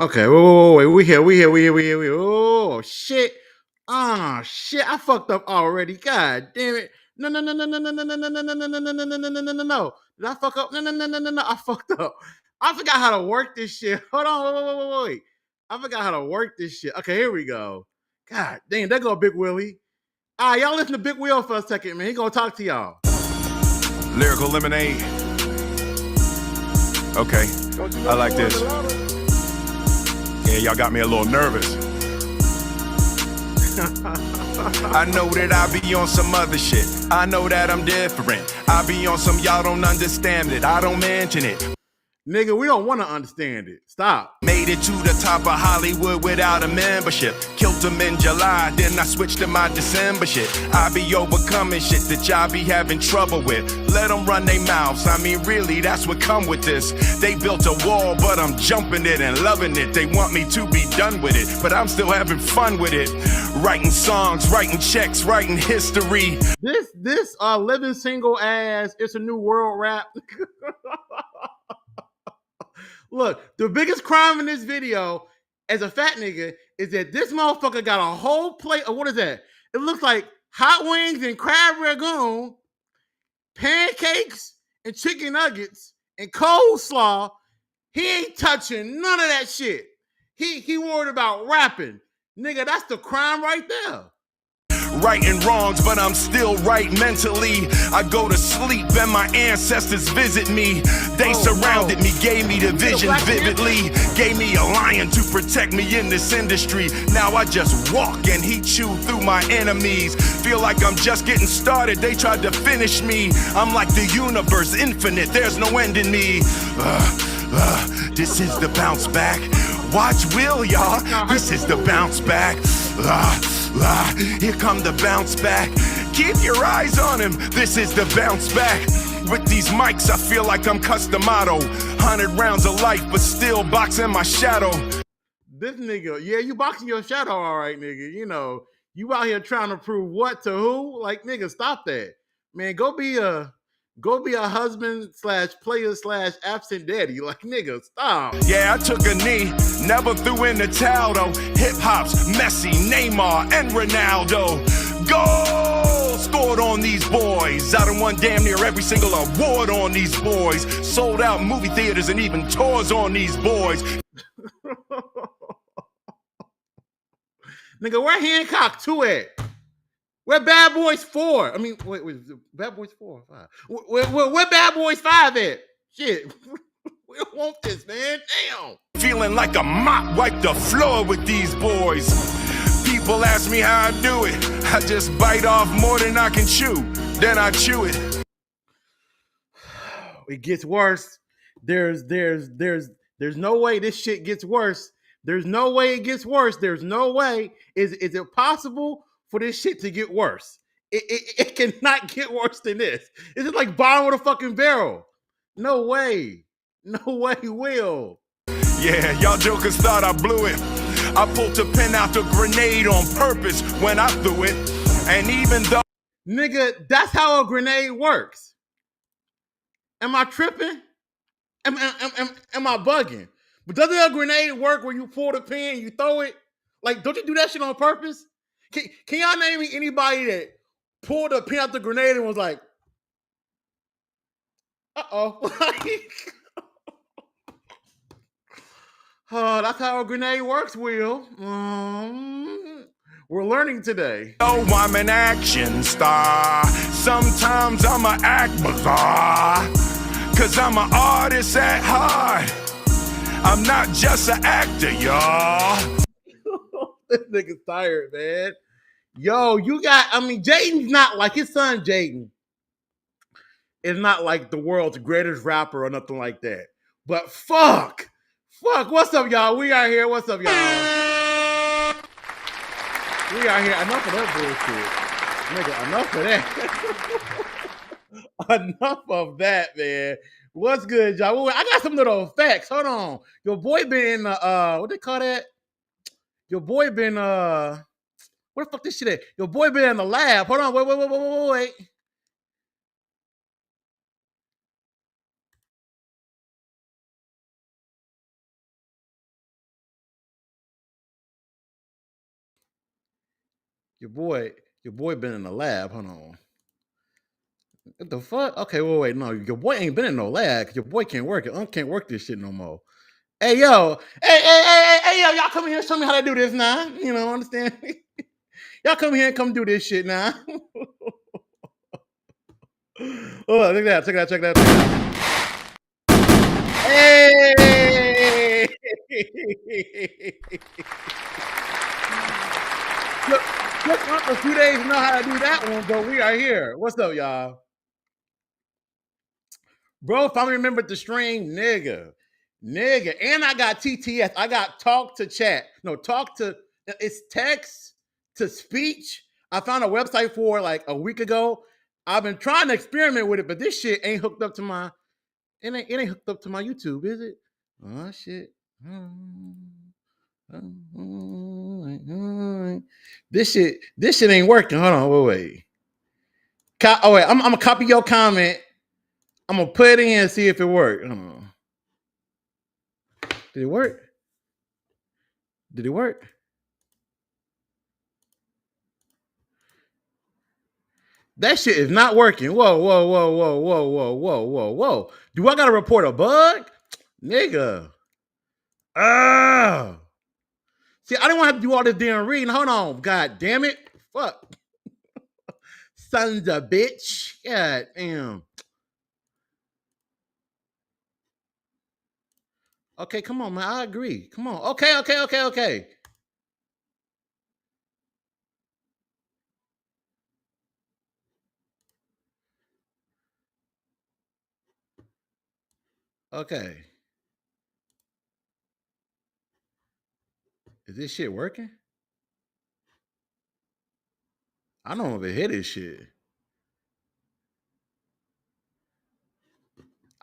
Okay, wait. We here. Oh shit. Ah shit. I fucked up already. God damn it. No. Did I fuck up? No. I fucked up. I forgot how to work this shit. Hold on. Wait. I forgot how to work this shit. Okay, here we go. God damn, there go Big Willie. All right, y'all listen to Big Will for a second, man. He gonna talk to y'all. Lyrical lemonade. Okay, I like this. Yeah, y'all got me a little nervous. I know that I be on some other shit. I know that I'm different. I be on some y'all don't understand it. I don't mention it. Nigga, we don't want to understand it. Stop. Made it to the top of Hollywood without a membership. Killed them in July, then I switched to my December shit. I be overcoming shit that y'all be having trouble with. Let them run their mouths, I mean really that's what come with this. They built a wall but I'm jumping it and loving it. They want me to be done with it, but I'm still having fun with it. Writing songs, writing checks, writing history. This living single ass, it's a new world rap. Look, the biggest crime in this video as a fat nigga is that this motherfucker got a whole plate of, what is that? It looks like hot wings and crab ragoon, pancakes and chicken nuggets and coleslaw. He ain't touching none of that shit. He worried about rapping. Nigga, that's the crime right there. Righting wrongs, but I'm still right mentally. I go to sleep and my ancestors visit me. They surrounded me, gave me the vision vividly. Gave me a lion to protect me in this industry. Now I just walk and he chew through my enemies. Feel like I'm just getting started, they tried to finish me. I'm like the universe, infinite, there's no end in me. This is the bounce back. Watch Will, y'all. This is the bounce back. Here come the bounce back. Keep your eyes on him. This is the bounce back. With these mics, I feel like I'm Customato. 100 rounds of life, but still boxing my shadow. This nigga, yeah, you boxing your shadow, all right, nigga. You know, you out here trying to prove what to who? Like, nigga, stop that, man. Go be a husband / player / absent daddy. Like, nigga, stop. Yeah, I took a knee, never threw in the towel though. Hip hop's Messi, Neymar, and Ronaldo. Goal scored on these boys. I done won damn near every single award on these boys. Sold out movie theaters and even tours on these boys. Nigga, where Hancock 2 at? Where Bad Boys 4? I mean, wait, Bad Boys 4 or 5? Where Bad Boys 5 at? Shit. We don't want this, man. Damn. Feeling like a mop wipe the floor with these boys. People ask me how I do it. I just bite off more than I can chew. Then I chew it. It gets worse. There's no way this shit gets worse. There's no way it gets worse. There's no way. Is it possible for this shit to get worse? It cannot get worse than this. It's just like bottom of the fucking barrel. No way. No way, Will. Yeah, y'all jokers thought I blew it. I pulled the pin out the grenade on purpose when I threw it. And even though... Nigga, that's how a grenade works. Am I tripping? Am I bugging? But doesn't a grenade work where you pull the pin, you throw it? Like, don't you do that shit on purpose? Can y'all name me anybody that pulled the pin out the grenade and was like, uh-oh. That's how a grenade works, Will. We're learning today. Oh, I'm an action star. Sometimes I'ma act bizarre. Cause I'm an artist at heart. I'm not just an actor, y'all. This nigga's tired, man. Yo, Jaden's not like his son, Jaden. Is not like the world's greatest rapper or nothing like that. But fuck. What's up, y'all? We are here. What's up, y'all? We are here. Enough of that bullshit. Nigga, enough of that. Enough of that, man. What's good, y'all? I got some little facts. Hold on. Your boy been what they call that? Your boy been where the fuck this shit at? Your boy been in the lab. Hold on, wait. Your boy been in the lab. Hold on. What the fuck? Okay, wait. No, your boy ain't been in no lab. Your boy can't work it. Can't work this shit no more. Hey, yo. Hey, yo. Y'all come here and show me how to do this now. You know, understand? Y'all come here and come do this shit now. Oh, look at that. Check it out. Hey! Took a few days to know how to do that one, but we are here. What's up, y'all? Bro, finally remembered the string, nigga. And I got TTS. I got talk to chat. No, it's text to speech. I found a website for like a week ago. I've been trying to experiment with it, but this shit ain't hooked up to my, it ain't hooked up to my YouTube, is it? Oh, shit. This shit ain't working. Hold on, wait. I'm gonna copy your comment. I'm gonna put it in and see if it worked. Did it work? That shit is not working. Whoa. Do I gotta report a bug? Nigga. See, I didn't want to have to do all this damn reading. Hold on. God damn it. Fuck. Sons of bitch. God damn. Okay, come on, man. I agree. Come on. Okay. Okay. Is this shit working? I don't even hear this shit.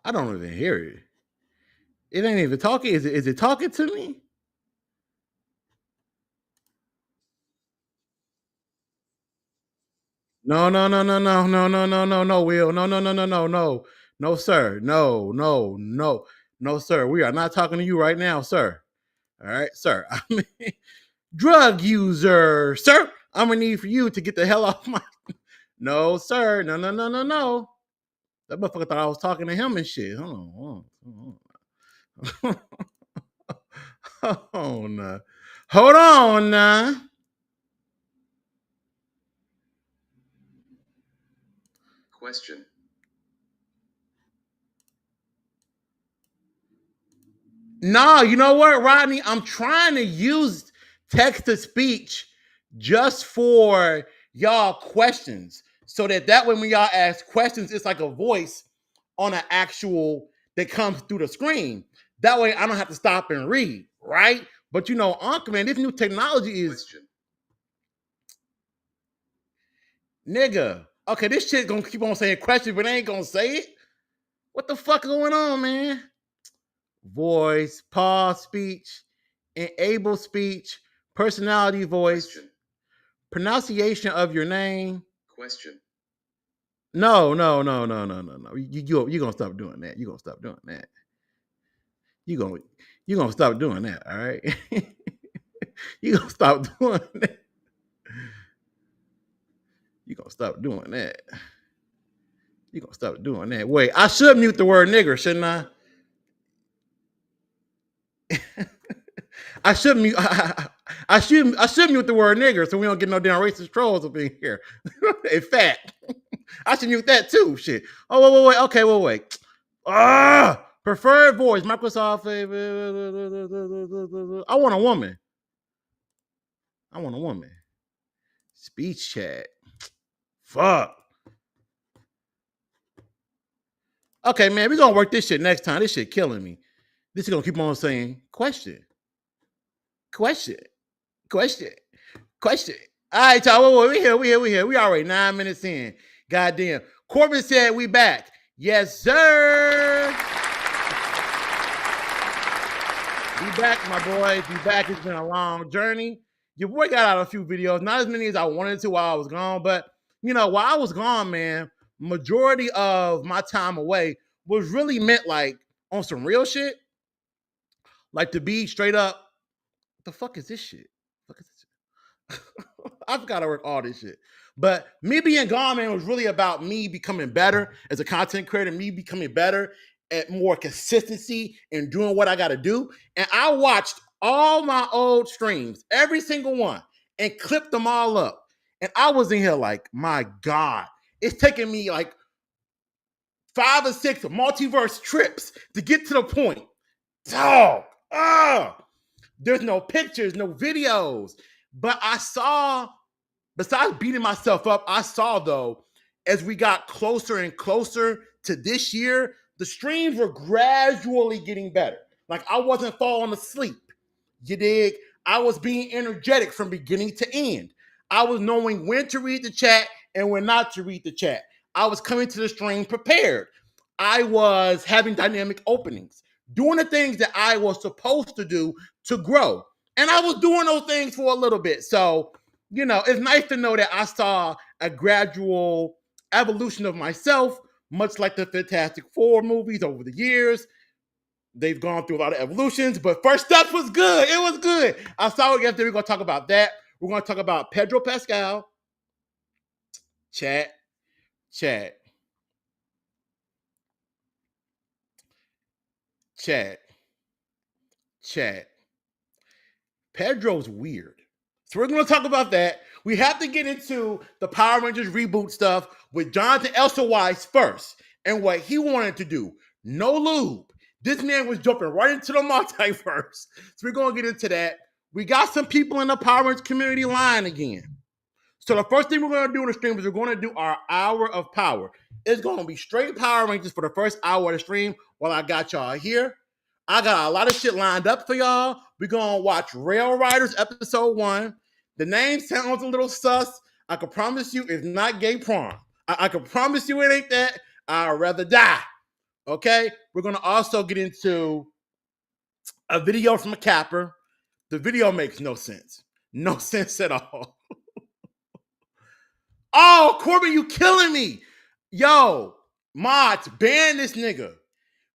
I don't even hear it. It ain't even talking. Is it talking to me? No, Will. No. No, sir. No, sir. We are not talking to you right now, sir. All right, sir. I mean, drug user, sir. I'm gonna need for you to get the hell off my. No, sir. No. That motherfucker thought I was talking to him and shit. Hold on now. Question. No, you know what, Rodney? I'm trying to use text to speech just for y'all questions, so that way when y'all ask questions, it's like a voice on an actual that comes through the screen. That way, I don't have to stop and read, right? But you know, Uncle, man, this new technology is Question. Nigga. Okay, this shit gonna keep on saying questions, but they ain't gonna say it. What the fuck going on, man? Voice, pause speech, enable speech, personality voice, Question. Pronunciation of your name. Question. No. You gonna stop doing that. You gonna stop doing that. You gonna stop doing that, all right? You gonna stop doing that. You gonna stop doing that. You gonna stop doing that. Wait, I should mute the word nigger, shouldn't I? I should mute. I should mute the word nigger so we don't get no damn racist trolls up in here. In fact, I should mute that too. Shit. Oh wait. Okay, wait. Preferred voice. Microsoft. I want a woman. Speech chat. Fuck. Okay, man, we're gonna work this shit next time. This shit killing me. This is gonna keep on saying question. All right, y'all. We here. We already 9 minutes in. Goddamn. Corbin said we back. Yes, sir. Be back, my boy. Be back. It's been a long journey. Your boy got out a few videos, not as many as I wanted to while I was gone, but you know, while I was gone, man, majority of my time away was really meant like on some real shit. Like to be straight up. What the fuck is this shit? I forgot to work all this shit. But me being gone, man, was really about me becoming better as a content creator, me becoming better at more consistency and doing what I got to do. And I watched all my old streams, every single one, and clipped them all up. And I was in here like, my God, it's taking me like 5 or 6 multiverse trips to get to the point. Dog, there's no pictures, no videos. But I saw, besides beating myself up, I saw though, as we got closer and closer to this year, the streams were gradually getting better. Like I wasn't falling asleep. You dig? I was being energetic from beginning to end. I was knowing when to read the chat and when not to read the chat. I was coming to the stream prepared. I was having dynamic openings, doing the things that I was supposed to do to grow. And I was doing those things for a little bit. So, you know, it's nice to know that I saw a gradual evolution of myself, much like the Fantastic Four movies over the years. They've gone through a lot of evolutions, but first step was good. It was good. I saw it yesterday. We're going to talk about that. We're going to talk about Pedro Pascal. Chat. Pedro's weird. So we're going to talk about that. We have to get into the Power Rangers reboot stuff with Jonathan Elsewise first and what he wanted to do. No lube. This man was jumping right into the multiverse. So we're going to get into that. We got some people in the Power Rangers community line again. So the first thing we're going to do in the stream is we're going to do our hour of power. It's going to be straight Power Rangers for the first hour of the stream while I got y'all here. I got a lot of shit lined up for y'all. We're going to watch Rail Riders episode 1. The name sounds a little sus. I can promise you it's not gay prom. I can promise you it ain't that. I'd rather die. Okay? We're going to also get into a video from a capper. The video makes no sense. No sense at all. Oh, Corbin, you killing me. Yo, mods, ban this nigga.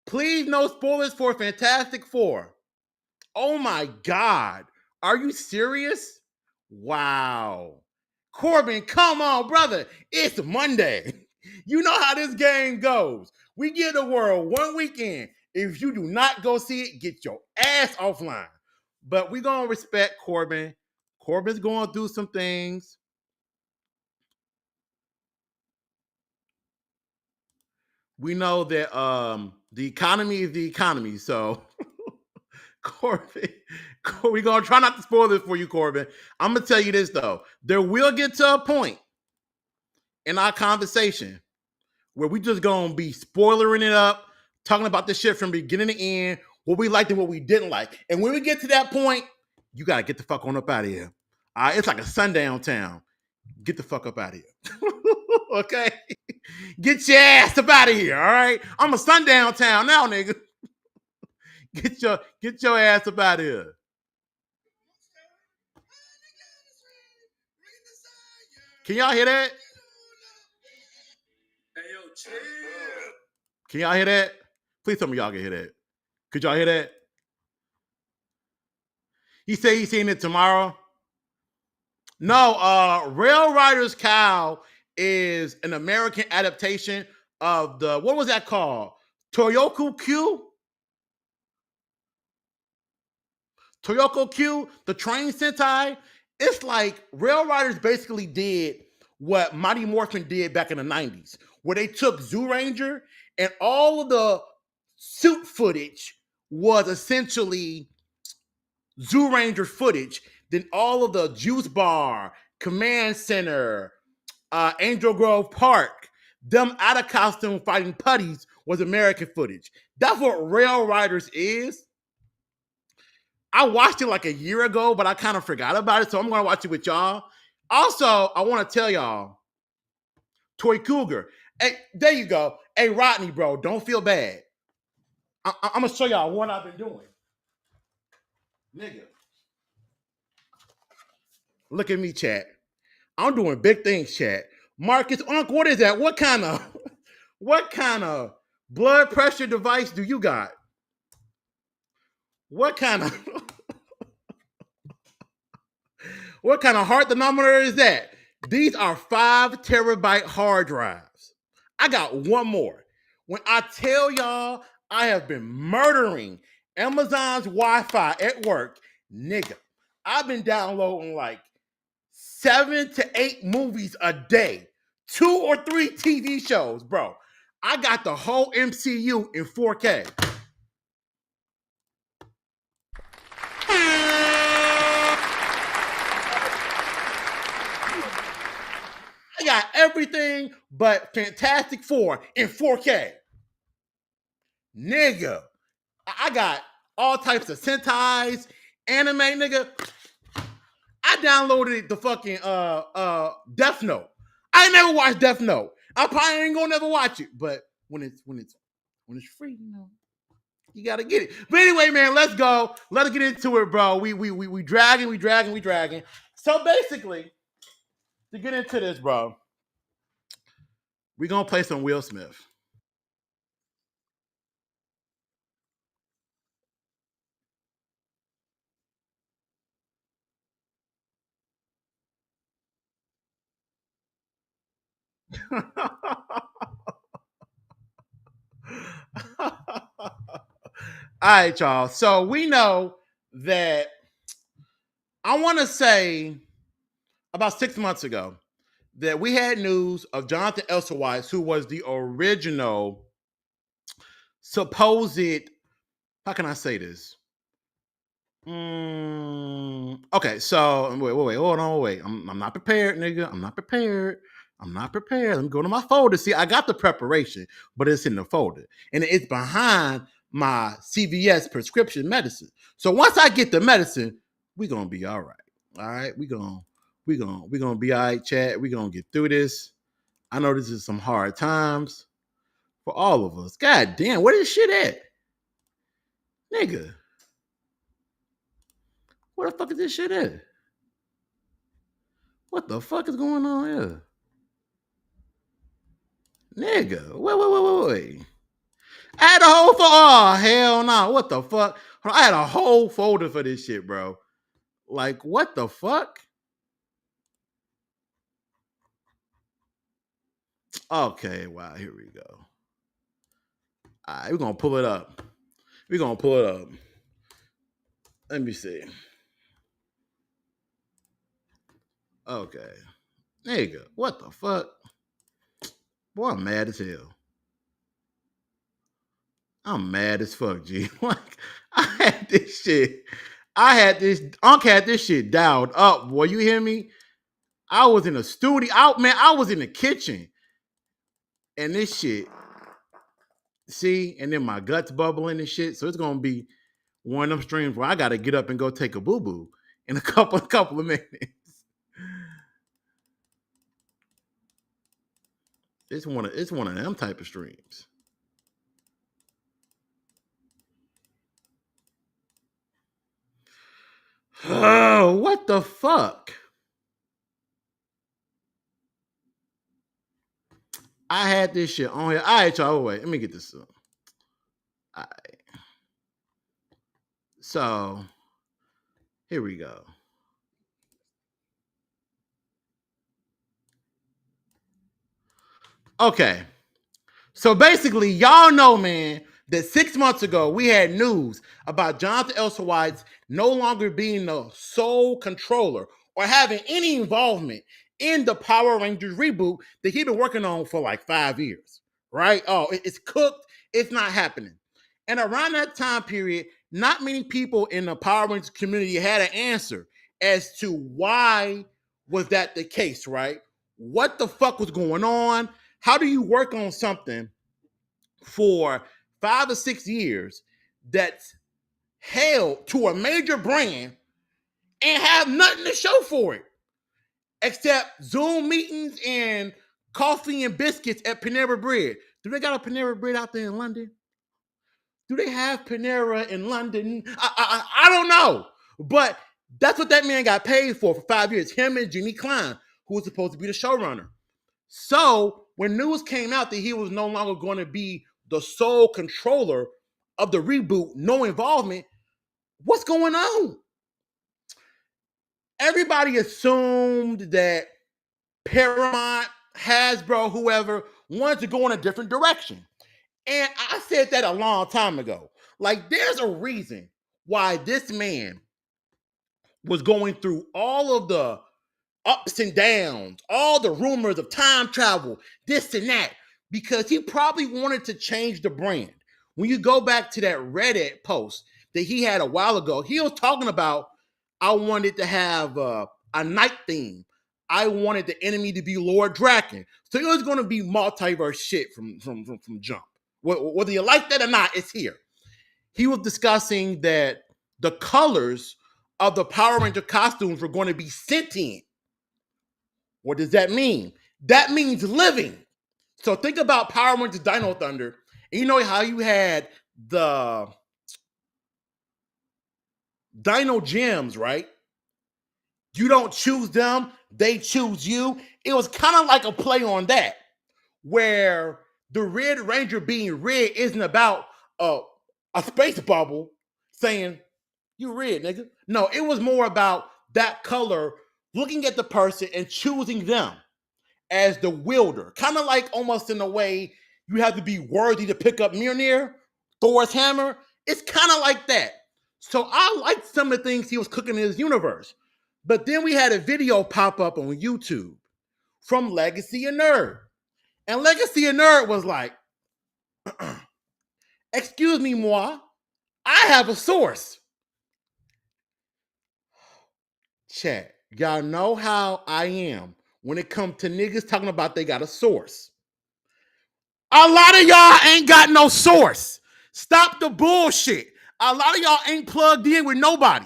Please no spoilers for Fantastic Four. Oh my God. Are you serious? Wow. Corbin, come on, brother. It's Monday. You know how this game goes. We give the world one weekend. If you do not go see it, get your ass offline. But we're going to respect Corbin. Corbin's going through some things. We know that the economy is the economy. So, Corbin, we're going to try not to spoil this for you, Corbin. I'm going to tell you this, though. There will get to a point in our conversation where we just going to be spoilering it up, talking about this shit from beginning to end, what we liked and what we didn't like. And when we get to that point, you got to get the fuck on up out of here. It's like a sundown town. Get the fuck up out of here. Okay? Get your ass up out of here, all right? I'm a sundown town now, nigga. Get your ass up out of here. Can y'all hear that? Can y'all hear that? Please tell me y'all can hear that. Could y'all hear that? He said he's seeing it tomorrow. No, Rail Riders Cow is an American adaptation of the, what was that called? Toyoku Q? Toyoko Q, the train Sentai. It's like Rail Riders basically did what Mighty Morphin did back in the 90s, where they took Zoo Ranger and all of the suit footage was essentially Zoo Ranger footage. Then all of the Juice Bar, Command Center, Angel Grove Park, them out of costume fighting putties was American footage. That's what Rail Riders is. I watched it like a year ago, but I kind of forgot about it, so I'm going to watch it with y'all. Also, I want to tell y'all, Toy Cougar. Hey, there you go. Hey, Rodney, bro, don't feel bad. I'm going to show y'all what I've been doing. Nigga. Look at me, chat. I'm doing big things, chat. Marcus, Unc, what is that? What kind of blood pressure device do you got? What kind of What kind of heart thermometer is that? These are 5 terabyte hard drives. I got one more. When I tell y'all I have been murdering Amazon's Wi-Fi at work, nigga, I've been downloading like 7 to 8 movies a day, 2 or 3 TV shows, bro. I got the whole MCU in 4K. I got everything but Fantastic Four in 4K. Nigga, I got all types of Sentais, anime, nigga. I downloaded the fucking Death Note. I ain't never watched Death Note. I probably ain't gonna never watch it, but when it's free, you know, you gotta get it. But anyway, man, let's go. Let's get into it, bro. We dragging. So basically, to get into this, bro, we gonna play some Will Smith. All right, y'all. So we know that I want to say about 6 months ago that we had news of Jonathan Elsewise, who was the original supposed, how can I say this? Okay, so wait, hold on, wait. I'm not prepared, nigga. I'm not prepared. Let me go to my folder. See, I got the preparation, but it's in the folder, and it's behind my CVS prescription medicine. So once I get the medicine, we gonna be all right. All right, we gonna be all right, chat. We gonna get through this. I know this is some hard times for all of us. God damn, where this shit at, nigga? Where the fuck is this shit at? What the fuck is going on here? Nigga, wait. I had a whole oh hell no. What the fuck? I had a whole folder for this shit, bro. Like, what the fuck? Okay, wow, here we go. Alright, we're gonna pull it up. Let me see. Okay. Nigga, what the fuck? Boy, I'm mad as hell. I'm mad as fuck, G. Like, I had this shit. Unc had this shit dialed up, boy. You hear me? I was in a studio. I was in the kitchen. And this shit, see, and then my guts bubbling and shit. So it's gonna be one of them streams where I gotta get up and go take a boo-boo in a couple of minutes. It's one of them type of streams. Oh, what the fuck? I had this shit on here. All right, y'all. Wait, let me get this up. All right. So here we go. Okay. So basically, y'all know, man, that 6 months ago we had news about Jonathan Elsewise no longer being the sole controller or having any involvement in the Power Rangers reboot that he'd been working on for like 5 years, right? Oh, it's cooked. It's not happening. And around that time period, not many people in the Power Rangers community had an answer as to why was that the case, right? What the fuck was going on? How do you work on something for 5 or 6 years that's held to a major brand and have nothing to show for it except Zoom meetings and coffee and biscuits at Panera Bread? Do they got a Panera Bread out there in London? Do they have Panera in London? I don't know. But that's what that man got paid for 5 years. Him and Jimmy Klein, who was supposed to be the showrunner. So when news came out that he was no longer going to be the sole controller of the reboot, no involvement, what's going on? everybody assumed that Paramount, Hasbro, whoever wanted to go in a different direction. And I said that a long time ago. Like, there's a reason why this man was going through all of the ups and downs, all the rumors of time travel, this and that, because he probably wanted to change the brand. When you go back to that Reddit post that he had a while ago, he was talking about, I wanted to have a night theme. I wanted the enemy to be Lord Draken. So it was going to be multiverse shit from jump. Whether you like that or not, it's here. He was discussing that the colors of the Power Ranger costumes were going to be sentient. What does that mean? That means living. So think about Power Rangers Dino Thunder. And you know how you had the Dino Gems, right? You don't choose them, they choose you. It was kind of like a play on that, where the Red Ranger being red isn't about a space bubble saying, you red, nigga. No, it was more about that color looking at the person and choosing them as the wielder. Kind of like almost in a way you have to be worthy to pick up Mjolnir, Thor's hammer. It's kind of like that. So I liked some of the things he was cooking in his universe. But then we had a video pop up on YouTube from Legacy and Nerd. And Legacy and Nerd was like, excuse me, moi, I have a source. Chat, y'all know how I am when it comes to niggas talking about they got a source. A lot of y'all ain't got no source. Stop the bullshit. A lot of y'all ain't plugged in with nobody.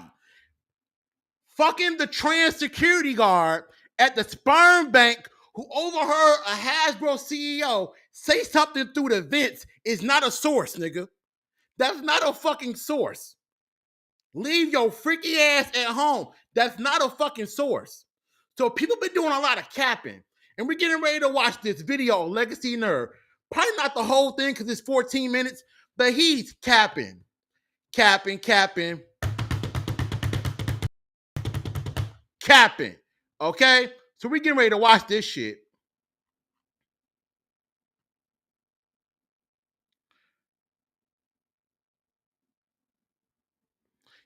Fucking the trans security guard at the sperm bank who overheard a Hasbro CEO say something through the vents is not a source, nigga. That's not a fucking source. Leave your freaky ass at home. That's not a fucking source. So people been doing a lot of capping. And we're getting ready to watch this video, Legacy Nerd. Probably not the whole thing because it's 14 minutes, but he's capping. Okay? So we're getting ready to watch this shit.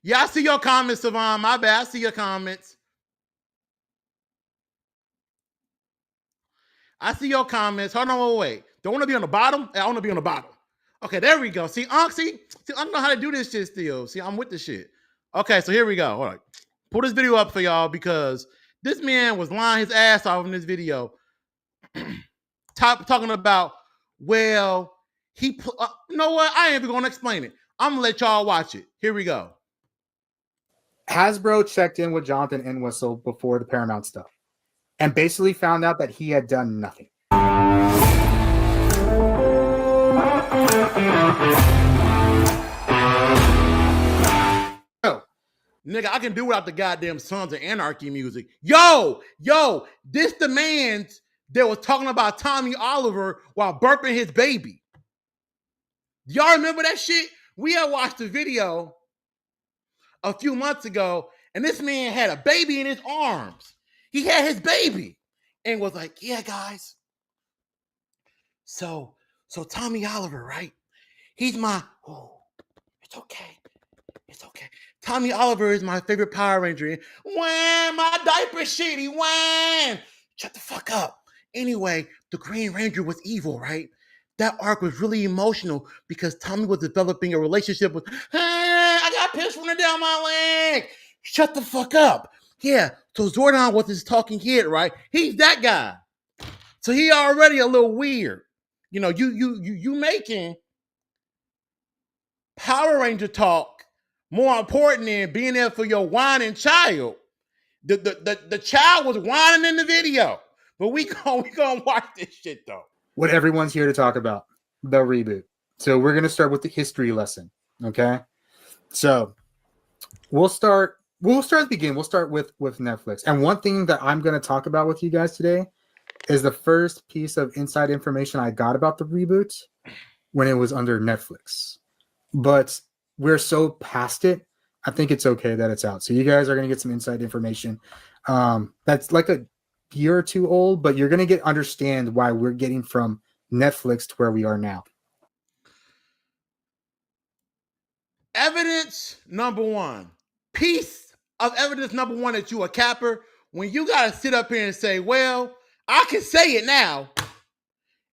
Yeah, I see your comments, Savon. My bad. I see your comments. Hold on, wait. Don't want to be on the bottom? I want to be on the bottom. Okay, there we go. See, see, I don't know how to do this shit still. See, I'm with the shit. Okay, so here we go. All right. Pull this video up for y'all because this man was lying his ass off in this video. Talking about, well, you know what? I ain't even going to explain it. I'm going to let y'all watch it. Here we go. Hasbro checked in with Jonathan Entwistle before the Paramount stuff and basically found out that he had done nothing. Oh, nigga, I can do without the goddamn Sons of Anarchy music. Yo, this the man that was talking about Tommy Oliver while burping his baby. Y'all remember that shit? We had watched the video a few months ago, and this man had a baby in his arms. He had his baby and was like, yeah, guys. So Tommy Oliver, right? He's my, it's okay. Tommy Oliver is my favorite Power Ranger. Wham, my diaper shitty, wham. Shut the fuck up. Anyway, the Green Ranger was evil, right? That arc was really emotional because Tommy was developing a relationship with, hey, I got piss running down my leg. Shut the fuck up. Yeah, so Zordon was his talking head, right? He's that guy. So he already a little weird. You know, you making Power Ranger talk more important than being there for your whining child. The child was whining in the video. But we gonna watch this shit though. What everyone's here to talk about, the reboot. So we're gonna start with the history lesson. Okay. So we'll start at the beginning. We'll start with Netflix. And one thing that I'm gonna talk about with you guys today is the first piece of inside information I got about the reboot when it was under Netflix. But we're so past it. I think it's okay that it's out. So you guys are going to get some inside information. That's like a year or two old, but you're going to understand why we're getting from Netflix to where we are now. Evidence number one. Piece of evidence number one that you a capper when you got to sit up here and say, well, I can say it now.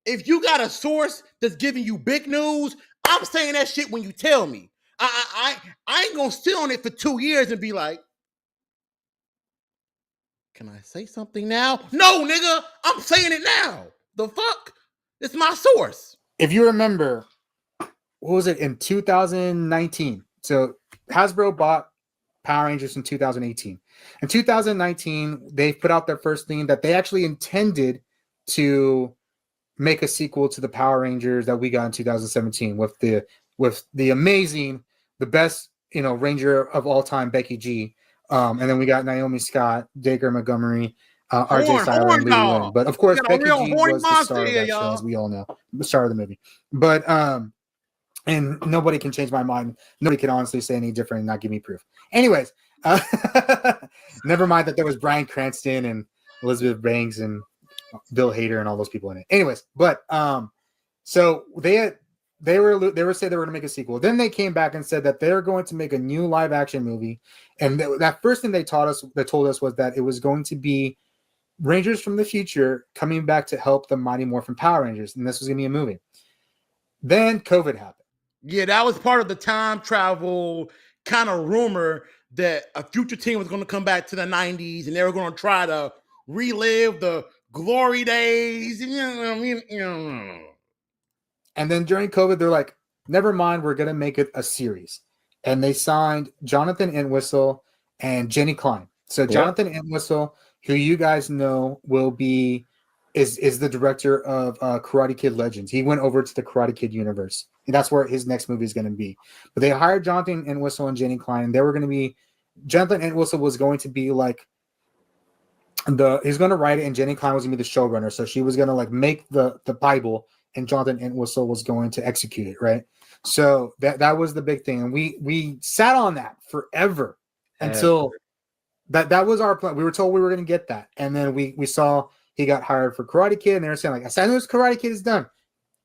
If you got a source that's giving you big news, I'm saying that shit when you tell me. I ain't gonna sit on it for 2 years and be like, can I say something now? No, nigga, I'm saying it now. The fuck? It's my source. If you remember, what was it in 2019? So Hasbro bought Power Rangers in 2018. In 2019, they put out their first thing that they actually intended to make a sequel to the Power Rangers that we got in 2017 with the amazing, the best, Ranger of all time, Becky G. And then we got Naomi Scott, Dacre Montgomery, RJ Styler, and Lee Lin. But of course, Becky G was the star of that show, as we all know, the star of the movie. But and nobody can change my mind. Nobody can honestly say any different and not give me proof. Anyways, never mind that there was Bryan Cranston and Elizabeth Banks and Bill Hader and all those people in it. Anyways, but so they were saying they were going to make a sequel. Then they came back and said that they're going to make a new live action movie. And that first thing they told us was that it was going to be Rangers from the future coming back to help the Mighty Morphin Power Rangers, and this was going to be a movie. Then COVID happened. Yeah, that was part of the time travel kind of rumor that a future team was going to come back to the 90s and they were going to try to relive the glory days. And then during COVID, they're like, never mind, we're going to make it a series. And they signed Jonathan Entwistle and Jenny Klein. So Jonathan Entwistle, who you guys know is the director of Karate Kid Legends. He went over to the Karate Kid universe. And that's where his next movie is going to be. But they hired Jonathan Entwistle and Jenny Klein. And they were going to be, Jonathan Entwistle was going to be like, he's going to write it, and Jenny Klein was going to be the showrunner. So she was going to like make the Bible, and Jonathan Entwistle was going to execute it, right? So that was the big thing. And we sat on that forever until that was our plan. We were told we were going to get that. And then we saw he got hired for Karate Kid, and they were saying, like, I know this Karate Kid is done.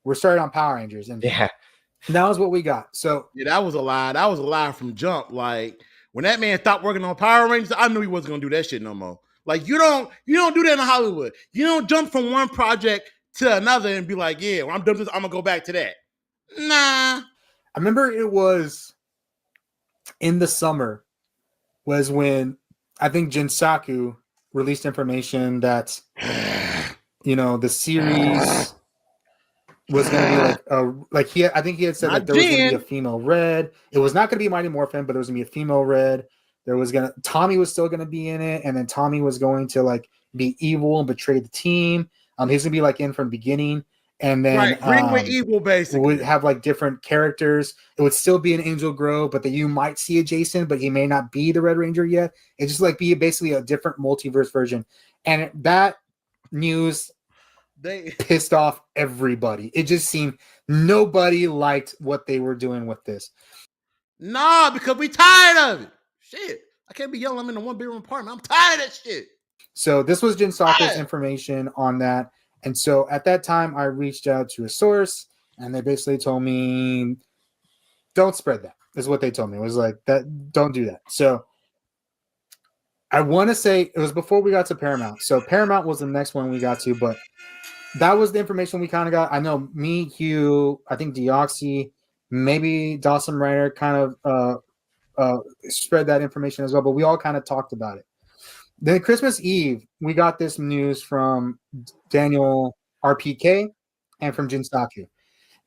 We're starting on Power Rangers. And that was what we got. So yeah, that was a lie. That was a lie from jump. Like, when that man stopped working on Power Rangers, I knew he wasn't going to do that shit no more. Like, you don't do that in Hollywood. You don't jump from one project to another and be like, yeah, when I'm done with this, I'm going to go back to that. Nah. I remember it was in the summer was when I think Jinsaku released information that, the series was going to be I think he had said that there was going to be a female Red. It was not going to be Mighty Morphin, but there was going to be a female Red. Tommy was still going to be in it, and then Tommy was going to like be evil and betray the team. He's going to be like in from the beginning, and then Green with evil basically would have like different characters. It would still be an Angel Grove, but that you might see a Jason, but he may not be the Red Ranger yet. It just like be basically a different multiverse version, and that news pissed off everybody. It just seemed nobody liked what they were doing with this. Nah, because we tired of it. Shit, I can't be yelling. I'm in a one-bedroom apartment. I'm tired of that shit. So this was Jinsaku's information on that. And so at that time, I reached out to a source, and they basically told me, don't spread that, is what they told me. It was like, don't do that. So I want to say it was before we got to Paramount. So Paramount was the next one we got to, but that was the information we kind of got. I know me, Hugh, I think Deoxy, maybe Dawson Ryder kind of spread that information as well, but we all kind of talked about it. Then Christmas Eve, we got this news from Daniel RPK and from Jinsaku.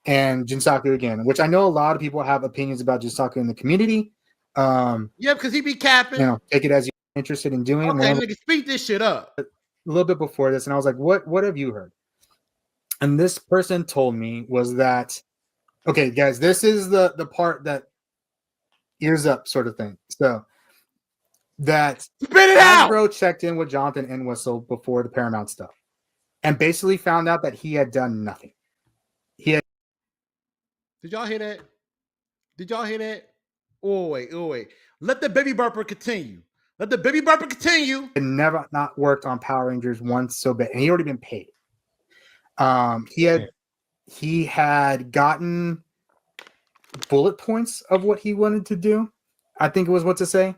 And Jinsaku again, which I know a lot of people have opinions about Jinsaku in the community. Yeah, because he be capping. Take it as you're interested in doing. Okay, nigga, speak this shit up. A little bit before this, and I was like, what have you heard? And this person told me was that, okay, guys, this is the part that ears up sort of thing. So that spit it out. Hasbro checked in with Jonathan Entwistle before the Paramount stuff and basically found out that he had done nothing. Did y'all hear that? Oh, wait. Let the baby burper continue. Let the baby burper continue. Had never not worked on Power Rangers once so bad, and he already been paid. He had gotten bullet points of what he wanted to do. I think it was what to say.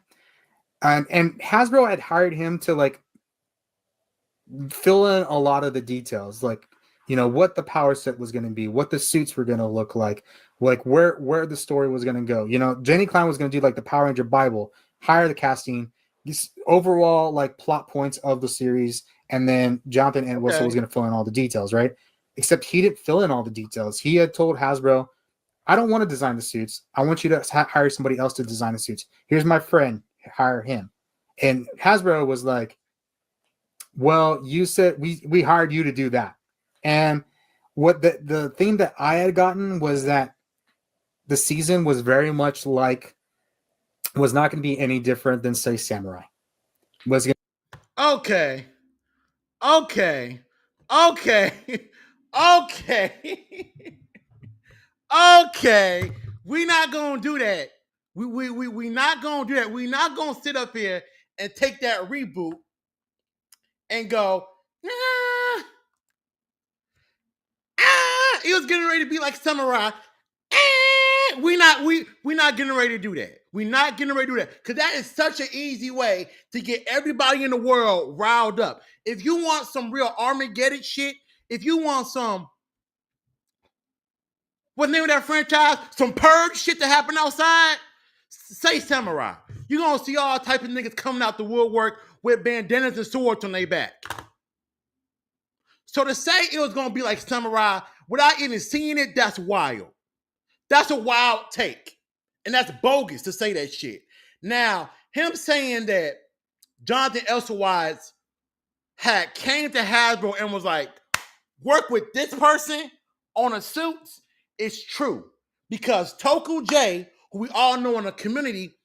And Hasbro had hired him to like fill in a lot of the details, like, you know, what the power set was going to be, what the suits were going to look like where the story was going to go. You know, Jenny Klein was going to do like the Power Ranger Bible, hire the casting, this overall like plot points of the series, and then Jonathan Entwistle was going to fill in all the details, right? Except he didn't fill in all the details. He had told Hasbro, I don't want to design the suits. I want you to hire somebody else to design the suits. Here's my friend, hire him. And Hasbro was like, well, you said we hired you to do that. And what the thing that I had gotten was that the season was very much like, was not going to be any different than, say, Samurai. Okay. Okay. We not gonna do that. We not gonna do that. We not gonna sit up here and take that reboot and go, it was getting ready to be like Samurai. We not getting ready to do that. We not getting ready to do that, because that is such an easy way to get everybody in the world riled up. If you want some real Armageddon shit, if you want some, what's the name of that franchise? Some purge shit to happen outside, say Samurai. You're gonna see all type of niggas coming out the woodwork with bandanas and swords on their back. So to say it was gonna be like Samurai without even seeing it, that's wild. That's a wild take. And that's bogus to say that shit. Now, him saying that Jonathan Elsewise had came to Hasbro and was like, work with this person on a suits is true. Because Toku J, who we all know in the community,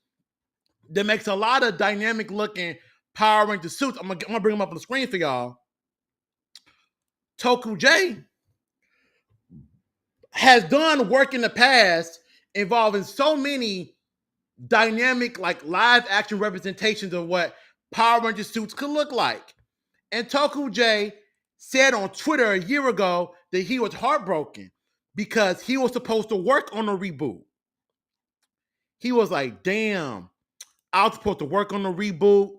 that makes a lot of dynamic looking Power Ranger suits. I'm gonna bring them up on the screen for y'all. Toku J has done work in the past involving so many dynamic, like live action representations of what Power Ranger suits could look like. And Toku J said on Twitter a year ago that he was heartbroken because he was supposed to work on a reboot. He was like, damn, I was supposed to work on the reboot.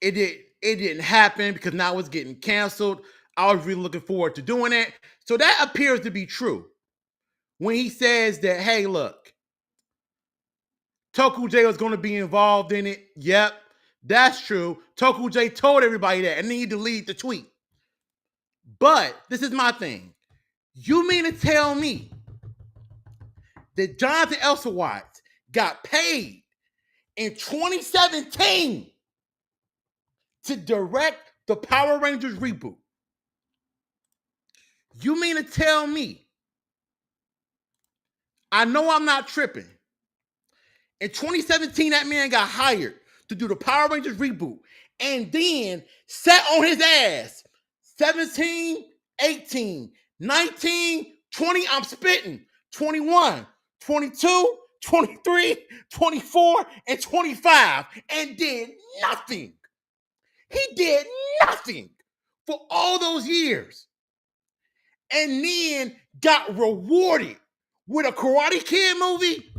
It didn't happen because now it's getting canceled. I was really looking forward to doing it. So that appears to be true. When he says that, hey, look, Toku J was going to be involved in it. Yep, that's true. Toku J told everybody that, and then he deleted the tweet. But this is my thing. You mean to tell me that Jonathan Elsewise got paid in 2017 to direct the Power Rangers reboot? You mean to tell me, I know I'm not tripping, in 2017 that man got hired to do the Power Rangers reboot and then sat on his ass 17, 18, 19, 20, I'm spitting, 21, 22, 23, 24, and 25, and did nothing. He did nothing for all those years. And then got rewarded with a Karate Kid movie.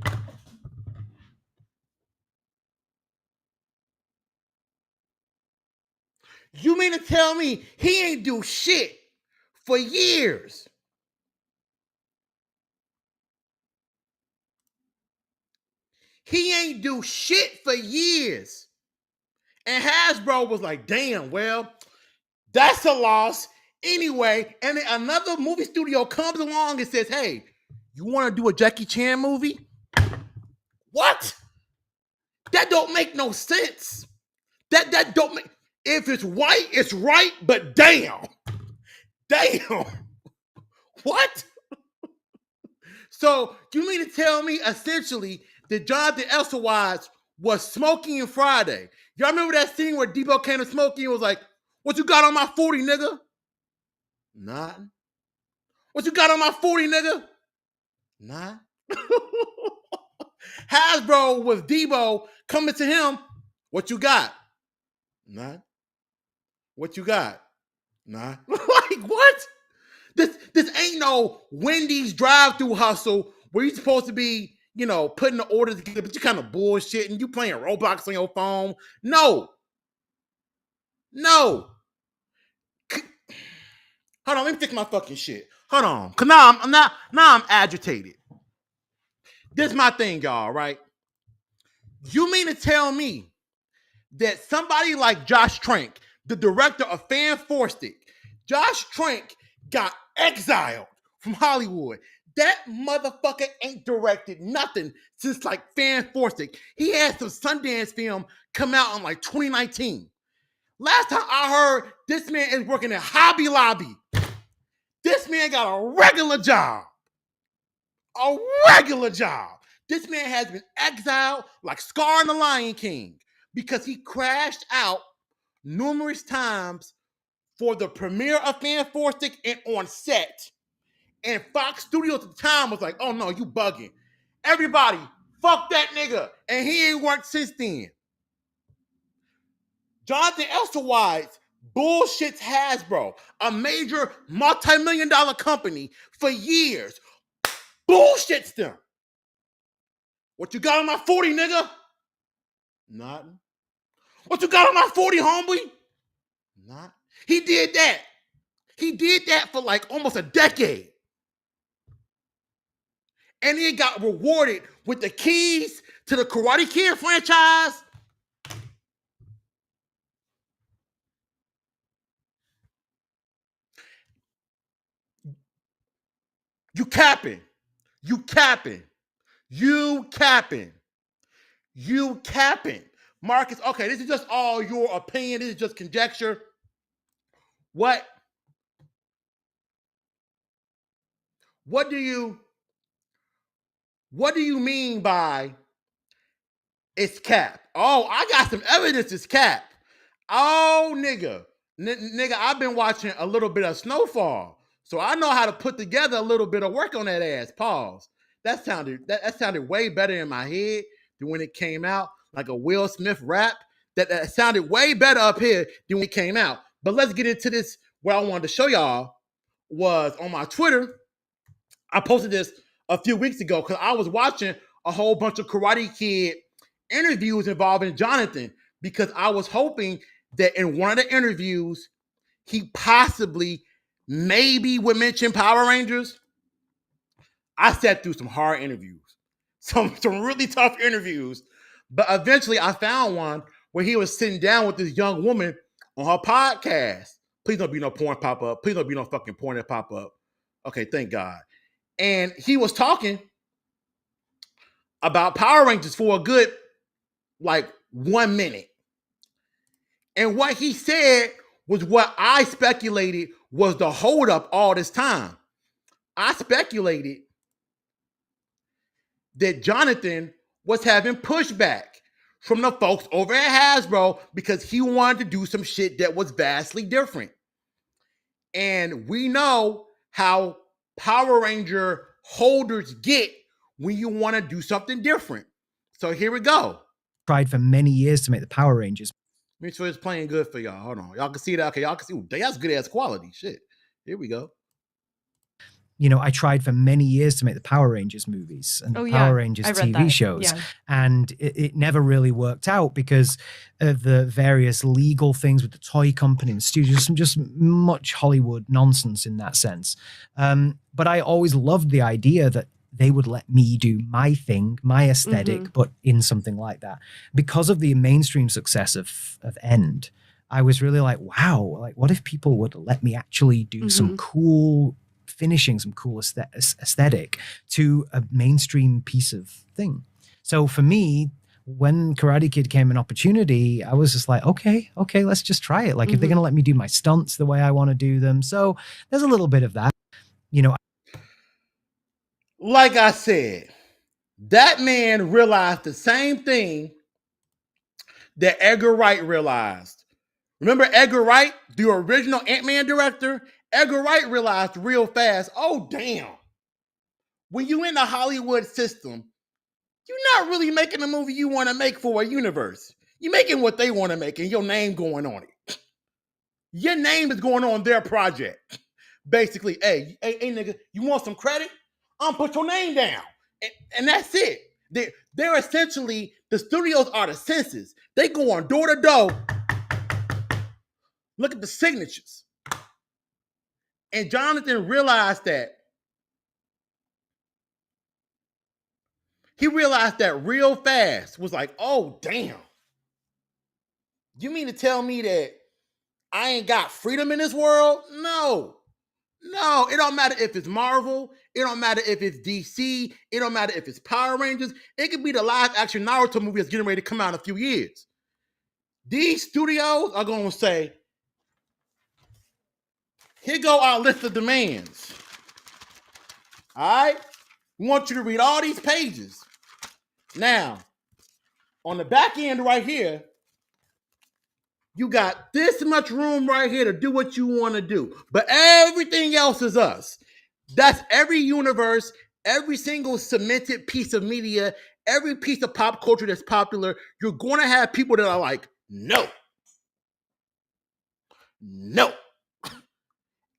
You mean to tell me he ain't do shit for years? He ain't do shit for years. And Hasbro was like, damn, well, that's a loss anyway. And then another movie studio comes along and says, hey, you want to do a Jackie Chan movie? What? That don't make no sense. That don't make, if it's white, it's right, but damn. What? So you mean to tell me essentially that Jonathan Elsewise was smoking in Friday? Y'all remember that scene where Debo came to Smokey and was like, what you got on my 40, nigga? Nothing. What you got on my 40, nigga? Nah. Hasbro with Debo coming to him. What you got? Nah. What you got? Nah. Like what? This ain't no Wendy's drive-through hustle where you're supposed to be, putting the orders together, but you kind of bullshitting. You playing Roblox on your phone. No. Hold on, let me fix my fucking shit. Hold on. Cause now I'm agitated. This is my thing, y'all, right? You mean to tell me that somebody like Josh Trank, the director of Fan Forced It, Josh Trank got exiled from Hollywood. That motherfucker ain't directed nothing since like Fan Forced It. He had some Sundance film come out in like 2019. Last time I heard, this man is working at Hobby Lobby. This man got a regular job. A regular job. This man has been exiled like Scar in the Lion King because he crashed out numerous times for the premiere of Fan Forced It and on set. And Fox Studios at the time was like, oh no, you bugging. Everybody, fuck that nigga. And he ain't worked since then. Jonathan Elstowise bullshits Hasbro, a major multi-million-dollar company, for years. Bullshits them. What you got on my 40, nigga? Nothing. What you got on my 40, homie? Not. He did that. He did that for like almost a decade. And he got rewarded with the keys to the Karate Kid franchise. You capping. You capping. You capping. You capping. Marcus, okay, this is just all your opinion. This is just conjecture. What do you mean by it's cap? Oh, I got some evidence it's cap. Oh, nigga. Nigga, I've been watching a little bit of Snowfall. So I know how to put together a little bit of work on that ass. Pause. That sounded way better in my head than when it came out, like a Will Smith rap. That sounded way better up here than when it came out. But let's get into this. What I wanted to show y'all was on my Twitter. I posted this a few weeks ago because I was watching a whole bunch of Karate Kid interviews involving Jonathan because I was hoping that in one of the interviews, he possibly maybe would mention Power Rangers. I sat through some hard interviews, some really tough interviews, but eventually I found one where he was sitting down with this young woman on her podcast. Please don't be no porn pop up. Please don't be no fucking porn that pop up. Okay, thank God. And he was talking about Power Rangers for a good, 1 minute. And what he said was what I speculated was the holdup all this time. I speculated that Jonathan was having pushback from the folks over at Hasbro because he wanted to do some shit that was vastly different. And we know how Power Ranger holders get when you want to do something different. So here we go. Tried for many years to make the Power Rangers. Make sure it's playing good for y'all. Hold on. Y'all can see that. Okay, y'all can see. Ooh, that's good ass quality. Shit. Here we go. I tried for many years to make the Power Rangers movies and the Power Rangers TV shows. Yeah. And it never really worked out because of the various legal things with the toy company and studios, some just much Hollywood nonsense in that sense. But I always loved the idea that they would let me do my thing, my aesthetic, but in something like that. Because of the mainstream success of End, I was really like, wow, like what if people would let me actually do some cool finishing, some cool aesthetic to a mainstream piece of thing. So for me, when Karate Kid came an opportunity, I was just like, okay, let's just try it. Like if they're going to let me do my stunts the way I want to do them. So there's a little bit of that, Like I said, that man realized the same thing that Edgar Wright realized. Remember Edgar Wright, the original Ant-Man director? Edgar Wright realized real fast, oh, damn. when you in the Hollywood system, you're not really making the movie you want to make for a universe. You're making what they want to make and your name going on it. Your name is going on their project. Basically, hey, nigga, you want some credit? I'm put your name down. And that's it. They're essentially, the studios are the censors. They go on door to door, look at the signatures. And Jonathan realized that. He realized that real fast. Was like, oh, damn. You mean to tell me that I ain't got freedom in this world? No. It don't matter if it's Marvel. It don't matter if it's DC. It don't matter if it's Power Rangers. It could be the live action Naruto movie that's getting ready to come out in a few years. These studios are going to say, here go our list of demands. All right? We want you to read all these pages. Now, on the back end right here, you got this much room right here to do what you want to do. But everything else is us. That's every universe, every single cemented piece of media, every piece of pop culture that's popular. You're going to have people that are like, no.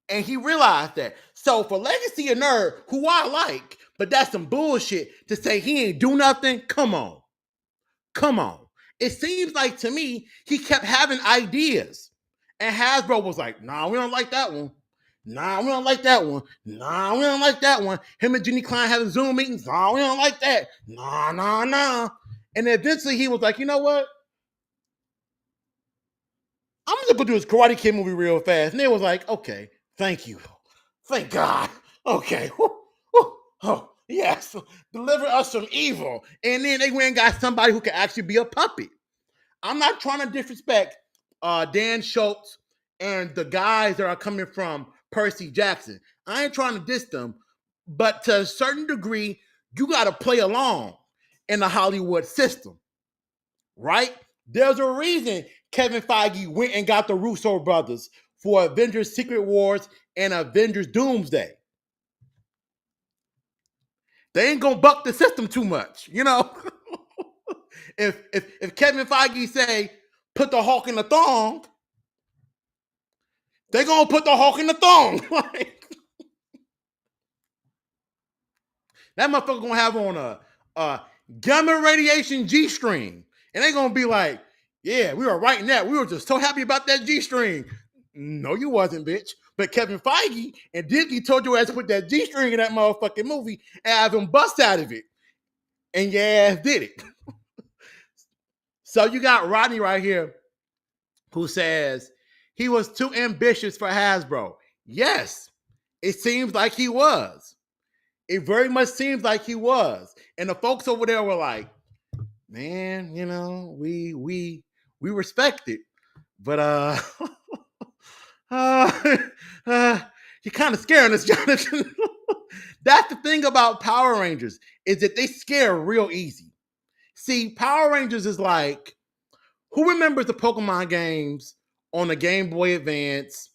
And he realized that. So for Legacy of Nerd, who I like, but that's some bullshit to say he ain't do nothing, come on. It seems like to me, he kept having ideas. And Hasbro was like, nah, we don't like that one. Nah, we don't like that one. Nah, we don't like that one. Him and Jenny Klein having Zoom meetings. Nah, we don't like that. Nah. And eventually he was like, you know what? I'm just gonna do this Karate Kid movie real fast. And they was like, okay, thank you. Thank God. Okay. Oh, yes. Deliver us from evil. And then they went and got somebody who could actually be a puppet. I'm not trying to disrespect Dan Schultz and the guys that are coming from Percy Jackson. I ain't trying to diss them, but to a certain degree, you got to play along in the Hollywood system, right? There's a reason Kevin Feige went and got the Russo brothers for Avengers Secret Wars and Avengers Doomsday. They ain't gonna buck the system too much, you know. If Kevin Feige say put the Hulk in the thong, they gonna put the Hulk in the thong. That motherfucker gonna have on a gamma radiation G-string, and they gonna be like, yeah, we were writing that. We were just so happy about that G-string. No, you wasn't, bitch. But Kevin Feige and Disney told your ass to put that G-string in that motherfucking movie and have him bust out of it. And your ass did it. So you got Rodney right here who says he was too ambitious for Hasbro. Yes, it seems like he was. It very much seems like he was. And the folks over there were like, man, you know, we respect it. But you're kind of scaring us, Jonathan. That's the thing about Power Rangers, is that they scare real easy. See, Power Rangers is like, who remembers the Pokemon games on the Game Boy Advance,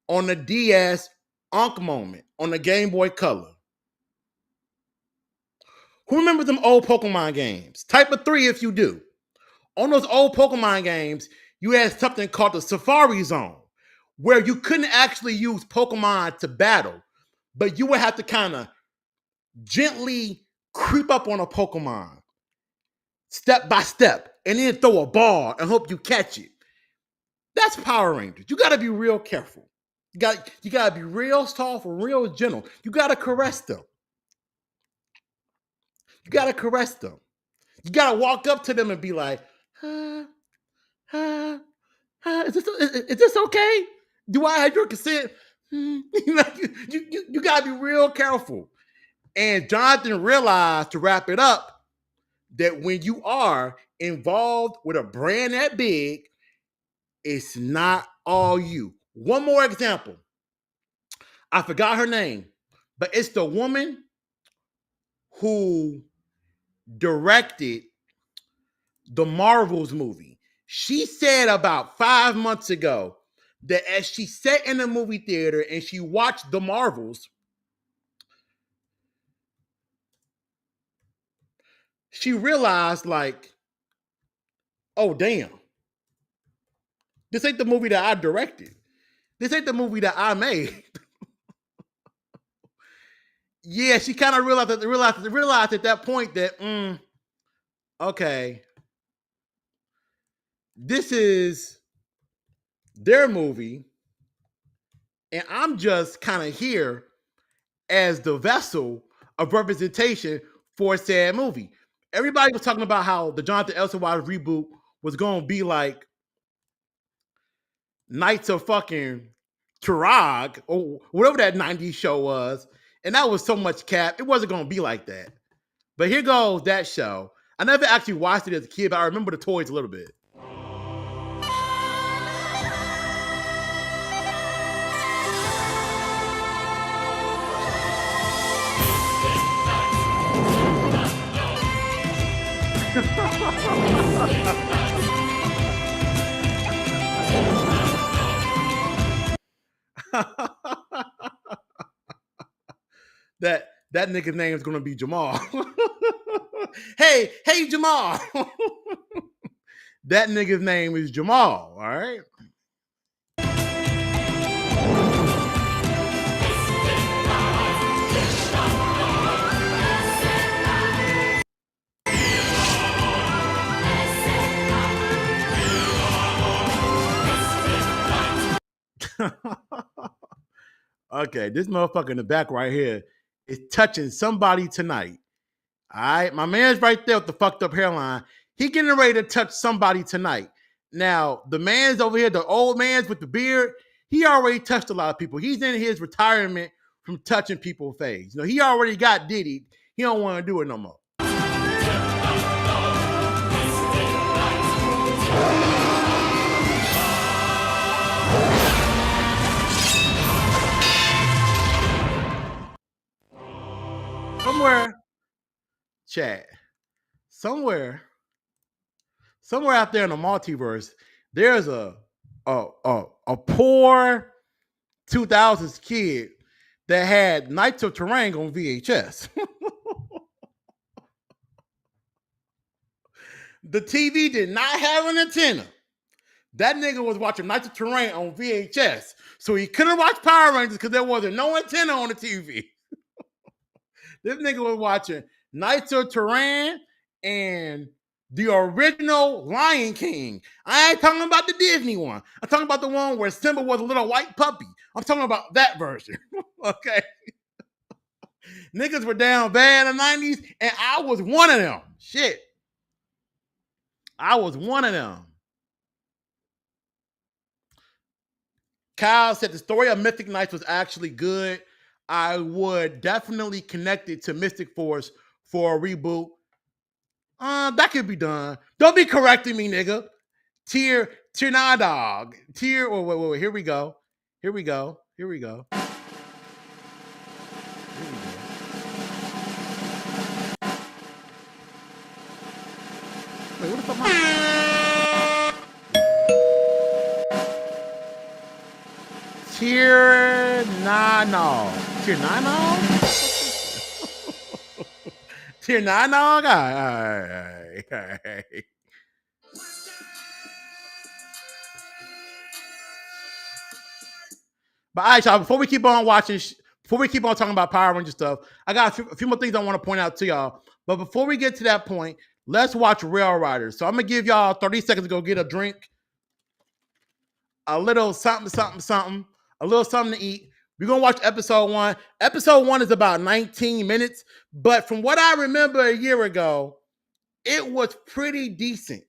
on the DS, Ankh Moment, on the Game Boy Color? Who remembers them old Pokemon games? Type a 3 if you do. On those old Pokemon games, you had something called the Safari Zone, where you couldn't actually use Pokemon to battle, but you would have to kind of gently creep up on a Pokemon, step by step, and then throw a ball and hope you catch it. That's Power Rangers. You got to be real careful. You got to be real soft and real gentle. You got to caress them. You got to walk up to them and be like, is this okay? Do I have your consent? You got to be real careful. And Jonathan realized, to wrap it up, that when you are involved with a brand that big, it's not all you. One more example. I forgot her name, but it's the woman who directed the Marvels movie. She said about 5 months ago that as she sat in the movie theater and she watched the Marvels, she realized like, oh damn, this ain't the movie that I directed. This ain't the movie that I made. Yeah, she kind of realized at that point that okay, this is their movie, and I'm just kind of here as the vessel of representation for a sad movie. Everybody was talking about how the Jonathan Elsewise reboot was going to be like Knights of fucking Turag or whatever that 90s show was, and that was so much cap. It wasn't going to be like that. But here goes that show. I never actually watched it as a kid, but I remember the toys a little bit. that nigga's name is gonna be Jamal. hey Jamal. That nigga's name is Jamal. All right. Okay, this motherfucker in the back right here is touching somebody tonight. All right, my man's right there with the fucked up hairline. He getting ready to touch somebody tonight. Now, the man's over here, the old man's with the beard, he already touched a lot of people. He's in his retirement from touching people phase. You know, he already got Diddy. He don't want to do it no more. Somewhere, chat, somewhere out there in the multiverse, there's a poor 2000s kid that had Knights of Terrain on VHS. The TV did not have an antenna. That nigga was watching Knights of Terrain on VHS, so he couldn't watch Power Rangers because there wasn't no antenna on the TV. This nigga was watching Knights of Terrain and the original Lion King. I ain't talking about the Disney one. I'm talking about the one where Simba was a little white puppy. I'm talking about that version. Okay. Niggas were down bad in the 90s, and I was one of them. Shit. I was one of them. Kyle said the story of Mythic Knights was actually good. I would definitely connect it to Mystic Force for a reboot. That could be done. Don't be correcting me, nigga. Tier nah dog. Wait. Here we go. Wait, what the fuck? Tier nah. Tier nah? All right. But all right, y'all, before we keep on talking about Power Ranger stuff, I got a few more things I want to point out to y'all. But before we get to that point, let's watch Rail Riders. So I'm going to give y'all 30 seconds to go get a drink, a little something, a little something to eat. We're going to watch episode 1. Episode 1 is about 19 minutes. But from what I remember a year ago, it was pretty decent.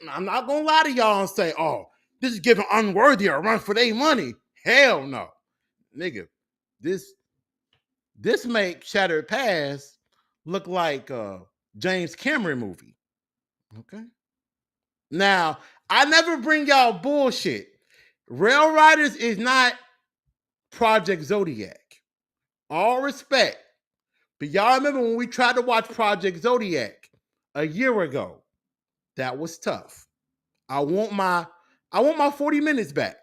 I'm not going to lie to y'all and say, oh, this is giving Unworthy a run for their money. Hell no. Nigga, this make Shattered Past look like a James Cameron movie. Okay? Now, I never bring y'all bullshit. Rail Riders is not Project Zodiac. All respect. But y'all remember when we tried to watch Project Zodiac a year ago? That was tough. I want my 40 minutes back.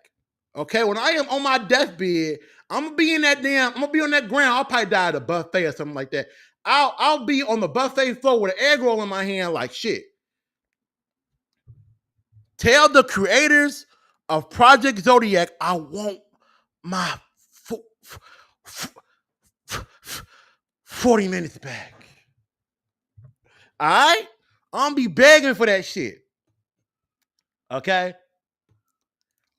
Okay? When I am on my deathbed, I'm gonna be on that ground. I'll probably die at a buffet or something like that. I'll be on the buffet floor with an egg roll in my hand like shit. Tell the creators of Project Zodiac I want my 40 minutes back. All right? I'm gonna be begging for that shit. Okay?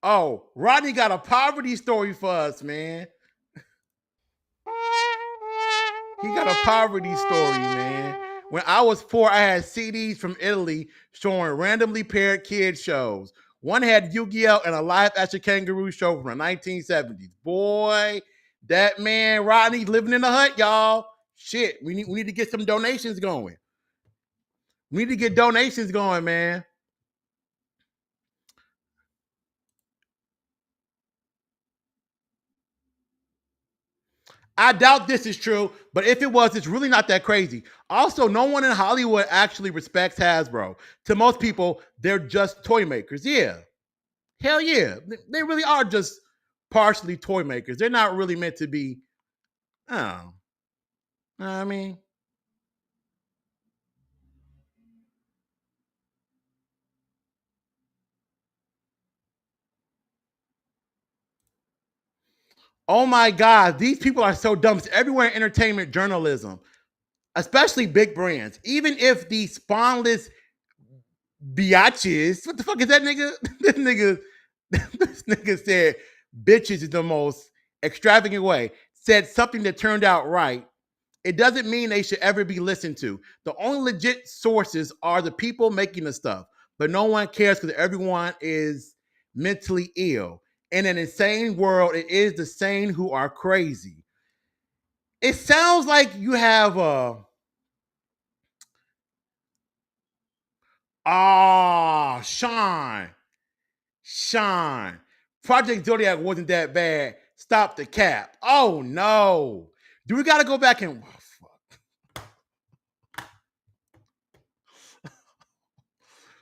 Oh, Rodney got a poverty story for us, man. He got a poverty story, man. When I was poor, I had CDs from Italy showing randomly paired kid shows. One had Yu-Gi-Oh! And a live-action kangaroo show from the 1970s. Boy, that man, Rodney, living in the hut, y'all. Shit, we need to get some donations going. We need to get donations going, man. I doubt this is true, but if it was, it's really not that crazy. Also, no one in Hollywood actually respects Hasbro. To most people, they're just toy makers. Yeah. Hell yeah. They really are just partially toy makers. They're not really meant to be, I mean. Oh my God, these people are so dumb. It's everywhere in entertainment journalism, especially big brands. Even if the spawnless biatches, what the fuck is that nigga? This nigga said bitches is the most extravagant way. Said something that turned out right. It doesn't mean they should ever be listened to. The only legit sources are the people making the stuff, but no one cares because everyone is mentally ill. In an insane world, it is the sane who are crazy. It sounds like you have Sean. Project Zodiac wasn't that bad. Stop the cap. Oh no. Do we gotta go back and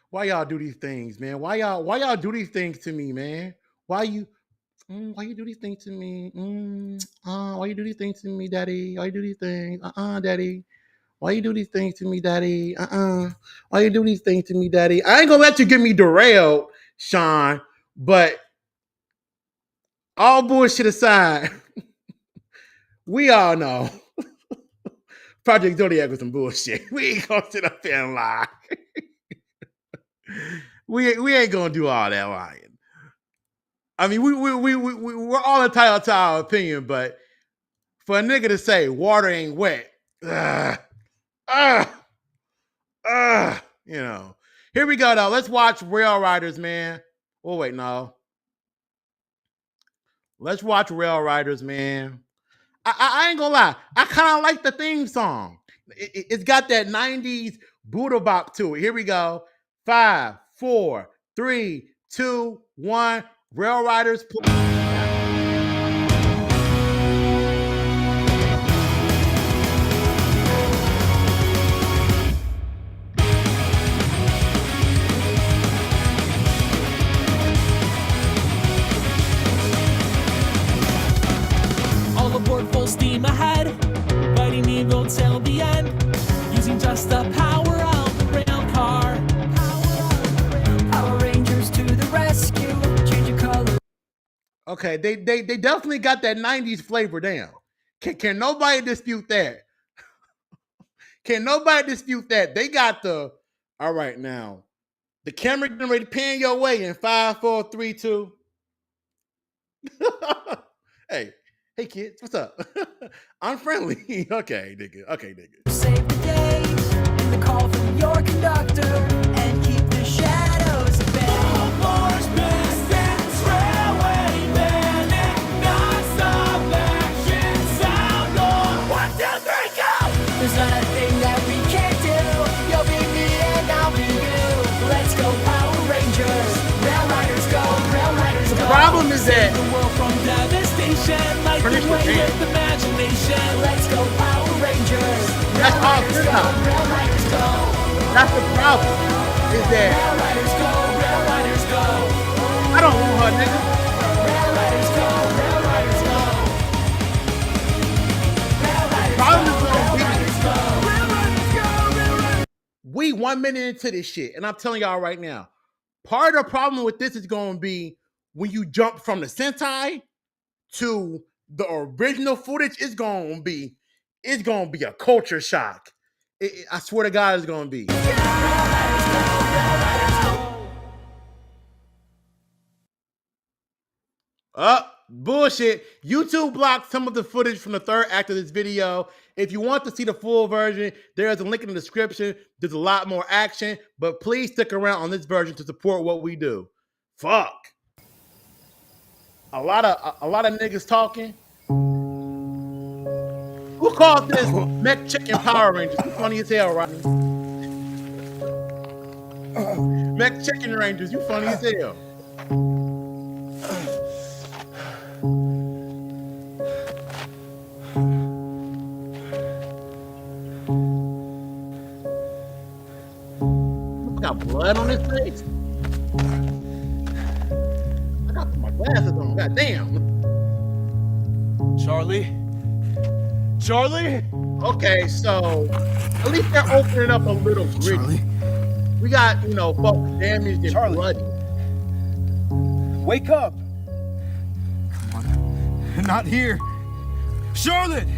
why y'all do these things, man? Why y'all do these things to me, man? Why you do these things to me? Why you do these things to me, daddy? Why you do these things? Daddy. Why you do these things to me, daddy? Why you do these things to me, daddy? I ain't gonna let you get me derailed, Sean, but all bullshit aside, we all know Project Zodiac was some bullshit. We ain't gonna sit up there and lie. we ain't gonna do all that lying. I mean, we're all entitled to our opinion, but for a nigga to say water ain't wet, you know. Here we go, though. Let's watch Rail Riders, man. Oh, wait, no. Let's watch Rail Riders, man. I ain't gonna lie. I kind of like the theme song. It's got that 90s Buddha bop to it. Here we go. 5, 4, 3, 2, 1. Rail Riders. All aboard, full steam ahead, fighting evil till the end, using just the power of the rail car. Power Rangers to the rescue. Okay, they definitely got that 90s flavor down. Can nobody dispute that? Can nobody dispute that? They got the, all right now, the camera getting ready to pan your way in 5, 4, 3, 2. Hey kids, what's up? I'm friendly. Okay, nigga. Save the day in the call from your conductor and keep the shadows at bay. There's not a thing that we can't do. You'll be me and I'll be you. Let's go Power Rangers. Rail Riders go, Rail Riders go. The problem is that the world from devastation, light the way with imagination. Let's go Power Rangers. That's all good now. Rail Riders go. That's the problem. Is that Rail Riders go, Rail Riders go. I don't want her, nigga. Rail Riders go, Rail Riders go. Rail Riders Problem is go, Rail Riders go. we 1 minute into this shit, and I'm telling y'all right now, part of the problem with this is going to be when you jump from the Sentai to the original footage. It's going to be a culture shock. I swear to God, it's going to be. Bullshit. YouTube blocked some of the footage from the third act of this video. If you want to see the full version, there's a link in the description. There's a lot more action, but please stick around on this version to support what we do. Fuck. A lot of niggas talking. Who called this Mech Chicken Power Rangers? You funny as hell, Rodney. Mech Chicken Rangers, you funny as hell. Got blood on his face. I got to put my glasses on. God damn. Charlie? Okay, so at least they're opening up a little gritty. Charlie? We got, folks damaged and bloody. Wake up! Come on. Not here. Charlotte!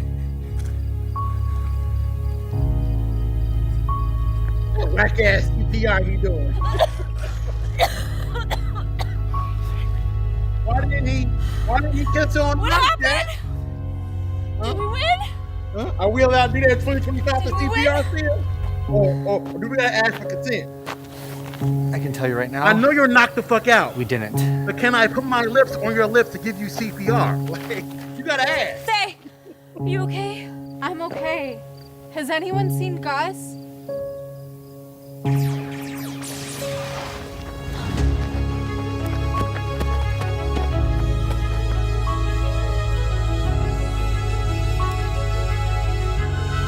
What whack ass CPR you doing? Why didn't he get on? What happened? Did we win? Are we allowed to do that in 2025 for CPR still? Or do we gotta ask for consent? I can tell you right now. I know you're knocked the fuck out. We didn't. But can I put my lips on your lips to give you CPR? Like, you gotta ask. Say, you okay? I'm okay. Has anyone seen Gus?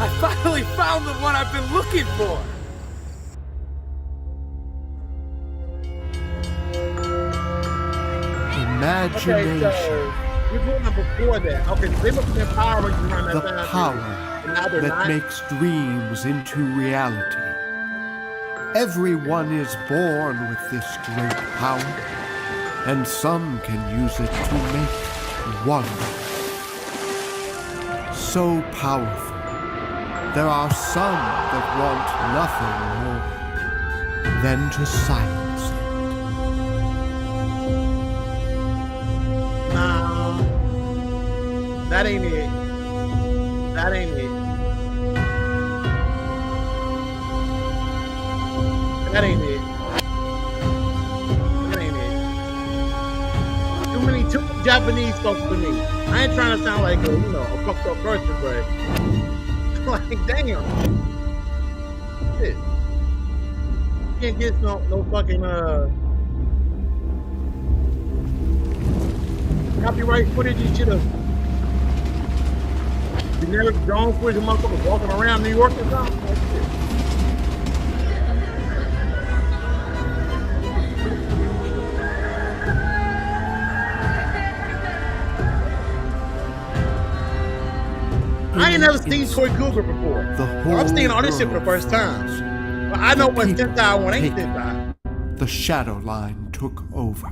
I finally found the one I've been looking for! Imagination. Okay, so we're doing it before that. Okay, so they must have been Power Rangers around that The time. power And now they're that not. makes dreams into reality. Everyone is born with this great power, and some can use it to make wonder. So powerful, there are some that want nothing more than to silence it. Nah, that ain't it. That ain't it. That ain't it. That ain't it. Too many Japanese folks for me. I ain't trying to sound like a fucked up person, but like, damn. Shit. You can't get no fucking copyright footage and shit of generic drone footage of motherfuckers walking around New York or something. Like, shit. I ain't never seen Toy Cougar before. I'm seeing all this shit for the first time. But I know what Sentai one ain't Sentai. The shadow line took over.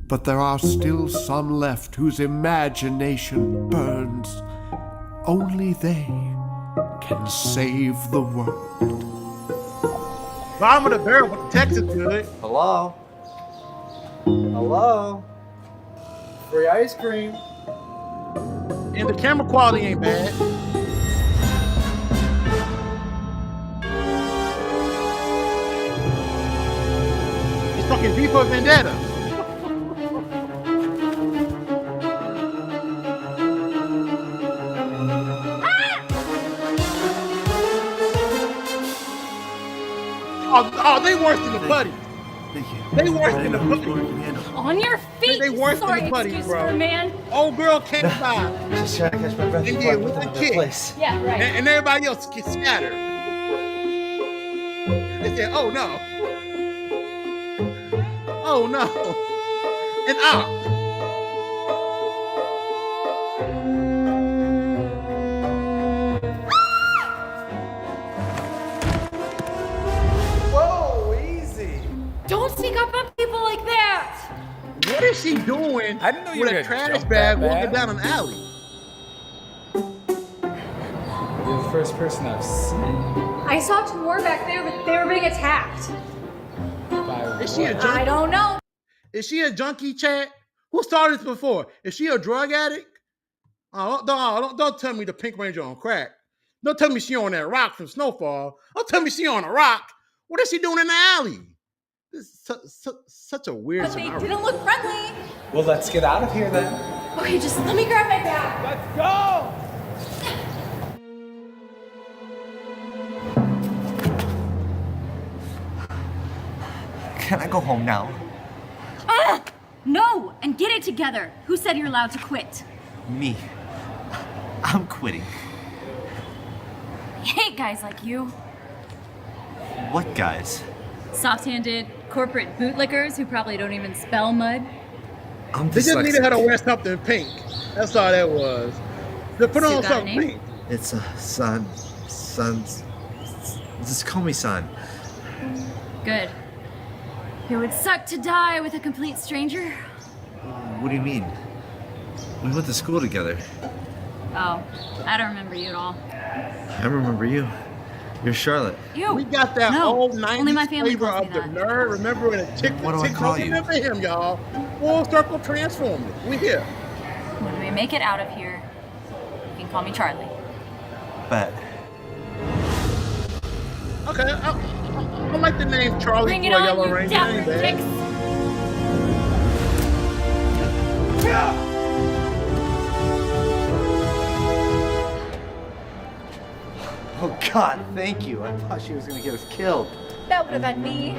But there are still some left whose imagination burns. Only they can save the world. Bottom of the barrel, but the text is good. Hello? Hello? Free ice cream. And the camera quality ain't bad. It's fucking V for Vendetta. Oh, they worse than the buddies. They worse than the buddies. On your feet! They worse than Sorry, the buddies, excuse bro. for a man. Old girl came by. Just trying to catch my breath And before I did put them one in their kick. place. Yeah, right. And everybody else gets scattered. They said, oh no. Oh no. And up. What is she doing I didn't know you with were a gonna trash jump bag that walking bad. down an alley? You're the first person I've seen. I saw 2 more back there, but they were being attacked. By Is she a what? junkie? I don't know. Is she a junkie, Chad? Who started this before? Is she a drug addict? Oh, don't tell me the Pink Ranger on crack. Don't tell me she on that rock from Snowfall. Don't tell me she on a rock. What is she doing in the alley? This is such a weird But they scenario. didn't look friendly. Well, let's get out of here then. Okay, just let me grab my bag. Let's go! Can I go home now? No, and get it together. Who said you're allowed to quit? Me. I'm quitting. I hate guys like you. What guys? Soft-handed corporate bootlickers who probably don't even spell mud. I'm They just needed dyslexic. her to wear something pink. That's all that was. They put So you on got a something name? pink. It's San. Just call me San. Good. It would suck to die with a complete stranger. What do you mean? We went to school together. Oh, I don't remember you at all. I remember you. You're Charlotte. You. We got that No, old only my 90s family flavor calls of me the that. nerd. Remember when a chick What do I chick call don't you? remember him, y'all. Full circle transformers. We here. When we make it out of here, you can call me Charlie. Bet. Okay, I like the name Charlie Bring for it a on, Yellow you Ranger. dapper Ain't bad. dicks. Oh God, thank you. I thought she was gonna get us killed. That would have been me.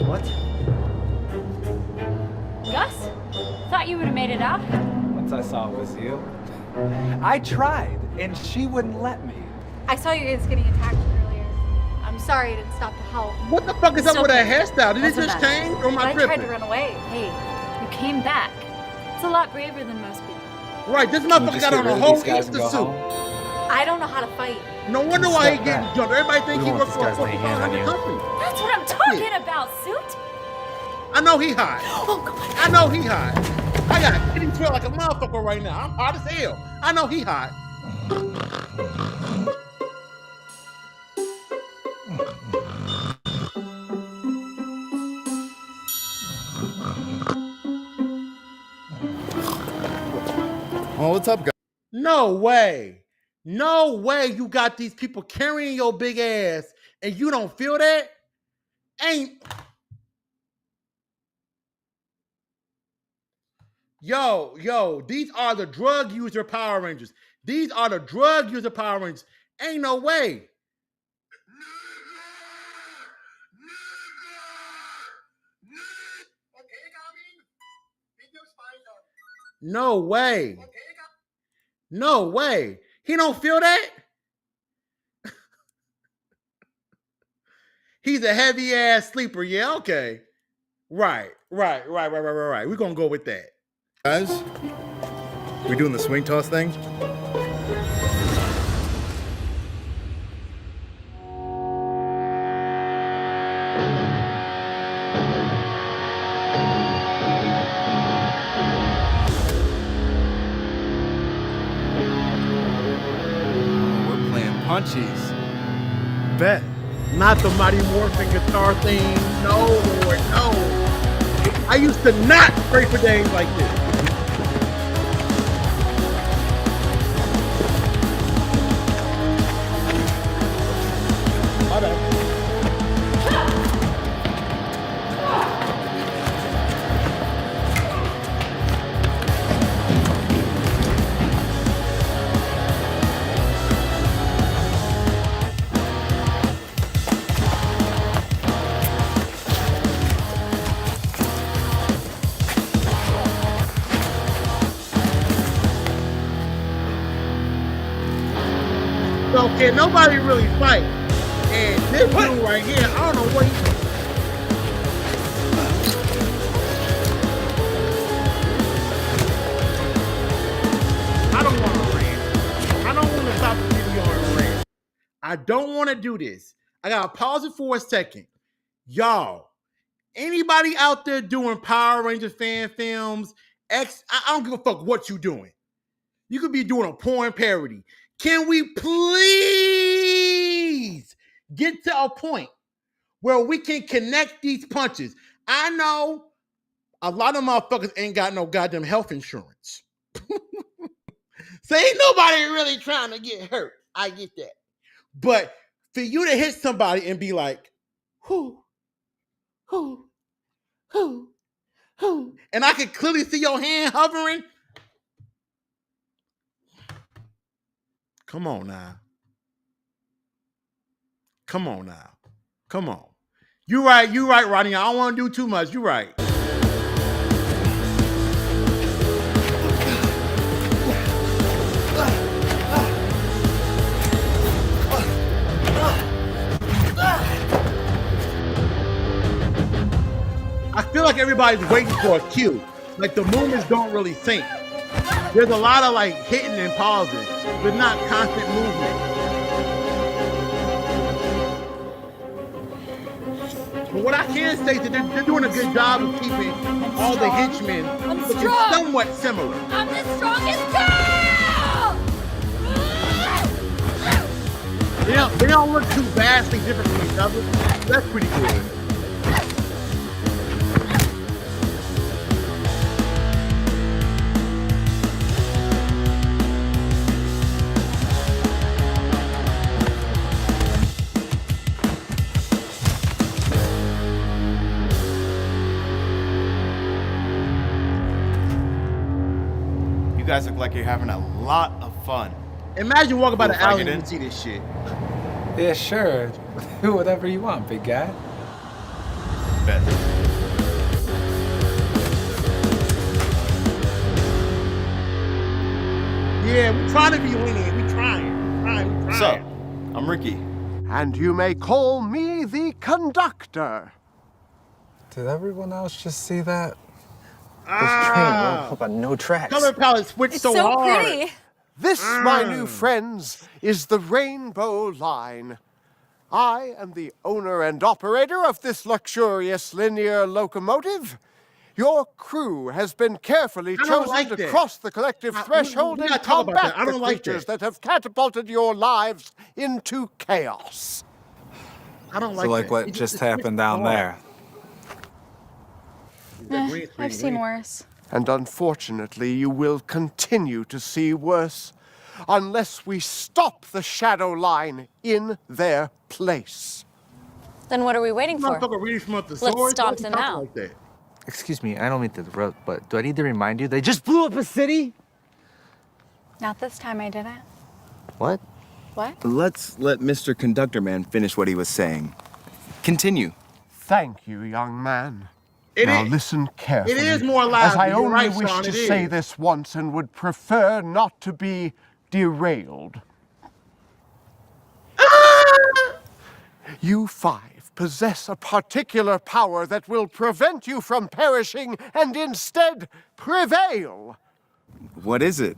What? Gus? Thought you would have made it out. Once I saw it was you. I tried, and she wouldn't let me. I saw you guys getting attacked earlier. I'm sorry I didn't stop to help. What the fuck is up So- with that hairstyle? Did it Wasn't just bad. change or am But I I tried to tripping? run away. Hey, you came back. It's a lot braver than most people. Right, this Can we motherfucker just got get on rid a of whole these guys and Easter go suit. home? I don't know how to fight. No wonder why he Step getting back. jumped. Everybody think We he don't works want for a this guy to lay a hand on you. company. That's what I'm talking about, Suit. I know he hot. Oh, God. I know he hot. I got kitty twirl like a motherfucker right now. I'm hot as hell. I know he hot. Oh, what's up, guys? No way. No way you got these people carrying your big ass and you don't feel that? Ain't. Yo, these are the drug user Power Rangers. These are the drug user Power Rangers. Ain't no way. No way. No way. He don't feel that? He's a heavy ass sleeper. Yeah, okay. Right. We're gonna go with that. Guys, we doing the swing toss thing? We're playing punchies. Bet. Not the Mighty Morphin guitar thing. No, Lord, no. I used to not pray for days like this. My bad. So can nobody really fight? And this dude right here, I don't know what he. I don't want to rant. I don't want to stop the video and rant. I don't want to do this. I gotta pause it for a second. Y'all, Anybody out there doing Power Rangers fan films, I don't give a fuck what you doing. You could be doing a porn parody. Can we please get to a point where we can connect these punches? I know a lot of motherfuckers ain't got no goddamn health insurance. So ain't nobody really trying to get hurt. I get that. But for you to hit somebody and be like, who, and I can clearly see your hand hovering. Come on now. Come on now. Come on. You right, Rodney. I don't want to do too much. You right. I feel like everybody's waiting for a cue. Like the movements don't really sync. There's a lot of like hitting and pausing, but not constant movement. But what I can say is that they're doing a good job of keeping all the henchmen looking somewhat similar. I'm the strongest girl! They don't look too vastly different from each other. That's pretty good. You guys look like you're having a lot of fun. Imagine walking by the alley and see this shit. Yeah, sure. Do whatever you want, big guy. Bet. Yeah, we're trying to be lenient. We're trying. So, I'm Ricky. And you may call me the conductor. Did everyone else just see that? This train won't put on no tracks. Color palette switched so hard. Pretty. This, my new friends, is the Rainbow Line. I am the owner and operator of this luxurious linear locomotive. Your crew has been carefully chosen to cross the collective threshold and combat the creatures that have catapulted your lives into chaos. I don't like So like what just happened down there. I've seen worse. And unfortunately, you will continue to see worse unless we stop the shadow line in their place. Then what are we waiting for? Let's stomp them out. Excuse me, I don't mean to interrupt, but do I need to remind you they just blew up a city? Not this time I didn't. What? What? Let's let Mr. Conductor Man finish what he was saying. Continue. Thank you, young man. It now is- listen carefully. it is more loud, as I but you're only right, wish Sean, to it say is. this once and would prefer not to be derailed. You five possess a particular power that will prevent you from perishing and instead prevail. What is it?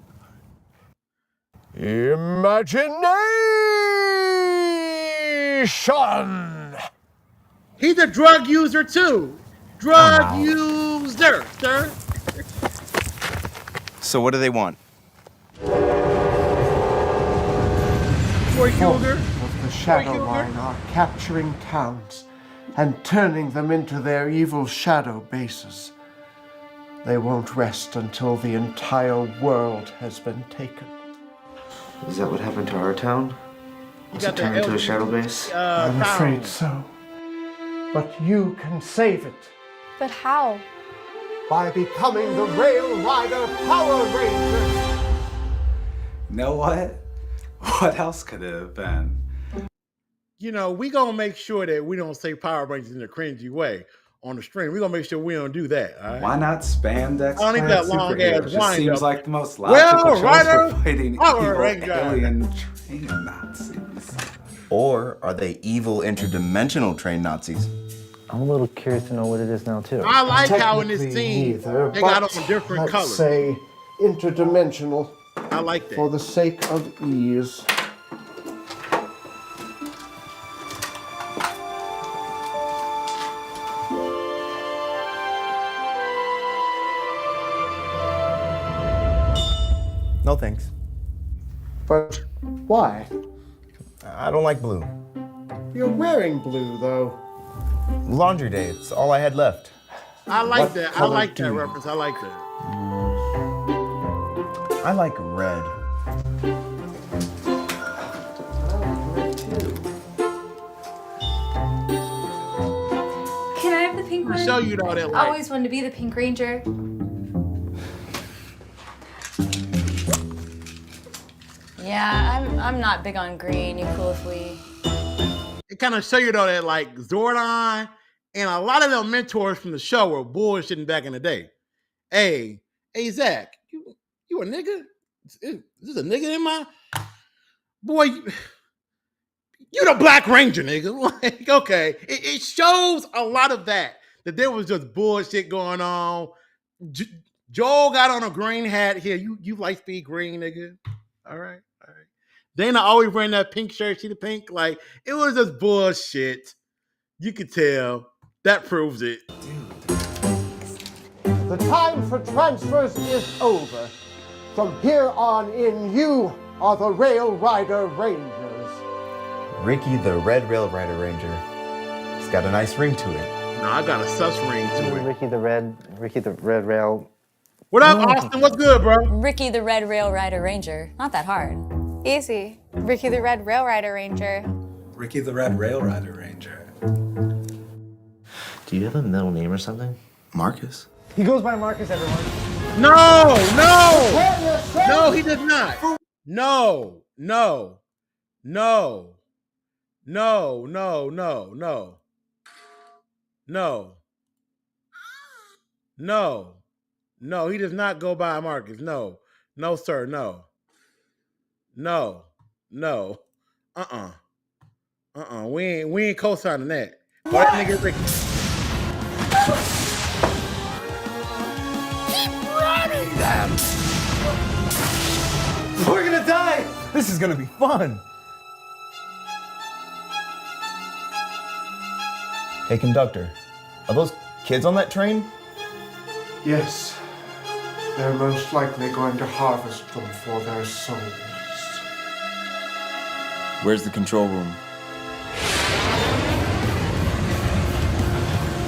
Imagination! He's a drug user too. Drug user, sir. So what do they want? Forces of the Shadow Line are capturing towns and turning them into their evil shadow bases. They won't rest until the entire world has been taken. Is that what happened to our town? Was it turned into a shadow base? I'm afraid so. But you can save it But how? by becoming the Rail Rider Power Ranger. You know what? What else could it have been? You know, we gonna make sure that we don't say Power Rangers in a cringy way on the stream. We gonna make sure we don't do that. All right? Why not spandex? I don't need that long ass Just wind seems up. like the most logical Well, choice Ryder, for fighting Power evil Ranger. alien train Nazis. Or are they evil interdimensional trained Nazis? I'm a little curious to know what it is now, too. I like how in this Technically scene neither, they got but on different let's colors. say interdimensional I like that. for the sake of ease. No thanks. But why? I don't like blue. You're wearing blue, though. Laundry day, it's all I had left. I like What that. I color like do that you? reference. I like that. I like red. Can I have the pink one? Show you all that I light. always wanted to be the Pink Ranger. Yeah, I'm not big on green. You cool if we... It kind of show you though that like Zordon and a lot of them mentors from the show were bullshitting back in the day. Hey, Zach, you a nigga? Is this a nigga in my boy? You the Black Ranger, nigga. Like, okay, it shows a lot of that there was just bullshit going on. Joel got on a green hat here. You light speed green, nigga. All right. Dana always wearing that pink shirt. See the pink? Like, it was just bullshit. You could tell. That proves it. The time for transfers is over. From here on in, you are the Rail Rider Rangers. Ricky the Red Rail Rider Ranger. It's got a nice ring to it. No, I got a sus ring to it. Ricky the Red Rail. What up, Austin? What's good, bro? Ricky the Red Rail Rider Ranger. Not that hard. Easy. Ricky the Red Rail Rider Ranger. Ricky the Red Rail Rider Ranger. Do you have a middle name or something? Marcus? He goes by Marcus, everyone. No, he does not. No. No, he does not go by Marcus. No, sir, no. We ain't co-signing that. But that nigga Ricky. Keep running them! We're gonna die! This is gonna be fun! Hey, conductor. Are those kids on that train? Yes. They're most likely going to harvest them for their souls. Where's the control room?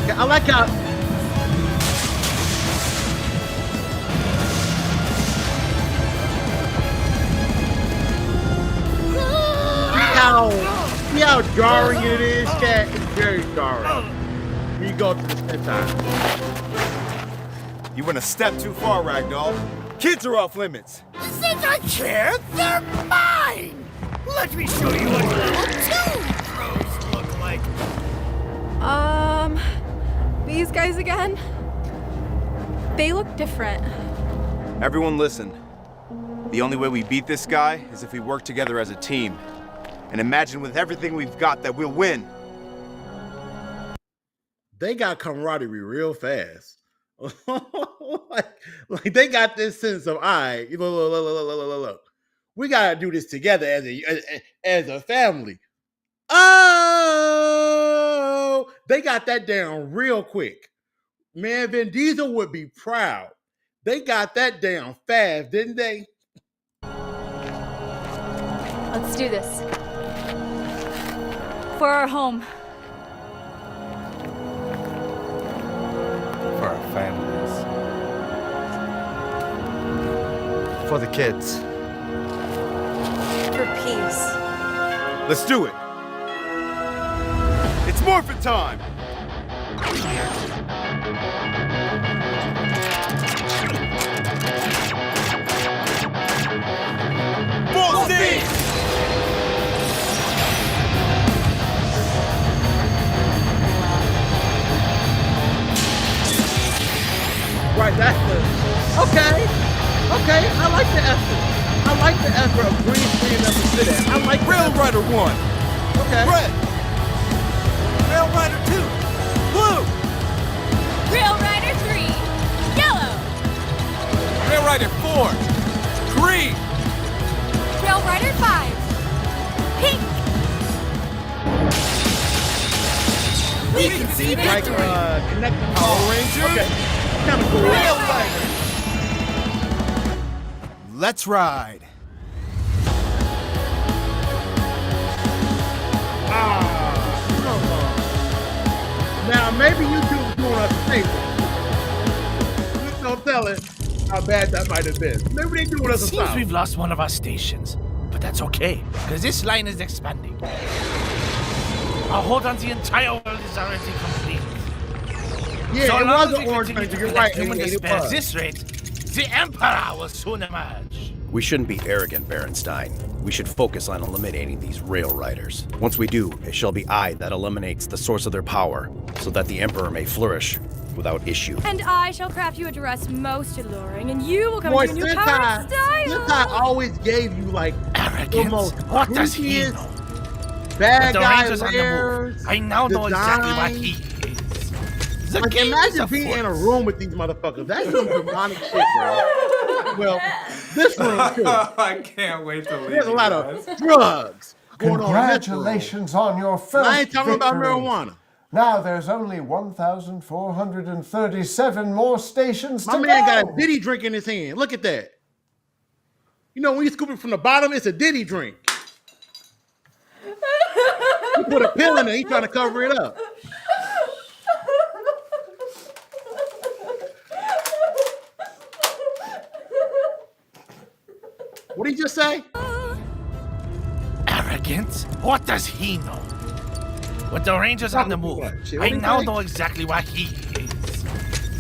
I like how see how jarring it is, cat? It's very jarring. You go to the center. You went a step too far, Ragdoll. Kids are off limits. Think I care? They're mine! Let me show you what level 2 pros look like. These guys again? They look different. Everyone listen. The only way we beat this guy is if we work together as a team. And imagine with everything we've got that we'll win. They got camaraderie real fast. like they got this sense of, all right, look. We gotta do this together as a family. Oh, they got that down real quick. Man, Vin Diesel would be proud. They got that down fast, didn't they? Let's do this. For our home. For our families. For the kids. For peace. Let's do it. It's morphin' time. Full steam! Right, that's the okay. I like the effort. I like the effort of green screen that we did at. I like Rail Rider 1. Okay. Red. Rail Rider 2. Blue. Rail Rider 3. Yellow. Rail Rider 4. Green. Rail Rider 5. Pink. We can see like victory. connecting Power Rangers. Okay. Kind of cool. Rail Rider. Let's ride. Now, maybe YouTube's doing us a favor. There's no telling how bad that might have been. Maybe they doing us a Seems favor. we've lost one of our stations, but that's okay, because this line is expanding. Our hold on the entire world is already complete. Yeah, so it long was as an we orange continue thing. to You're collect right. human It despair at was. this rate, the Emperor will soon emerge. We shouldn't be arrogant, Berenstein. We should focus on eliminating these rail riders. Once we do, it shall be I that eliminates the source of their power, so that the Emperor may flourish without issue. And I shall craft you a dress most alluring, and you will come Boy, into your new power style. Sentai always gave you like the most What does he creepiest know? bad With the guy Rangers on the layers. move, I now know exactly what design. he is. The Like, game is imagine a being force. in a room with these motherfuckers. That's some demonic shit, bro. Well, this room too. I can't wait to leave. There's a lot you of guys. drugs going on in this room. Congratulations on your first I ain't talking about victory. marijuana. Now there's only 1,437 more stations My to man go. got a Diddy drink in his hand. Look at that. You know, when you scoop it from the bottom, it's a Diddy drink. You put a pill in there, he's trying to cover it up. What did he just say? Arrogant? What does he know? With the Rangers on the move, Shit, I what do you now think? know exactly what he is.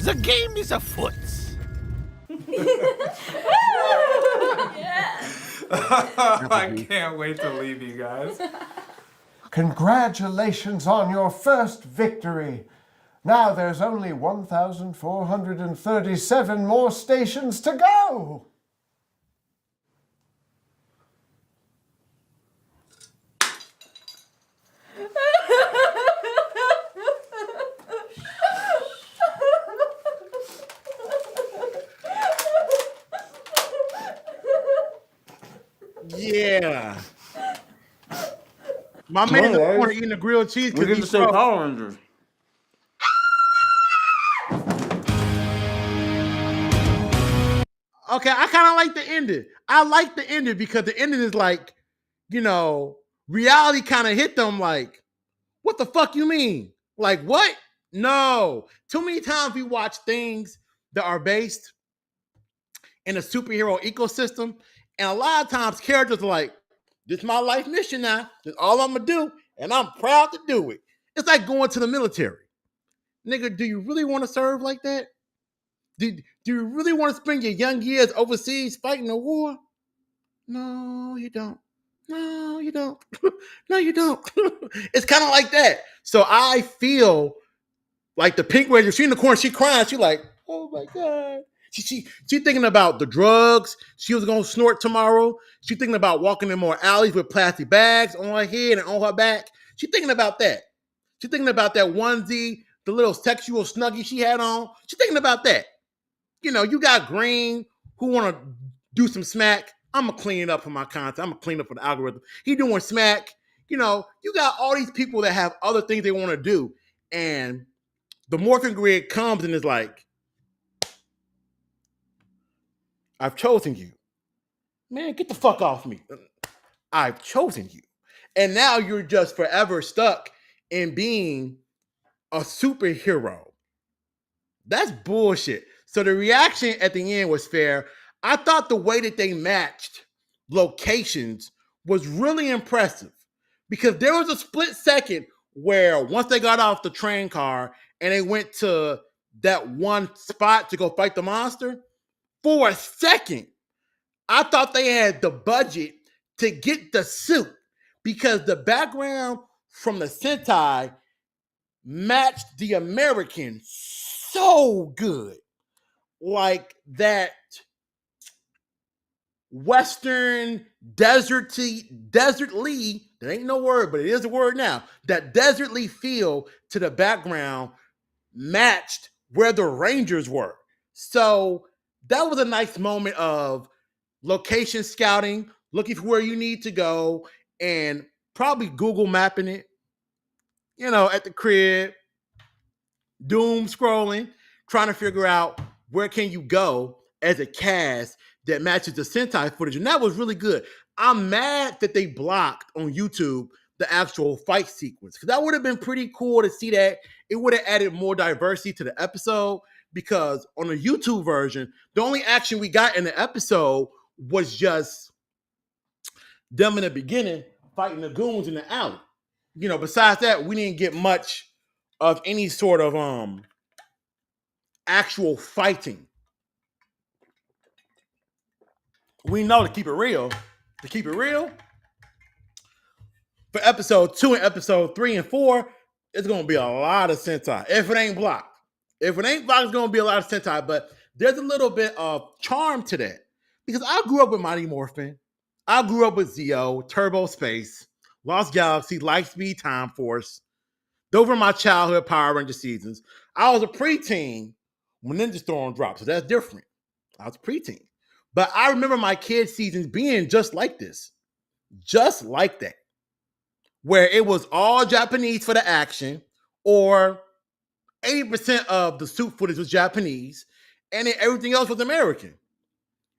The game is afoot. I can't wait to leave you guys. Congratulations on your first victory. Now there's only 1,437 more stations to go. Yeah. My man in the corner eating the grilled cheese We because get to he's say broke. Power Rangers. Okay, I kind of like the ending. I like the ending because the ending is like, you know, reality kind of hit them like, what the fuck you mean? Like, what? No. Too many times we watch things that are based in a superhero ecosystem, and a lot of times characters are like, this is my life mission now. This is all I'm going to do, and I'm proud to do it. It's like going to the military. Nigga, do you really want to serve like that? Do you really want to spend your young years overseas fighting a war? No, you don't. No, you don't. No, you don't. It's kind of like that. So I feel like the Pink Ranger, she in the corner, she crying. She like, oh my God. She thinking about the drugs she was going to snort tomorrow. She thinking about walking in more alleys with plastic bags on her head and on her back. She thinking about that. She thinking about that onesie, the little sexual snuggie she had on. She thinking about that. You know, you got Green who want to do some smack. I'm going to clean it up for my content. I'm going to clean it up for the algorithm. He doing smack. You know, you got all these people that have other things they want to do. And the Morphin Grid comes and is like, I've chosen you. Man, get the fuck off me. I've chosen you. And now you're just forever stuck in being a superhero. That's bullshit. So the reaction at the end was fair. I thought the way that they matched locations was really impressive because there was a split second where once they got off the train car and they went to that one spot to go fight the monster, for a second, I thought they had the budget to get the suit because the background from the Sentai matched the American so good. Like that Western desertly, that ain't no word, but it is a word now, that desertly feel to the background matched where the Rangers were. So that was a nice moment of location scouting, looking for where you need to go, and probably Google mapping it, you know, at the crib, doom scrolling, trying to figure out where can you go as a cast that matches the Sentai footage, and that was really good. I'm mad that they blocked on YouTube the actual fight sequence, because that would have been pretty cool to see that. It would have added more diversity to the episode, because on the YouTube version, the only action we got in the episode was just them in the beginning fighting the goons in the alley. You know, besides that, we didn't get much of any sort of actual fighting. We know, to keep it real, for episode 2 and episode 3 and 4, it's gonna be a lot of Sentai. If it ain't blocked. If it ain't blocked, it's gonna be a lot of Sentai, but there's a little bit of charm to that. Because I grew up with Mighty Morphin. I grew up with Zeo, Turbo Space, Lost Galaxy, Lightspeed, Time Force. Those were my childhood Power Ranger seasons. I was a preteen when Ninja Storm dropped, so that's different. I was a preteen. But I remember my kid seasons being just like this. Just like that. Where it was all Japanese for the action, or 80% of the suit footage was Japanese, and then everything else was American.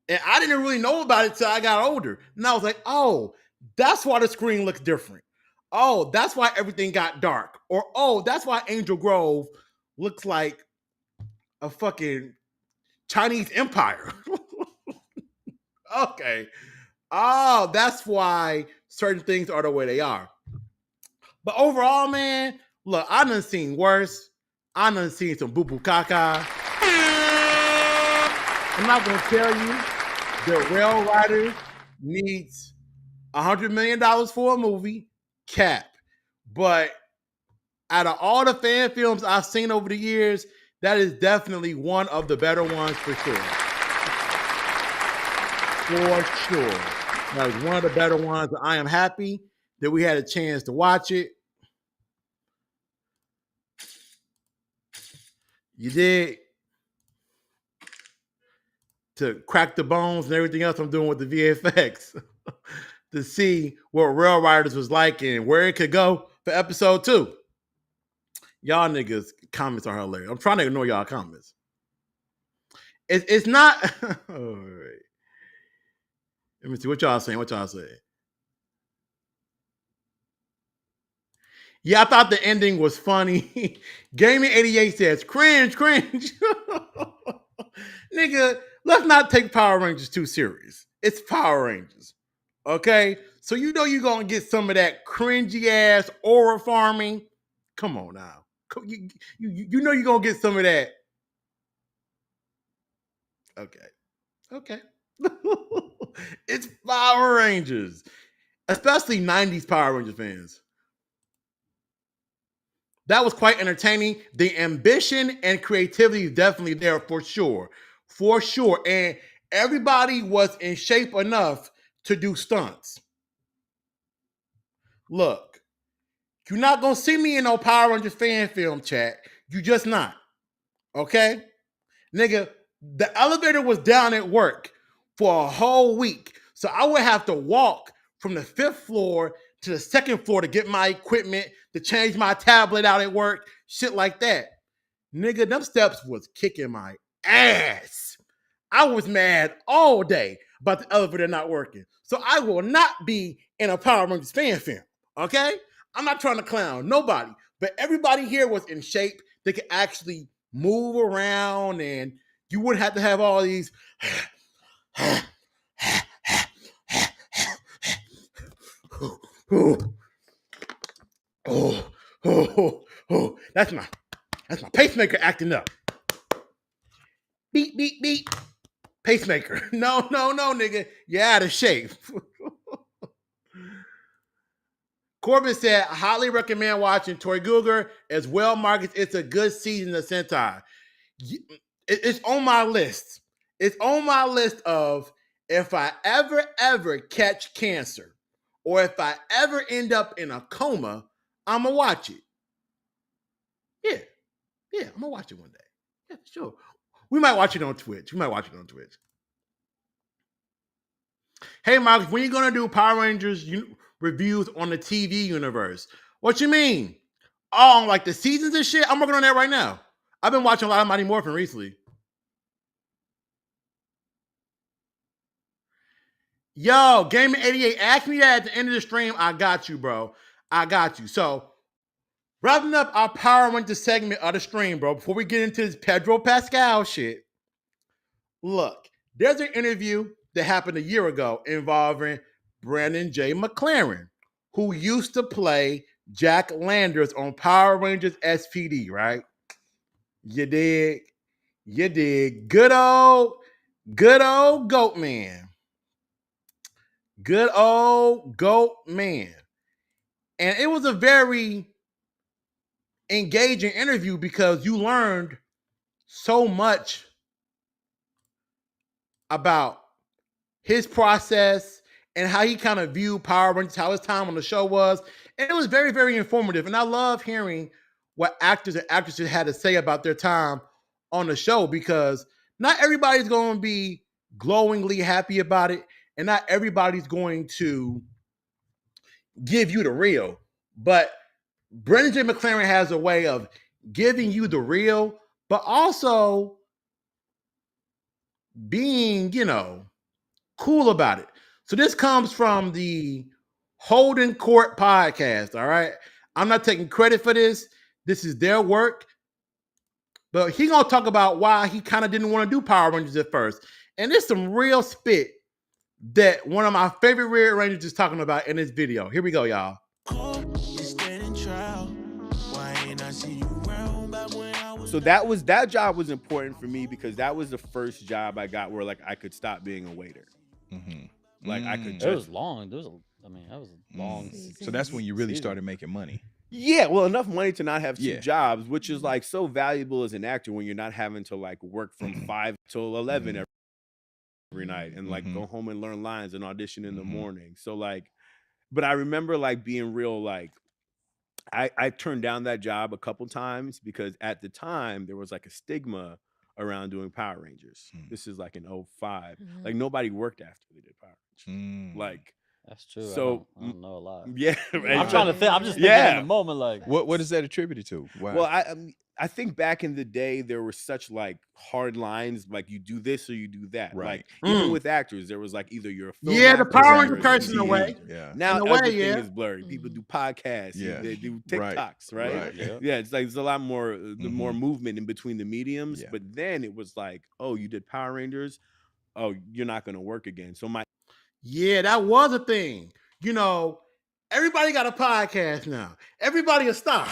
And I didn't really know about it till I got older. And I was like, oh, that's why the screen looks different. Oh, that's why everything got dark. Or, oh, that's why Angel Grove looks like a fucking Chinese empire. Okay. Oh, that's why certain things are the way they are. But overall, man, look, I done seen worse. I done seen some boo-boo caca. I'm not going to tell you that Rail Riders needs $100 million for a movie, cap. But out of all the fan films I've seen over the years, that is definitely one of the better ones for sure. For sure. That was one of the better ones. I am happy that we had a chance to watch it. You did. To crack the bones and everything else I'm doing with the VFX to see what Rail Riders was like and where it could go for episode 2. Y'all niggas comments are hilarious. I'm trying to ignore y'all comments. It's not. All right. Let me see what y'all saying. Yeah, I thought the ending was funny. Gaming 88 says, cringe. Nigga, let's not take Power Rangers too serious. It's Power Rangers. Okay? So you know you're going to get some of that cringy ass aura farming. Come on now. You know you're going to get some of that. Okay. It's Power Rangers. Especially 90s Power Rangers fans. That was quite entertaining. The ambition and creativity is definitely there for sure. For sure. And everybody was in shape enough to do stunts. Look, you're not going to see me in no Power Rangers fan film chat. You just not. Okay? Nigga, the elevator was down at work for a whole week. So I would have to walk from the 5th floor to the 2nd floor to get my equipment, to change my tablet out at work, shit like that. Nigga, them steps was kicking my ass. I was mad all day about the elevator not working. So I will not be in a Power Rangers fan film, okay? I'm not trying to clown nobody, but everybody here was in shape. They could actually move around, and you wouldn't have to have all these that's my pacemaker acting up. Beep, beep, beep. Pacemaker. No, nigga. You're out of shape. Corbin said, I highly recommend watching Toy Guger as well, Marcus. It's a good season of Sentai. It's on my list. It's on my list of if I ever catch cancer or if I ever end up in a coma, I'm going to watch it. Yeah, I'm going to watch it one day. Yeah, sure. We might watch it on Twitch. Hey, Marcus, when are you going to do Power Rangers reviews on the TV universe? What you mean? Oh, like the seasons and shit? I'm working on that right now. I've been watching a lot of Mighty Morphin recently. Yo, Gaming88, ask me that at the end of the stream. I got you, bro. I got you. So, wrapping up our Power Rangers segment of the stream, bro, before we get into this Pedro Pascal shit, look, there's an interview that happened a year ago involving Brandon J. McLaren, who used to play Jack Landers on Power Rangers SPD, right? You dig? You dig. Good old Goat Man. Good old Goat Man. And it was a very engaging interview because you learned so much about his process and how he kind of viewed Power Rangers, how his time on the show was. And it was very, very informative. And I love hearing what actors and actresses had to say about their time on the show, because not everybody's going to be glowingly happy about it. And not everybody's going to give you the real. But Brandon J. McLaren has a way of giving you the real, but also being, cool about it. So this comes from the Holden Court podcast, all right? I'm not taking credit for this. This is their work. But he going to talk about why he kind of didn't want to do Power Rangers at first. And there's some real spit that one of my favorite Red Rangers is talking about in this video. Here we go, y'all. So that job was important for me because that was the first job I got where like I could stop being a waiter. Mm-hmm. Like I could. It was long. That was a long. So that's when you really started making money. Yeah, well, enough money to not have two jobs, which is like so valuable as an actor when you're not having to like work from 5 till 11 every night and like go home and learn lines and audition in the morning. So like, but I remember like being real like. I turned down that job a couple times because at the time there was like a stigma around doing Power Rangers. This is like in 05. Like nobody worked after they did Power Rangers. Like that's true. So I don't know a lot. Yeah, right. I'm trying to think. I'm just thinking in the moment. Like what is that attributed to? Wow. Well, I think back in the day there were such like hard lines, like you do this or you do that. Right. Like even with actors, there was like either you're a film the actor Power or Ranger you're a person in a TV. way. Yeah. Now In a way, everything is yeah. blurry. People do podcasts. Yeah. They do TikToks, right? Right. Yeah, it's like there's a lot more more movement in between the mediums. Yeah. But then it was like, oh, you did Power Rangers. Oh, you're not gonna work again. So Yeah, that was a thing. Everybody got a podcast now. Everybody a star.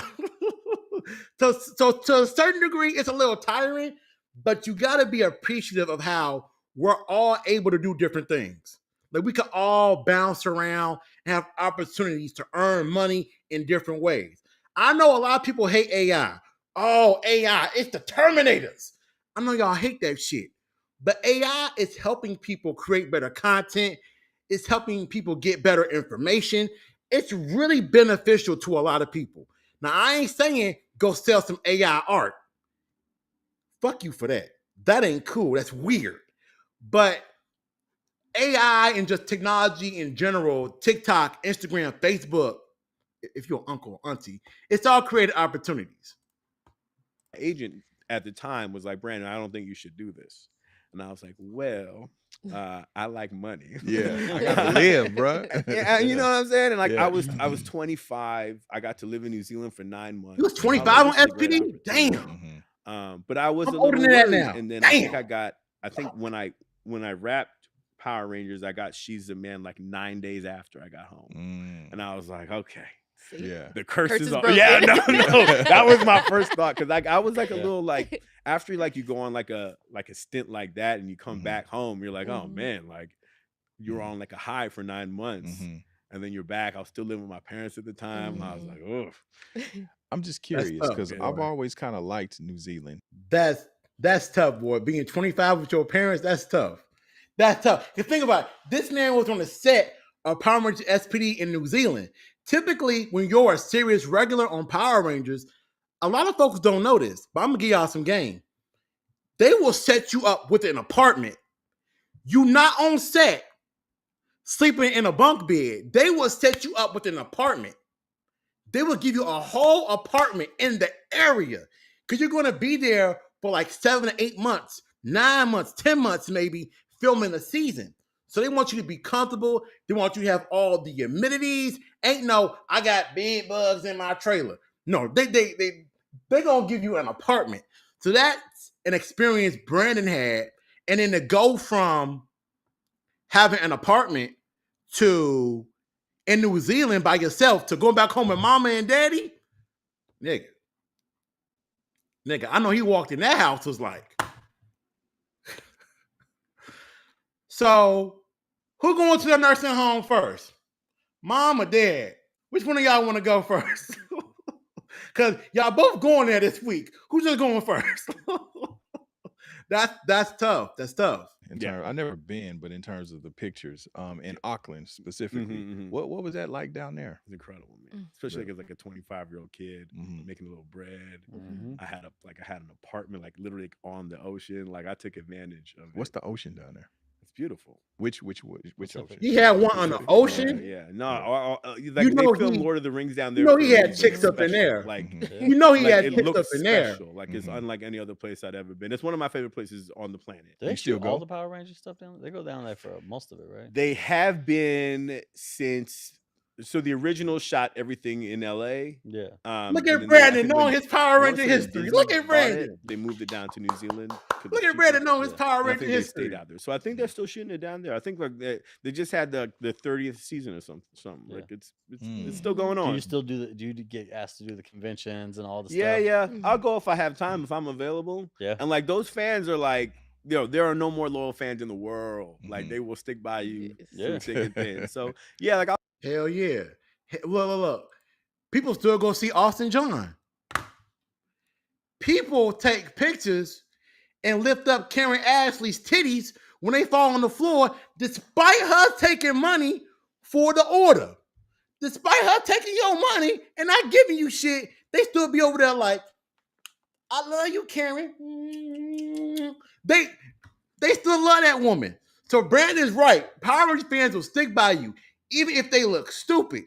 So to a certain degree, it's a little tiring, but you got to be appreciative of how we're all able to do different things. Like we could all bounce around and have opportunities to earn money in different ways. I know a lot of people hate AI. Oh, AI, it's the Terminators. I know y'all hate that shit. But AI is helping people create better content. It's helping people get better information. It's really beneficial to a lot of people. Now, I ain't saying go sell some AI art. Fuck you for that. That ain't cool. That's weird. But AI and just technology in general, TikTok, Instagram, Facebook, if you're an uncle or auntie, it's all created opportunities. agent at the time was like, Brandon, I don't think you should do this. And I was like, well, I like money. Yeah, I gotta live, bro. Yeah, you know what I'm saying? And like, I was 25. I got to live in New Zealand for 9 months. You was 25 on SPD? Damn. But I was I'm a little older than that worried. now. And then Damn. I think when I wrapped Power Rangers, I got She's the Man like 9 days after I got home. And I was like, okay. Yeah, the curse is on. Yeah, no, that was my first thought because like I was like a little like after like you go on like a stint like that and you come back home, you're like, oh man, like you're on like a high for 9 months and then you're back. I was still living with my parents at the time. I was like, oh. I'm just curious because I've always kind of liked New Zealand. That's tough, boy. Being 25 with your parents, that's tough. That's tough. Because think about it, this man was on the set of Power Rangers SPD in New Zealand. Typically, when you're a serious regular on Power Rangers, a lot of folks don't know this, but I'm gonna give y'all some game. They will set you up with an apartment. You not on set, sleeping in a bunk bed. They will set you up with an apartment. They will give you a whole apartment in the area because you're going to be there for like 7 to 8 months, 9 months, 10 months maybe, filming a season. So they want you to be comfortable. They want you to have all the amenities. Ain't no, I got bed bugs in my trailer. No, they gonna give you an apartment. So that's an experience Brandon had. And then to go from having an apartment to in New Zealand by yourself to going back home with mama and daddy, nigga, I know he walked in that house was like. So who going to the nursing home first? Mom or dad? Which one of y'all want to go first? Because y'all both going there this week. Who's just going first? That's tough. That's tough. I've never been, but in terms of the pictures, in Auckland specifically, what was that like down there? It's incredible, man. Especially like a 25-year-old kid making a little bread. I had an apartment like literally on the ocean. Like I took advantage of it. What's the ocean down there? It's beautiful. Which ocean? He had one on the ocean. Yeah. No, like they filmed Lord of the Rings down there. You know he had chicks up in there. Like you know he had it chicks looks up in there. special. Like it's unlike any other place I'd ever been. It's one of my favorite places on the planet. Do they still all the Power Rangers stuff down there? They go down there for most of it, right? They have been since. So the original shot everything in LA. Yeah. Look at Brandon knowing his Power Ranger history. Look at Brandon. They moved it down to New Zealand. Look at Brandon knowing his Power Ranger history. They stayed out there. So I think they're still shooting it down there. I think like they just had the 30th season or something. Yeah. Like it's still going on. Do you still do do you get asked to do the conventions and all the Yeah, stuff? yeah. I'll go if I have time, if I'm available. Yeah. And like those fans are like, there are no more loyal fans in the world. Like they will stick by you through thick and thin. So yeah, like hell yeah. Look. People still go see Austin John. People take pictures and lift up Karen Ashley's titties when they fall on the floor, despite her taking money for the order. Despite her taking your money and not giving you shit, they still be over there like, I love you, Karen. They still love that woman. So Brandon's right. Power Rangers fans will stick by you, even if they look stupid.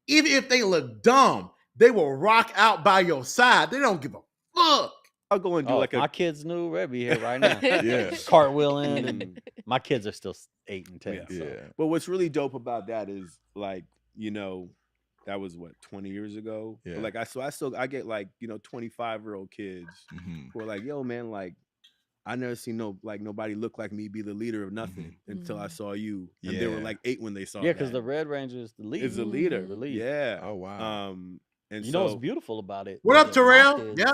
Even if they look dumb, they will rock out by your side. They don't give a fuck. I'll go and do my kids knew Red be here right now. Yeah. Cartwheeling. And my kids are still 8 and 10. Yeah. So. But what's really dope about that is like, that was what, 20 years ago? Yeah. But like I get like, 25-year-old kids who are like, yo, man, like I never seen nobody look like me be the leader of nothing until I saw you. And they were like 8 when they saw Yeah, because the Red Ranger is the lead. Is the leader. The lead. Yeah. Oh wow. And you know what's beautiful about it? What up, Terrell? Yeah.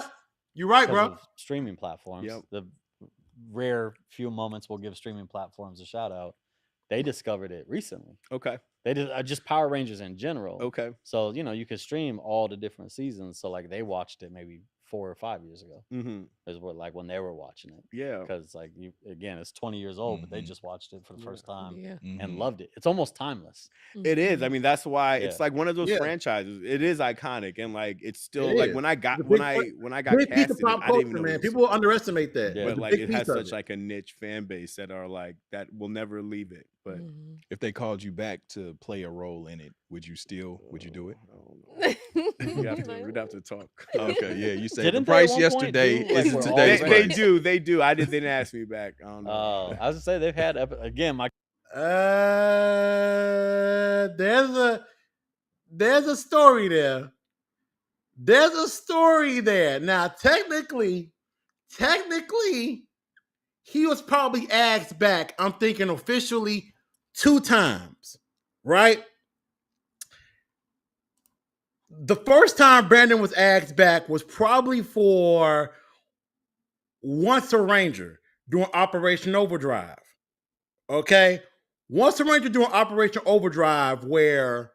You're right, bro. Streaming platforms. Yep. The rare few moments we'll give streaming platforms a shout out. They discovered it recently. Okay. They did just Power Rangers in general. Okay. So, you could stream all the different seasons. So like they watched it maybe 4 or 5 years ago. Is what like when they were watching it. Yeah. Because like it's 20 years old, but they just watched it for the first time Yeah. and loved it. It's almost timeless. It is. I mean, that's why it's Yeah. like one of those Yeah. franchises. It is iconic, and like it's still It like is. when I got It's a when big I got big piece casted, of pop I didn't even culture, know man. it was People underestimate that. Yeah. but It's a like big it piece has of such it. like a niche fan base that are like that will never leave it. But If they called you back to play a role in it, would you do it? we'd have to talk. Okay, yeah. You said Didn't the they at price one point yesterday do, like, isn't for all today's the They price. do. They do. They didn't ask me back. I don't know. I was gonna say they've had again. My There's a story there. There's a story there. Now, technically, he was probably asked back, I'm thinking officially 2 times, right? The first time Brandon was asked back was probably for Once a Ranger during Operation Overdrive. Okay? Once a Ranger during Operation Overdrive, where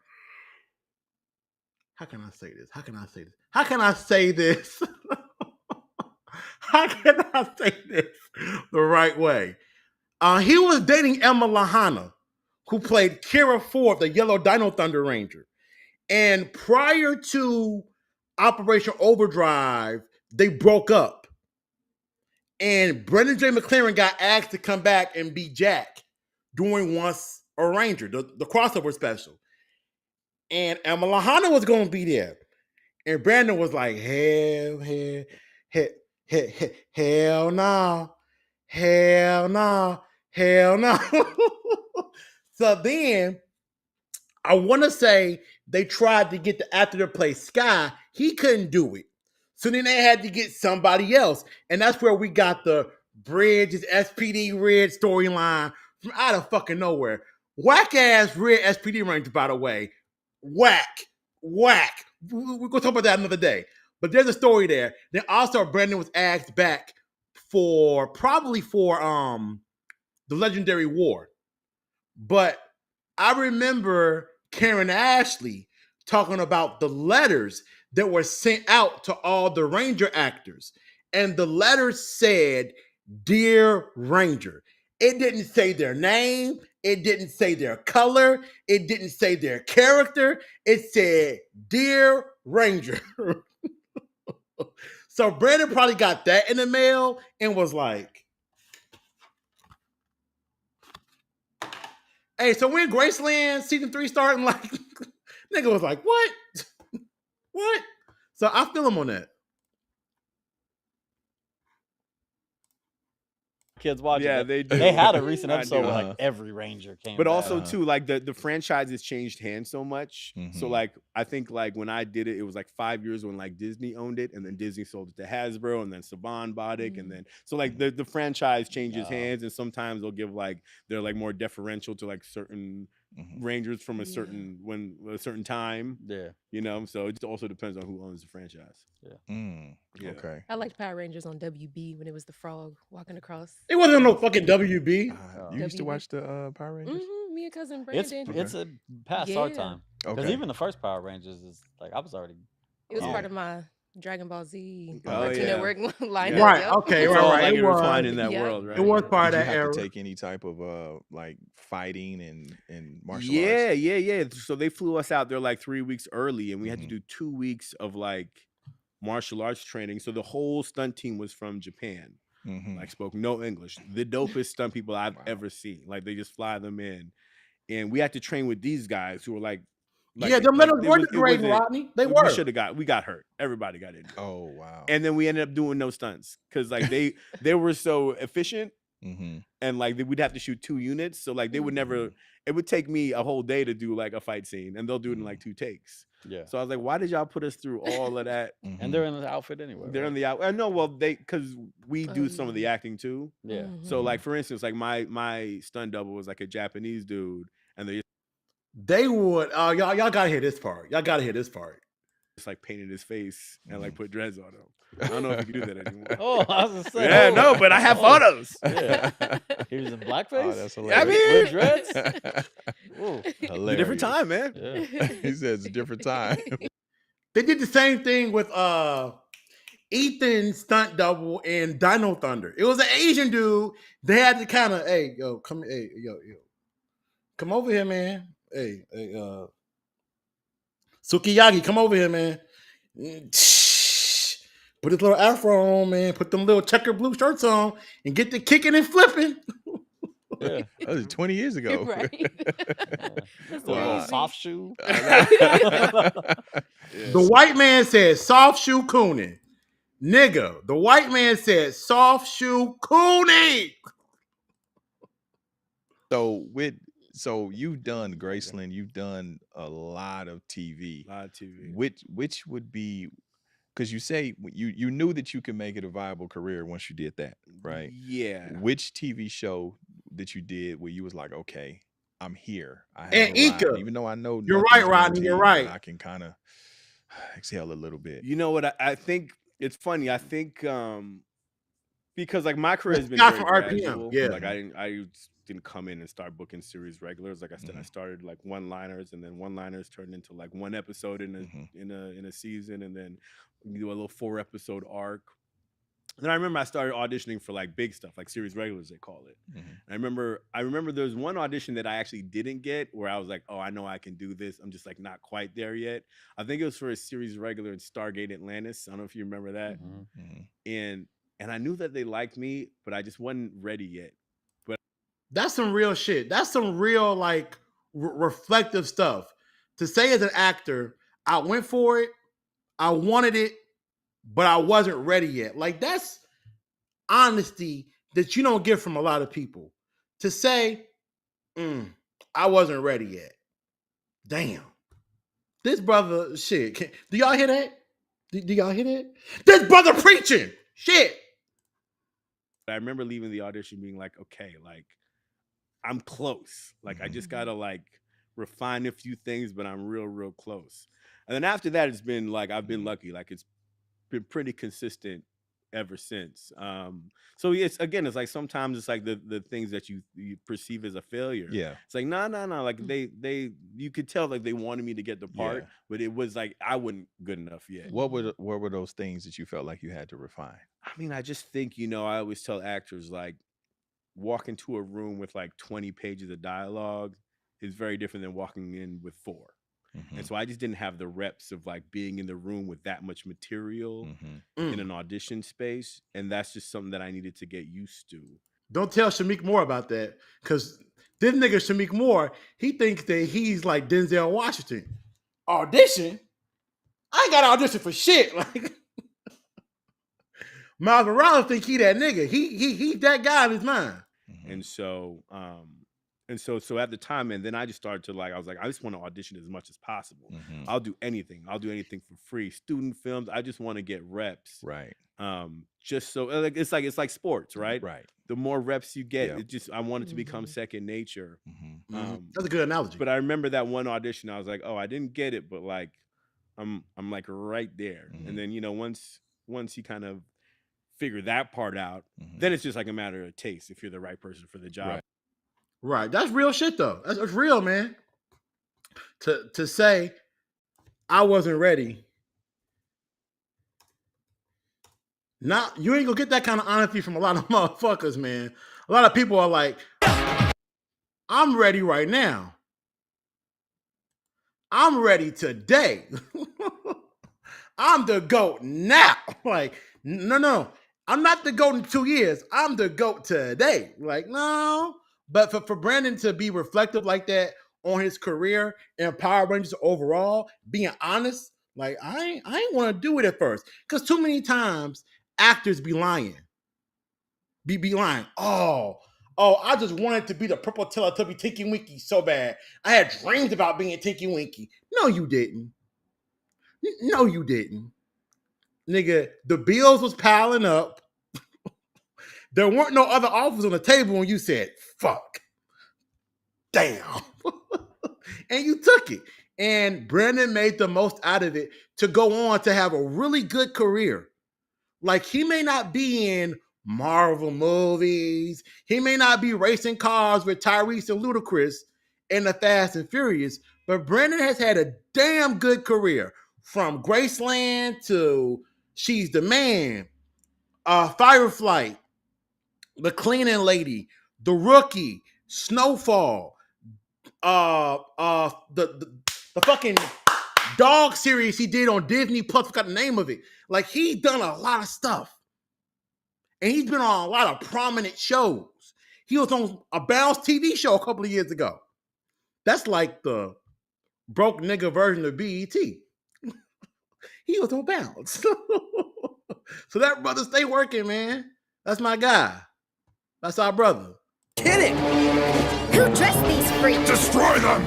how can I say this? How can I say this the right way? He was dating Emma Lahana, who played Kira Ford, the Yellow Dino Thunder Ranger. And prior to Operation Overdrive, they broke up. And Brendan J. McLaren got asked to come back and be Jack during Once a Ranger, the crossover special. And Emma Lahana was going to be there. And Brandon was like, hell no. Hell no. So then I want to say they tried to get the actor to play Sky. He couldn't do it. So then they had to get somebody else. And that's where we got the Bridges SPD Red storyline from out of fucking nowhere. Whack ass Red SPD Ranger, by the way. Whack. We're going to talk about that another day. But there's a story there. Then also Brandon was asked back for the Legendary War. But I remember Karen Ashley talking about the letters that were sent out to all the Ranger actors. And the letters said, "Dear Ranger." It didn't say their name. It didn't say their color. It didn't say their character. It said, "Dear Ranger." So Brandon probably got that in the mail and was like, hey, so when Graceland season 3 starting, like, nigga was like, what? What? So I feel him on that. Kids watching. Yeah, it. they do. They had a recent I episode do. where like every Ranger came. But back. also too, like the franchise has changed hands so much. So like I think like when I did it, it was like 5 years when like Disney owned it, and then Disney sold it to Hasbro, and then Saban bought it, and then so like the franchise changes hands, and sometimes they'll give like they're like more deferential to like certain Rangers from a certain a certain time. Yeah, you know. So it also depends on who owns the franchise. Yeah. Okay. I liked Power Rangers on WB when it was the frog walking across. It wasn't no fucking WB. You used to watch the Power Rangers? Me and cousin Brandon. It's a past our time. Because Okay. even the first Power Rangers is like I was already. It was part of my Dragon Ball Z Oh, Cartoon yeah. Network lineup. Right, Yep. okay, It's all right. like It intertwined was. in that Yeah. world, right? It was part Did of you that have era. to take any type of like fighting and martial Yeah, arts? yeah. So they flew us out there like 3 weeks early, and we had to do 2 weeks of like martial arts training. So the whole stunt team was from Japan. Like spoke no English. The dopest stunt people I've ever seen. Like they just fly them in, and we had to train with these guys who were like yeah, them letters it were was- it degrading, wasn't- Rodney. They were. We got hurt. Everybody got injured. Oh wow. And then we ended up doing no stunts because like they were so efficient, and like we'd have to shoot 2 units. So like they would never. It would take me a whole day to do like a fight scene, and they'll do it in like 2 takes. Yeah. So I was like, why did y'all put us through all of that? And they're in the outfit anyway. They're in the out. No, well, because we do some of the acting too. Yeah. So like for instance, like my stunt double was like a Japanese dude, and They would. Y'all gotta hear this part. Y'all gotta hear this part. just like painted his face and like put dreads on him. I don't know if you can do that anymore. Oh, I was gonna say. Yeah, no, but I have photos. Yeah. He was in blackface. Oh, that's I hilarious. mean, with dreads. Ooh. It's a different time, man. Yeah. He says it's a different time. They did the same thing with Ethan's stunt double in Dino Thunder. It was an Asian dude. They had to kind of, hey, yo, come over here, man. Hey, Sukiyaki, come over here, man. Put his little afro on, man. Put them little checker blue shirts on and get the kicking and flipping. Yeah. That was 20 years ago. Right. That's a little soft shoe. The white man said soft shoe cooning. Nigga, the white man said soft shoe cooning. So you've done Graceland, you've done a lot of TV. A lot of TV. Which would be, because you say you knew that you could make it a viable career once you did that, right? Yeah. Which TV show that you did where you was like, okay, I'm here. I have And arrived, Ika. even though I know You're nothing's right, Rodney, you're guaranteed, right. but I can kind of exhale a little bit. You know what? I think it's funny. I think because like my career has been Scott very from RPM, gradual. yeah. Like I didn't come in and start booking series regulars. Like I said, I started like one-liners, and then one-liners turned into like one episode in a season, and then we do a little 4-episode arc. Then I remember I started auditioning for like big stuff, like series regulars they call it. And I remember there was one audition that I actually didn't get where I was like, oh, I know I can do this. I'm just like not quite there yet. I think it was for a series regular in Stargate Atlantis. I don't know if you remember that. And I knew that they liked me, but I just wasn't ready yet. But That's some real shit. That's some real like reflective stuff. To say as an actor, I went for it, I wanted it, but I wasn't ready yet. Like that's honesty that you don't get from a lot of people. to say, I wasn't ready yet. Damn. This brother, shit. Do y'all hear that? Do y'all hear that? This brother preaching. Shit. I remember leaving the audition being like, okay, like, I'm close. Like, I just gotta like refine a few things, but I'm real close. And then after that, it's been like, I've been lucky. Like, it's been pretty consistent ever since. So it's like sometimes it's like the things that you perceive as a failure. Yeah. It's like, no. Like you could tell like they wanted me to get the part, but it was like I wasn't good enough yet. What were those things that you felt like you had to refine? I mean, I just think, I always tell actors, like, walk into a room with like 20 pages of dialogue is very different than walking in with 4. And so I just didn't have the reps of like being in the room with that much material in an audition space. And that's just something that I needed to get used to. Don't tell Shameik Moore about that, because this nigga Shameik Moore, he thinks that he's like Denzel Washington. Audition? I ain't got to audition for shit. Like, Miles Morales think he that nigga. He's that guy in his mind. And so at the time, and then I just started to like, I was like, I just want to audition as much as possible. I'll do anything. I'll do anything for free. Student films, I just want to get reps. Right. Just so like it's like sports, right? Right. The more reps you get, I want it to become second nature. That's a good analogy. But I remember that one audition, I was like, oh, I didn't get it, but like I'm like right there. And then, once you kind of figure that part out, then it's just like a matter of taste if you're the right person for the job. Right. That's real shit though. That's real, man. To say I wasn't ready. Not you ain't gonna get that kind of honesty from a lot of motherfuckers, man. A lot of people are like, I'm ready right now. I'm ready today. I'm the GOAT now. Like, no. I'm not the GOAT in 2 years. I'm the GOAT today. Like, no. But for Brandon to be reflective like that on his career and Power Rangers overall, being honest, like, I ain't want to do it at first. Because too many times, actors be lying. Be lying. Oh, I just wanted to be the purple Teletubby Tinky Winky so bad. I had dreams about being Tinky Winky. No, you didn't. No, you didn't. Nigga, the bills was piling up. There weren't no other offers on the table when you said, fuck. Damn. And you took it. And Brandon made the most out of it to go on to have a really good career. Like, he may not be in Marvel movies. He may not be racing cars with Tyrese and Ludacris in the Fast and Furious, but Brandon has had a damn good career. From Graceland to She's the Man, Fireflight, The Cleaning Lady, The Rookie, Snowfall, the fucking dog series he did on Disney Plus, forgot the name of it. Like, he's done a lot of stuff. And he's been on a lot of prominent shows. He was on a Bounce TV show a couple of years ago. That's like the broke nigga version of BET. He was on Bounce. So that brother stay working, man. That's my guy. That's our brother. Hit it! Who dressed these freaks? Destroy them!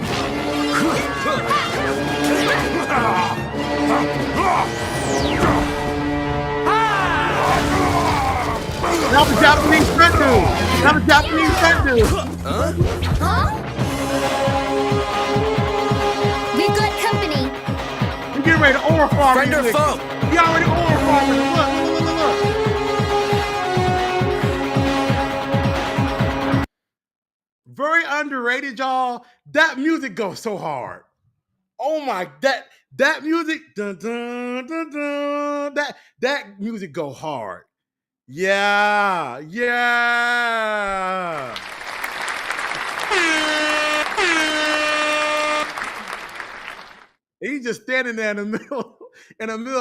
That was Japanese front dude. That was Japanese front dude. Huh? We've got company. We getting ready to oil farm. Friend or foe? We already oil farming. Look. Very underrated, y'all. That music goes so hard. Oh my, that music, dun, dun, dun, dun, that music go hard. Yeah. He's just standing there in the middle of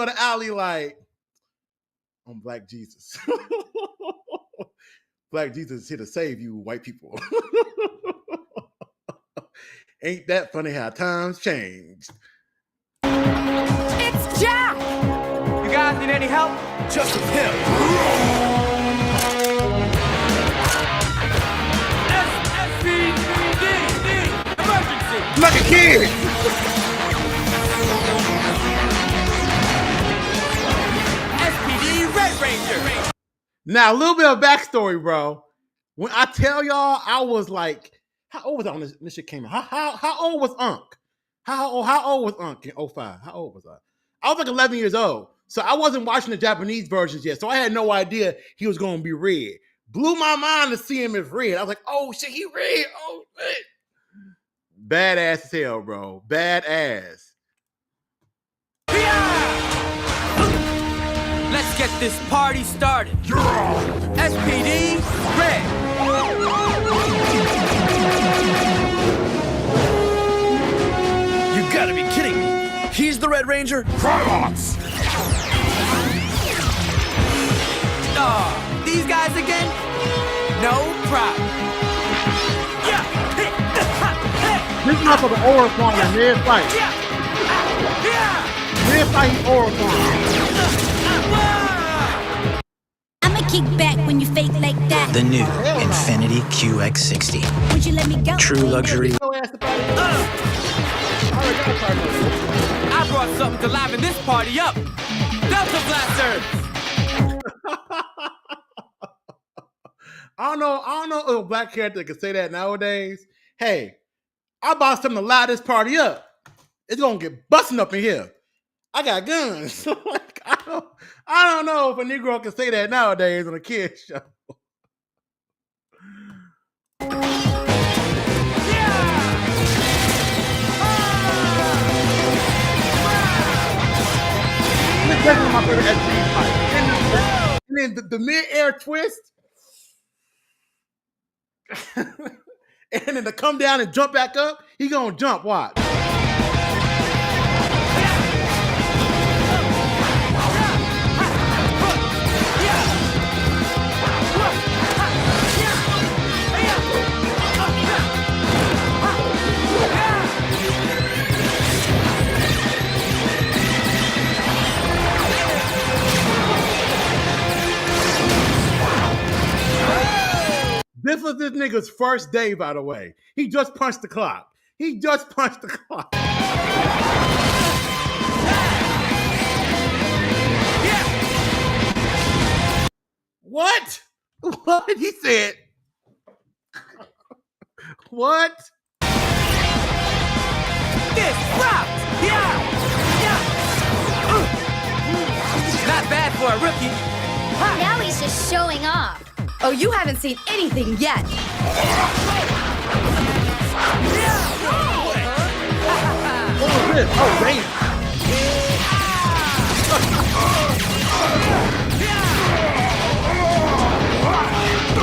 the alley like, I'm Black Jesus. Black Jesus is here to save you, white people. Ain't that funny how times changed? It's Jack! You guys need any help? Just with him. Let's kid. SPD Red Ranger. Now, a little bit of backstory, bro. When I tell y'all, I was like, how old was I when this shit came out? How old was Unc? How old was Unc in 05? How old was I? I was like 11 years old. So I wasn't watching the Japanese versions yet. So I had no idea he was going to be red. Blew my mind to see him as red. I was like, oh shit, he red. Oh shit. Badass as hell, bro. Badass. Let's get this party started. SPD Red. You gotta be kidding me. He's the Red Ranger? Krylos! Oh, these guys again? No problem. This motherfucker aura farming mid-fight. Mid-fight, he aura farming. I'ma kick back when you fake like that. The new Infinity QX60. Would you let me go? True luxury. I brought something to liven this party up. Delta Blaster. I don't know if a black character can say that nowadays. Hey, I bought something to light this party up. It's gonna get busting up in here. I got guns. Like, I don't know if a Negro can say that nowadays on a kid's show. This is definitely my favorite SD fight. And then the mid-air twist. And then to come down and jump back up, he gonna jump, watch. This was this nigga's first day, by the way. He just punched the clock. What? What? He said. What? This rocks! Not bad for a rookie. Now he's just showing off. Oh, you haven't seen anything yet. What was this? Oh, damn.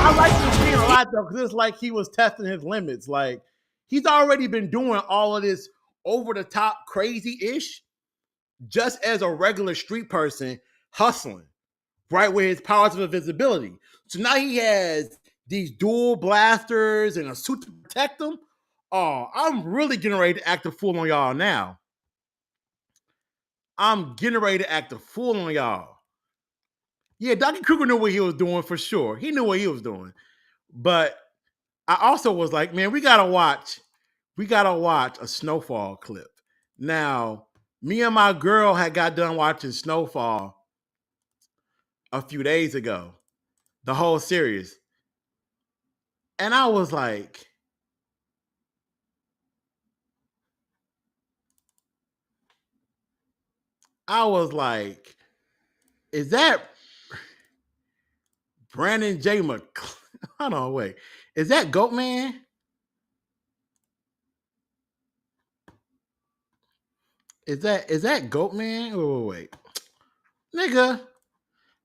I like this scene a lot, though, because it's like he was testing his limits. Like, he's already been doing all of this over-the-top crazy-ish just as a regular street person hustling, right, with his powers of invisibility. So now he has these dual blasters and a suit to protect him. Oh, I'm really getting ready to act a fool on y'all now. Yeah, Dr. Kruger knew what he was doing for sure. He knew what he was doing. But I also was like, man, we gotta watch a Snowfall clip. Now, me and my girl had got done watching Snowfall a few days ago, the whole series. And I was like, is that Brandon J. McLaren? Hold on, wait. Is that Goatman? Is that Goatman? Oh, wait. Nigga,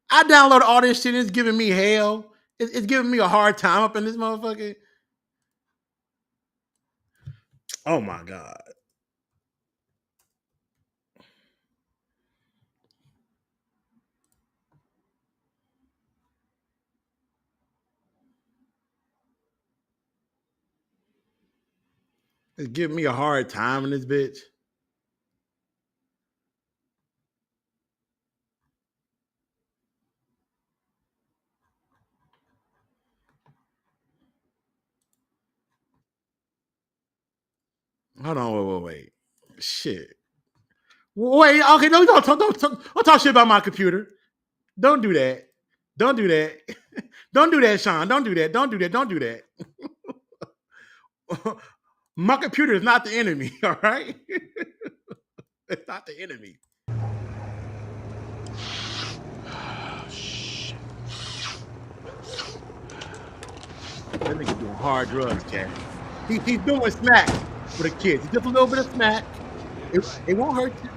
I downloaded all this shit. It's giving me hell. It's giving me a hard time up in this motherfucker. Oh my God. It's giving me a hard time in this bitch. Hold on, wait. Shit. Wait, okay, no, don't talk shit about my computer. Don't do that. Don't do that. Don't do that, Sean. Don't do that. Don't do that. Don't do that. My computer is not the enemy, all right? It's not the enemy. Shit. That nigga doing hard drugs, Chad. He's doing smack for the kids. It's just a little bit of smack. It won't hurt you.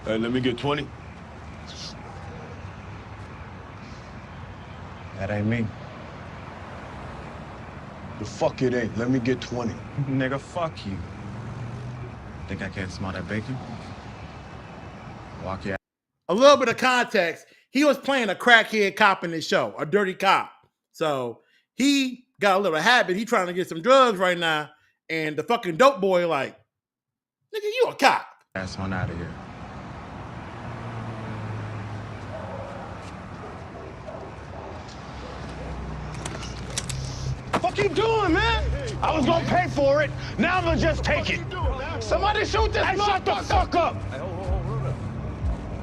Hey, let me get 20. That ain't me. The fuck it ain't. Let me get 20. Nigga, fuck you. Think I can't smell that bacon? Walk your A little bit of context. He was playing a crackhead cop in this show, a dirty cop. So he got a little habit. He trying to get some drugs right now. And the fucking dope boy like, nigga, you a cop. ass on out of here. What you doing, man? I was gonna pay for it. Now I'm gonna just take it. Somebody shoot this motherfucker. Shut the fuck up.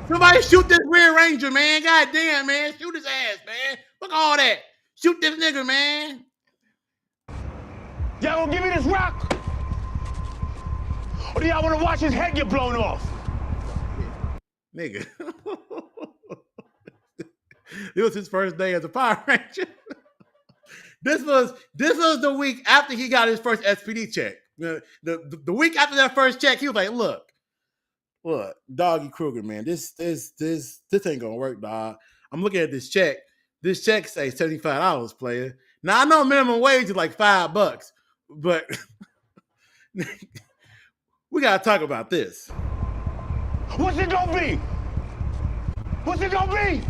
Somebody shoot this Rear Ranger, man. God damn, man. Shoot his ass, man. Fuck all that. Shoot this nigga, man. Y'all gonna give me this rock? Or do y'all wanna watch his head get blown off? Nigga. It was his first day as a Power Ranger. This was the week after he got his first SPD check. The week after that first check, he was like, look, Doggy Kruger, man, this ain't gonna work, dog. I'm looking at this check. This check say $75, player. Now I know minimum wage is like $5, but we gotta talk about this. What's it gonna be? What's it gonna be?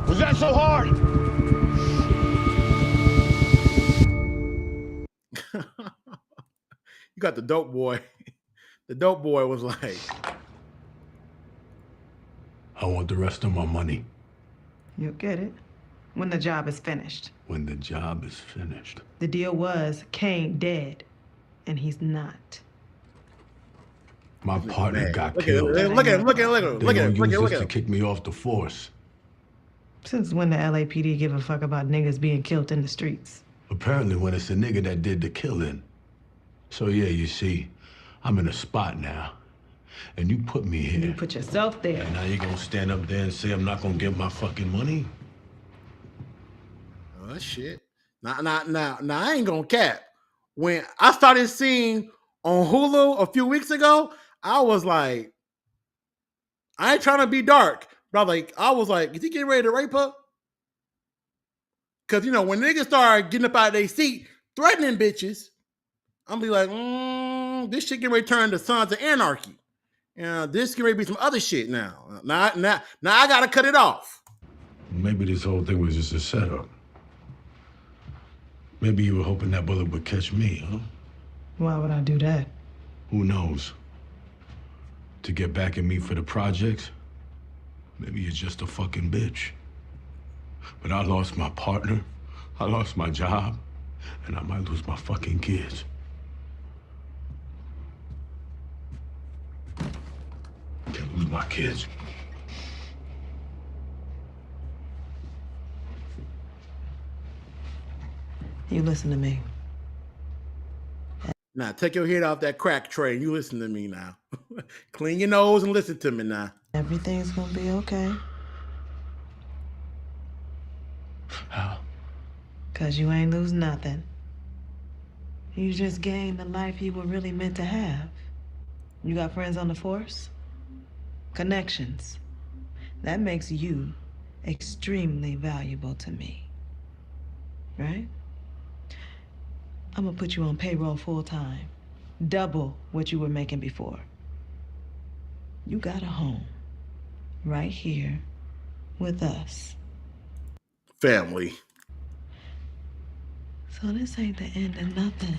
Was that so hard? You got the dope boy. The dope boy was like, I want the rest of my money. You'll get it when the job is finished. When the job is finished. The deal was Kane dead, and he's not. My partner got look killed. at him. Look at him. Look at him. Look at him. They Look use at this to him. kick me off the force. Since when the LAPD give a fuck about niggas being killed in the streets? Apparently when it's the nigga that did the killing. So yeah, you see, I'm in a spot now. And you put me here. You put yourself there. And now you're gonna stand up there and say I'm not gonna get my fucking money? Oh shit. Now, I ain't gonna cap. When I started seeing on Hulu a few weeks ago, I was like, I ain't trying to be dark, but I was like, is he getting ready to rape her? Cause when niggas start getting up out of their seat, threatening bitches, I'm be like, this shit getting ready to turn to Sons of Anarchy. This getting ready to be some other shit now. Now I gotta cut it off. Maybe this whole thing was just a setup. Maybe you were hoping that bullet would catch me, huh? Why would I do that? Who knows? To get back at me for the projects? Maybe you're just a fucking bitch. But I lost my partner, I lost my job, and I might lose my fucking kids. Can't lose my kids. You listen to me. Now, take your head off that crack tray. You listen to me now. Clean your nose and listen to me now. Everything's gonna be okay. How? 'Cause you ain't lose nothing. You just gained the life you were really meant to have. You got friends on the force? Connections. That makes you extremely valuable to me. Right? I'm gonna put you on payroll full time. Double what you were making before. You got a home. Right here with us. Family. So this ain't the end of nothing.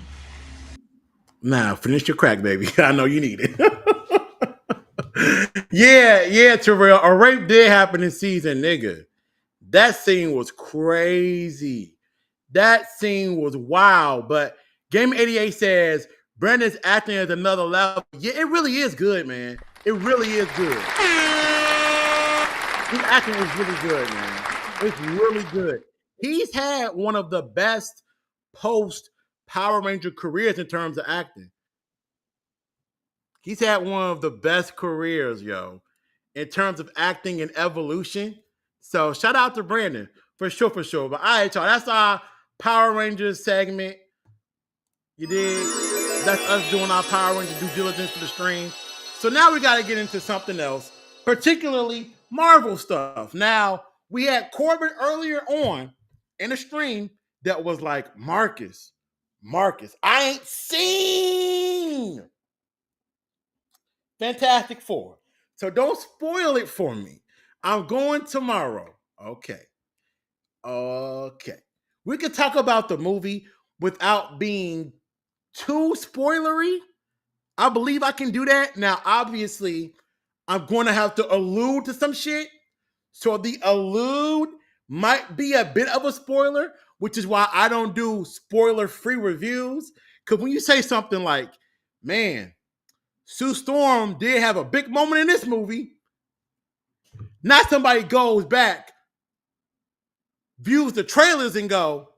Nah, finish your crack, baby. I know you need it. yeah, Terrell. A rape did happen in season, nigga. That scene was crazy. That scene was wild. But Game 88 says Brandon's acting at another level. Yeah, it really is good, man. It really is good. His acting is really good, man. It's really good. He's had one of the best post Power Ranger careers in terms of acting. He's had one of the best careers, yo, in terms of acting and evolution. So shout out to Brandon for sure. But all right, y'all, that's our Power Rangers segment. You did. That's us doing our Power Ranger due diligence for the stream. So now we got to get into something else, particularly Marvel stuff. Now, we had Corbin earlier on in the stream that was like, Marcus, I ain't seen Fantastic Four. So don't spoil it for me. I'm going tomorrow. Okay. We could talk about the movie without being too spoilery. I believe I can do that. Now, obviously, I'm going to have to allude to some shit. So the allude might be a bit of a spoiler, which is why I don't do spoiler-free reviews. Because when you say something like, man, Sue Storm did have a big moment in this movie, not somebody goes back, views the trailers and go,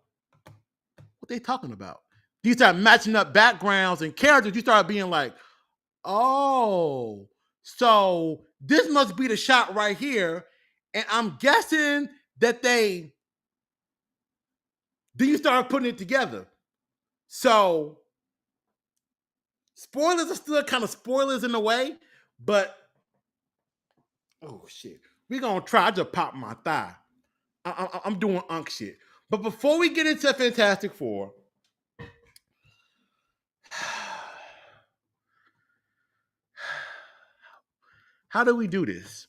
what they talking about? You start matching up backgrounds and characters, you start being like, oh, so this must be the shot right here. And I'm guessing that then you start putting it together. So spoilers are still kind of spoilers in a way, but oh shit, we're gonna try. I just popped my thigh. I'm doing unk shit. But before we get into Fantastic Four, how do we do this?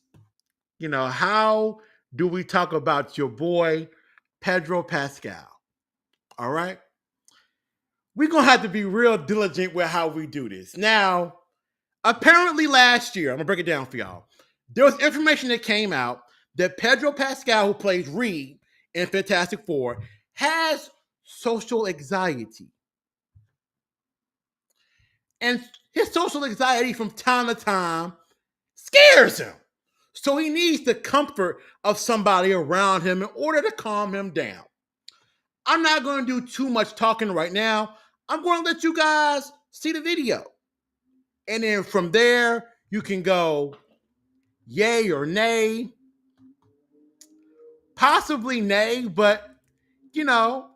You know, how do we talk about your boy, Pedro Pascal? All right? We're going to have to be real diligent with how we do this. Now, apparently last year, I'm going to break it down for y'all. There was information that came out that Pedro Pascal, who plays Reed in Fantastic Four, has social anxiety. And his social anxiety from time to time scares him. So he needs the comfort of somebody around him in order to calm him down. I'm not going to do too much talking right now. I'm going to let you guys see the video. And then from there, you can go yay or nay. Possibly nay, but, you know,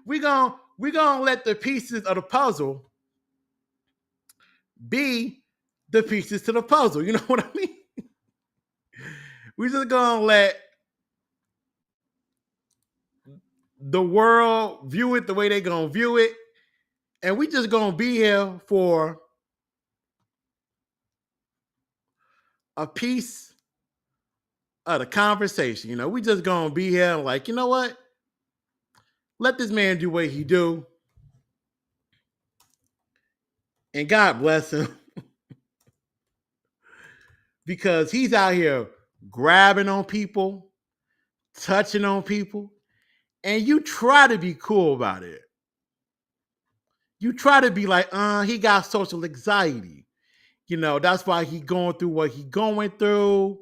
we're gonna let the pieces of the puzzle be the pieces to the puzzle. You know what I mean? We're just gonna let the world view it the way they're gonna view it. And we just gonna be here for a piece of the conversation. You know, we just gonna be here like, you know what? Let this man do what he do. And God bless him. Because he's out here grabbing on people, touching on people, and you try to be cool about it. You try to be like, he got social anxiety. You know, that's why he going through what he going through,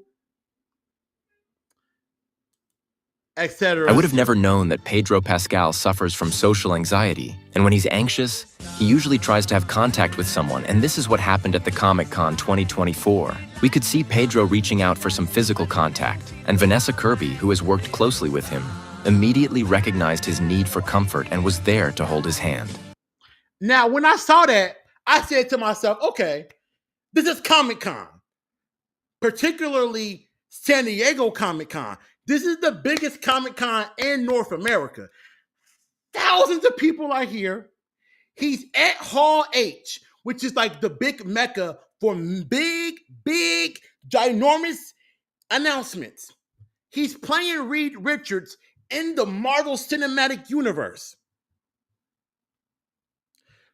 etc. I would have never known that Pedro Pascal suffers from social anxiety, and when he's anxious, he usually tries to have contact with someone, and this is what happened at the Comic-Con 2024. We could see Pedro reaching out for some physical contact, and Vanessa Kirby, who has worked closely with him, immediately recognized his need for comfort and was there to hold his hand. Now, when I saw that, I said to myself, okay, this is Comic-Con, particularly San Diego Comic-Con. This is the biggest Comic-Con in North America. Thousands of people are here. He's at Hall H, which is like the big mecca for big, ginormous announcements. He's playing Reed Richards in the Marvel Cinematic Universe.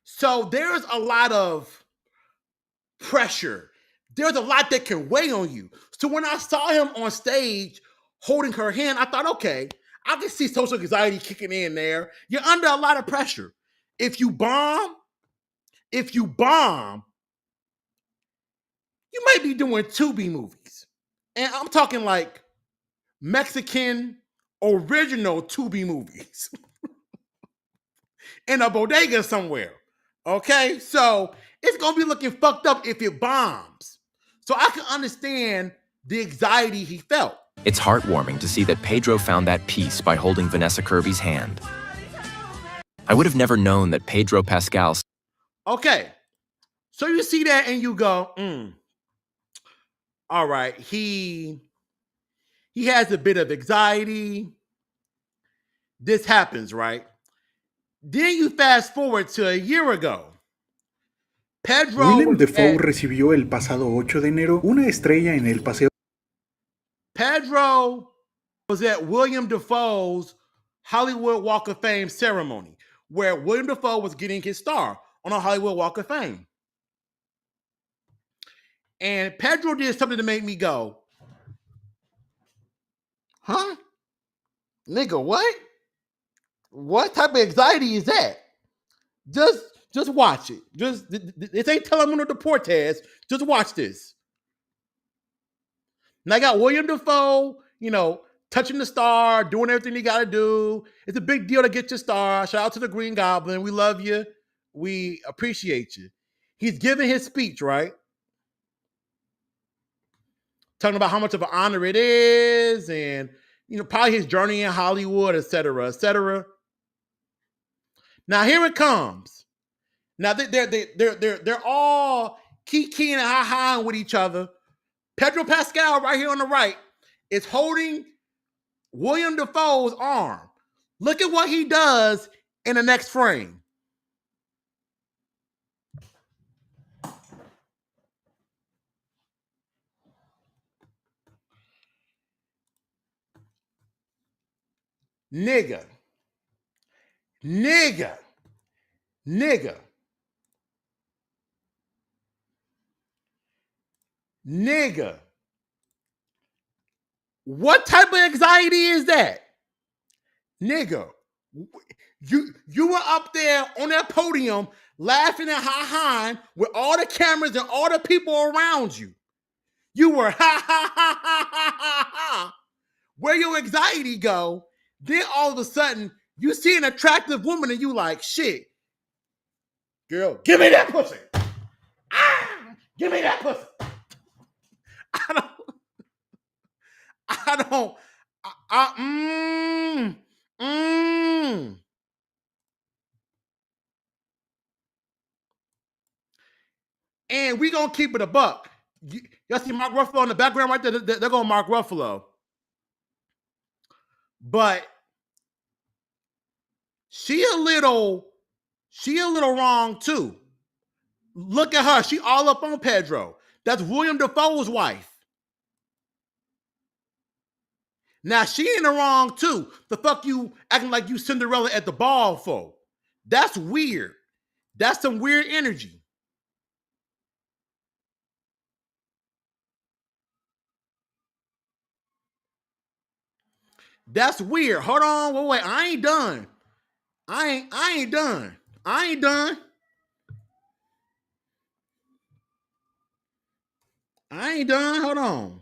So there's a lot of pressure. There's a lot that can weigh on you. So when I saw him on stage holding her hand, I thought, okay, I can see social anxiety kicking in there. You're under a lot of pressure. If you bomb, you might be doing Tubi movies. And I'm talking like Mexican original Tubi movies in a bodega somewhere. Okay? So it's going to be looking fucked up if it bombs. So I can understand the anxiety he felt. It's heartwarming to see that Pedro found that peace by holding Vanessa Kirby's hand. I would have never known that Pedro Pascal... Okay. So you see that and you go, all right, he has a bit of anxiety. This happens, right? Then you fast forward to a year ago. Pedro Willem Dafoe recibió el pasado 8 de enero una estrella en el paseo. Pedro was at William Dafoe's Hollywood Walk of Fame ceremony, where William Dafoe was getting his star on a Hollywood Walk of Fame. And Pedro did something to make me go, huh? Nigga, what? What type of anxiety is that? Just watch it. This ain't Telemundo Deportes. Just watch this. And I got William Dafoe, touching the star, doing everything he got to do. It's a big deal to get your star. Shout out to the Green Goblin. We love you. We appreciate you. He's giving his speech, right? Talking about how much of an honor it is and, probably his journey in Hollywood, et cetera, et cetera. Now, here it comes. Now, they're all kikiing and ha-haing with each other. Pedro Pascal, right here on the right, is holding William Dafoe's arm. Look at what he does in the next frame. Nigga. What type of anxiety is that? Nigga, you were up there on that podium laughing and ha-haing with all the cameras and all the people around you. You were ha-ha-ha-ha-ha-ha. Where your anxiety go, then all of a sudden, you see an attractive woman and you like, shit, girl, give me that pussy. Give me that pussy. And we gonna keep it a buck. Y'all see Mark Ruffalo in the background right there? They're gonna Mark Ruffalo. But she a little wrong too. Look at her. She all up on Pedro. That's William Dafoe's wife. Now she in the wrong too. The fuck you acting like you Cinderella at the ball for? That's weird. That's some weird energy. That's weird. Hold on. Wait. I ain't done. I ain't done. Hold on.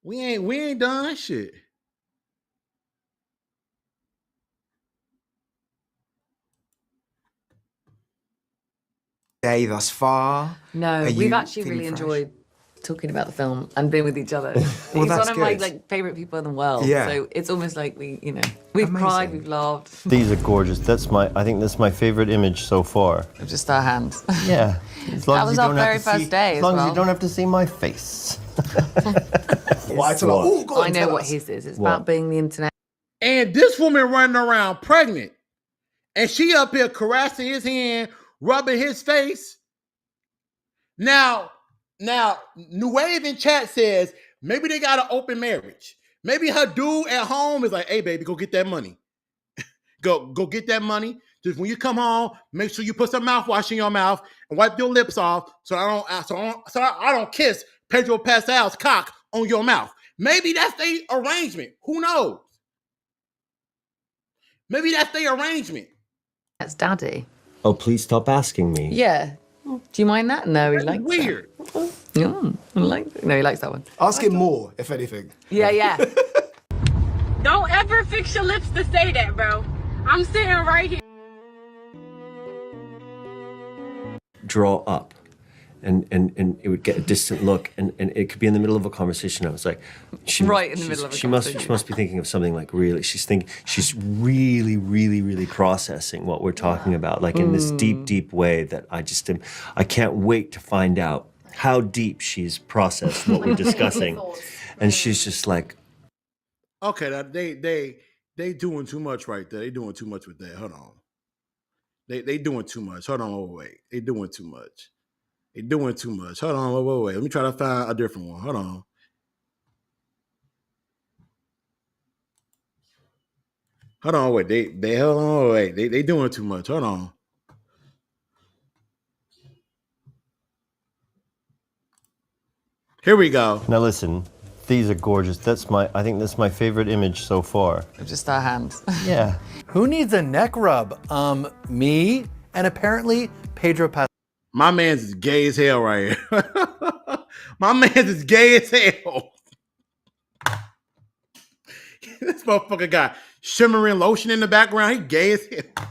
We ain't done shit. Day thus far. No, we've actually really enjoyed talking about the film and being with each other. He's one of my favorite people in the world. Yeah. So it's almost like we've cried, we've laughed. These are gorgeous. I think that's my favorite image so far. Of just our hands. Yeah. That was our very first day. As long as you don't have to see my face. I know what his is. It's about being the internet. And this woman running around pregnant, and she up here caressing his hand, rubbing his face. Now, New Wave in chat says maybe they got an open marriage. Maybe her dude at home is like, hey, baby, go get that money. go get that money. Just when you come home, make sure you put some mouthwash in your mouth and wipe your lips off so I don't kiss Pedro Pascal's cock on your mouth. Maybe that's their arrangement. Who knows? Maybe that's their arrangement. That's Daddy. Oh, please stop asking me. Yeah. Do you mind that? No, he likes weird. That. Yeah, I like it. No, he likes that one. Ask him more, if anything. Yeah. Don't ever fix your lips to say that, bro. I'm sitting right here. Draw up. And it would get a distant look, and it could be in the middle of a conversation. I was like, she must be thinking of something like really. She's really, really, really processing what we're talking about, like in this deep way that I can't wait to find out how deep she's processed what we're discussing. And she's just like, okay, they doing too much right there. They doing too much with that. Hold on, they doing too much. Hold on, wait, they doing too much. They're doing too much. Hold on, wait. Let me try to find a different one. Hold on. Wait. They doing too much. Hold on. Here we go. now listen, these are gorgeous. I think that's my favorite image so far. Just our hands. Yeah. Who needs a neck rub? Me and apparently Pedro Pascal. My man's is gay as hell right here. My man's is gay as hell. This motherfucker got shimmering lotion in the background. He gay as hell.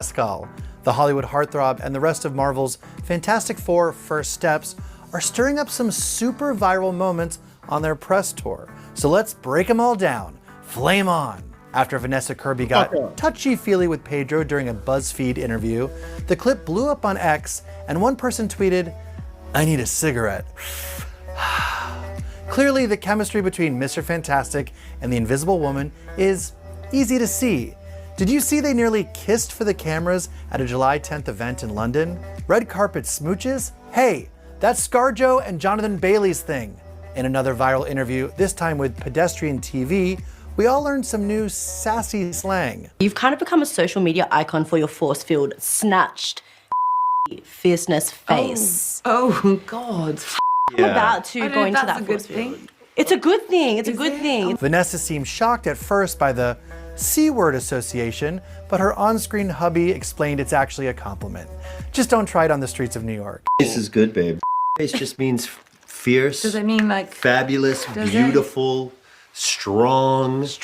Pascal, the Hollywood heartthrob, and the rest of Marvel's Fantastic Four First Steps are stirring up some super viral moments on their press tour. So let's break them all down. Flame on. After Vanessa Kirby got touchy-feely with Pedro during a BuzzFeed interview, the clip blew up on X, and one person tweeted, "I need a cigarette." Clearly, the chemistry between Mr. Fantastic and the Invisible Woman is easy to see. Did you see they nearly kissed for the cameras at a July 10th event in London? Red carpet smooches? Hey, that's ScarJo and Jonathan Bailey's thing. In another viral interview, this time with Pedestrian TV, we all learned some new sassy slang. You've kind of become a social media icon for your force-filled, snatched fierceness face. Oh God. I'm about to go into that force field. It's a good thing. It's a good thing. Vanessa seemed shocked at first by the C-word association, but her on-screen hubby explained it's actually a compliment. Just don't try it on the streets of New York. This is good, babe. Face just means fierce. Does it mean like fabulous, beautiful, strong. It's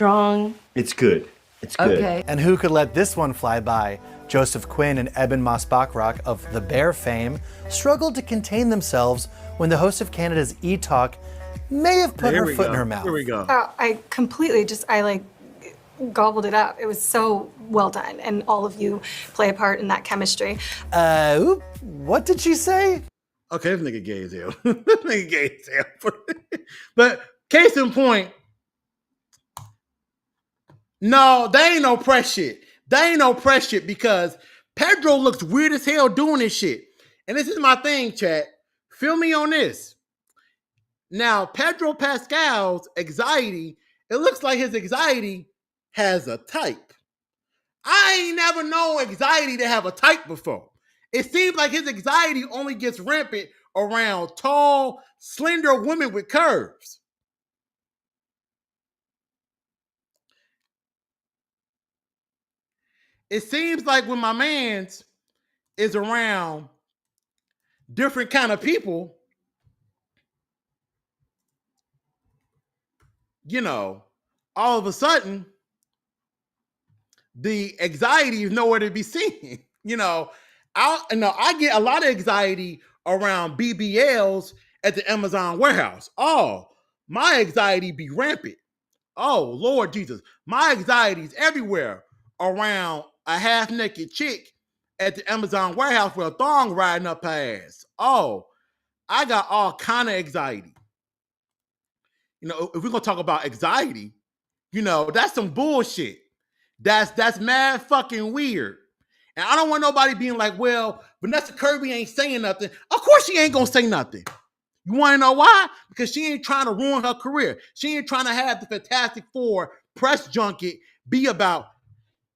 good. It's good. Okay. And who could let this one fly by? Joseph Quinn and Eben Moss-Bachrach of The Bear fame struggled to contain themselves when the host of Canada's E-Talk may have put her foot in her mouth. Here we go. I completely gobbled it up. It was so well done, and all of you play a part in that chemistry. What did she say? Okay, this nigga gay as hell. This nigga gay as hell. But case in point, no, they ain't no press shit. They ain't no press shit because Pedro looks weird as hell doing this shit. And this is my thing, chat. Feel me on this. Now, Pedro Pascal's anxiety, it looks like his anxiety has a type. I ain't never known anxiety to have a type before. It seems like his anxiety only gets rampant around tall, slender women with curves. It seems like when my man's is around different kind of people, you know, all of a sudden, the anxiety is nowhere to be seen. You know, I get a lot of anxiety around BBLs at the Amazon warehouse. Oh, my anxiety be rampant. Oh, Lord Jesus. My anxiety is everywhere around a half-naked chick at the Amazon warehouse with a thong riding up her ass. Oh, I got all kind of anxiety. You know, if we're going to talk about anxiety, you know, that's some bullshit. That's mad fucking weird. And I don't want nobody being like, well, Vanessa Kirby ain't saying nothing. Of course she ain't going to say nothing. You want to know why? Because she ain't trying to ruin her career. She ain't trying to have the Fantastic Four press junket be about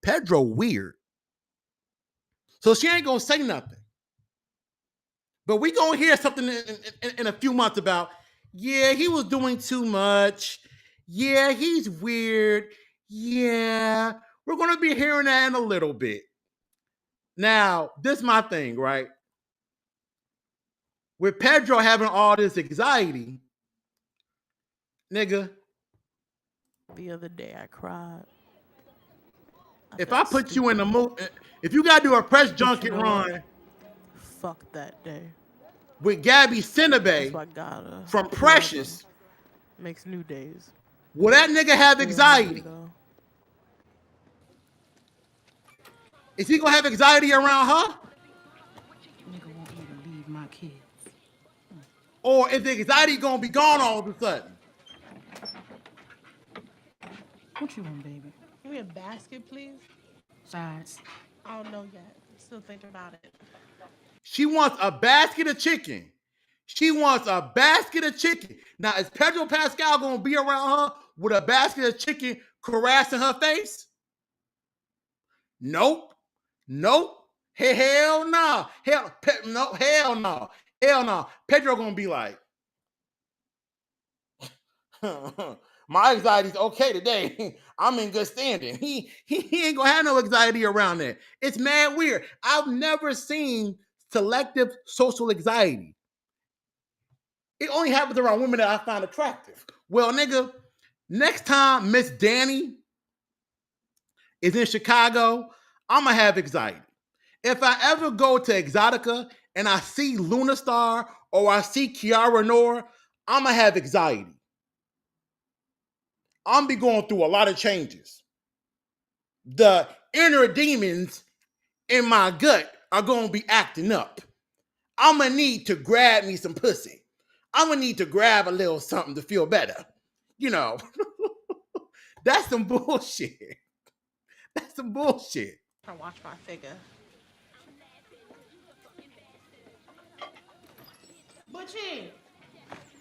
Pedro weird. So she ain't going to say nothing. But we going to hear something in a few months about, yeah, he was doing too much. Yeah, he's weird. Yeah, we're going to be hearing that in a little bit. Now, this is my thing, right? With Pedro having all this anxiety, nigga. The other day I cried. If I put you in the mood, if you got to do a press junket run, fuck that day. With Gabby Sinebe from Precious, makes new days. Will that nigga have anxiety? Is he gonna have anxiety around her? Nigga want me to leave my kids. Or is the anxiety gonna be gone all of a sudden? What you want, baby? Give me a basket, please. Sides. I don't know yet. Still thinking about it. She wants a basket of chicken. She wants a basket of chicken. Now, is Pedro Pascal gonna be around her with a basket of chicken harassing her face? Nope. Nope. Hell no. Hell no. Hell no. Hell no. Pedro gonna be like, my anxiety's okay today. I'm in good standing. He ain't gonna have no anxiety around that. It's mad weird. I've never seen selective social anxiety. It only happens around women that I find attractive. Well, nigga, next time Miss Danny is in Chicago, I'm gonna have anxiety. If I ever go to Exotica and I see Luna Star or I see Kiara Noor, I'm gonna have anxiety. I'm be going through a lot of changes. The inner demons in my gut are gonna be acting up. I'm gonna need to grab me some pussy. I'm gonna need to grab a little something to feel better. You know, that's some bullshit. That's some bullshit. I watch my figure. Butchie,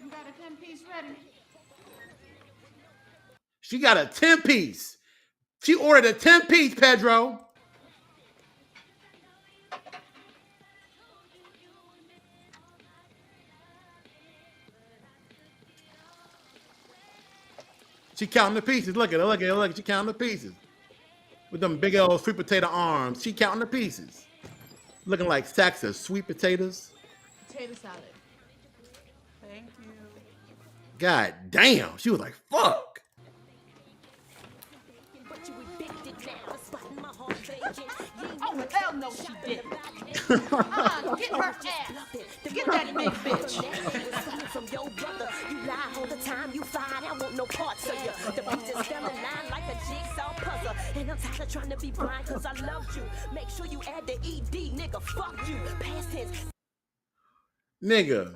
you got a 10-piece ready? She got a 10-piece. She ordered a 10-piece, Pedro. She counting the pieces. Look at her, look at her, look. She counting the pieces. With them big old sweet potato arms. She counting the pieces. Looking like sacks of sweet potatoes. Potato salad. Thank you. God damn. She was like, fuck. Oh, hell no, she didn't. Get her ass. Get that big bitch. From your brother, you lie all the time. You find I want no parts of you. The bitches fell in line like a jigsaw puzzle. And I'm tired of trying to be blind because I loved you. Make sure you add the ED, nigga. Fuck you. Past tense. Nigga,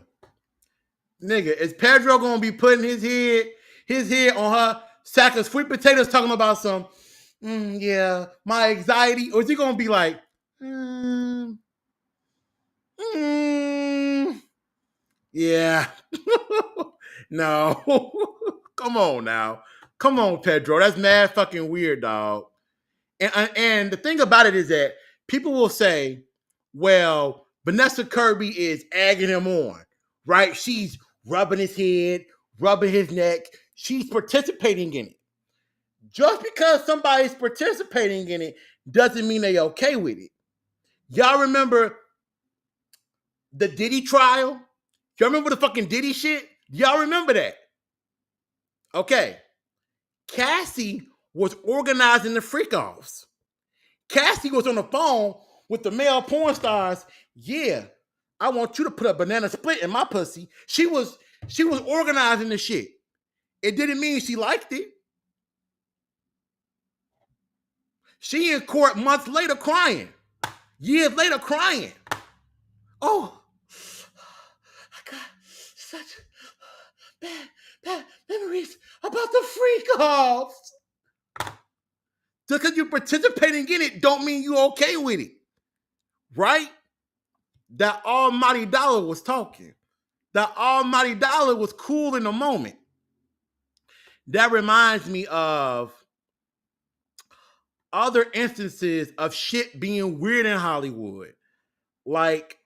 is Pedro gonna be putting his head on her sack of sweet potatoes talking about some, yeah, my anxiety? Or is he gonna be like, yeah. No. Come on now. Come on, Pedro. That's mad fucking weird, dog. And the thing about it is that people will say, well, Vanessa Kirby is egging him on, right? She's rubbing his head, rubbing his neck. She's participating in it. Just because somebody's participating in it doesn't mean they okay with it. Y'all remember the Diddy trial? Y'all remember the fucking Diddy shit? Y'all remember that? Okay. Cassie was organizing the freak-offs. Cassie was on the phone with the male porn stars. Yeah, I want you to put a banana split in my pussy. She was organizing the shit. It didn't mean she liked it. She in court months later crying. Years later crying. Oh, I got such bad memories about the freak-offs. Just because you're participating in it don't mean you're okay with it. Right? That almighty dollar was talking. the almighty dollar was cool in the moment. That reminds me of other instances of shit being weird in Hollywood. Like,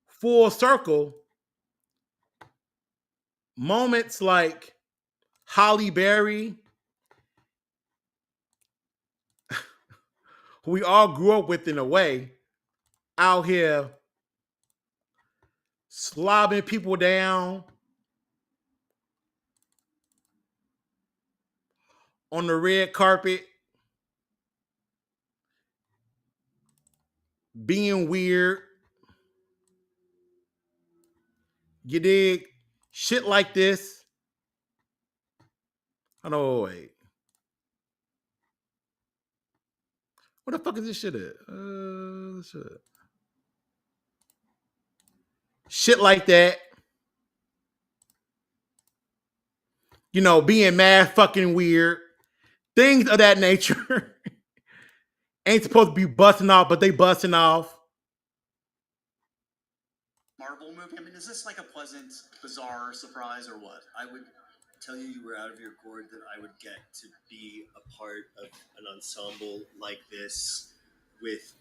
full circle, moments like Halle Berry, who we all grew up with in a way, out here slobbing people down on the red carpet, being weird. You dig? Shit like this. Hold on, wait. What the fuck is this shit at? Shit like that. You know, being mad fucking weird. Things of that nature. Ain't supposed to be busting off, but they busting off. Marvel movie? I mean, is this like a pleasant, bizarre surprise or what? I would tell you were out of your gourd that I would get to be a part of an ensemble like this with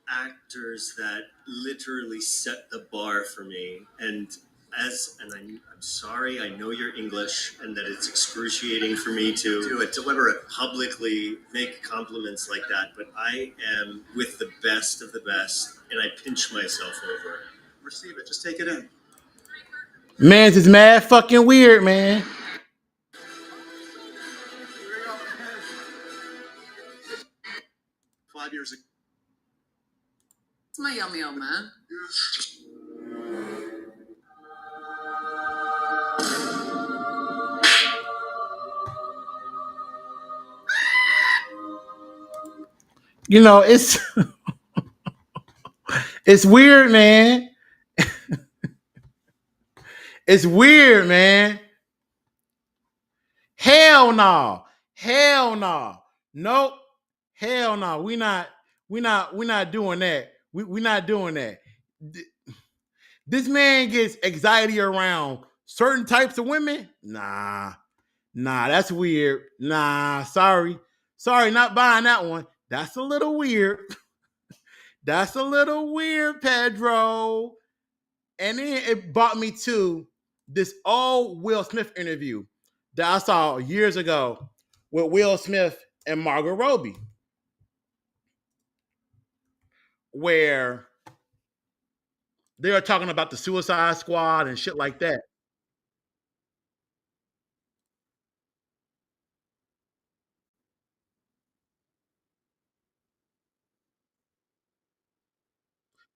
actors that literally set the bar for me. And I'm sorry, I know you're English and that it's excruciating for me to do it, deliberate, publicly make compliments like that, but I am with the best of the best and I pinch myself over it. Receive it, just take it in. Man's is mad fucking weird, man. Five years ago. It's my yummy old man. You know, it's it's weird, man. It's weird, man. Hell no. Hell no. Nope. Hell no. We're not doing that. We're not doing that. This man gets anxiety around certain types of women. Nah, that's weird. Nah, sorry, not buying that one. That's a little weird. That's a little weird, Pedro. And then it brought me to this old Will Smith interview that I saw years ago with Will Smith and Margot Robbie, where they are talking about the Suicide Squad and shit like that.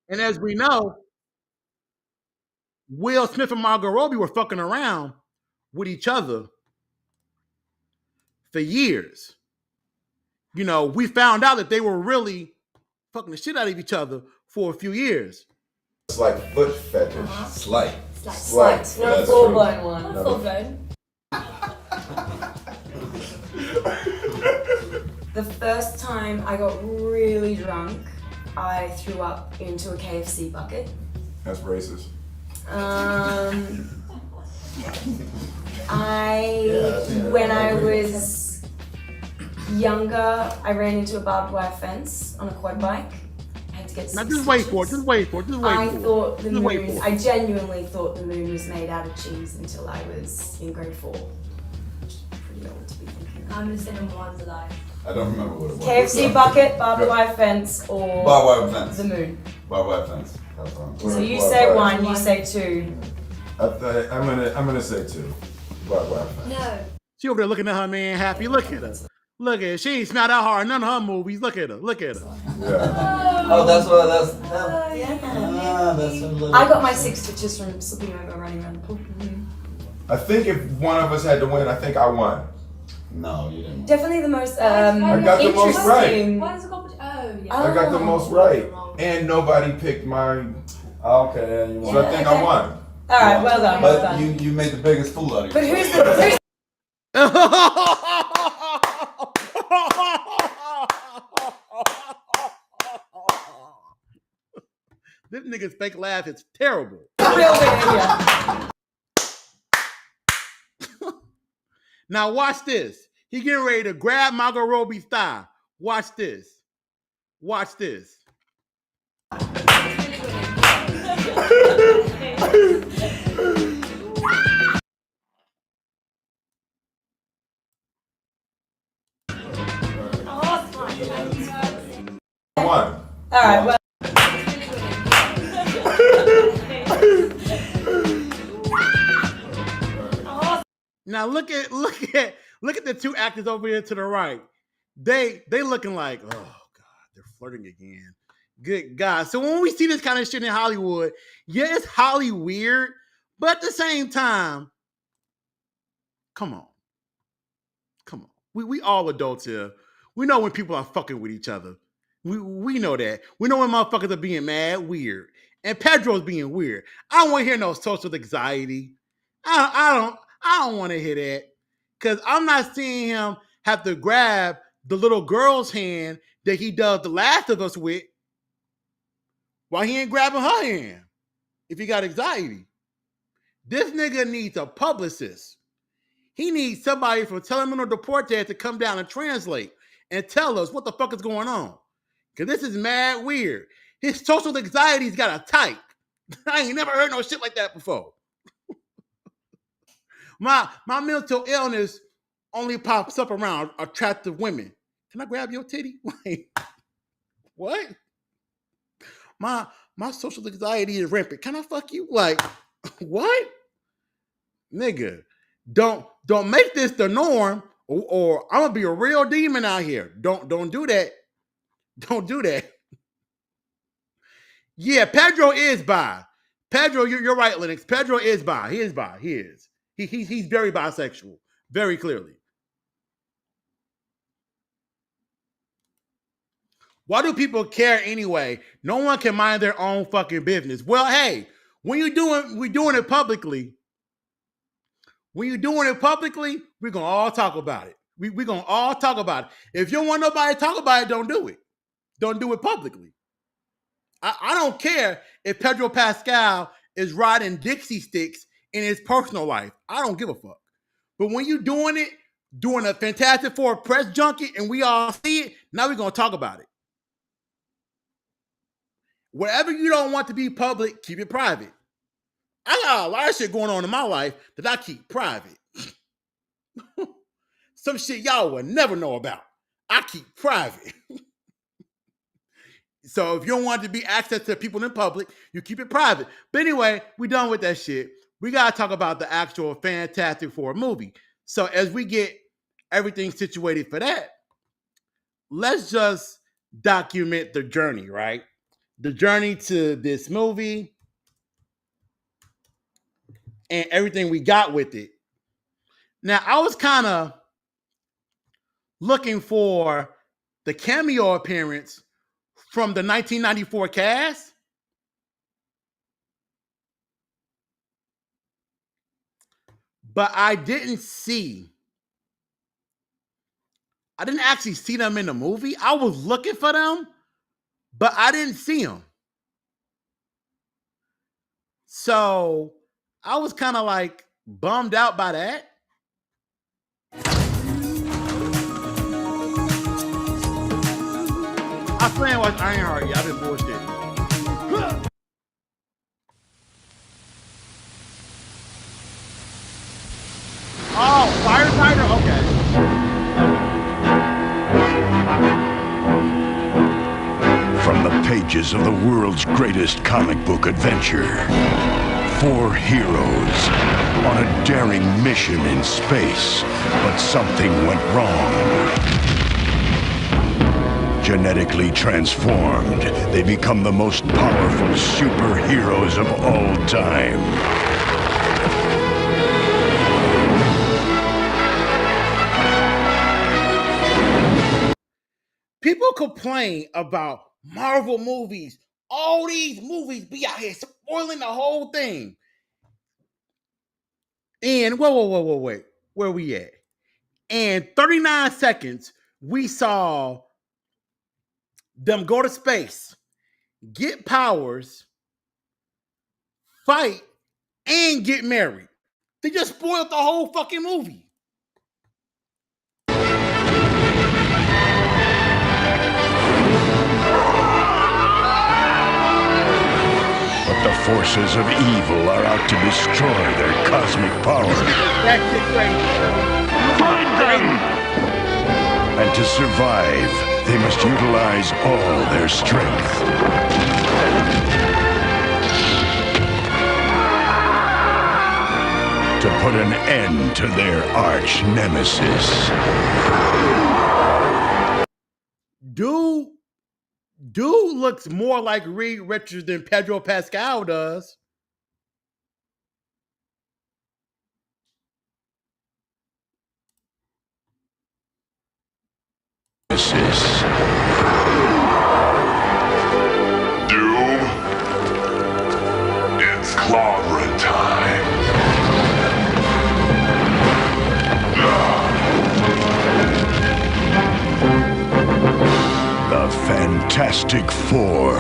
And as we know, Will Smith and Margot Robbie were fucking around with each other for years. You know, we found out that they were really fucking the shit out of each other for a few years. It's like foot fetish. Slight. Not full-blown one. No. Full-blown. The first time I got really drunk, I threw up into a KFC bucket. That's racist. When I was younger, I ran into a barbed wire fence on a quad bike. I had to get now just wait for it. I genuinely thought the moon was made out of cheese until I was in grade 4. Pretty old to be thinking. I'm gonna send him one today. I don't remember what it was. KFC bucket, barbed wire fence, or barbed wire fence. The moon. Barbed wire fence. That's fine. So you say 1, you say 2. I'm gonna say 2. Barbed wire fence. No. She over there looking at her man happy. Look at her. Look at her. She ain't smelled that hard in none of her movies. Look at her. Yeah. Oh, that's what that's. That's a little. I got my 6 stitches from slipping over running around the pool. I think if one of us had to win, I think I won. No, you didn't. Definitely the most I got the most right. Why is it competition? Oh, yeah. I got the most right, and nobody picked mine. Okay, you won. So I think I won. All right, well done. But you made the biggest fool out of But yourself. who's This nigga's fake laugh is terrible. Now watch this. He getting ready to grab Margot Robbie's thigh. Watch this. Watch this. One. All right. Well. Now look at the two actors over here to the right. They looking like, oh God, they're flirting again. Good God. So when we see this kind of shit in Hollywood, yeah, it's Holly weird, but at the same time, come on. We all adults here. We know when people are fucking with each other. We know that. We know when motherfuckers are being mad weird. And Pedro's being weird. I don't want to hear no social anxiety. I don't want to hear that. Because I'm not seeing him have to grab the little girl's hand that he does The Last of Us with while he ain't grabbing her hand if he got anxiety. This nigga needs a publicist. He needs somebody from Telemundo Deportes to come down and translate and tell us what the fuck is going on. Because this is mad weird. His social anxiety's got a type. I ain't never heard no shit like that before. My mental illness only pops up around attractive women. Can I grab your titty? Like, what? My social anxiety is rampant. Can I fuck you? Like, what? Nigga, don't make this the norm, or I'm gonna be a real demon out here. Don't do that. Don't do that. Yeah, Pedro is bi. Pedro, you're right, Linux. Pedro is bi. He is bi. He is. He's very bisexual, very clearly. Why do people care anyway? No one can mind their own fucking business. Well, hey, we're doing it publicly. When you're doing it publicly, we're gonna all talk about it. We're gonna all talk about it. If you don't want nobody to talk about it, don't do it. Don't do it publicly. I don't care if Pedro Pascal is riding Dixie sticks in his personal life. I don't give a fuck. But when you're doing it, doing a Fantastic Four press junket, and we all see it, now we're gonna talk about it. Whatever you don't want to be public, keep it private. I got a lot of shit going on in my life that I keep private. Some shit y'all will never know about. I keep private. So if you don't want to be access to people in public, you keep it private. But anyway, we done with that shit. We got to talk about the actual Fantastic Four movie. So as we get everything situated for that, let's just document the journey, right? The journey to this movie and everything we got with it. Now, I was kind of looking for the cameo appearance from the 1994 cast. But I didn't actually see them in the movie. I was looking for them, but I didn't see them. So I was kind of like bummed out by that. I plan to watch Ironheart. Yeah, I've been bullshitting. Oh, firefighter? Okay. From the pages of the world's greatest comic book adventure, 4 heroes on a daring mission in space, but something went wrong. Genetically transformed, they become the most powerful superheroes of all time. People complain about Marvel movies. All these movies be out here spoiling the whole thing. And wait. Where we at? And 39 seconds, we saw them go to space, get powers, fight, and get married. They just spoiled the whole fucking movie. But the forces of evil are out to destroy their cosmic power. Find them! And to survive, they must utilize all their strength. To put an end to their arch nemesis. Dude looks more like Reed Richards than Pedro Pascal does. Doom, it's clobbering time. The Fantastic Four.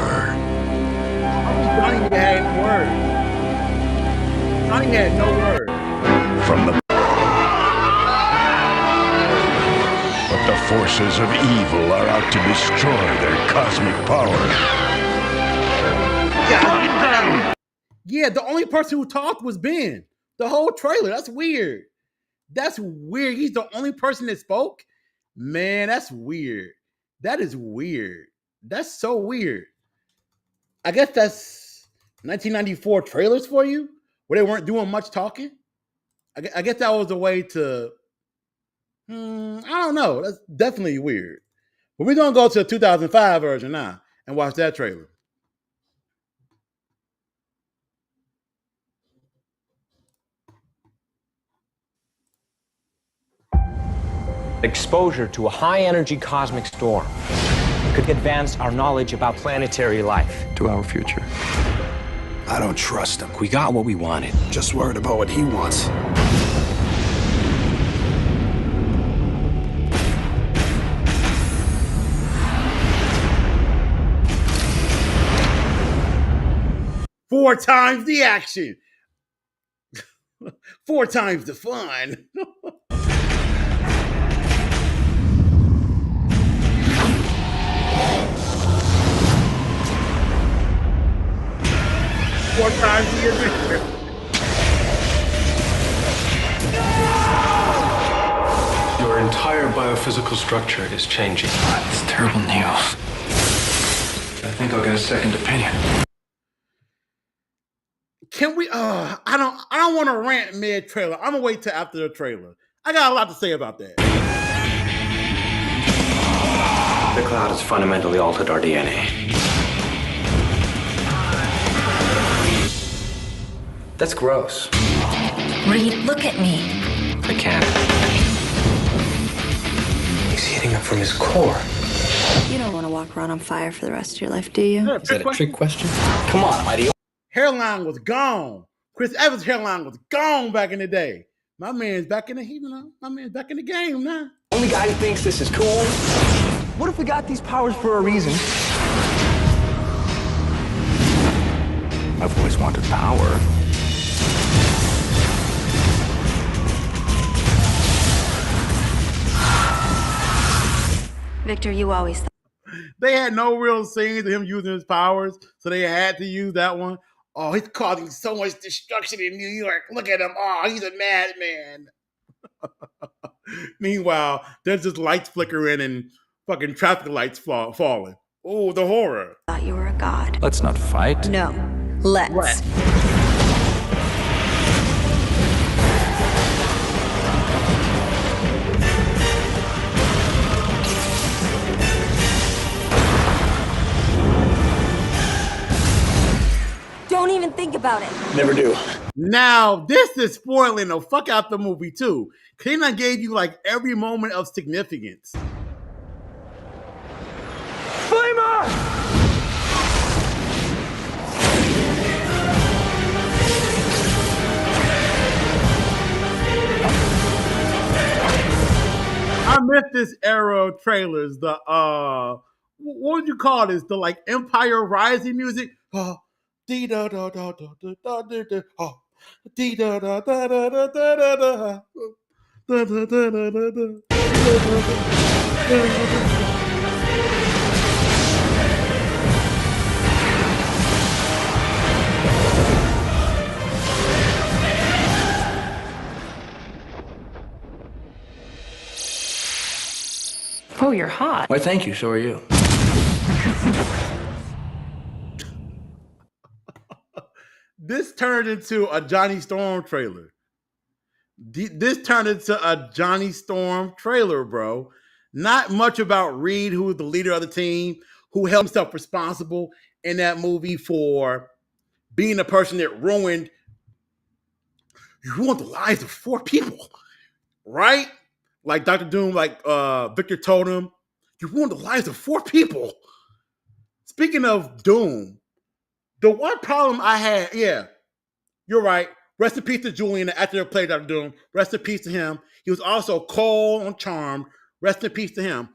Johnny had word. Johnny had no word. From the But the forces of evil are out to destroy their cosmic power. Yeah, the only person who talked was Ben. The whole trailer. That's weird. That's weird. He's the only person that spoke? Man, that's weird. That is weird. That's so weird. I guess that's 1994 trailers for you, where they weren't doing much talking. I guess that was a way to... I don't know. That's definitely weird. But we're going to go to the 2005 version now and watch that trailer. Exposure to a high-energy cosmic storm could advance our knowledge about planetary life. To our future. I don't trust him. We got what we wanted. Just worried about what he wants. Four times the action. 4 times the fun. Four times the adventure. Your entire biophysical structure is changing. It's terrible news. I think I'll get a second opinion. Can we? I don't want to rant mid trailer. I'm gonna wait till after the trailer. I got a lot to say about that. The cloud has fundamentally altered our DNA. That's gross. Reed, look at me. I can't. He's heating up from his core. You don't want to walk around on fire for the rest of your life, do you? Is that a trick question? Come on, am I the Hairline was gone. Chris Evans' hairline was gone back in the day. My man's back in the game now. only guy who thinks this is cool? What if we got these powers for a reason? I've always wanted power. Victor, you always thought. They had no real scenes of him using his powers, so they had to use that one. Oh, he's causing so much destruction in New York. Look at him. Oh, he's a madman. Meanwhile, there's just lights flickering and fucking traffic lights falling. Oh, the horror. Thought you were a god. Let's not fight. No, let's. Don't even think about it. Never do. Now, this is spoiling the fuck out the movie, too. Because I gave you, like, every moment of significance. Flamer! I miss this era of trailers. The, what would you call this? The, like, Empire Rising music? Dee da da da da da da da da. Oh. Dee da da da da da da da da. Da da da da da da. Oh, you're hot. Why, thank you. So are you. This turned into a Johnny Storm trailer. This turned into a Johnny Storm trailer, bro. Not much about Reed, who was the leader of the team, who held himself responsible in that movie for being the person that ruined. You ruined the lives of 4 people, right? Like Dr. Doom, like Victor told him, you ruined the lives of 4 people. Speaking of Doom, the one problem I had, yeah, you're right. Rest in peace to Julian, the actor that played Dr. Doom. Rest in peace to him. He was also Cole on Charmed. Rest in peace to him.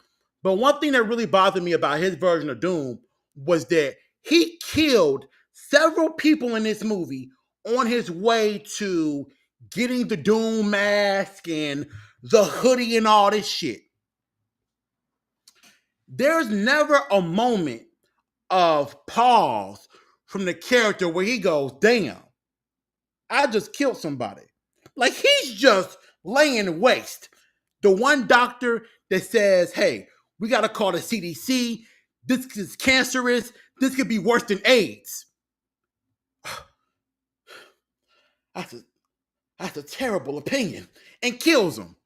But one thing that really bothered me about his version of Doom was that he killed several people in this movie on his way to getting the Doom mask and the hoodie and all this shit. There's never a moment of pause from the character where he goes, damn, I just killed somebody. Like, he's just laying waste. The one doctor that says, hey, we got to call the CDC. This is cancerous. This could be worse than AIDS. That's a terrible opinion. And kills him.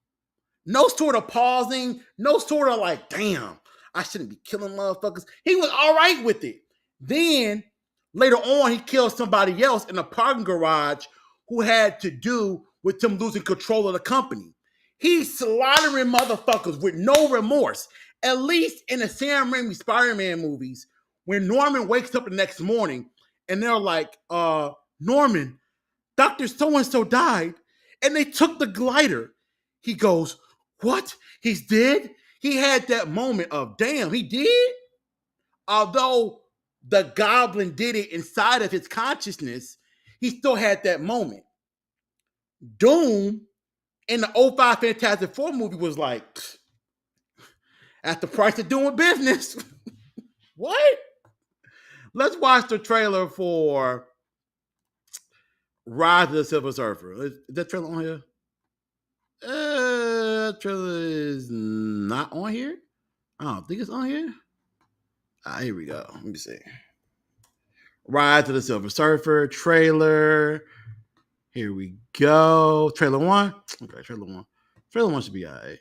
No sort of pausing. No sort of like, damn, I shouldn't be killing motherfuckers. He was all right with it. Then, later on, he killed somebody else in a parking garage who had to do with him losing control of the company. He's slaughtering motherfuckers with no remorse. At least in the Sam Raimi Spider-Man movies, when Norman wakes up the next morning and they're like, Norman, Dr. So-and-so died and they took the glider. He goes, what? He's dead? He had that moment of, damn, he did? Although the goblin did it inside of his consciousness, he still had that moment. Doom in the 2005 Fantastic Four movie was like, at the price of doing business. What? Let's watch the trailer for Rise of the Silver Surfer. Is that trailer on here? Trailer is not on here. I don't think it's on here. Here we go. Let me see. Rise of the Silver Surfer trailer. Here we go. Trailer 1. Okay, trailer 1. Trailer 1 should be all right.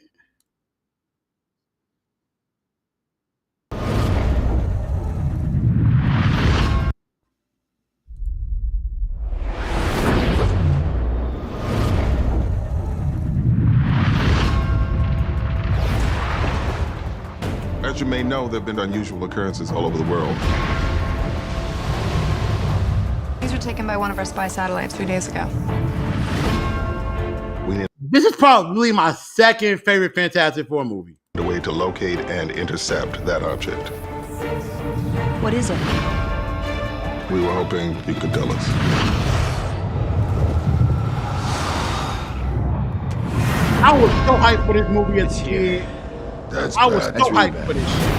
As you may know, there have been unusual occurrences all over the world. These were taken by one of our spy satellites 3 days ago. This is probably my second favorite Fantastic Four movie. A way to locate and intercept that object. What is it? We were hoping you could tell us. I was so hyped for this movie as a kid. I was so hyped for this shit.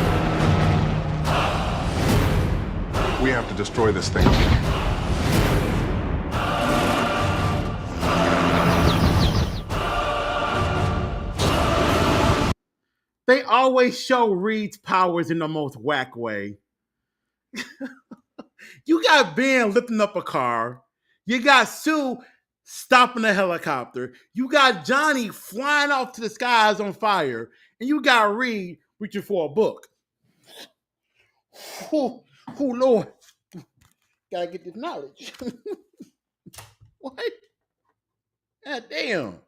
We have to destroy this thing. They always show Reed's powers in the most whack way. You got Ben lifting up a car. You got Sue stopping a helicopter. You got Johnny flying off to the skies on fire. And you got Reed reaching for a book. Oh, Lord. Gotta get this knowledge. What? God damn.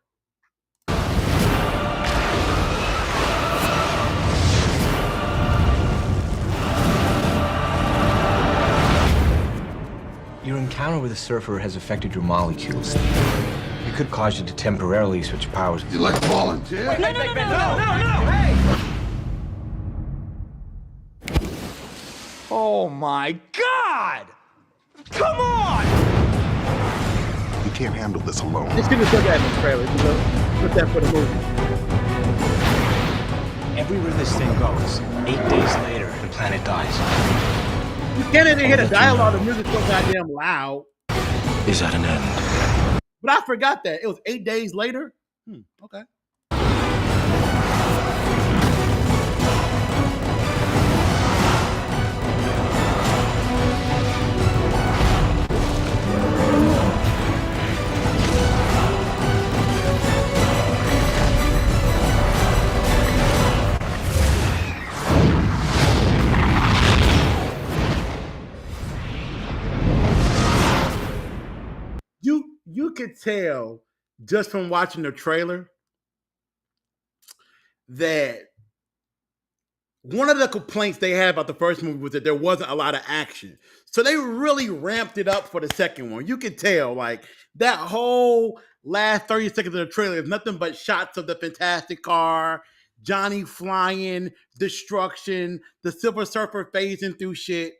Your encounter with a surfer has affected your molecules. It could cause you to temporarily switch powers. You like to volunteer? No, hey! Oh my God! Come on! You can't handle this alone. Just give us look at the trailer. Put that for the movie. Everywhere this thing goes, 8 days later, the planet dies. You can't even hear the dialogue. The music's so goddamn loud. Is at an end. But I forgot that. It was 8 days later? Okay. You could tell just from watching the trailer that one of the complaints they had about the first movie was that there wasn't a lot of action. So they really ramped it up for the second one. You could tell, like, that whole last 30 seconds of the trailer is nothing but shots of the fantastic car, Johnny flying, destruction, the Silver Surfer phasing through shit.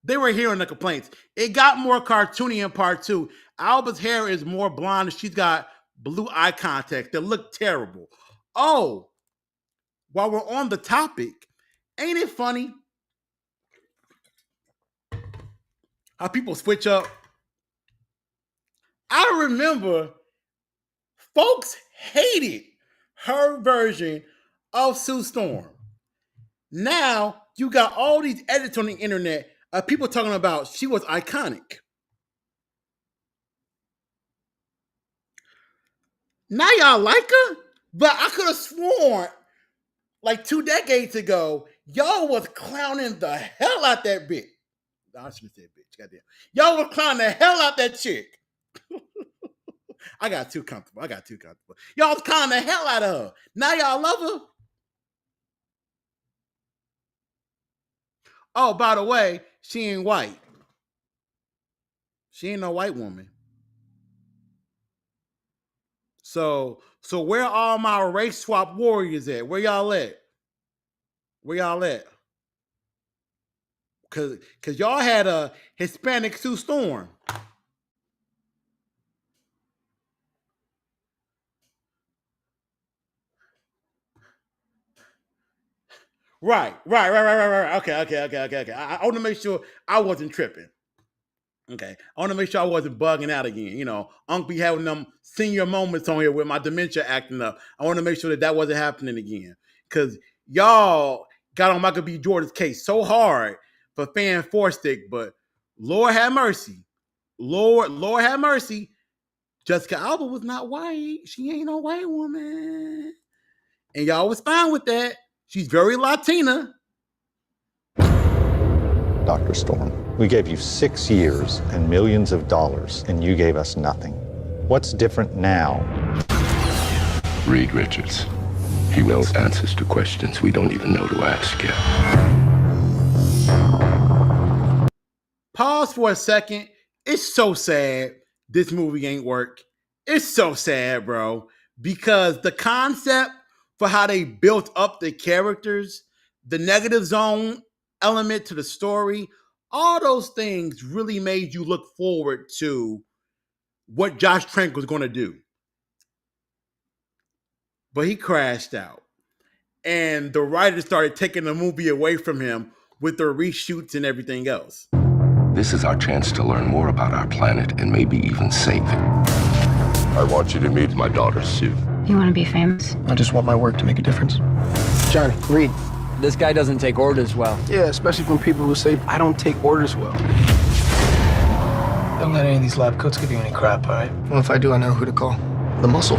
They were hearing the complaints. It got more cartoony in part 2. Alba's hair is more blonde. She's got blue eye contact that look terrible. Oh, while we're on the topic, ain't it funny how people switch up? I remember folks hated her version of Sue Storm. Now you got all these edits on the internet of people talking about she was iconic. Now y'all like her? But I could have sworn like 2 decades ago, y'all was clowning the hell out that bitch. I shouldn't say bitch, goddamn. Y'all was clowning the hell out that chick. I got too comfortable. Y'all was clowning the hell out of her. Now y'all love her? Oh, by the way, she ain't white. She ain't no white woman. So where all my race swap warriors at? Where y'all at? Cause y'all had a Hispanic Sue Storm. Right. Okay. I want to make sure I wasn't tripping. Okay. I want to make sure I wasn't bugging out again. You know, Unc be having them senior moments on here with my dementia acting up. I want to make sure that wasn't happening again. Because y'all got on Michael B. Jordan's case so hard for fan 4-stick, but Lord have mercy. Lord have mercy. Jessica Alba was not white. She ain't no white woman. And y'all was fine with that. She's very Latina. Dr. Storm, we gave you 6 years and millions of dollars, and you gave us nothing. What's different now? Reed Richards. He knows answers to questions we don't even know to ask yet. Pause for a second. It's so sad this movie ain't work. It's so sad, bro. Because the concept for how they built up the characters, the negative zone element to the story, all those things really made you look forward to what Josh Trank was going to do. But he crashed out. And the writers started taking the movie away from him with the reshoots and everything else. This is our chance to learn more about our planet and maybe even save it. I want you to meet my daughter, Sue. You want to be famous? I just want my work to make a difference. Johnny, Reed. This guy doesn't take orders well. Yeah, especially from people who say I don't take orders well. Don't let any of these lab coats give you any crap, all right? Well, if I do, I know who to call. The muscle.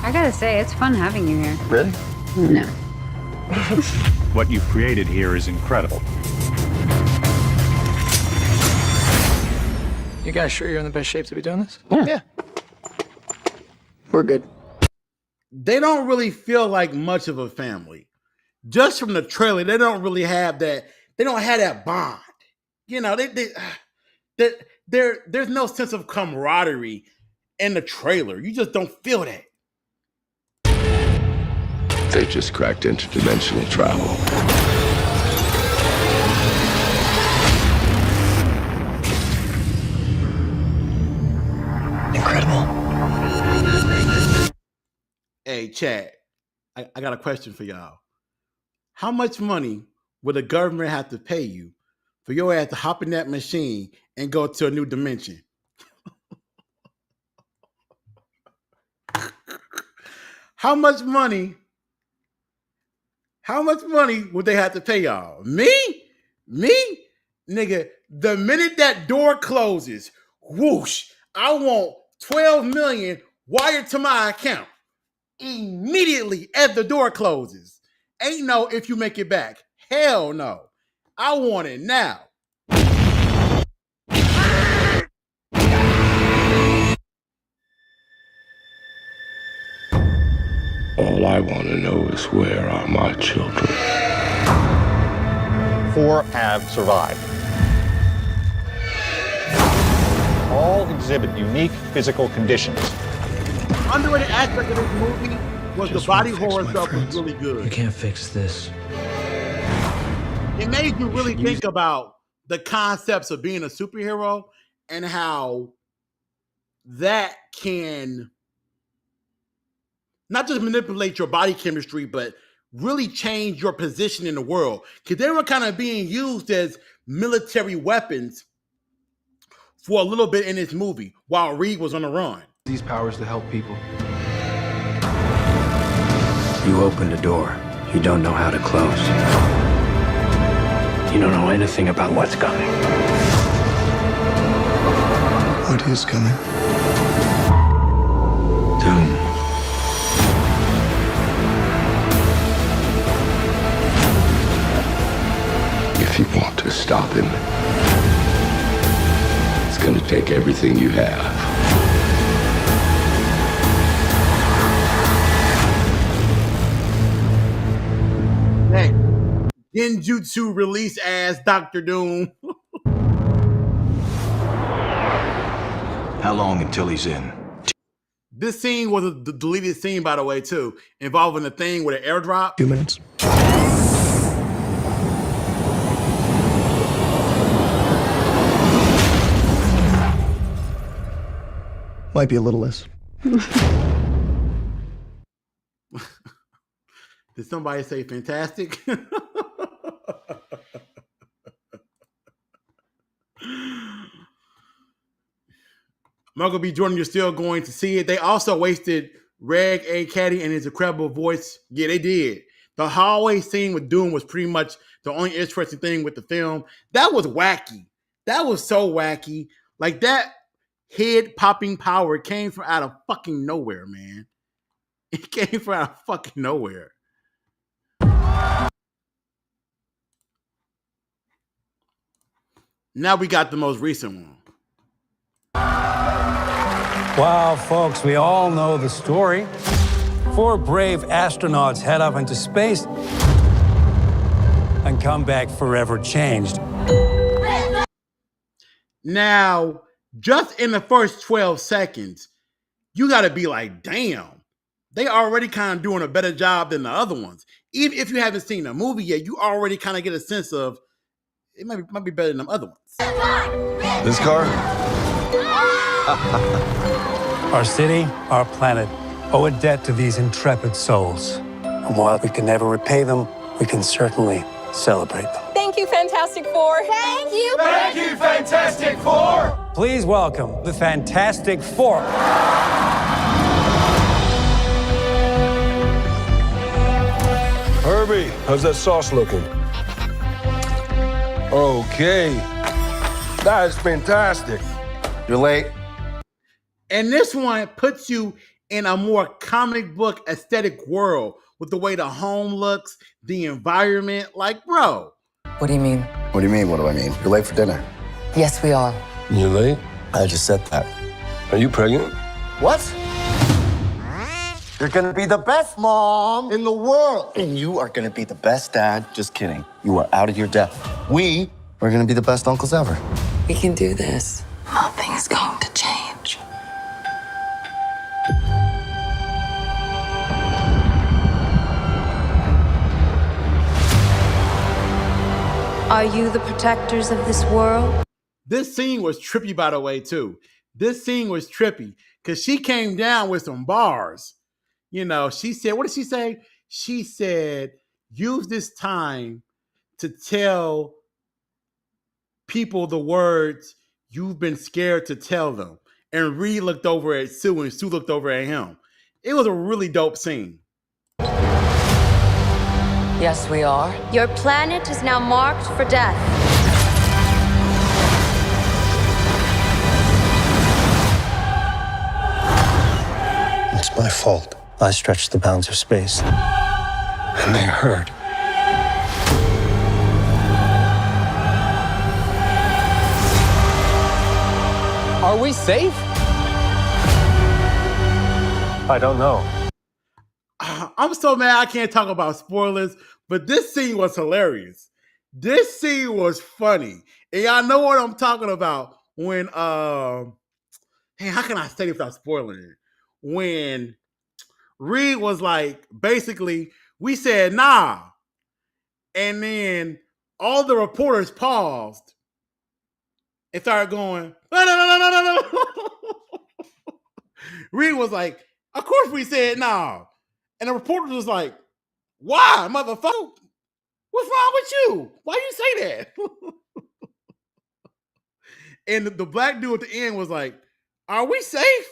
I gotta say, it's fun having you here. Really? No. What you've created here is incredible. You guys sure you're in the best shape to be doing this? Yeah. We're good. They don't really feel like much of a family. Just from the trailer, they don't really have that. They don't have that bond. You know, there's no sense of camaraderie in the trailer. You just don't feel that. They just cracked interdimensional travel. Hey, chat, I got a question for y'all. How much money would the government have to pay you for your ass to hop in that machine and go to a new dimension? How much money would they have to pay y'all? Me? Nigga, the minute that door closes, whoosh, I want 12 million wired to my account immediately as the door closes. Ain't no if you make it back. Hell no. I want it now. All I want to know is where are my children? 4 have survived. All exhibit unique physical conditions. Underrated aspect of this movie was the body horror stuff was really good. You can't fix this. It made you really think about the concepts of being a superhero and how that can not just manipulate your body chemistry, but really change your position in the world. Because they were kind of being used as military weapons for a little bit in this movie while Reed was on the run. These powers to help people. You opened a door you don't know how to close. You don't know anything about what's coming. What is coming? Doom. If you want to stop him, it's going to take everything you have. Hey, Genjutsu release as Dr. Doom. How long until he's in? This scene was a deleted scene, by the way, too, involving the thing with an airdrop. 2 minutes. Might be a little less. Did somebody say fantastic? Michael B. Jordan, you're still going to see it. They also wasted Reg A. Caddy and his incredible voice. Yeah, they did. The hallway scene with Doom was pretty much the only interesting thing with the film. That was wacky. That was so wacky. Like, that head popping power came from out of fucking nowhere, man. It came from out of fucking nowhere. Now we got the most recent one. Wow, folks, we all know the story. 4 brave astronauts head up into space and come back forever changed. Now, just in the first 12 seconds, you got to be like, damn, they already kind of doing a better job than the other ones. Even if you haven't seen the movie yet, you already kind of get a sense of it might be better than them other ones. This car? Our city, our planet, owe a debt to these intrepid souls. And while we can never repay them, we can certainly celebrate them. Thank you, Fantastic Four. Thank you. Thank you, Fantastic Four. Please welcome the Fantastic Four. Herbie, how's that sauce looking? Okay. That is fantastic. You're late. And this one puts you in a more comic book aesthetic world with the way the home looks, the environment. Like, bro. What do you mean? What do you mean, what do I mean? You're late for dinner. Yes, we are. You late? I just said that. Are you pregnant? What? You're gonna be the best mom in the world. And you are gonna be the best dad. Just kidding. You are out of your depth. We are gonna be the best uncles ever. We can do this. Nothing's going to change. Are you the protectors of this world? This scene was trippy, by the way, too. This scene was trippy because she came down with some bars. she said, what did she say? She said, use this time to tell people the words you've been scared to tell them. And Reed looked over at Sue and Sue looked over at him. It was a really dope scene. Yes, we are. Your planet is now marked for death. It's my fault. I stretched the bounds of space. And they hurt. Are we safe? I don't know. I'm so mad I can't talk about spoilers, but this scene was hilarious. This scene was funny. And y'all know what I'm talking about when, how can I say it without spoiling it? When Reed was like, basically, we said, nah. And then all the reporters paused and started going, no. Reed was like, of course we said nah. And the reporter was like, why, motherfucker? What's wrong with you? Why you say that? And the black dude at the end was like, are we safe?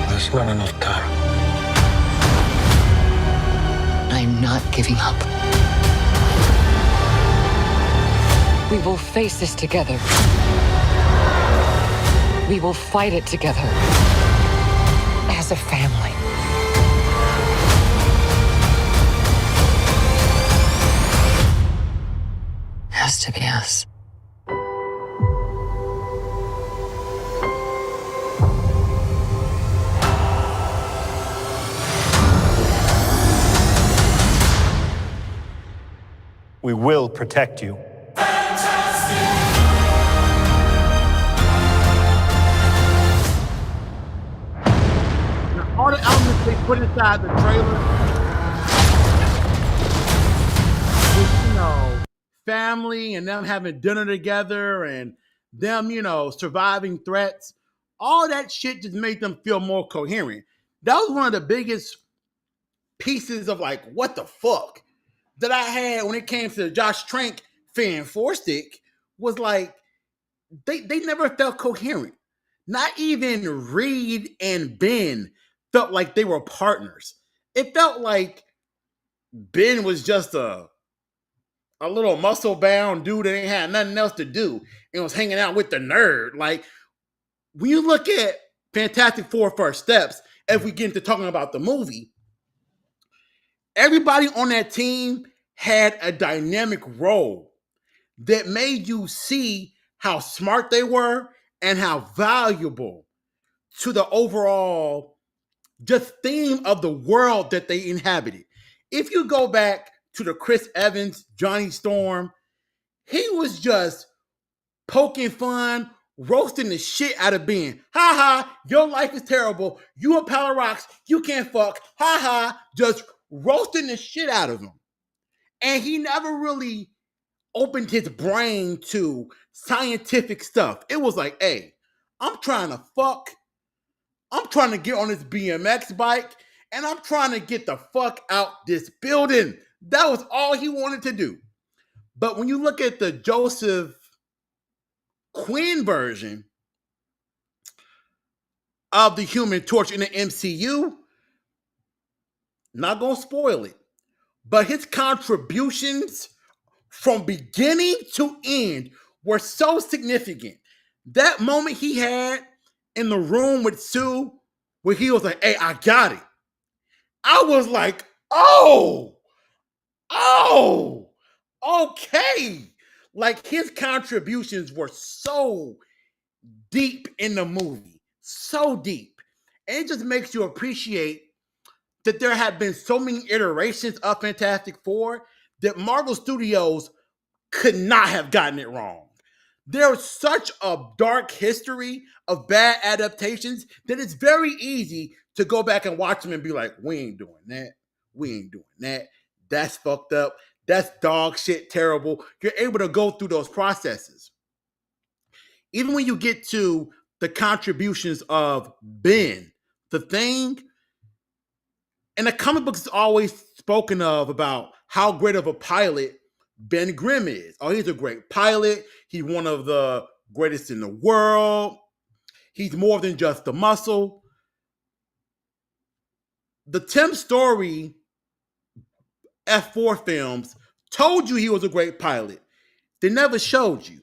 There's not enough time. I'm not giving up. We will face this together. We will fight it together. As a family. Has to be us. We will protect you. All the elements they put inside the trailer, with, family and them having dinner together and them, surviving threats, all that shit just made them feel more coherent. That was one of the biggest pieces of like, what the fuck that I had when it came to Josh Trank fan Four Stick was like, they never felt coherent. Not even Reed and Ben felt like they were partners. It felt like Ben was just a little muscle-bound dude that ain't had nothing else to do and was hanging out with the nerd. Like, when you look at Fantastic Four First Steps, as we get into talking about the movie, everybody on that team had a dynamic role that made you see how smart they were and how valuable to the overall just theme of the world that they inhabited. If you go back to the Chris Evans, Johnny Storm, he was just poking fun, roasting the shit out of Ben. Ha ha, your life is terrible. You a pile of rocks. You can't fuck. Ha ha, just roasting the shit out of him. And he never really opened his brain to scientific stuff. It was like, hey, I'm trying to fuck. I'm trying to get on this BMX bike and I'm trying to get the fuck out this building. That was all he wanted to do. But when you look at the Joseph Quinn version of the Human Torch in the MCU, not gonna spoil it, but his contributions from beginning to end were so significant. That moment he had in the room with Sue, where he was like, hey, I got it. I was like, oh, okay. Like, his contributions were so deep in the movie, so deep. And it just makes you appreciate that there have been so many iterations of Fantastic Four that Marvel Studios could not have gotten it wrong. There's such a dark history of bad adaptations that it's very easy to go back and watch them and be like, we ain't doing that. We ain't doing that. That's fucked up. That's dog shit terrible. You're able to go through those processes. Even when you get to the contributions of Ben, the Thing. And the comic books is always spoken of about how great of a pilot Ben Grimm is. Oh, he's a great pilot. He's one of the greatest in the world. He's more than just a muscle. The Tim Story F4 films told you he was a great pilot. They never showed you.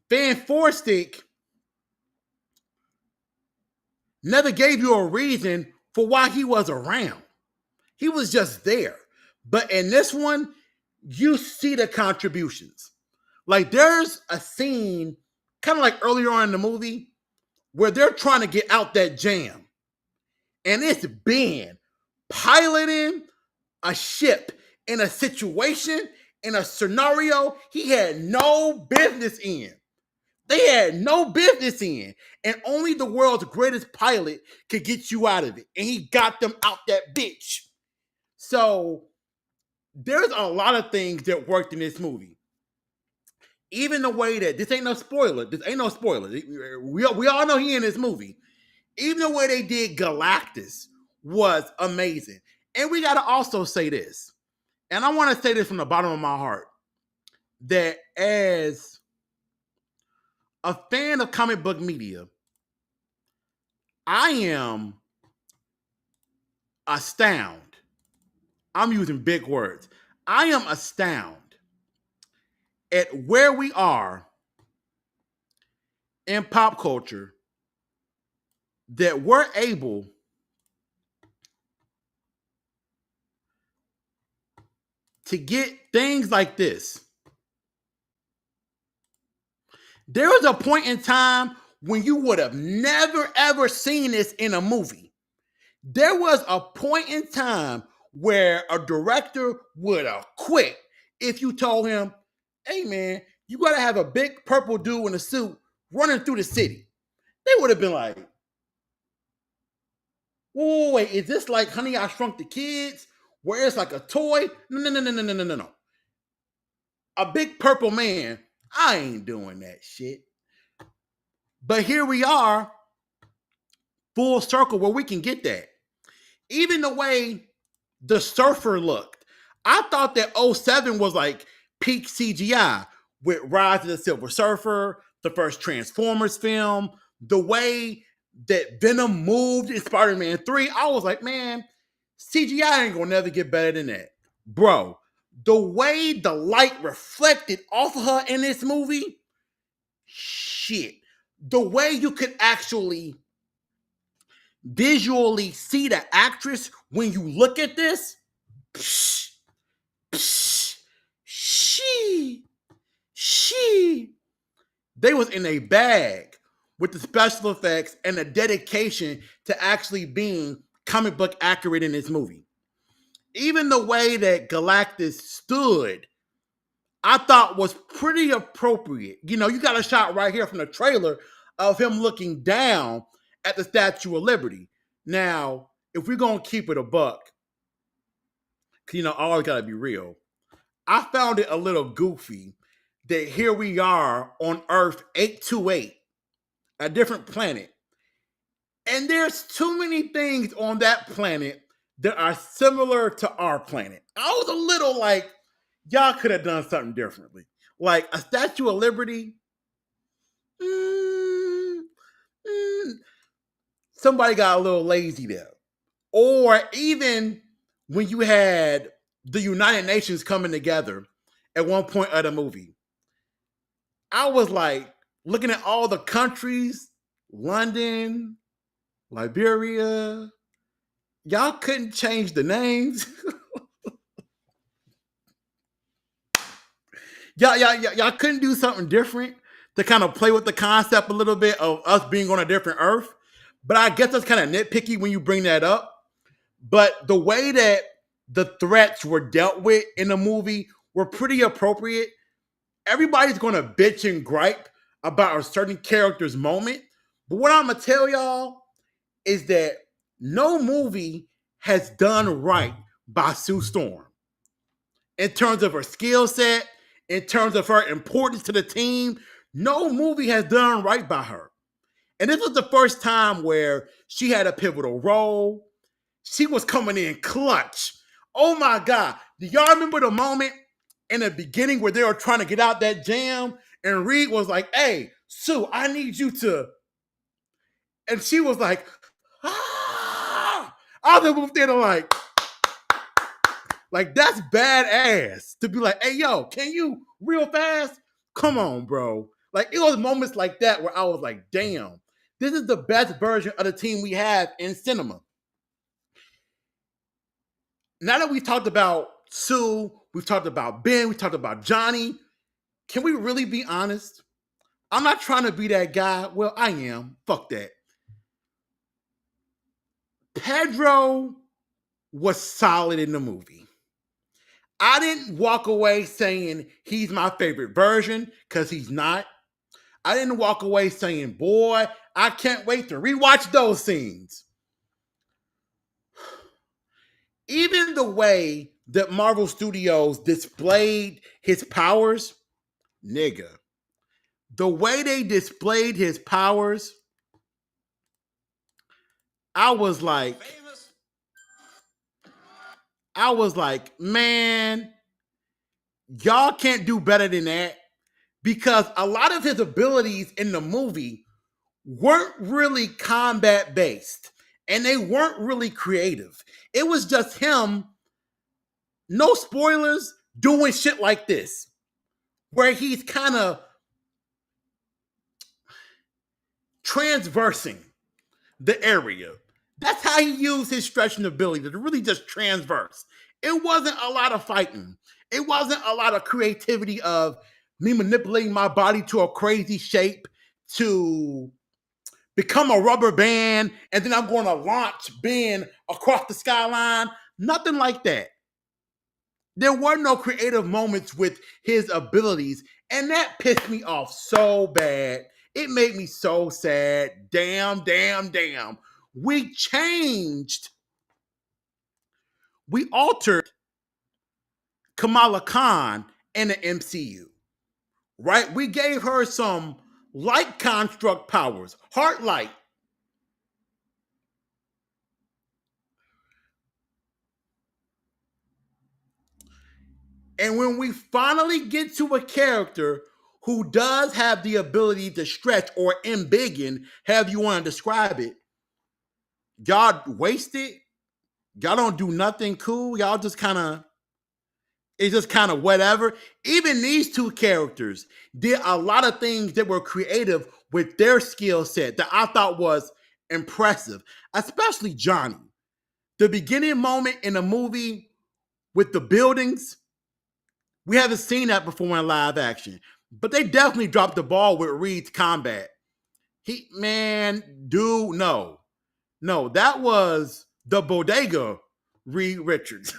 Van Forstick never gave you a reason for why he was around. He was just there. But in this one, you see the contributions. Like there's a scene, kind of like earlier on in the movie, where they're trying to get out that jam. And it's Ben piloting a ship in a situation, in a scenario he had no business in. They had no business in. And only the world's greatest pilot could get you out of it. And he got them out that bitch. So there's a lot of things that worked in this movie. Even the way that, this ain't no spoiler. This ain't no spoiler. We all know he in this movie. Even the way they did Galactus was amazing. And we got to also say this. And I want to say this from the bottom of my heart. That as a fan of comic book media, I am astounded. I'm using big words. I am astounded at where we are in pop culture that we're able to get things like this. There was a point in time when you would have never, ever seen this in a movie. There was a point in time where a director would have quit if you told him, hey man, you gotta have a big purple dude in a suit running through the city. They would have been like, wait, is this like Honey, I Shrunk the Kids, where it's like a toy? No. A big purple man, I ain't doing that shit. But here we are, full circle where we can get that. Even the way the Surfer looked. I thought that 07 was like peak CGI with Rise of the Silver Surfer, the first Transformers film, the way that Venom moved in Spider-Man 3. I was like, man, CGI ain't gonna never get better than that. Bro, the way the light reflected off of her in this movie, shit. The way you could actually visually see the actress when you look at this, they was in a bag with the special effects and the dedication to actually being comic book accurate in this movie. Even the way that Galactus stood, I thought was pretty appropriate. You know, you got a shot right here from the trailer of him looking down at the Statue of Liberty. Now, if we're going to keep it a buck, you know, I always got to be real. I found it a little goofy that here we are on Earth 828, a different planet. And there's too many things on that planet that are similar to our planet. I was a little like, y'all could have done something differently. Like a Statue of Liberty. Somebody got a little lazy there. Or even when you had the United Nations coming together at one point of the movie, I was like looking at all the countries, London, Liberia. Y'all couldn't change the names. Y'all couldn't do something different to kind of play with the concept a little bit of us being on a different Earth. But I guess that's kind of nitpicky when you bring that up. But the way that the threats were dealt with in the movie were pretty appropriate. Everybody's going to bitch and gripe about a certain character's moment. But what I'm going to tell y'all is that no movie has done right by Sue Storm. In terms of her skill set, in terms of her importance to the team, no movie has done right by her. And this was the first time where she had a pivotal role. She was coming in clutch. Oh my God. Do y'all remember the moment in the beginning where they were trying to get out that jam? And Reed was like, hey, Sue, I need you to. And she was like, ah. I was moved there to like, that's badass to be like, hey, yo, can you real fast? Come on, bro. Like, it was moments like that where I was like, damn, this is the best version of the team we have in cinema. Now that we've talked about Sue, we've talked about Ben, we've talked about Johnny, can we really be honest? I'm not trying to be that guy. Well, I am. Fuck that. Pedro was solid in the movie. I didn't walk away saying he's my favorite version, because he's not. I didn't walk away saying, boy, I can't wait to rewatch those scenes. Even the way that Marvel Studios displayed his powers, nigga, the way they displayed his powers, I was like, man, y'all can't do better than that, because a lot of his abilities in the movie weren't really combat based and they weren't really creative. It was just him, no spoilers, doing shit like this, where he's kind of transversing the area. That's how he used his stretching ability, to really just transverse. It wasn't a lot of fighting. It wasn't a lot of creativity of me manipulating my body to a crazy shape to become a rubber band, and then I'm going to launch Ben across the skyline. Nothing like that. There were no creative moments with his abilities, and that pissed me off so bad. It made me so sad. Damn. We changed. We altered Kamala Khan in the MCU, right? We gave her some light construct powers, heart light. And when we finally get to a character who does have the ability to stretch or embiggen, however you want to describe it, y'all waste it. Y'all don't do nothing cool. Y'all just kind of, it's just kind of whatever. Even these two characters did a lot of things that were creative with their skill set that I thought was impressive, especially Johnny. The beginning moment in the movie with the buildings, we haven't seen that before in live action, but they definitely dropped the ball with Reed's combat. No, that was the bodega Reed Richards.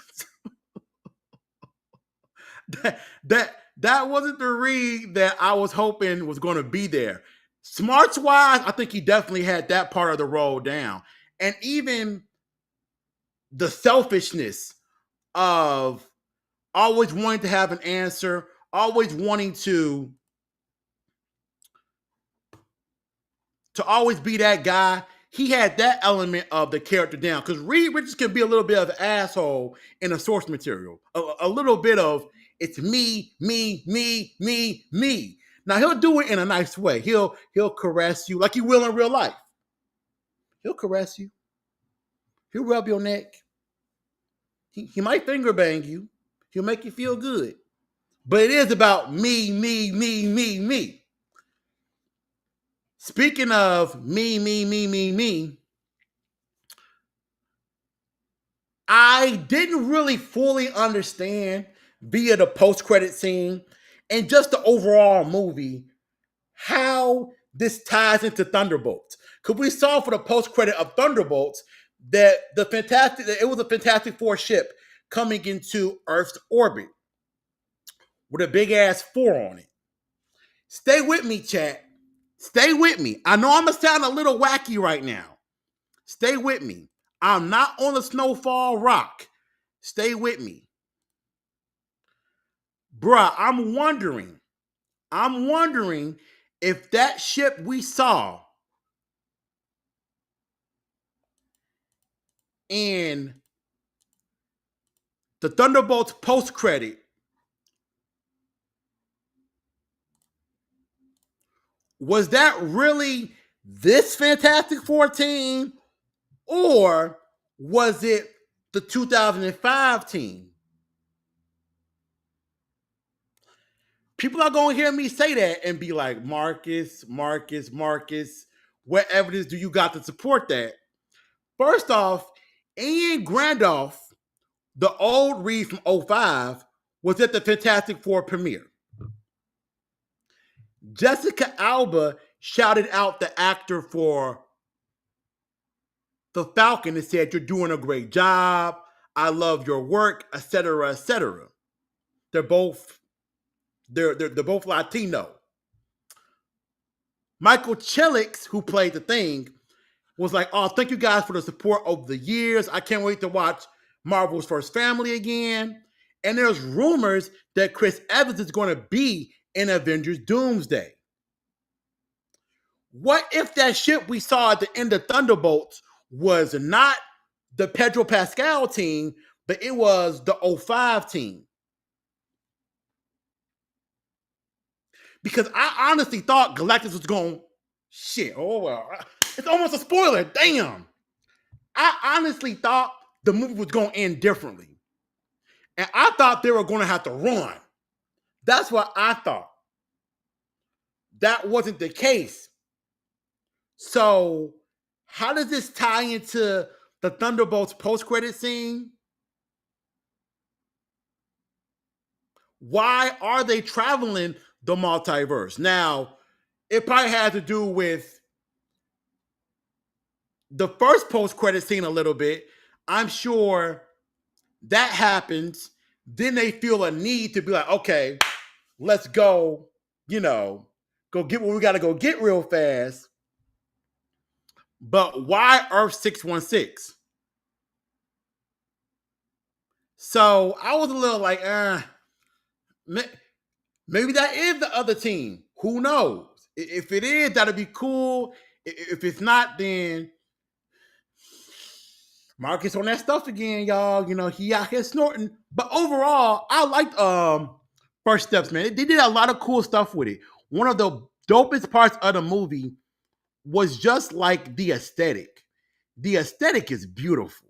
that wasn't the Reed that I was hoping was going to be there. Smarts wise, I think he definitely had that part of the role down, and even the selfishness of always wanting to have an answer, always wanting to always be that guy. He had that element of the character down, because Reed Richards can be a little bit of an asshole in the source material. A little bit of, it's me. Now he'll do it in a nice way. He'll caress you like he will in real life. He'll caress you. He'll rub your neck. He might finger bang you. He'll make you feel good. But it is about me. Speaking of me, I didn't really fully understand via the post-credit scene and just the overall movie how this ties into Thunderbolts. Because we saw for the post-credit of Thunderbolts that it was a Fantastic Four ship coming into Earth's orbit with a big ass 4 on it. Stay with me, chat. Stay with me. I know I'm going to sound a little wacky right now. Stay with me. I'm not on a snowfall rock. Stay with me. Bruh, I'm wondering if that ship we saw in the Thunderbolts post-credit, was that really this Fantastic Four team, or was it the 2005 team? People are going to hear me say that and be like, Marcus, what evidence do you got to support that? First off, Ian Randolph, the old Reed from 05, was at the Fantastic Four premiere. Jessica Alba shouted out the actor for the Falcon and said, "You're doing a great job. I love your work," etc., etc. They're both Latino. Michael Chilix, who played the Thing, was like, "Oh, thank you guys for the support over the years. I can't wait to watch Marvel's First Family again." And there's rumors that Chris Evans is going to be in Avengers Doomsday. What if that ship we saw at the end of Thunderbolts was not the Pedro Pascal team, but it was the 05 team? Because I honestly thought Galactus was going, oh well, it's almost a spoiler, damn. I honestly thought the movie was going to end differently. And I thought they were going to have to run. That's what I thought. That wasn't the case. So how does this tie into the Thunderbolts post-credit scene? Why are they traveling the multiverse? Now, it probably has to do with the first post-credit scene a little bit. I'm sure that happens. Then they feel a need to be like, okay, let's go, go get what we got to go get real fast. But why Earth 616? So I was a little like, maybe that is the other team. Who knows? If it is, that'd be cool. If it's not, then Marcus on that stuff again, y'all. He out here snorting. But overall, I liked First Steps, man. They did a lot of cool stuff with it. One of the dopest parts of the movie was just like the aesthetic. The aesthetic is beautiful.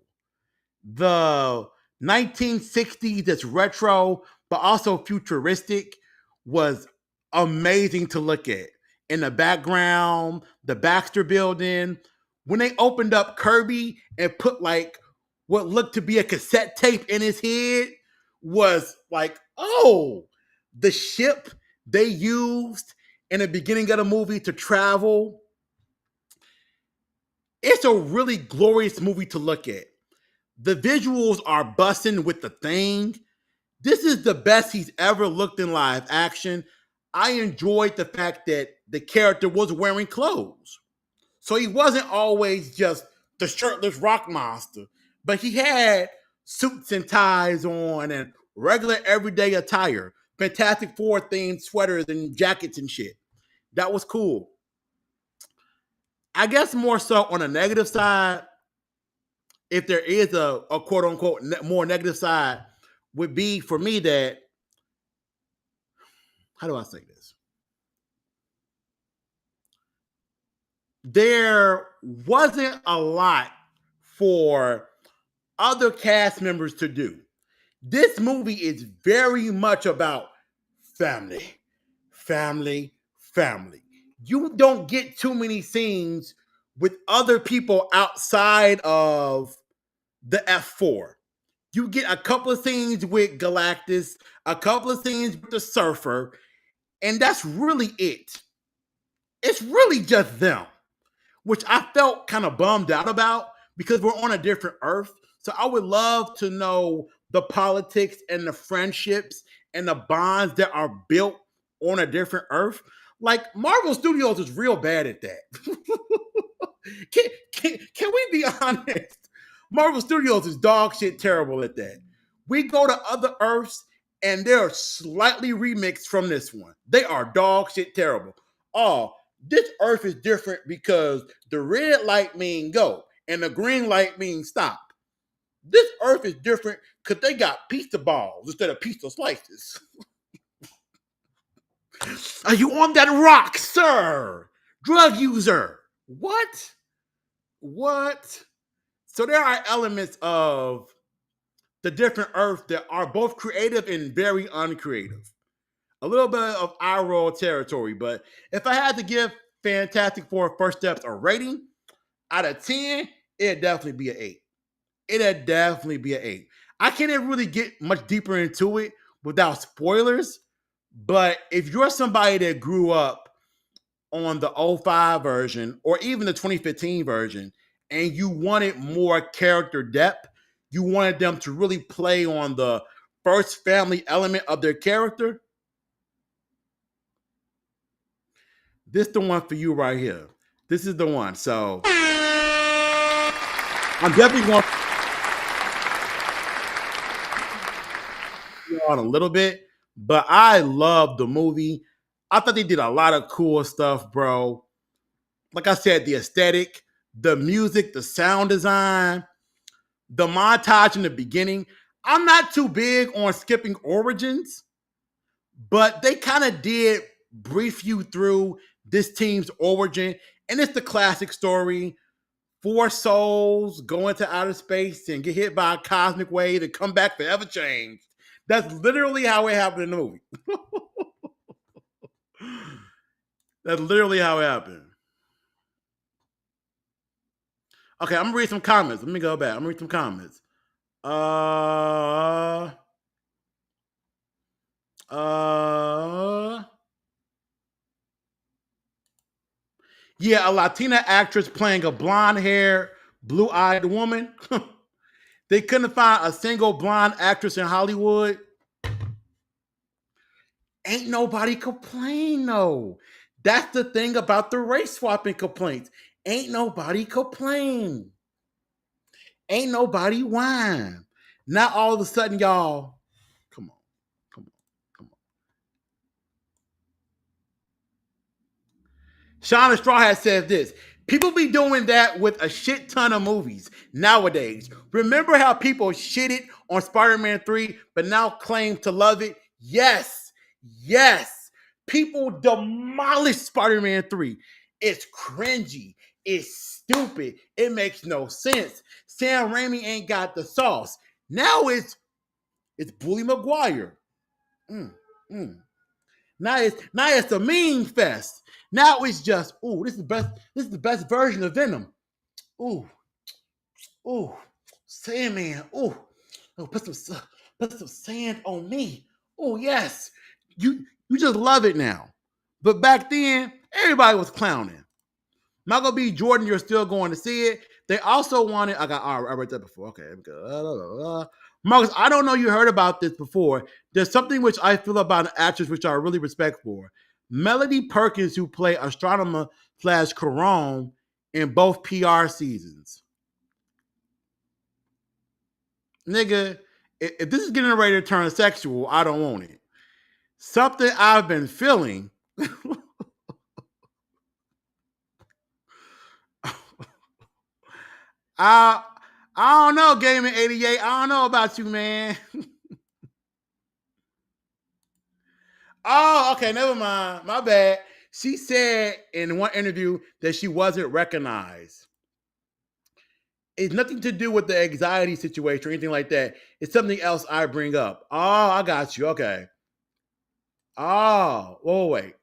The 1960s that's retro, but also futuristic, was amazing to look at. In the background, the Baxter building, when they opened up Kirby and put like what looked to be a cassette tape in his head, was like, oh, the ship they used in the beginning of the movie to travel. It's a really glorious movie to look at. The visuals are busting with the Thing. This is the best he's ever looked in live action. I enjoyed the fact that the character was wearing clothes. So he wasn't always just the shirtless rock monster, but he had suits and ties on and regular everyday attire, Fantastic Four themed sweaters and jackets and shit. That was cool. I guess more so on a negative side, if there is a quote unquote more negative side, would be for me that, how do I say this? There wasn't a lot for other cast members to do. This movie is very much about family. You don't get too many scenes with other people outside of the F4. You get a couple of scenes with Galactus, a couple of scenes with the Surfer, and that's really it. It's really just them, which I felt kind of bummed out about because we're on a different Earth. So I would love to know the politics and the friendships and the bonds that are built on a different Earth. Like, Marvel Studios is real bad at that. Can we be honest? Marvel Studios is dog shit terrible at that. We go to other Earths and they're slightly remixed from this one. They are dog shit terrible. Oh, this Earth is different because the red light means go and the green light means stop. This Earth is different because they got pizza balls instead of pizza slices. Are you on that rock, sir? Drug user. What? So there are elements of the different Earths that are both creative and very uncreative. A little bit of eye roll territory, but if I had to give Fantastic Four First Steps a rating out of 10, it'd definitely be an 8. It'd definitely be an 8. I can't even really get much deeper into it without spoilers, but if you're somebody that grew up on the 05 version or even the 2015 version and you wanted more character depth, you wanted them to really play on the first family element of their character, this is the one for you right here. This is the one. So I'm definitely going on a little bit, but I love the movie. I thought they did a lot of cool stuff, bro. Like I said, the aesthetic, the music, the sound design, the montage in the beginning. I'm not too big on skipping origins, but they kind of did brief you through this team's origin. And it's the classic story. 4 souls go into outer space and get hit by a cosmic wave and come back forever changed. That's literally how it happened in the movie. That's literally how it happened. Okay, I'm gonna read some comments. Let me go back. I'm gonna read some comments. Yeah, a Latina actress playing a blonde-haired, blue-eyed woman. They couldn't find a single blonde actress in Hollywood. Ain't nobody complain, though. That's the thing about the race swapping complaints. Ain't nobody complain. Ain't nobody whine. Now all of a sudden, y'all, come on. Shauna Straw Hat says this. People be doing that with a shit ton of movies nowadays. Remember how people shitted on Spider-Man 3, but now claim to love it? Yes. People demolished Spider-Man 3. It's cringy. It's stupid. It makes no sense. Sam Raimi ain't got the sauce. Now it's Bully Maguire. Now it's a meme fest. Now it's just, this is the best version of Venom. Sandman. Put some sand on me. Yes. You just love it now. But back then, everybody was clowning. Michael B. Jordan, you're still going to see it. They also wanted, I read that before. Okay, Marcus, I don't know you heard about this before. There's something which I feel about an actress which I really respect for. Melody Perkins, who played Astronomer / Corone in both PR seasons. Nigga, if this is getting ready to turn sexual, I don't want it. Something I've been feeling. I don't know, Gaming 88. I don't know about you, man. Oh, okay, never mind. My bad. She said in one interview that she wasn't recognized. It's nothing to do with the anxiety situation or anything like that. It's something else I bring up. Oh, I got you. Okay. Oh, wait.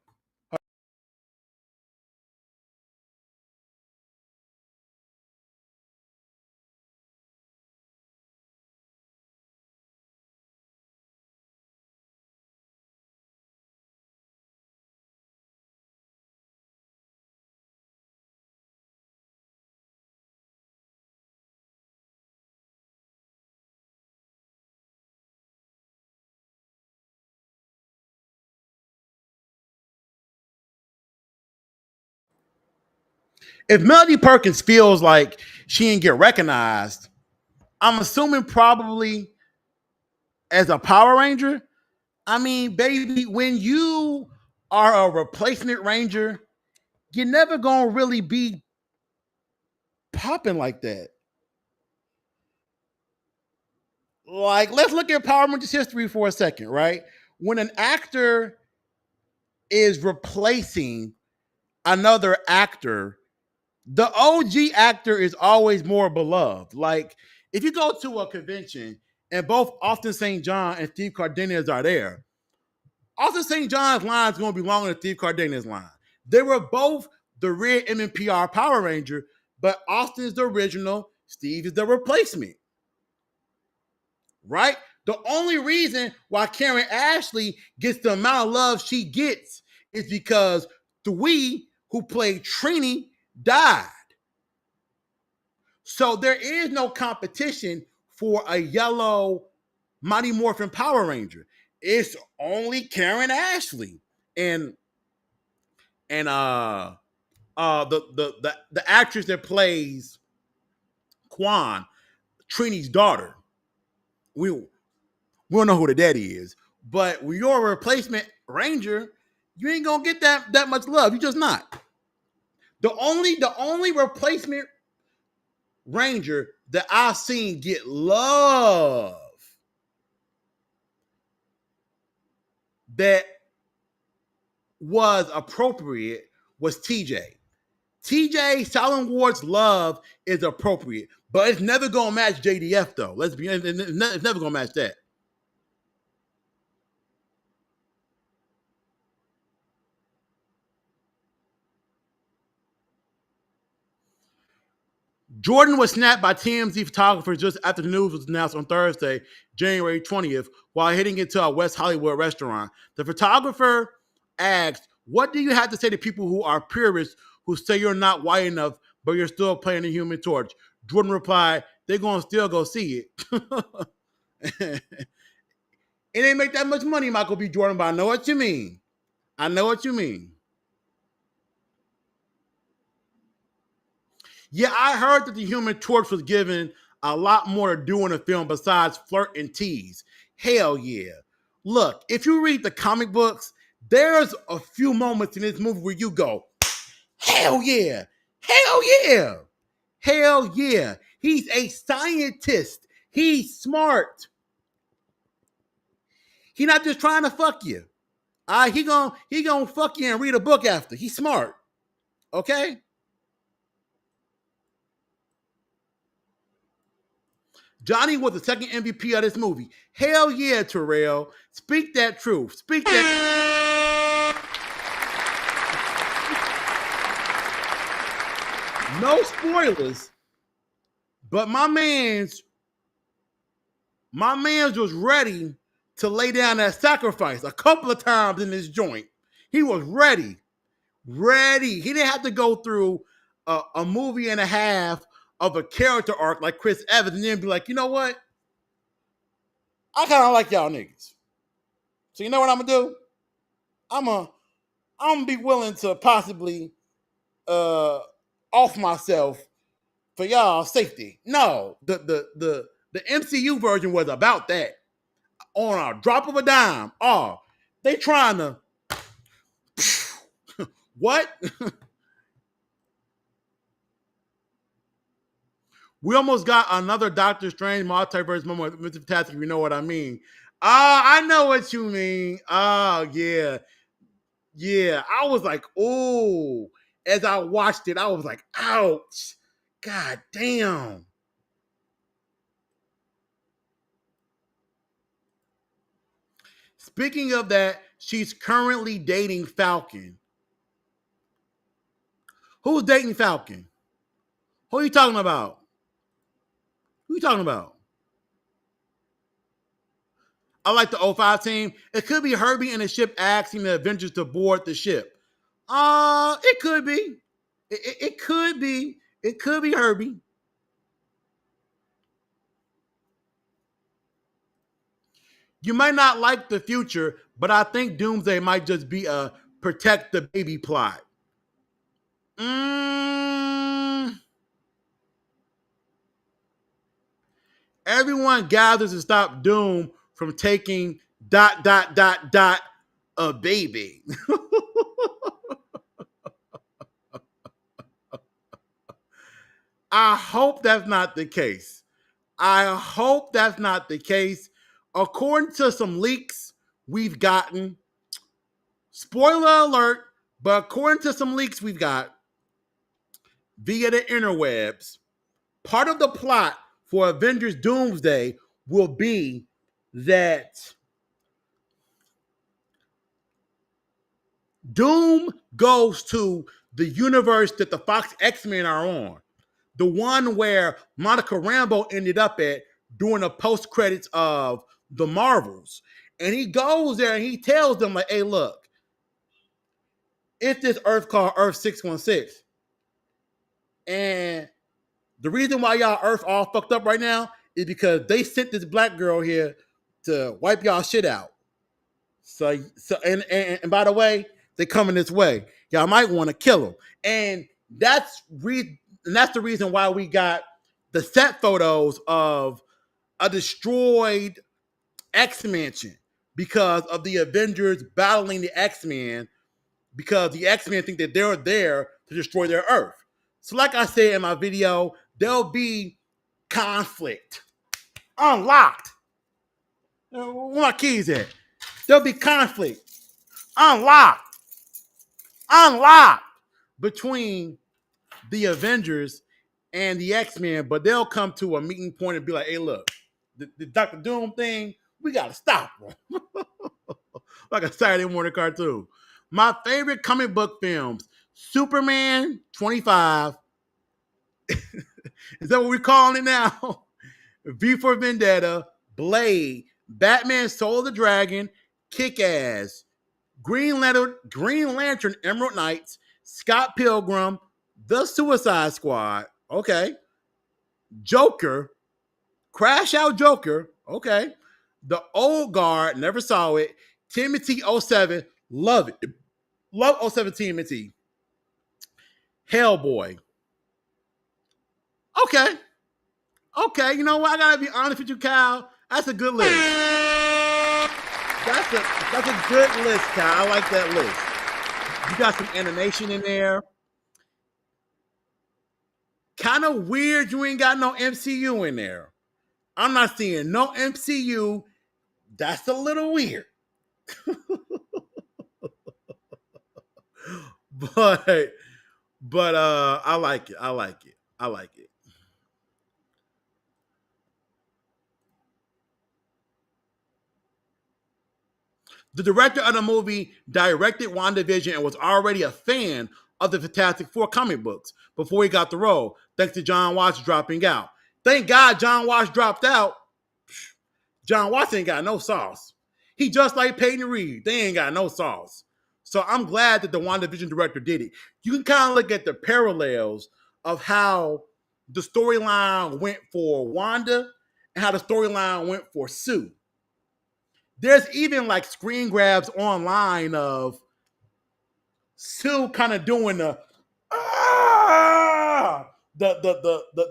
If Melody Perkins feels like she didn't get recognized, I'm assuming probably as a Power Ranger. I mean, baby, when you are a replacement Ranger, you're never gonna really be popping like that. Like, let's look at Power Rangers history for a second, right? When an actor is replacing another actor, the OG actor is always more beloved. Like, if you go to a convention and both Austin St. John and Steve Cardenas are there, Austin St. John's line is going to be longer than Steve Cardenas' line. They were both the red MMPR Power Ranger, but Austin is the original, Steve is the replacement. Right? The only reason why Karen Ashley gets the amount of love she gets is because Dwee, who played Trini, died. So there is no competition for a yellow Mighty Morphin Power Ranger. It's only Karen Ashley and the actress that plays Quan, Trini's daughter. We don't know who the daddy is, but when you're a replacement Ranger, you ain't gonna get that much love. You're just not. The only replacement Ranger that I've seen get love that was appropriate was TJ. TJ Silent Ward's love is appropriate, but it's never gonna match JDF though. Let's be honest, it's never gonna match that. Jordan was snapped by TMZ photographers just after the news was announced on Thursday, January 20th, while heading into a West Hollywood restaurant. The photographer asked, "What do you have to say to people who are purists who say you're not white enough, but you're still playing the Human Torch?" Jordan replied, "They're going to still go see it." It ain't make that much money, Michael B. Jordan, but I know what you mean. I know what you mean. Yeah, I heard that the Human Torch was given a lot more to do in the film besides flirt and tease. Hell yeah. Look, if you read the comic books, there's a few moments in this movie where you go, hell yeah, hell yeah, hell yeah. He's a scientist. He's smart. He's not just trying to fuck you. He gonna fuck you and read a book after. He's smart. Okay? Johnny was the second MVP of this movie. Hell yeah, Terrell. Speak that truth. Speak that. No spoilers, but my man's was ready to lay down that sacrifice a couple of times in this joint. He was ready. He didn't have to go through a movie and a half of a character arc like Chris Evans and then be like, you know what? I kind of like y'all niggas. So you know what I'm gonna do? I'm gonna be willing to possibly off myself for y'all safety. No, the MCU version was about that. On a drop of a dime. Oh, they trying to what? We almost got another Doctor Strange multiverse moment with Mr. Fantastic, if you know what I mean. I know what you mean. Oh, yeah. Yeah. I was like, oh. As I watched it, I was like, ouch. God damn. Speaking of that, she's currently dating Falcon. Who's dating Falcon? Who are you talking about? Who are you talking about? I like the 05 team. It could be Herbie and the ship asking the Avengers to board the ship. It could be. It could be. It could be Herbie. You might not like the future, but I think Doomsday might just be a protect the baby plot. Everyone gathers to stop Doom from taking ... a baby. I hope that's not the case. I hope that's not the case. According to some leaks we've gotten, spoiler alert, but according to some leaks we've got via the interwebs, part of the plot for Avengers Doomsday will be that Doom goes to the universe that the Fox X-Men are on. The one where Monica Rambeau ended up at during the post-credits of the Marvels. And he goes there and he tells them, like, hey, look, it's this Earth called Earth 616. And the reason why y'all Earth all fucked up right now is because they sent this black girl here to wipe y'all shit out. So and by the way, they coming this way. Y'all might want to kill them. And that's the reason why we got the set photos of a destroyed X-Mansion because of the Avengers battling the X-Men because the X-Men think that they're there to destroy their Earth. So like I said in my video, there'll be conflict. Unlocked. Where my keys at? There'll be conflict. Unlocked between the Avengers and the X-Men, but they'll come to a meeting point and be like, hey, look, the Dr. Doom thing, we got to stop them. Like a Saturday morning cartoon. My favorite comic book films, Superman 25. Is that what we're calling it now? V for Vendetta, Blade, Batman Soul of the Dragon, Kick-Ass, Green Lantern Emerald Knights, Scott Pilgrim, The Suicide Squad, okay, Joker, Crash Out Joker, okay, The Old Guard, never saw it, Timothy 07, love it. Love 07 Timothy. Hellboy. Okay, you know what? I gotta be honest with you, Kyle. That's a good list. That's a good list, Kyle. I like that list. You got some animation in there. Kind of weird you ain't got no MCU in there. I'm not seeing no MCU. That's a little weird. but I like it. I like it. The director of the movie directed WandaVision and was already a fan of the Fantastic Four comic books before he got the role, thanks to John Watts dropping out. Thank God John Watts dropped out. John Watts ain't got no sauce. He just like Peyton Reed. They ain't got no sauce. So I'm glad that the WandaVision director did it. You can kind of look at the parallels of how the storyline went for Wanda and how the storyline went for Sue. There's even like screen grabs online of Sue kind of doing the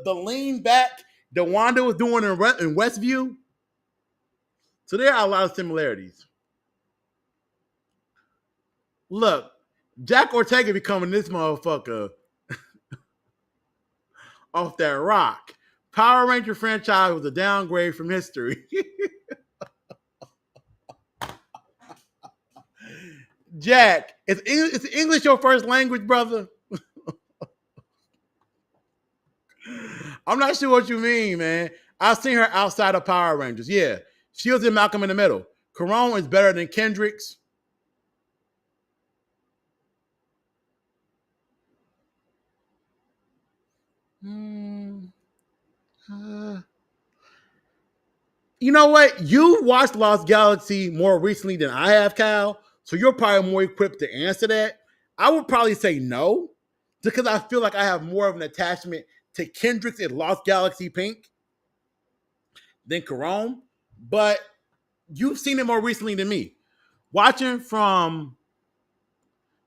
lean back that Wanda was doing in Westview. So there are a lot of similarities. Look, Jack Ortega becoming this motherfucker off that rock. Power Ranger franchise was a downgrade from history. Jack, is English your first language, brother? I'm not sure what you mean, man. I've seen her outside of Power Rangers. Yeah, she was in Malcolm in the Middle. Corone is better than Kendricks. You know what? You watched Lost Galaxy more recently than I have, Kyle. So you're probably more equipped to answer that. I would probably say no, because I feel like I have more of an attachment to Kendricks and Lost Galaxy Pink than Corone. But you've seen it more recently than me. Watching from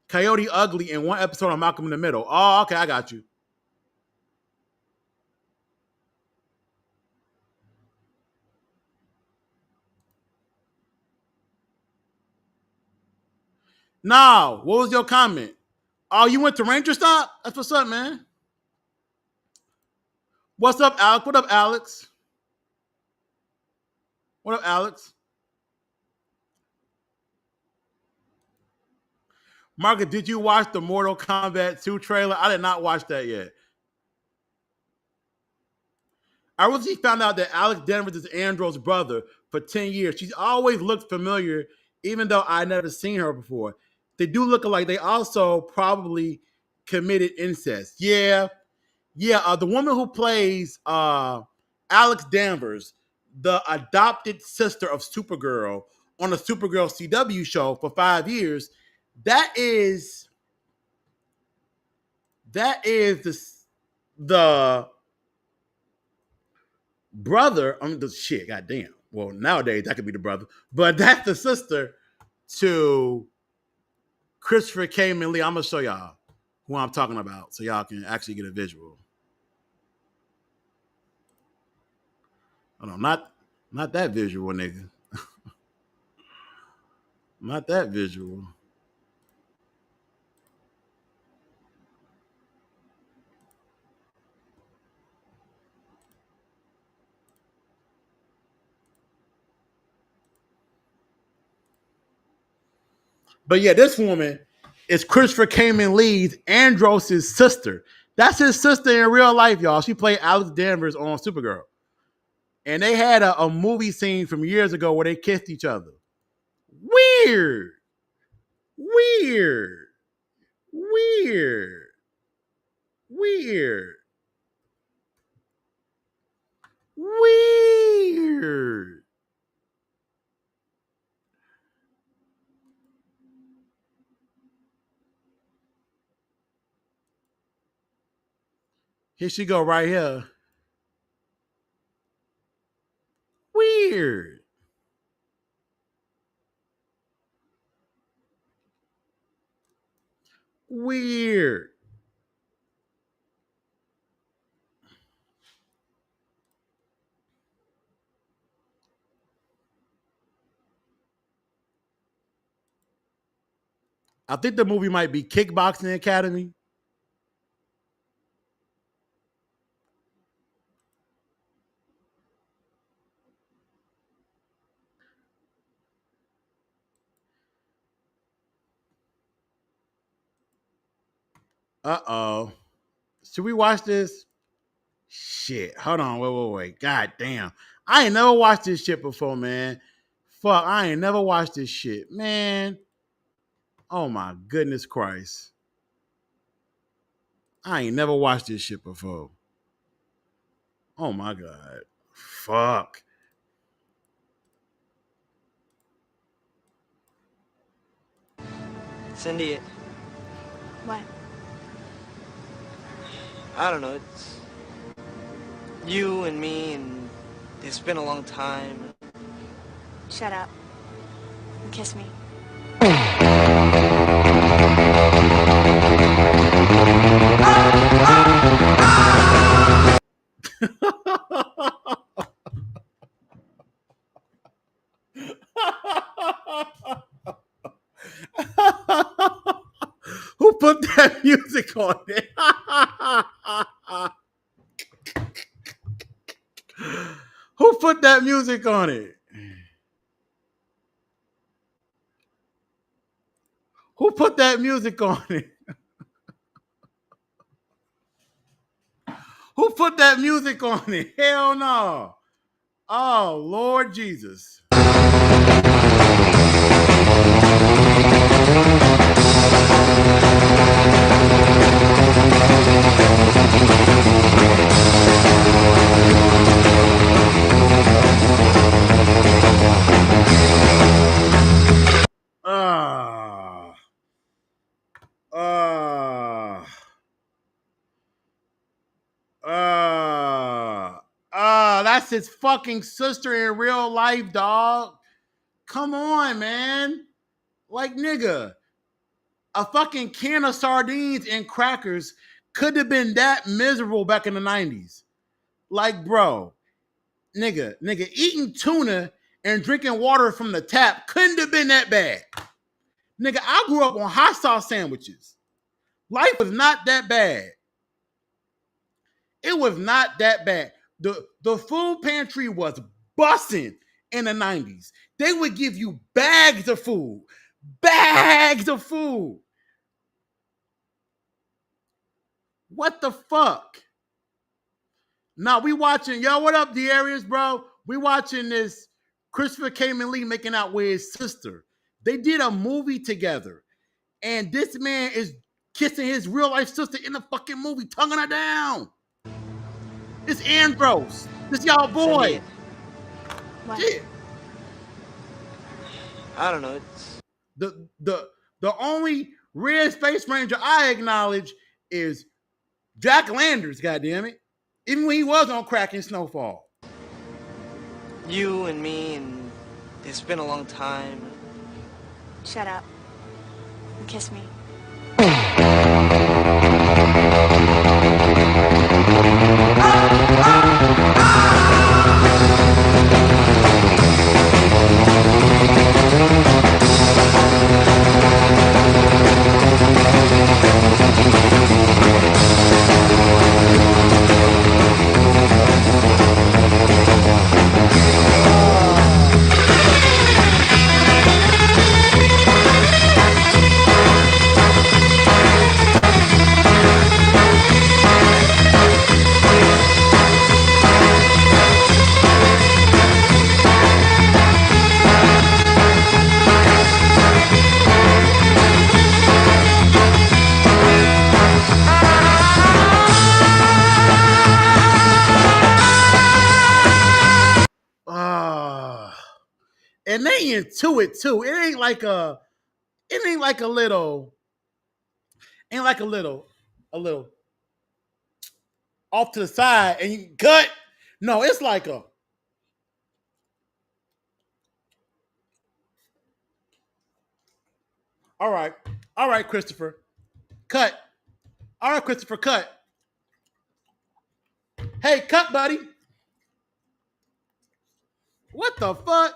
Coyote Ugly in one episode of Malcolm in the Middle. Oh, okay, I got you. No, what was your comment? Oh, you went to Ranger Stop? That's what's up, man. What's up, Alex? What up, Alex? What up, Alex? Marcus, did you watch the Mortal Kombat 2 trailer? I did not watch that yet. I recently found out that Alex Danvers is Andrew's brother for 10 years. She's always looked familiar, even though I never seen her before. They do look alike. They also probably committed incest. Yeah. The woman who plays Alex Danvers, the adopted sister of Supergirl on the Supergirl CW show for 5 years, that is the brother. I mean, the shit. Goddamn. Well, nowadays that could be the brother, but that's the sister to Christopher Cayman Lee. I'm gonna show y'all who I'm talking about, so y'all can actually get a visual. Hold on, not that visual, nigga. Not that visual. But yeah, this woman is Christopher Cayman Lee's Andros' sister. That's his sister in real life, y'all. She played Alex Danvers on Supergirl. And they had a movie scene from years ago where they kissed each other. Weird. Here she go right here. Weird. I think the movie might be Kickboxing Academy. Uh-oh. Should we watch this? Shit. Hold on. Wait. God damn. I ain't never watched this shit before, man. Fuck, I ain't never watched this shit. Man. Oh my goodness Christ. I ain't never watched this shit before. Oh my God. Fuck. Cindy, What? I don't know, it's you and me, and it's been a long time. Shut up. And kiss me. Who put that music on it? Who put that music on it? Who put that music on it? Who put that music on it? Hell no. Oh, Lord Jesus. That's his fucking sister in real life, dog. Come on, man. Like, nigga, a fucking can of sardines and crackers could have been that miserable back in the 90s. Like, bro, nigga, eating tuna and drinking water from the tap couldn't have been that bad. Nigga, I grew up on hot sauce sandwiches. Life was not that bad. It was not that bad. The food pantry was busting in the 90s. They would give you bags of food. Bags of food. What the fuck? Now we watching, yo, what up, Darius, bro? We watching this Christopher Kamen Lee making out with his sister. They did a movie together. And this man is kissing his real life sister in the fucking movie, tonguing her down. It's Andros. This y'all boy. What? Yeah. I don't know. It's the only real Space Ranger I acknowledge is Jack Landers, goddammit. Even when he was on crack in Snowfall. you and me, and it's been a long time. Shut up. And kiss me. And they into it too. It ain't like a little off to the side and you cut. No, it's like a all right, Christopher, cut. All right, Christopher, cut. Hey, cut, buddy. What the fuck?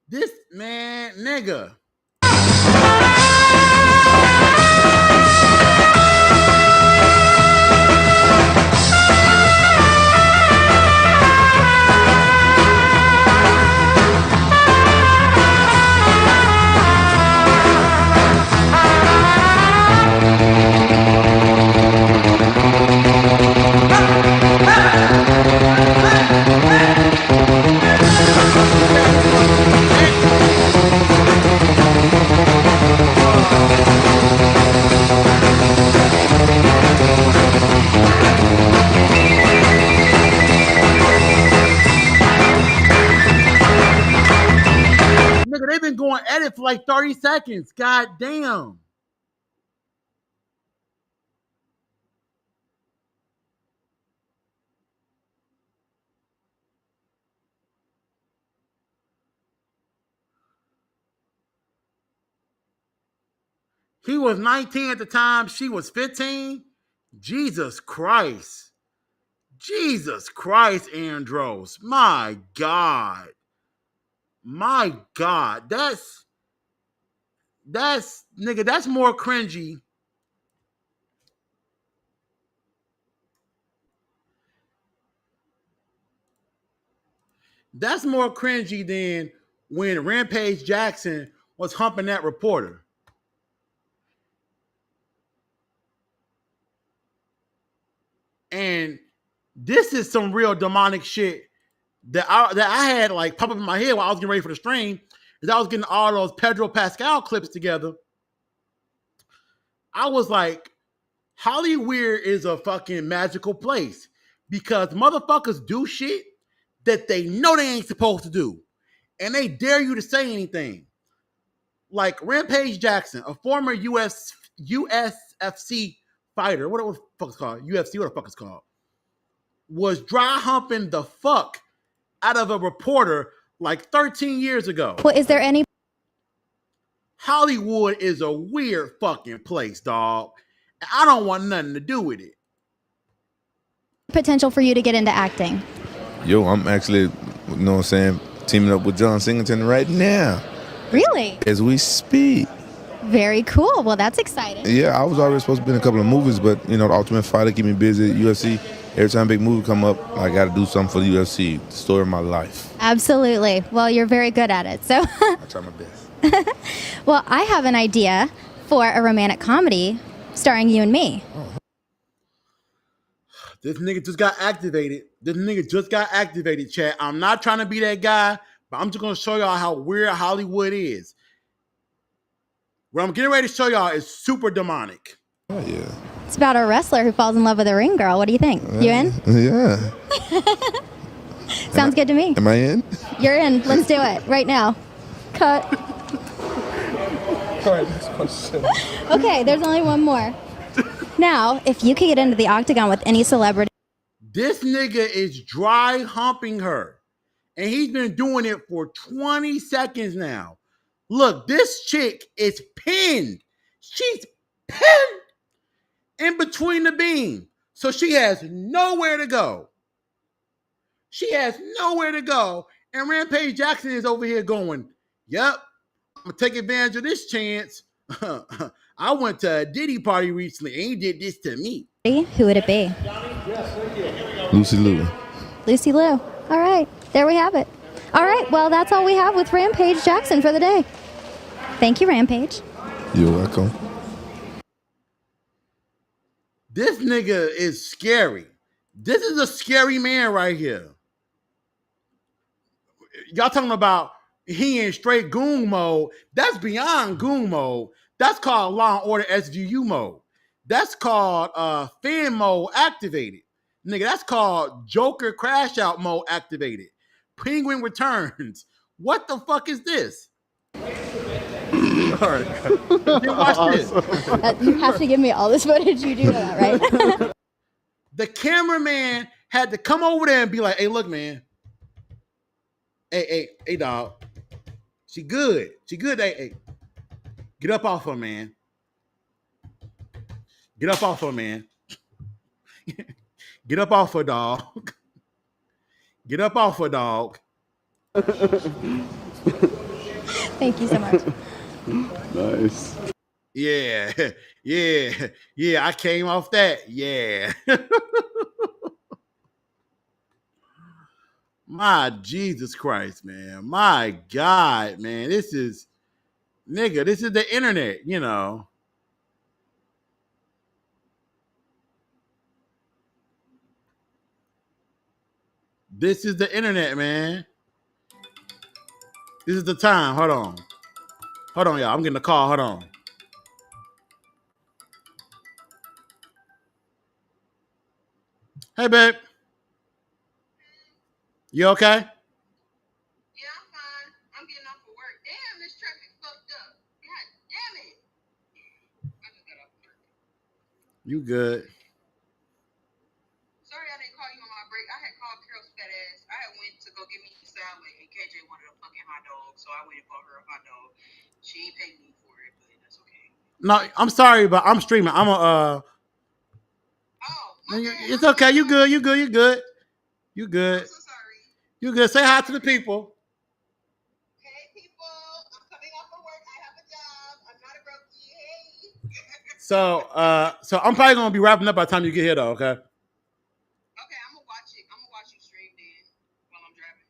This man, nigga. Nigga, they've been going at it for like 30 seconds. God damn. He was 19 at the time. She was 15. Jesus Christ. Jesus Christ, Andros. My God. My God. That's nigga, that's more cringy. That's more cringy than when Rampage Jackson was humping that reporter. And this is some real demonic shit that I had like pop up in my head while I was getting ready for the stream. As I was getting all those Pedro Pascal clips together, I was like, Hollywood is a fucking magical place because motherfuckers do shit that they know they ain't supposed to do. And they dare you to say anything. Like Rampage Jackson, a former USFC fighter, what the fuck is called? UFC, what the fuck is called? Was dry humping the fuck out of a reporter like 13 years ago. Well, is there any Hollywood is a weird fucking place, dog. And I don't want nothing to do with it. potential for you to get into acting? Yo, I'm actually, you know what I'm saying, teaming up with John Singleton right now. Really? As we speak. Very cool. Well, that's exciting. Yeah, I was already supposed to be in a couple of movies, but, you know, the Ultimate Fighter keep me busy. UFC, every time a big movie come up, I got to do something for the UFC. The story of my life. Absolutely. Well, you're very good at it. So, I try my best. well, I have an idea for a romantic comedy starring you and me. This nigga just got activated. Chat. I'm not trying to be that guy, but I'm just gonna show y'all how weird Hollywood is. What I'm getting ready to show y'all is super demonic. Oh yeah. It's about a wrestler who falls in love with a ring girl. What do you think? You in? Yeah. Sounds good to me. Am I in? You're in. Let's do it right now. Cut. All right, next question. Okay, there's only one more. Now, if you could get into the octagon with any celebrity. This nigga is dry humping her. And he's been doing it for 20 seconds now. Look, this chick is pinned. She's pinned in between the beam. So she has nowhere to go. And Rampage Jackson is over here going, yep, I'm going to take advantage of this chance. I went to a Diddy party recently and he did this to me. Who would it be? Lucy Liu. Lucy Liu. All right, there we have it. All right, well, that's all we have with Rampage Jackson for the day. Thank you, Rampage. You're welcome. This nigga is scary. This is a scary man right here. Y'all talking about he in straight goon mode. That's beyond goon mode. That's called Law and Order SVU mode. That's called fan mode activated. Nigga, that's called Joker crash out mode activated. Penguin returns. What the fuck is this? All right. Then watch this. You have to give me all this footage. You do that, right? The cameraman had to come over there and be like, hey, look, man. Hey, dog. She good. Hey. Get up off her, man. Get up off her, man. Get up off her, dog. Get up off her, dog. Thank you so much. Nice. Yeah. I came off that. Yeah. My Jesus Christ, man. My God, man. This is the internet, you know. This is the internet, man. This is the time. Hold on, y'all. I'm getting a call. Hold on. Hey, babe. You okay? Yeah, I'm fine. I'm getting off of work. Damn, this traffic fucked up. God damn it. I just got off of work. You good. Sorry I didn't call you on my break. I had called Carol's fat ass. I had went to go get me a salad and KJ wanted a fucking hot dog, so I went and bought her a hot dog. She ain't paid me for it, but that's okay. No, I'm sorry, but I'm streaming. I'm a It's okay. You good. You good. I'm so sorry. You good. Say hi to the people. Hey people, I'm coming off of work. I have a job. I'm not a brokey. Hey. So I'm probably gonna be wrapping up by the time you get here, though. Okay. Okay, I'm gonna watch it. I'm gonna watch you stream then while I'm driving.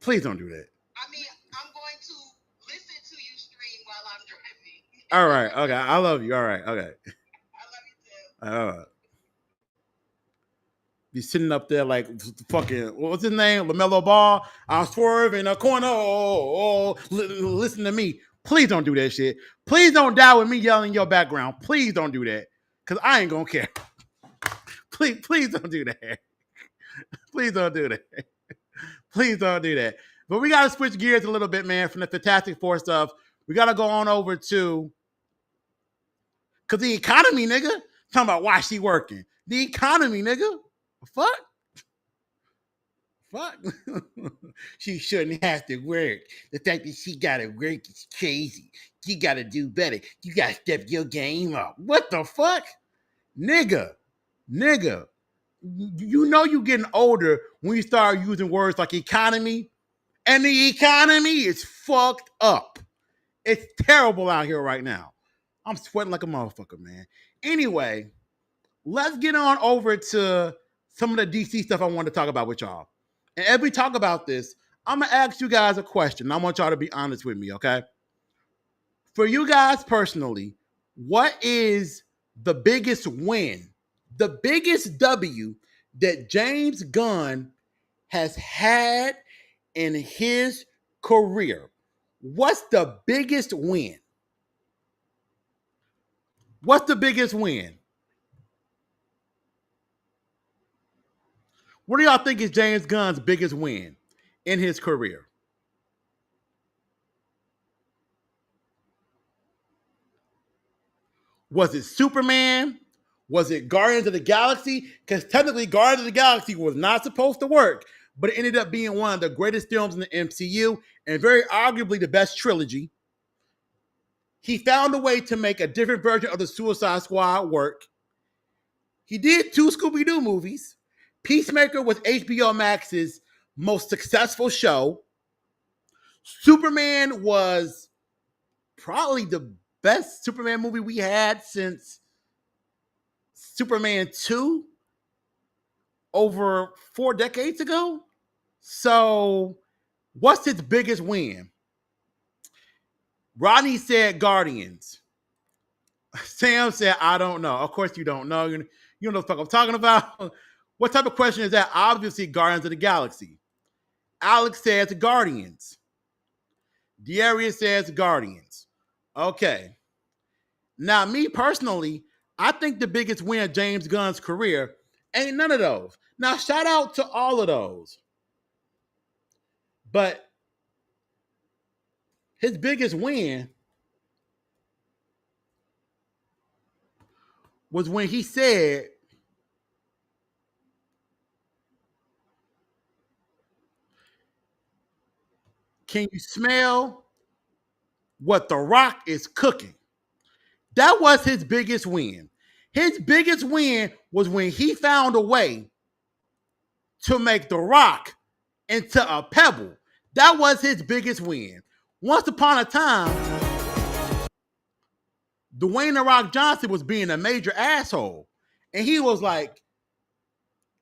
Please don't do that. I mean, I'm going to listen to you stream while I'm driving. All right. Okay. I love you. All right. Okay. I love you too. Be sitting up there like fucking, what's his name? LaMelo Ball. I'll swerve in a corner. Listen to me. Please don't do that shit. Please don't die with me yelling in your background. Please don't do that. Because I ain't going to care. Please don't do that. Please don't do that. Please don't do that. But we got to switch gears a little bit, man, from the Fantastic Four stuff. We got to go on over to, because the economy, nigga. Talking about why she working. The economy, nigga. Fuck. She shouldn't have to work. The fact that she got to work is crazy. You got to do better. You got to step your game up. What the fuck? Nigga. You know you getting older when you start using words like economy. And the economy is fucked up. It's terrible out here right now. I'm sweating like a motherfucker, man. Anyway, let's get on over to some of the DC stuff I wanted to talk about with y'all. And as we talk about this, I'm going to ask you guys a question. I want y'all to be honest with me, okay? For you guys personally, what is the biggest win, the biggest W that James Gunn has had in his career? What's the biggest win? What's the biggest win? What do y'all think is James Gunn's biggest win in his career? Was it Superman? Was it Guardians of the Galaxy? Because technically Guardians of the Galaxy was not supposed to work, but it ended up being one of the greatest films in the MCU and very arguably the best trilogy. He found a way to make a different version of the Suicide Squad work. He did 2 Scooby-Doo movies. Peacemaker was HBO Max's most successful show. Superman was probably the best Superman movie we had since Superman 2 over 4 decades ago. So what's his biggest win? Rodney said Guardians. Sam said, I don't know. Of course you don't know. You know what the fuck I'm talking about. What type of question is that? Obviously Guardians of the Galaxy. Alex says Guardians. Darius says Guardians. Okay. Now, me personally, I think the biggest win of James Gunn's career ain't none of those. Now, shout out to all of those. But his biggest win was when he said, can you smell what The Rock is cooking? That was his biggest win. His biggest win was when he found a way to make The Rock into a pebble. That was his biggest win. Once upon a time, Dwayne "The Rock" Johnson was being a major asshole. And he was like,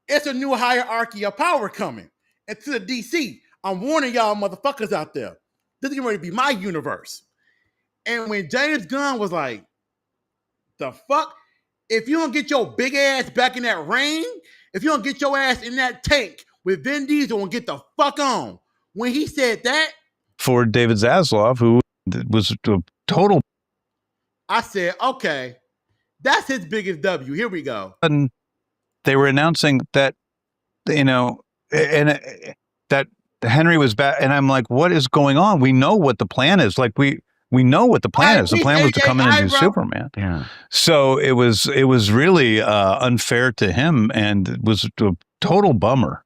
it's a new hierarchy of power coming into the DC. I'm warning y'all motherfuckers out there. This is going to be my universe. And when James Gunn was like, the fuck? If you don't get your big ass back in that ring, if you don't get your ass in that tank with Vin Diesel and get the fuck on. When he said that, for David Zaslav, who was a total, I said, okay, that's his biggest W. Here we go. And they were announcing that, and that Henry was back, and I'm like, what is going on? We know what the plan is. Like we know what the plan is. The plan was to come in and do Superman. Yeah. So it was really unfair to him, and it was a total bummer.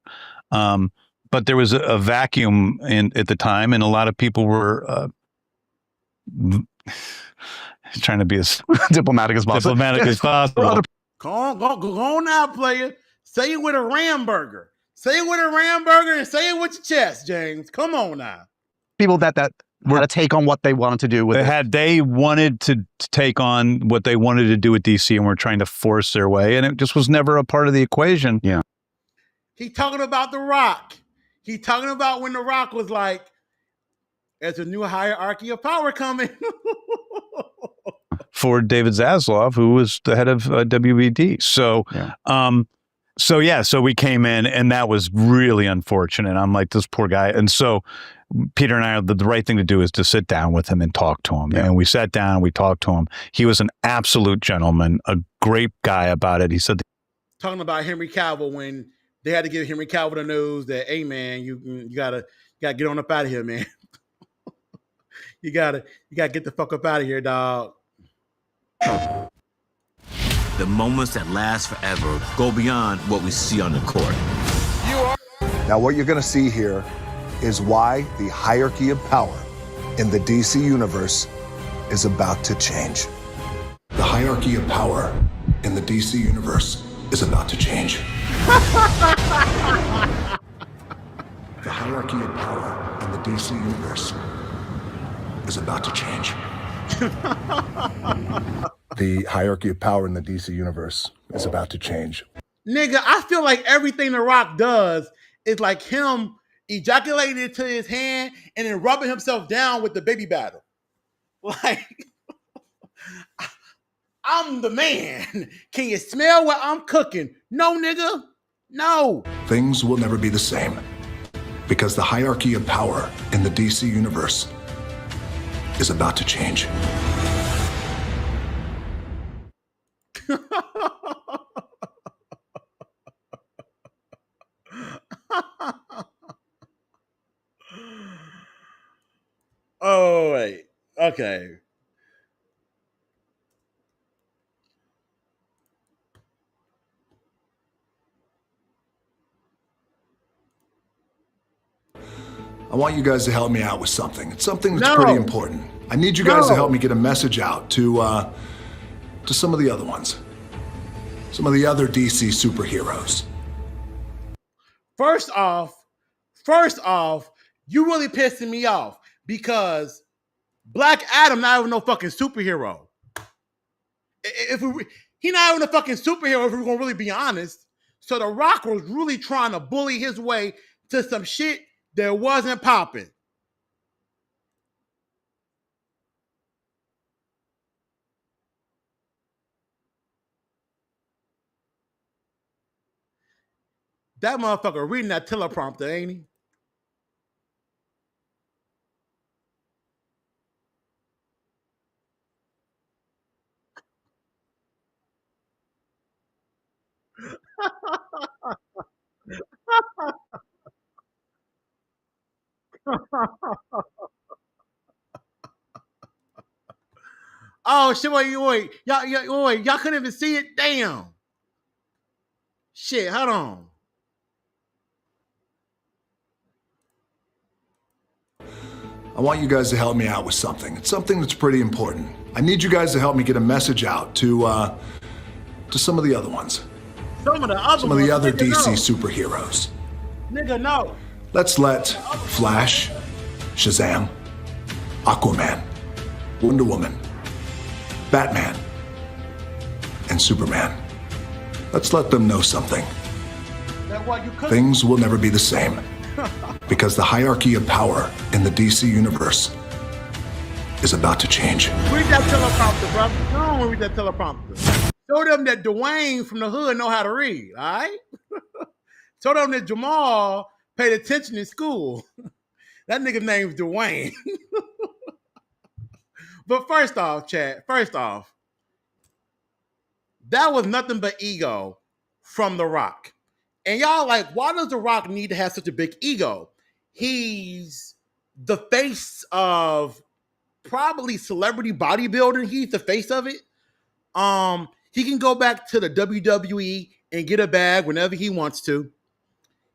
But there was a vacuum at the time, and a lot of people were trying to be as diplomatic as possible. Go on now, player. Say it with a ram burger. Say it with a ram burger and say it with your chest, James. Come on now. People that were to take on what they wanted to do with they wanted to take on what they wanted to do with DC and were trying to force their way, and it just was never a part of the equation. Yeah. He talking about The Rock. He talking about when The Rock was like, there's a new hierarchy of power coming. For David Zaslav, who was the head of WBD. So, yeah. So we came in, and that was really unfortunate. I'm like, this poor guy. And so Peter and I, the right thing to do is to sit down with him and talk to him. Yeah. And we sat down and we talked to him. He was an absolute gentleman, a great guy about it. He said, talking about Henry Cavill when they had to give Henry Cavill the news that, hey man, you gotta get on up out of here, man. you gotta get the fuck up out of here, dog. The moments that last forever go beyond what we see on the court. Now, what you're going to see here is why the hierarchy of power in the DC universe is about to change. The hierarchy of power in the DC universe is about to change. The hierarchy of power in the DC universe is about to change. The hierarchy of power in the DC universe is about to change. Nigga, I feel like everything The Rock does is like him ejaculating into his hand and then rubbing himself down with the baby battle. Like, I'm the man. Can you smell what I'm cooking? No, nigga. No. Things will never be the same because the hierarchy of power in the DC universe is about to change. Oh, wait. Okay. I want you guys to help me out with something. It's something that's pretty important. I need you guys to help me get a message out to some of the other ones. Some of the other DC superheroes. First off, you really pissing me off because Black Adam not even no fucking superhero. He not even a fucking superhero if we're gonna really be honest. So The Rock was really trying to bully his way to some shit that wasn't popping. That motherfucker reading that teleprompter, ain't he? Oh shit! Wait, y'all couldn't even see it. Damn. Shit, hold on. I want you guys to help me out with something. It's something that's pretty important. I need you guys to help me get a message out to some of the other ones. Some of the other DC superheroes. Nigga, no. Let's let Flash, Shazam, Aquaman, Wonder Woman, Batman, and Superman. Let's let them know something. Things will never be the same because the hierarchy of power in the DC universe is about to change. Read that teleprompter, bro. Go on, read that teleprompter. Show them that Dwayne from the hood know how to read, all right? Show them that Jamal paid attention in school. That nigga name's Dwayne. But first off, Chad, that was nothing but ego from The Rock. And y'all like, why does The Rock need to have such a big ego? He's the face of probably celebrity bodybuilding. He's the face of it. He can go back to the WWE and get a bag whenever he wants to.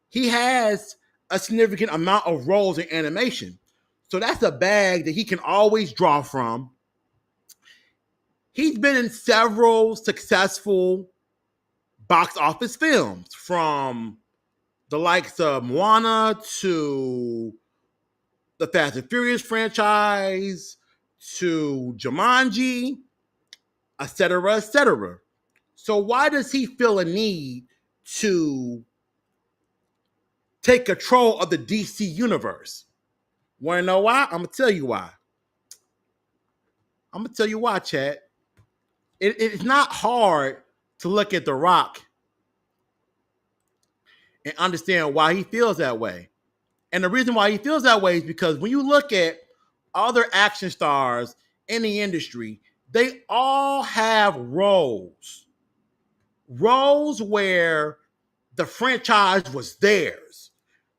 He has a significant amount of roles in animation. So that's a bag that he can always draw from. He's been in several successful box office films, from the likes of Moana to the Fast and Furious franchise to Jumanji, etc., etc. So why does he feel a need to take control of the DC universe? Want to know why? I'm going to tell you why. I'm going to tell you why, Chad. It's not hard to look at The Rock and understand why he feels that way. And the reason why he feels that way is because when you look at other action stars in the industry, they all have roles. Roles where the franchise was theirs.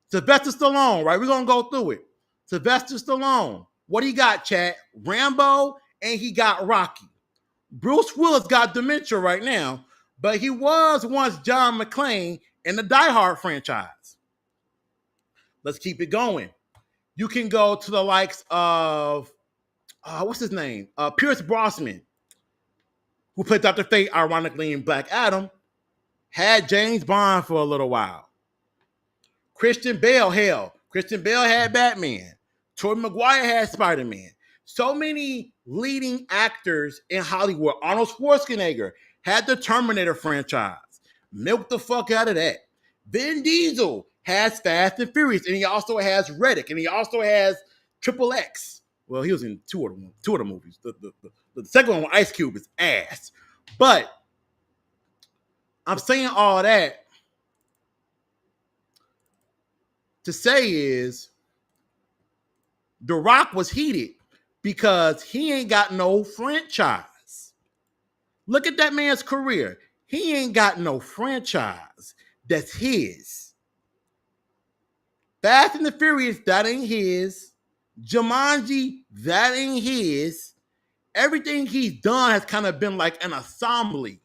Sylvester Stallone, right? We're going to go through it. Sylvester Stallone. What he got, Chad? Rambo, and he got Rocky. Bruce Willis got dementia right now, but he was once John McClane in the Die Hard franchise. Let's keep it going. You can go to the likes of, what's his name? Pierce Brosnan, who played Dr. Fate, ironically, in Black Adam, had James Bond for a little while. Christian Bale had Batman. Tobey Maguire had Spider-Man. So many leading actors in Hollywood. Arnold Schwarzenegger had the Terminator franchise. Milk the fuck out of that. Vin Diesel has Fast and Furious, and he also has Reddick, and he also has Triple X. Well, he was in two of the movies. The second one with Ice Cube is ass. But I'm saying all that to say is The Rock was heated because he ain't got no franchise. Look at that man's career. He ain't got no franchise that's his. Fast and the Furious, that ain't his. Jumanji, that ain't his. Everything he's done has kind of been like an assembly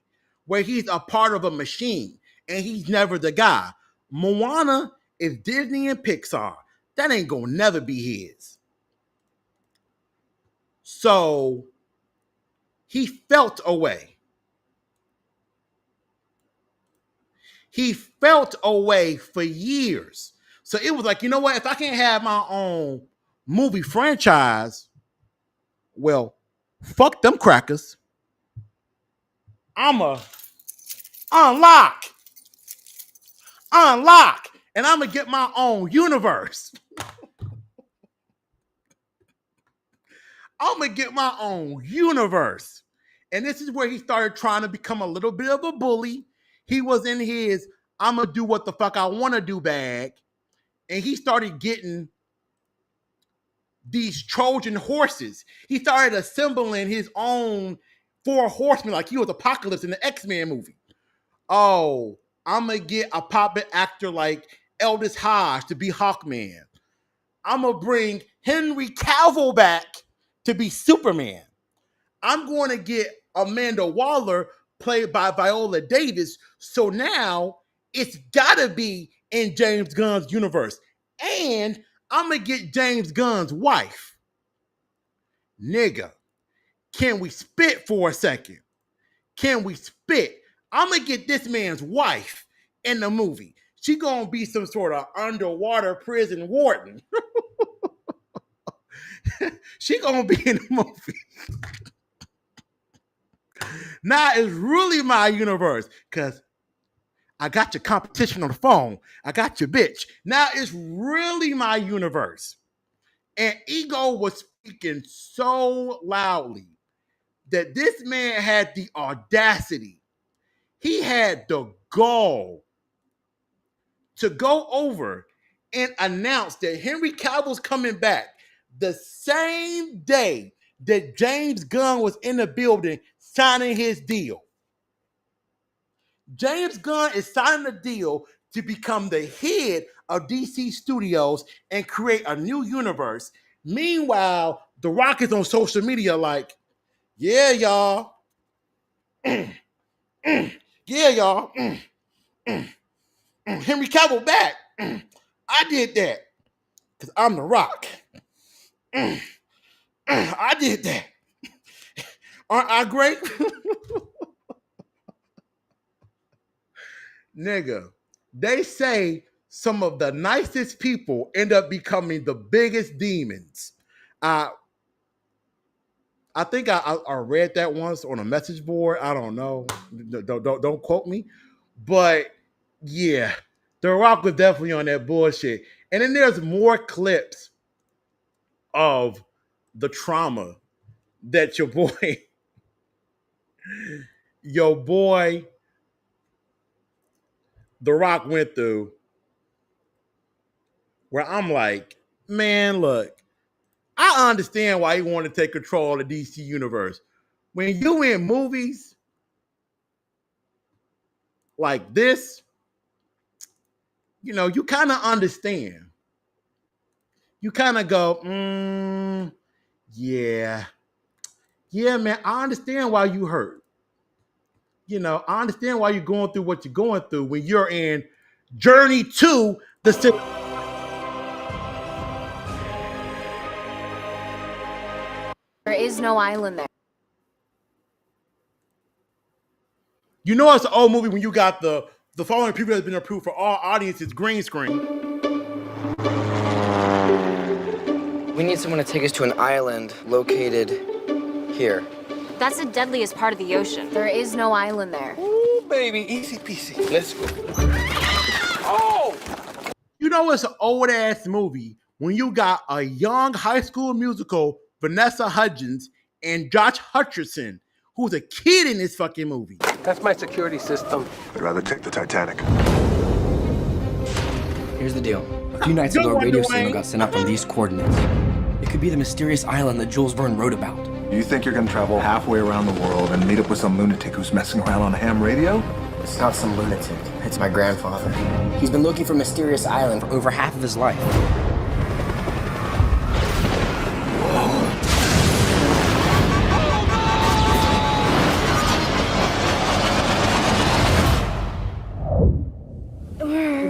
where he's a part of a machine and he's never the guy. Moana is Disney and Pixar. That ain't gonna never be his. So he felt away. He felt away for years. So it was like, you know what? If I can't have my own movie franchise, well, fuck them crackers. I'ma unlock, and I'ma get my own universe. I'ma get my own universe. And this is where he started trying to become a little bit of a bully. He was in his I'ma do what the fuck I want to do bag. And he started getting these Trojan horses. He started assembling his own 4 horsemen like he was Apocalypse in the X-Men movie. Oh, I'm going to get a puppet actor like Aldous Hodge to be Hawkman. I'm going to bring Henry Cavill back to be Superman. I'm going to get Amanda Waller played by Viola Davis. So now it's got to be in James Gunn's universe. And I'm going to get James Gunn's wife. Nigga, can we spit for a second? Can we spit? I'm going to get this man's wife in the movie. She going to be some sort of underwater prison warden. She going to be in the movie. Now it's really my universe because I got your competition on the phone. I got your bitch. Now it's really my universe. And Ego was speaking so loudly that this man had the audacity. He had the gall to go over and announce that Henry Cavill's coming back the same day that James Gunn was in the building signing his deal. James Gunn is signing a deal to become the head of DC Studios and create a new universe. Meanwhile, The Rock is on social media like, yeah, y'all. Yeah, y'all. Henry Cavill back. I did that because I'm The Rock. I did that. Aren't I great? Nigga, they say some of the nicest people end up becoming the biggest demons. I think I read that once on a message board. I don't know. Don't quote me. But yeah, The Rock was definitely on that bullshit. And then there's more clips of the trauma that your boy, The Rock went through, where I'm like, man, look, I understand why you want to take control of the DC universe. When you in movies like this, you know, you kind of understand. You kind of go, yeah, man, I understand why you hurt. You know, I understand why you're going through what you're going through when you're in Journey to the City. There is no island there. You know it's an old movie when you got the following people that's been approved for all audiences green screen. We need someone to take us to an island located here. That's the deadliest part of the ocean. There is no island there. Ooh, baby, easy peasy. Let's go. Oh! know it's an old ass movie when you got a young High School Musical Vanessa Hudgens and Josh Hutcherson, who's a kid in this fucking movie. That's my security system. I'd rather take the Titanic. Here's the deal. A few nights ago, a radio signal got sent out from these coordinates. It could be the mysterious island that Jules Verne wrote about. You think you're gonna travel halfway around the world and meet up with some lunatic who's messing around on a ham radio? It's not some lunatic. It's my grandfather. He's been looking for Mysterious Island for over half of his life.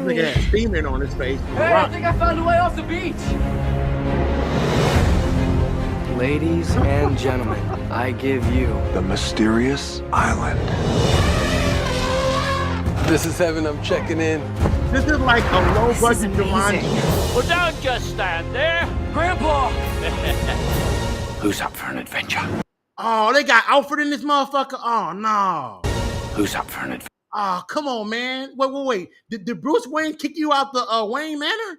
Look at that steaming on his face. Hey, I think I found a way off the beach. Ladies and gentlemen, I give you The Mysterious Island. This is heaven. I'm checking in. This is like a low budget Jumanji. Well, don't just stand there. Grandpa! Who's up for an adventure? Oh, they got Alfred in this motherfucker? Oh, no. Who's up for an adventure? Oh, come on, man. Wait. Did Bruce Wayne kick you out the Wayne Manor?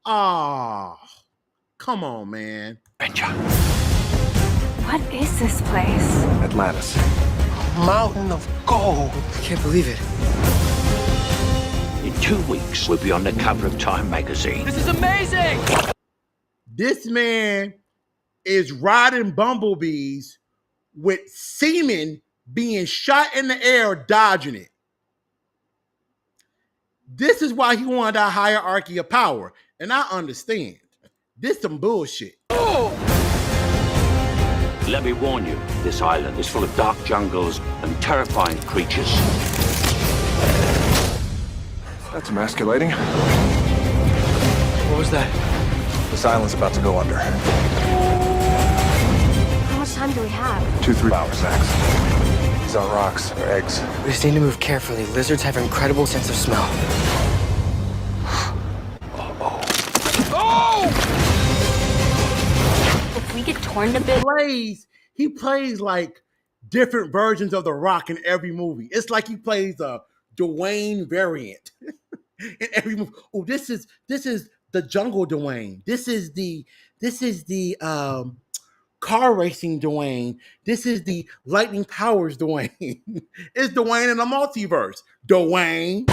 Oh, come on, man. Adventure. What is this place? Atlantis. Mountain of gold. I can't believe it. In 2 weeks, we'll be on the cover of Time magazine. This is amazing! This man is riding bumblebees with semen being shot in the air, dodging it. This is why he wanted that hierarchy of power. And I understand. This some bullshit. Oh! Let me warn you, this island is full of dark jungles and terrifying creatures. That's emasculating. What was that? This island's about to go under. How much time do we have? 2-3 hours, Max. These aren't rocks, they're eggs. We just need to move carefully. Lizards have an incredible sense of smell. Oh! If we get torn to bits, He plays like different versions of The Rock in every movie. It's like he plays a Dwayne variant in every movie. Oh, this is the Jungle Dwayne. This is the car racing Dwayne. This is the lightning powers Dwayne. It's Dwayne in a multiverse. Dwayne.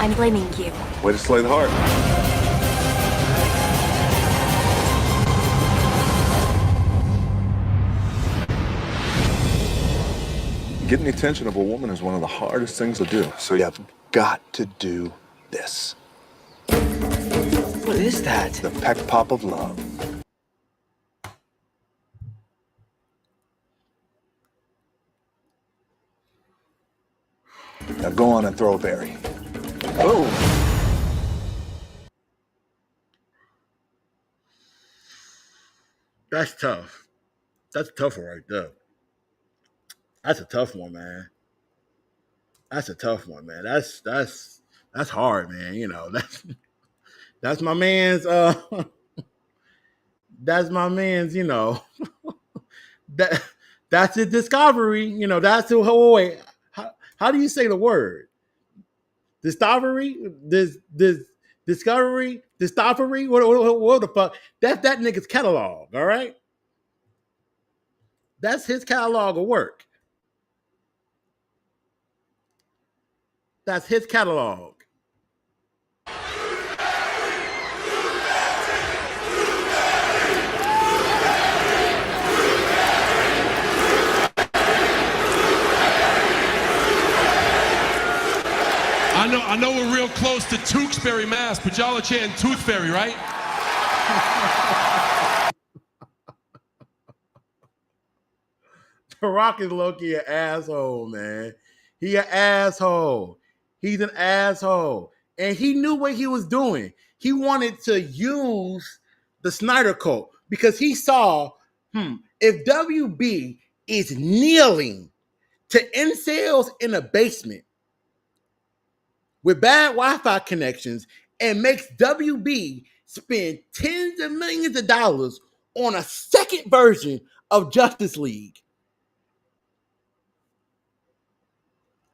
I'm blaming you. Way to slay the heart. Getting the attention of a woman is one of the hardest things to do. So you've got to do this. What is that? The peck pop of love. Now go on and throw a berry. Oh. That's tough. That's a tough one right there. That's a tough one, man. That's a tough one, man. That's hard, man. You know, that's my man's that's my man's, you know. That's his discovery. You know, that's the whole way. How do you say the word? Discovery? Discovery? Discovery? What the fuck? That's that nigga's catalog, all right? That's his catalog of work. That's his catalog. I know we're real close to Tewksbury, Mass, but y'all are chanting Tooth Fairy, right? The Rock is low-key an asshole, man. He an asshole. He's an asshole. And he knew what he was doing. He wanted to use the Snyder Code because he saw, if WB is kneeling to incels in a basement with bad Wi-Fi connections and makes WB spend tens of millions of dollars on a second version of Justice League.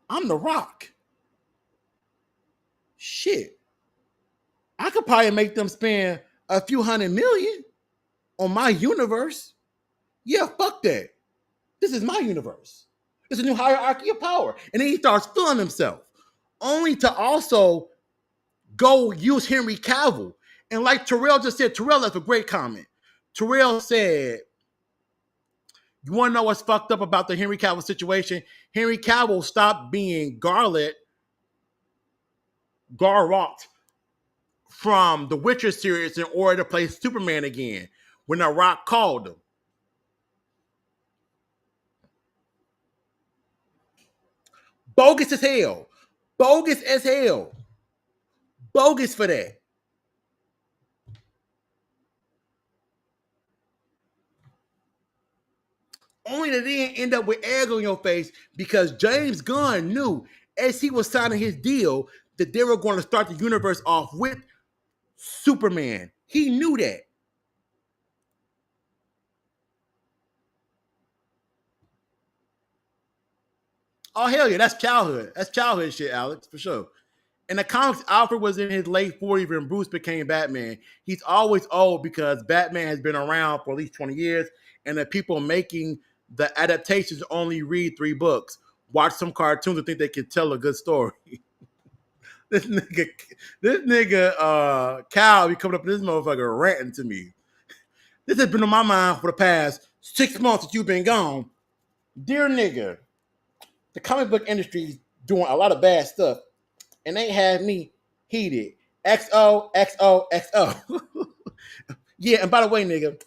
I'm The Rock. Shit. I could probably make them spend a few $100 million on my universe. Yeah, fuck that. This is my universe. It's a new hierarchy of power. And then he starts feeling himself, only to also go use Henry Cavill. And like Terrell just said, Terrell left a great comment. Terrell said, you want to know what's fucked up about the Henry Cavill situation? Henry Cavill stopped being Garrot from the Witcher series in order to play Superman again when The Rock called him. Bogus as hell. Bogus as hell. Bogus for that. Only to then end up with egg on your face because James Gunn knew as he was signing his deal that they were going to start the universe off with Superman. He knew that. Oh, hell yeah, that's childhood. That's childhood shit, Alex, for sure. In the comics, Alfred was in his late 40s when Bruce became Batman. He's always old because Batman has been around for at least 20 years, and the people making the adaptations only read 3 books, watch some cartoons, and think they can tell a good story. This nigga, Cal be coming up with this motherfucker ranting to me. This has been on my mind for the past 6 months that you've been gone. Dear nigga, the comic book industry is doing a lot of bad stuff, and they have me heated. XO, XO, XO. Yeah, and by the way, nigga,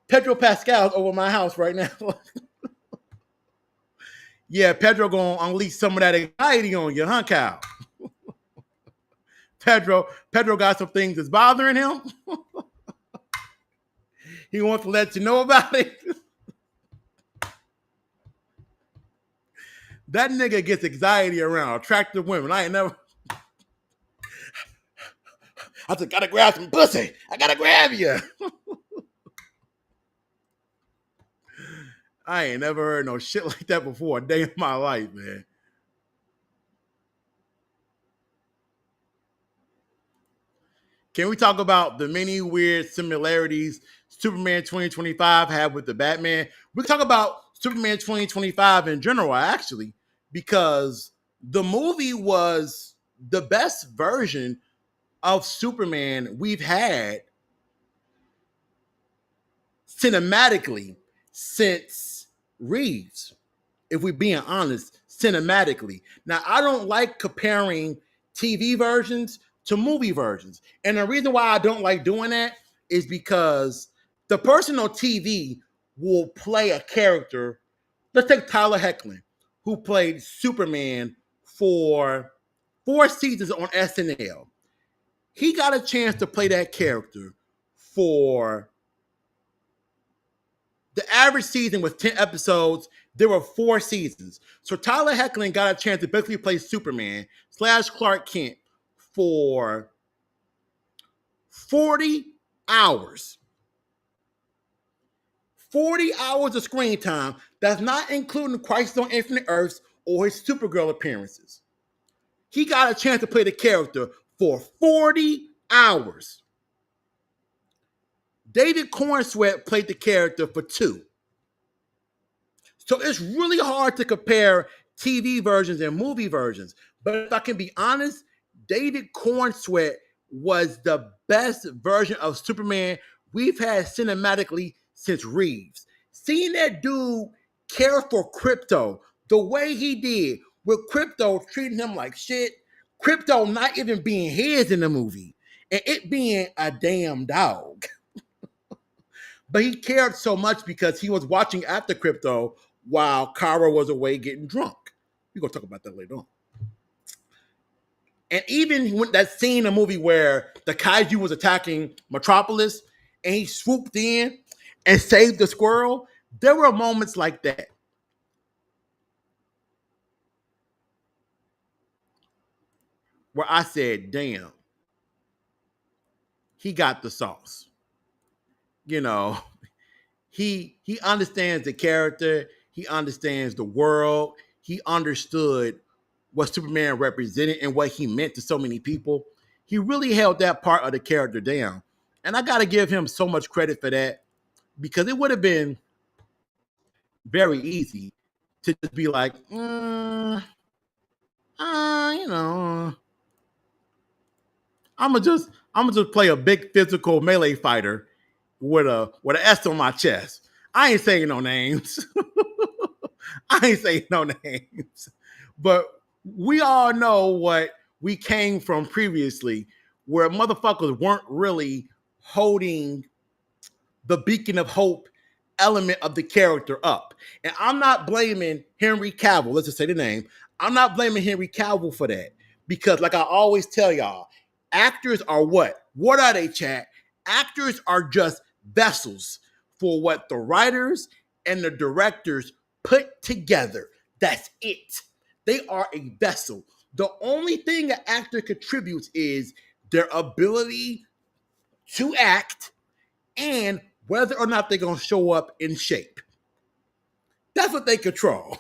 Pedro Pascal's over my house right now. Yeah, Pedro gonna unleash some of that anxiety on you, huh, Cal? Pedro got some things that's bothering him. He wants to let you know about it. That nigga gets anxiety around attractive women. I ain't never. I just gotta grab some pussy. I gotta grab you. I ain't never heard no shit like that before a day in my life, man. Can we talk about the many weird similarities Superman 2025 had with the Batman? We can talk about Superman 2025 in general, actually, because the movie was the best version of Superman we've had cinematically since Reeves, if we're being honest, cinematically. Now, I don't like comparing TV versions to movie versions. And the reason why I don't like doing that is because the person on TV will play a character. Let's take Tyler Hoechlin, who played Superman for 4 seasons on SNL. He got a chance to play that character for the average season was 10 episodes. There were 4 seasons. So Tyler Hoechlin got a chance to basically play Superman / Clark Kent for 40 hours. 40 hours of screen time. That's not including Crisis on Infinite Earths or his Supergirl appearances. He got a chance to play the character for 40 hours. David Cornsweet played the character for 2. So it's really hard to compare TV versions and movie versions. But if I can be honest, David Cornsweet was the best version of Superman we've had cinematically since Reeves. Seeing that dude care for Crypto the way he did, with Crypto treating him like shit, Crypto not even being his in the movie, and it being a damn dog. But he cared so much because he was watching after Crypto while Kara was away getting drunk. We're going to talk about that later on. And even when that scene in the movie where the kaiju was attacking Metropolis and he swooped in and saved the squirrel, there were moments like that. Where I said, damn, he got the sauce. You know, he understands the character. He understands the world. He understood what Superman represented and what he meant to so many people. he really held that part of the character down. And I got to give him so much credit for that, because it would have been very easy to just be like, I'm gonna just play a big physical melee fighter with an S on my chest. I ain't saying no names. But we all know what we came from previously, where motherfuckers weren't really holding the beacon of hope element of the character up. And I'm not blaming Henry Cavill. Let's just say the name. I'm not blaming Henry Cavill for that, because like I always tell y'all, actors are what? What are they, chat? Actors are just vessels for what the writers and the directors put together. That's it. They are a vessel. The only thing an actor contributes is their ability to act and whether or not they're going to show up in shape. That's what they control.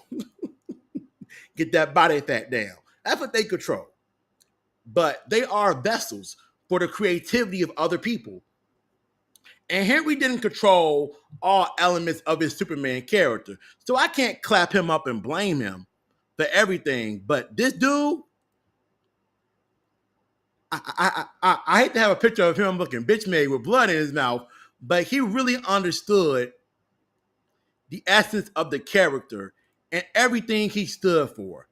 Get that body fat down. That's what they control. But they are vessels for the creativity of other people. And Henry didn't control all elements of his Superman character. So I can't clap him up and blame him for everything. But this dude, I hate to have a picture of him looking bitch made with blood in his mouth, but he really understood the essence of the character and everything he stood for.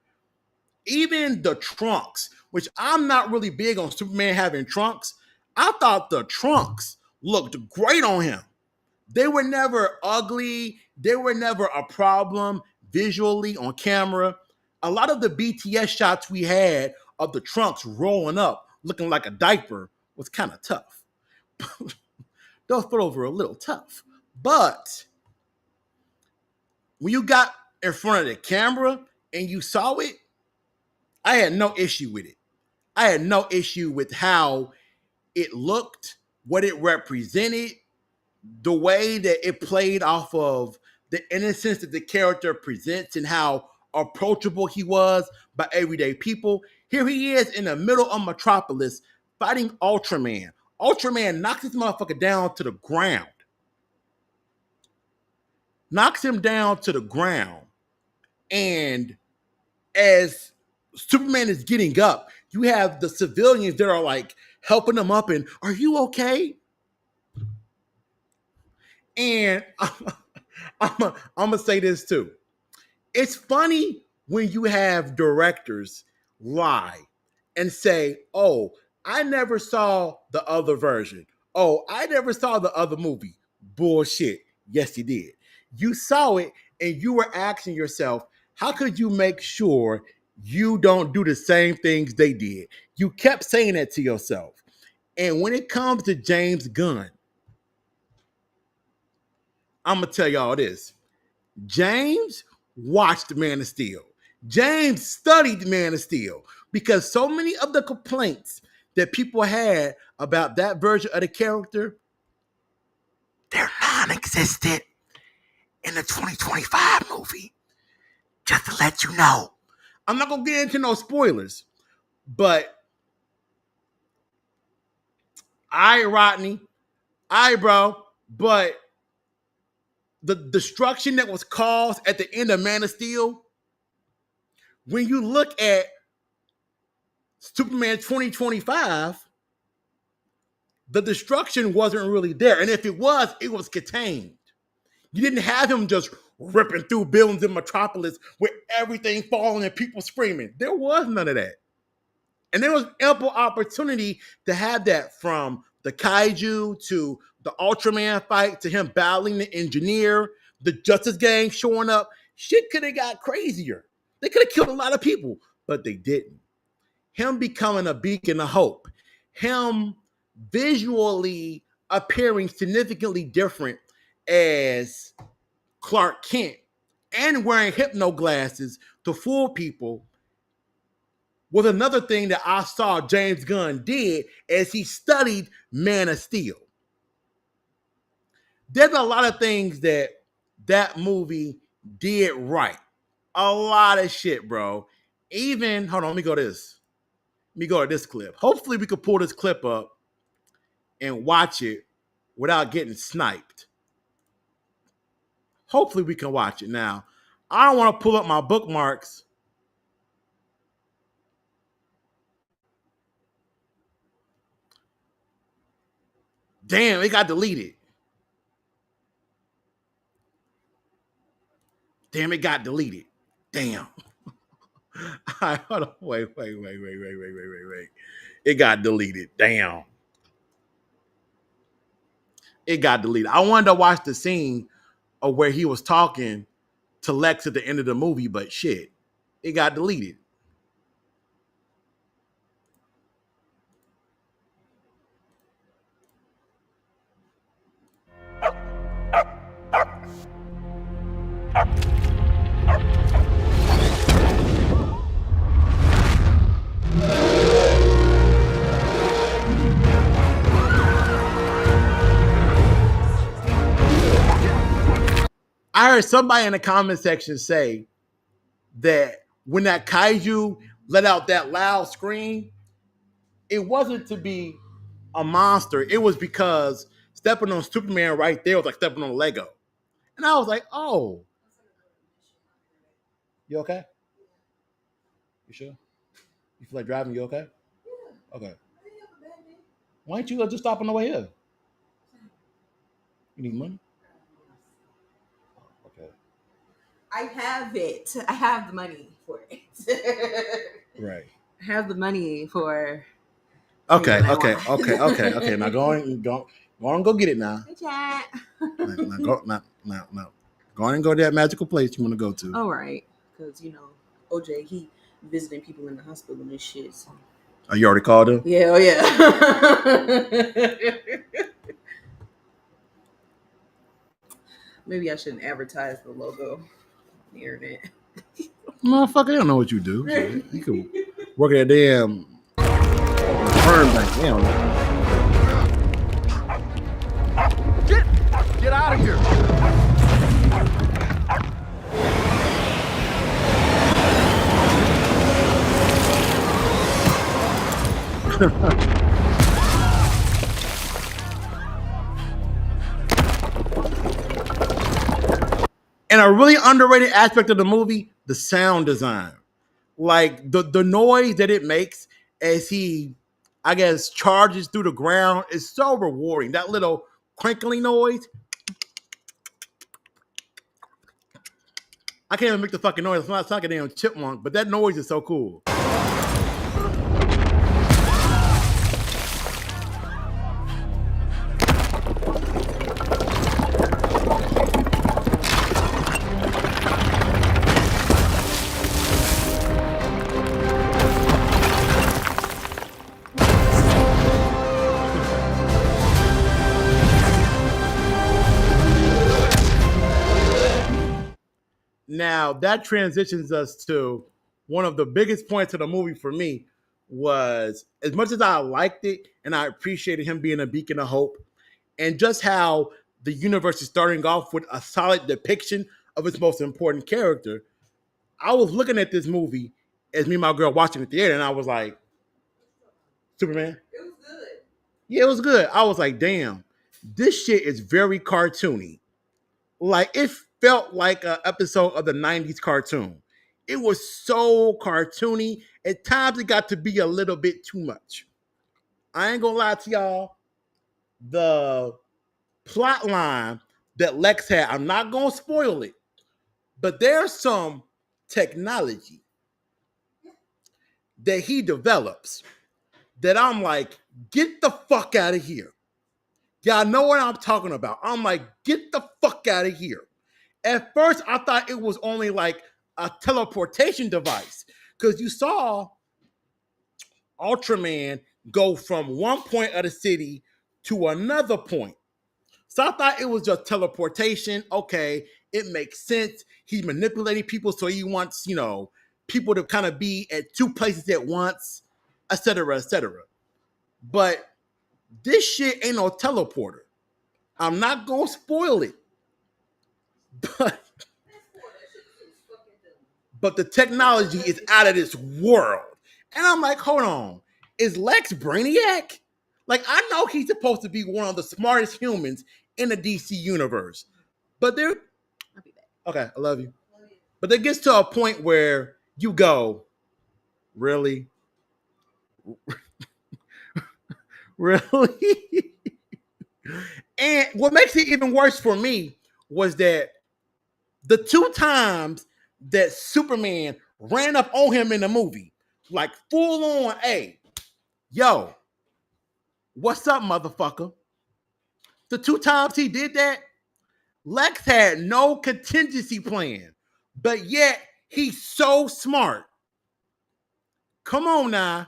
Even the trunks, which I'm not really big on Superman having trunks. I thought the trunks looked great on him. They were never ugly. They were never a problem visually on camera. A lot of the BTS shots we had of the trunks rolling up, looking like a diaper, was kind of tough. Those photos were a little tough. But when you got in front of the camera and you saw it, I had no issue with it. I had no issue with how it looked, what it represented, the way that it played off of the innocence that the character presents and how approachable he was by everyday people. Here he is in the middle of Metropolis fighting Ultraman. Ultraman knocks this motherfucker down to the ground. Knocks him down to the ground. And as Superman is getting up, you have the civilians that are like helping him up and, are you okay? And I'm gonna say this too. It's funny when you have directors lie and say, oh, I never saw the other version. Oh, I never saw the other movie. Bullshit. Yes, you did. You saw it and you were asking yourself, how could you make sure you don't do the same things they did? You kept saying that to yourself. And when it comes to James Gunn, I'm going to tell y'all this. James watched Man of Steel. James studied Man of Steel, because so many of the complaints that people had about that version of the character, they're non-existent in the 2025 movie. Just to let you know. I'm not going to get into no spoilers, but Rodney, bro, but the destruction that was caused at the end of Man of Steel, when you look at Superman 2025, the destruction wasn't really there. And if it was contained. You didn't have him just ripping through buildings in Metropolis with everything falling and people screaming. There was none of that. And there was ample opportunity to have that, from the kaiju to the Ultraman fight to him battling the engineer, the Justice Gang showing up. Shit could have got crazier. They could have killed a lot of people, but they didn't. Him becoming a beacon of hope, him visually appearing significantly different as Clark Kent and wearing hypno glasses to fool people was another thing that I saw James Gunn did as he studied Man of Steel. There's a lot of things that movie did right. A lot of shit, bro. Even, hold on, let me go to this. me go to this clip. Hopefully we can pull this clip up and watch it without getting sniped. Hopefully we can watch it. Now, I don't want to pull up my bookmarks. Damn, it got deleted. Damn, it got deleted. Damn. All right, hold on. Wait. It got deleted. Damn. It got deleted. I wanted to watch the scene of where he was talking to Lex at the end of the movie, but shit, it got deleted. I heard somebody in the comment section say that when that kaiju let out that loud scream, it wasn't to be a monster. It was because stepping on Superman right there was like stepping on a Lego. And I was like, oh. You okay? You sure? You feel like driving? You okay? Yeah. Okay. Why don't you just stop on the way here? You need money? Okay. I have it. I have the money for it. Right. I have the money for. Okay. Now go on, go get it now. Hey, chat. Now, go on and go to that magical place you want to go to. All right, because OJ, he visiting people in the hospital and shit. So. Oh, you already called him? Yeah. Oh yeah. Maybe I shouldn't advertise the logo on the internet. Motherfucker, I don't know what you do. So you can work at a damn burn bank. They don't know. Get out of here! And a really underrated aspect of the movie, the sound design. Like the noise that it makes as he, I guess, charges through the ground is so rewarding. That little crinkling noise. I can't even make the fucking noise. It's not like a damn chipmunk, but that noise is so cool. Now, that transitions us to one of the biggest points of the movie for me was, as much as I liked it and I appreciated him being a beacon of hope, and just how the universe is starting off with a solid depiction of its most important character, I was looking at this movie as me and my girl watching the theater, and I was like, Superman? It was good. Yeah, it was good. I was like, damn, this shit is very cartoony. Like, it felt like an episode of the 90s cartoon. It was so cartoony. At times, it got to be a little bit too much. I ain't gonna lie to y'all. The plot line that Lex had, I'm not gonna spoil it, but there's some technology that he develops that I'm like, get the fuck out of here. Y'all know what I'm talking about. I'm like, get the fuck out of here. At first, I thought it was only like a teleportation device because you saw Ultraman go from one point of the city to another point. So I thought it was just teleportation. Okay, it makes sense. He's manipulating people, so he wants, people to kind of be at two places at once, etc., etc. But this shit ain't no teleporter. I'm not gonna spoil it. But the technology is out of this world. And I'm like, hold on, is Lex Brainiac? Like, I know he's supposed to be one of the smartest humans in the DC universe, but they're okay. I love you, but there gets to a point where you go, really, really. And what makes it even worse for me was that the 2 times that Superman ran up on him in the movie, like full on, hey, yo, what's up, motherfucker? The 2 times he did that, Lex had no contingency plan, but yet he's so smart. Come on now.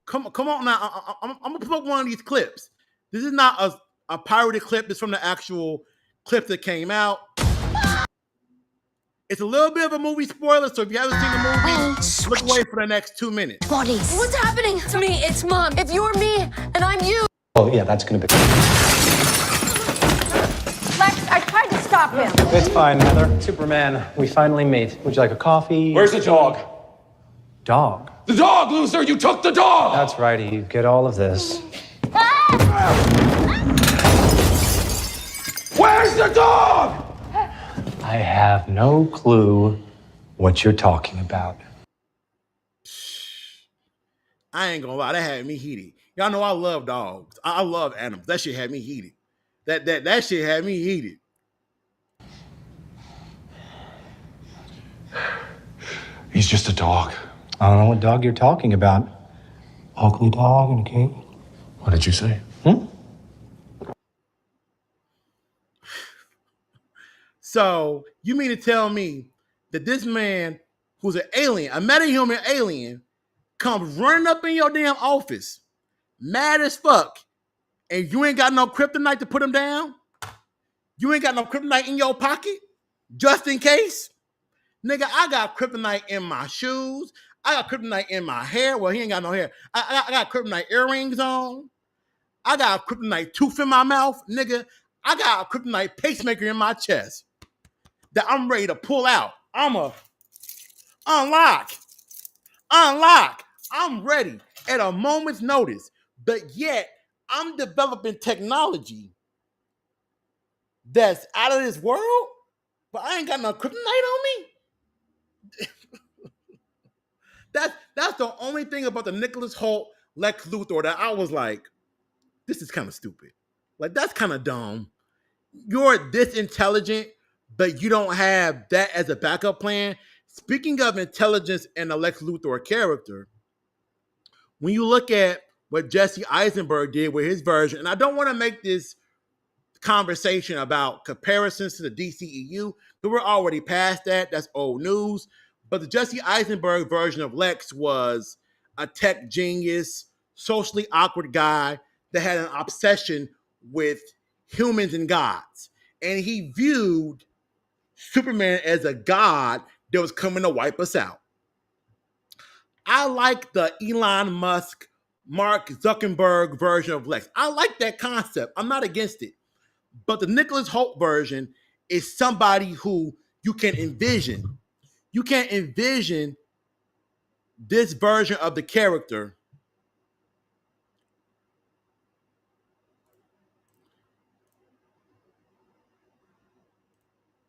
Come on now. I'm going to put up one of these clips. This is not a pirated clip. It's from the actual clip that came out. It's a little bit of a movie spoiler, so if you haven't seen the movie, look away for the next 2 minutes. Bodies. What's happening to me? It's Mom. If you're me and I'm you. Oh, yeah, that's gonna be... Lex, I tried to stop him. It's fine, Heather. Superman, we finally meet. Would you like a coffee? Where's the dog? Dog? The dog, loser! You took the dog! That's right, you get all of this. Where's the dog? I have no clue what you're talking about. I ain't gonna lie, that had me heated. Y'all know I love dogs. I love animals. That shit had me heated. That shit had me heated. He's just a dog. I don't know what dog you're talking about. Ugly dog and a cape. What did you say? So you mean to tell me that this man, who's an alien, a metahuman alien, comes running up in your damn office, mad as fuck, and you ain't got no kryptonite to put him down? You ain't got no kryptonite in your pocket? Just in case? Nigga, I got kryptonite in my shoes. I got kryptonite in my hair. Well, he ain't got no hair. I got kryptonite earrings on. I got a kryptonite tooth in my mouth. Nigga, I got a kryptonite pacemaker in my chest that I'm ready to pull out. I'm a unlock. I'm ready at a moment's notice. But yet, I'm developing technology that's out of this world, but I ain't got no kryptonite on me. That's the only thing about the Nicholas Hoult Lex Luthor that I was like, this is kind of stupid. Like, that's kind of dumb. You're this intelligent, but you don't have that as a backup plan. Speaking of intelligence in the Lex Luthor character, when you look at what Jesse Eisenberg did with his version, and I don't want to make this conversation about comparisons to the DCEU, but we're already past that. That's old news. But the Jesse Eisenberg version of Lex was a tech genius, socially awkward guy that had an obsession with humans and gods. And he viewed Superman as a god that was coming to wipe us out. I like the Elon Musk, Mark Zuckerberg version of Lex. I like that concept. I'm not against it. But the Nicholas Hoult version is somebody who you can envision. You can't envision this version of the character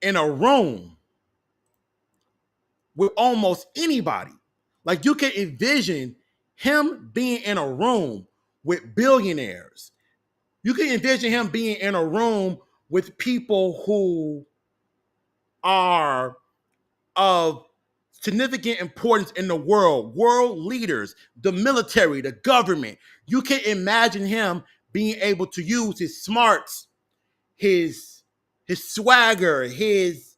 in a room with almost anybody. Like, you can envision him being in a room with billionaires. You can envision him being in a room with people who are of significant importance in the world leaders, the military, the government. You can imagine him being able to use his smarts, his swagger, his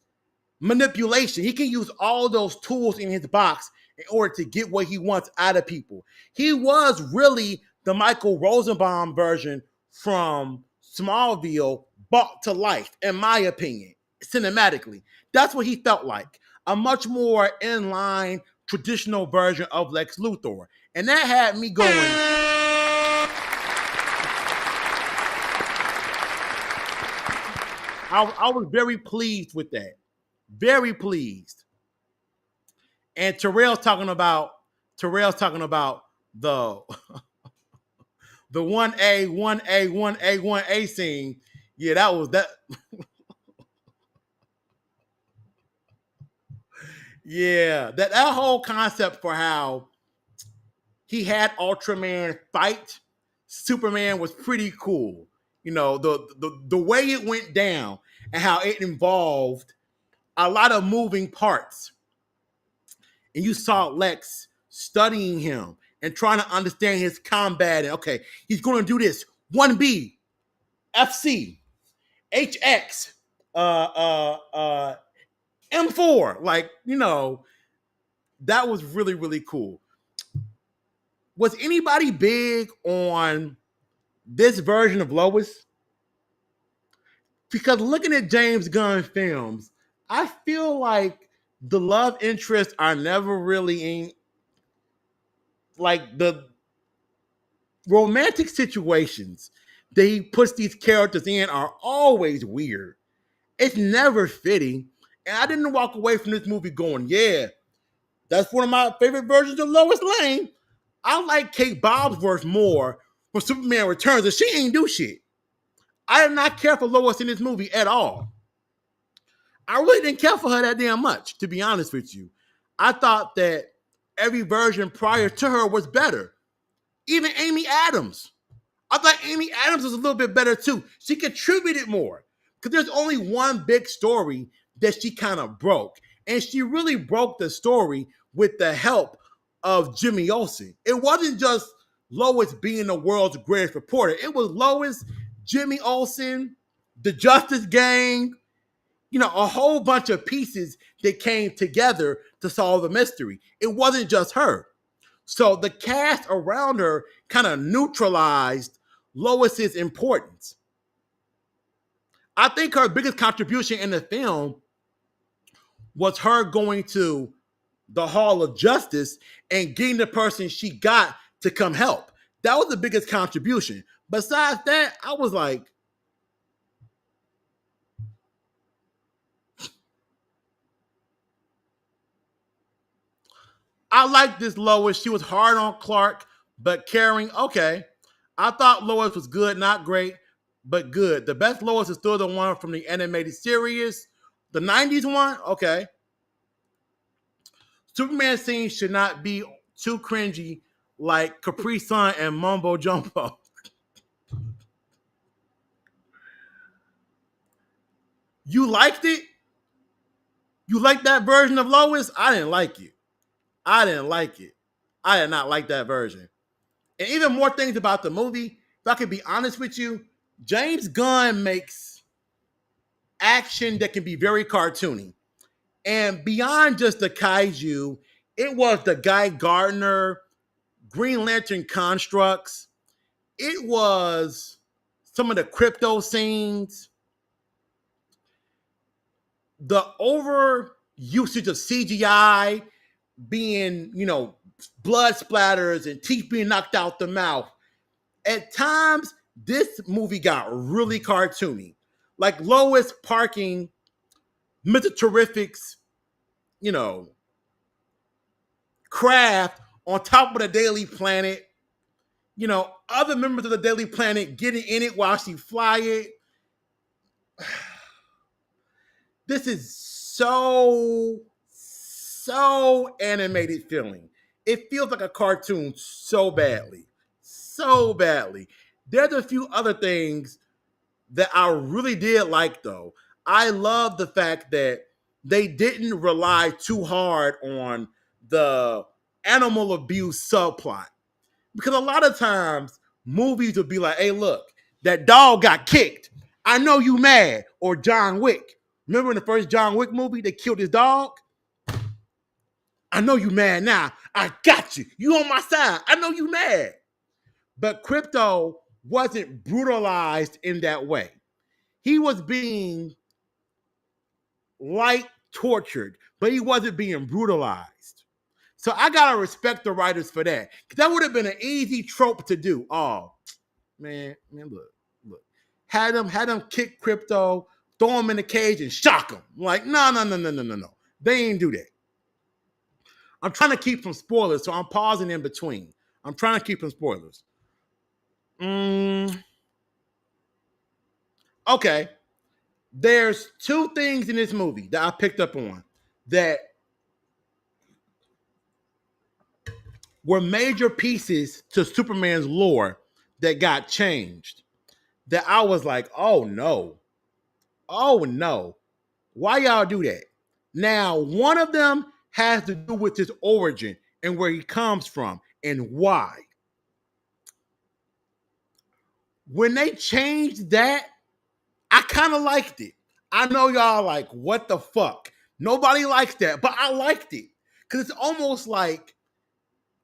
manipulation. He can use all those tools in his box in order to get what he wants out of people. He was really the Michael Rosenbaum version from Smallville brought to life, in my opinion, cinematically. That's what he felt like. A much more in-line, traditional version of Lex Luthor. And that had me going, I was very pleased with that. Very pleased. And Terrell's talking about Terrell's talking about the 1A scene. Yeah, that was that. Yeah, that whole concept for how he had Ultraman fight Superman was pretty cool. You know, the way it went down and how it involved a lot of moving parts. And you saw Lex studying him and trying to understand his combat. And okay, he's going to do this 1B, FC, HX, M4. Like, you know, that was really, really cool. Was anybody big on this version of Lois? Because looking at James Gunn films, I feel like the love interests are never really in, like, the romantic situations that he puts these characters in are always weird. It's never fitting. And I didn't walk away from this movie going, yeah, that's one of my favorite versions of Lois Lane. I like Kate Bosworth more for Superman Returns, and she ain't do shit. I did not care for Lois in this movie at all. I really didn't care for her that damn much, to be honest with you. I thought that every version prior to her was better. Even Amy Adams. I thought Amy Adams was a little bit better too. She contributed more because there's only one big story that she kind of broke. And she really broke the story with the help of Jimmy Olsen. It wasn't just Lois being the world's greatest reporter. It was Lois, Jimmy Olsen, the Justice Gang, you know, a whole bunch of pieces that came together to solve the mystery. It wasn't just her. So the cast around her kind of neutralized Lois's importance. I think her biggest contribution in the film was her going to the Hall of Justice and getting the person she got to come help. That was the biggest contribution. Besides that, I was like, I like this Lois. She was hard on Clark, but caring. Okay. I thought Lois was good, not great, but good. The best Lois is still the one from the animated series. The 90s one, okay. Superman scenes should not be too cringy like Capri Sun and Mumbo Jumbo. You liked it? You liked that version of Lois? I didn't like it. I didn't like it. I did not like that version. And even more things about the movie, if I can be honest with you, James Gunn makes action that can be very cartoony. And beyond just the kaiju, it was the Guy Gardner, Green Lantern constructs. It was some of the crypto scenes. The over usage of CGI being, you know, blood splatters and teeth being knocked out the mouth. At times, this movie got really cartoony. Like Lois parking Mr. Terrific's, you know, craft on top of the Daily Planet. You know, other members of the Daily Planet getting in it while she fly it. This is so animated feeling. It feels like a cartoon so badly. So badly. There's a few other things that I really did like, though. I love the fact that they didn't rely too hard on the animal abuse subplot. Because a lot of times, movies would be like, hey, look, that dog got kicked. I know you mad. Or John Wick. Remember in the first John Wick movie, they killed his dog? I know you mad now. I got you. You on my side. I know you mad. But Crypto wasn't brutalized in that way. He was being light tortured, but he wasn't being brutalized. So I gotta respect the writers for that. Because that would have been an easy trope to do. Oh, man, look. Had them kick Crypto, throw him in the cage and shock him. Like, no. They ain't do that. I'm trying to keep from spoilers, so I'm pausing in between. I'm trying to keep from spoilers. Okay. There's two things in this movie that I picked up on that were major pieces to Superman's lore that got changed. That I was like, oh no. Oh no. Why y'all do that? Now, one of them has to do with his origin and where he comes from and why. When they changed that, I kind of liked it. I know y'all like, what the fuck? Nobody likes that, but I liked it. Because it's almost like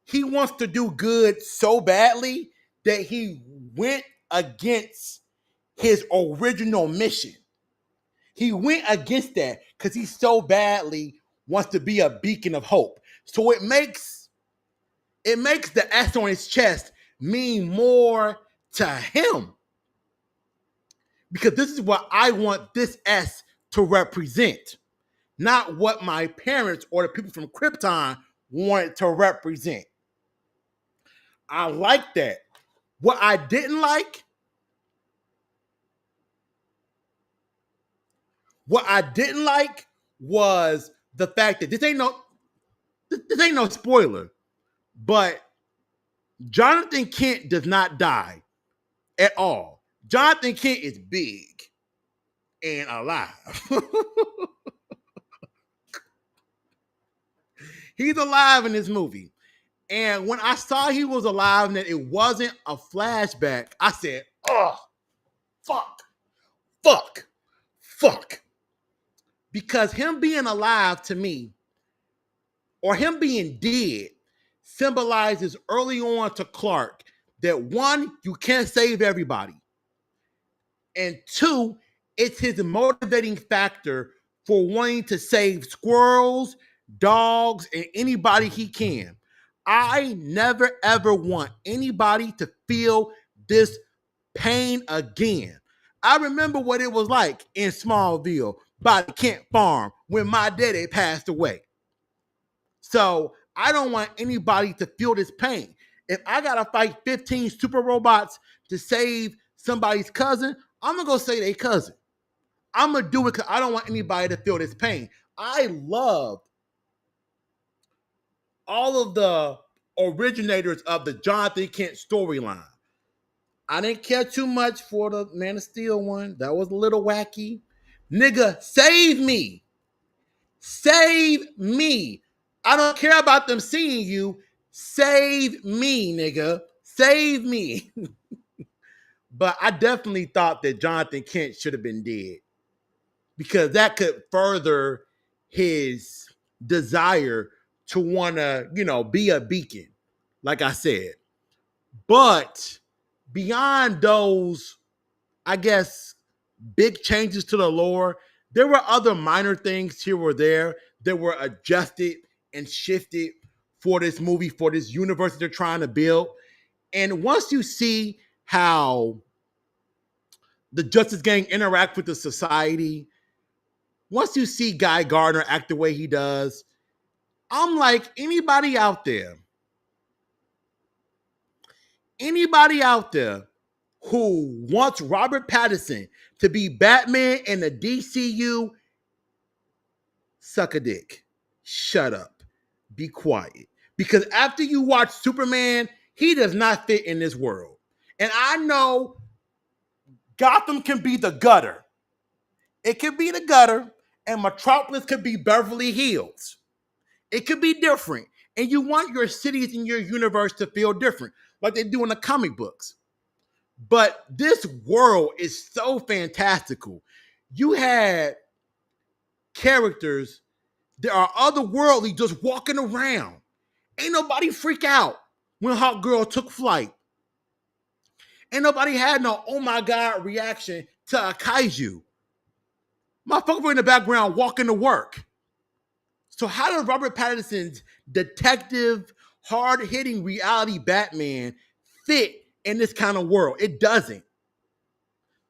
he wants to do good so badly that he went against his original mission. He went against that because he so badly wants to be a beacon of hope. So it makes the S on his chest mean more to him. Because this is what I want this S to represent. Not what my parents or the people from Krypton want it to represent. I like that. What I didn't like was the fact that this ain't no spoiler, but Jonathan Kent does not die at all. Jonathan Kent is big and alive. He's alive in this movie. And when I saw he was alive and that it wasn't a flashback, I said, oh, fuck. Because him being alive to me, or him being dead, symbolizes early on to Clark that one, you can't save everybody. And two, it's his motivating factor for wanting to save squirrels, dogs, and anybody he can. I never ever want anybody to feel this pain again. I remember what it was like in Smallville by the Kent farm when my daddy passed away. So I don't want anybody to feel this pain. If I gotta fight 15 super robots to save somebody's cousin, I'm gonna go save their cousin. I'm gonna do it because I don't want anybody to feel this pain. I loved all of the originators of the Jonathan Kent storyline. I didn't care too much for the Man of Steel one. That was a little wacky. Nigga, save me. Save me. I don't care about them seeing you. Save me, nigga. Save me. But I definitely thought that Jonathan Kent should have been dead. Because that could further his desire to want to, be a beacon, like I said. But beyond those, I guess, big changes to the lore, there were other minor things here or there that were adjusted and shifted for this movie, for this universe that they're trying to build. And once you see how the Justice Gang interact with the society, once you see Guy Gardner act the way he does, I'm like, anybody out there who wants Robert Pattinson to be Batman in the DCU, suck a dick. Shut up. Be quiet. Because after you watch Superman, he does not fit in this world. And I know Gotham can be the gutter. It could be the gutter, and Metropolis could be Beverly Hills. It could be different. And you want your cities and your universe to feel different, like they do in the comic books. But this world is so fantastical. You had characters that are otherworldly just walking around. Ain't nobody freak out when Hawk Girl took flight. Ain't nobody had no oh my God reaction to a kaiju. Motherfucker were in the background walking to work. So how does Robert Pattinson's detective, hard-hitting reality Batman fit in this kind of world? It doesn't.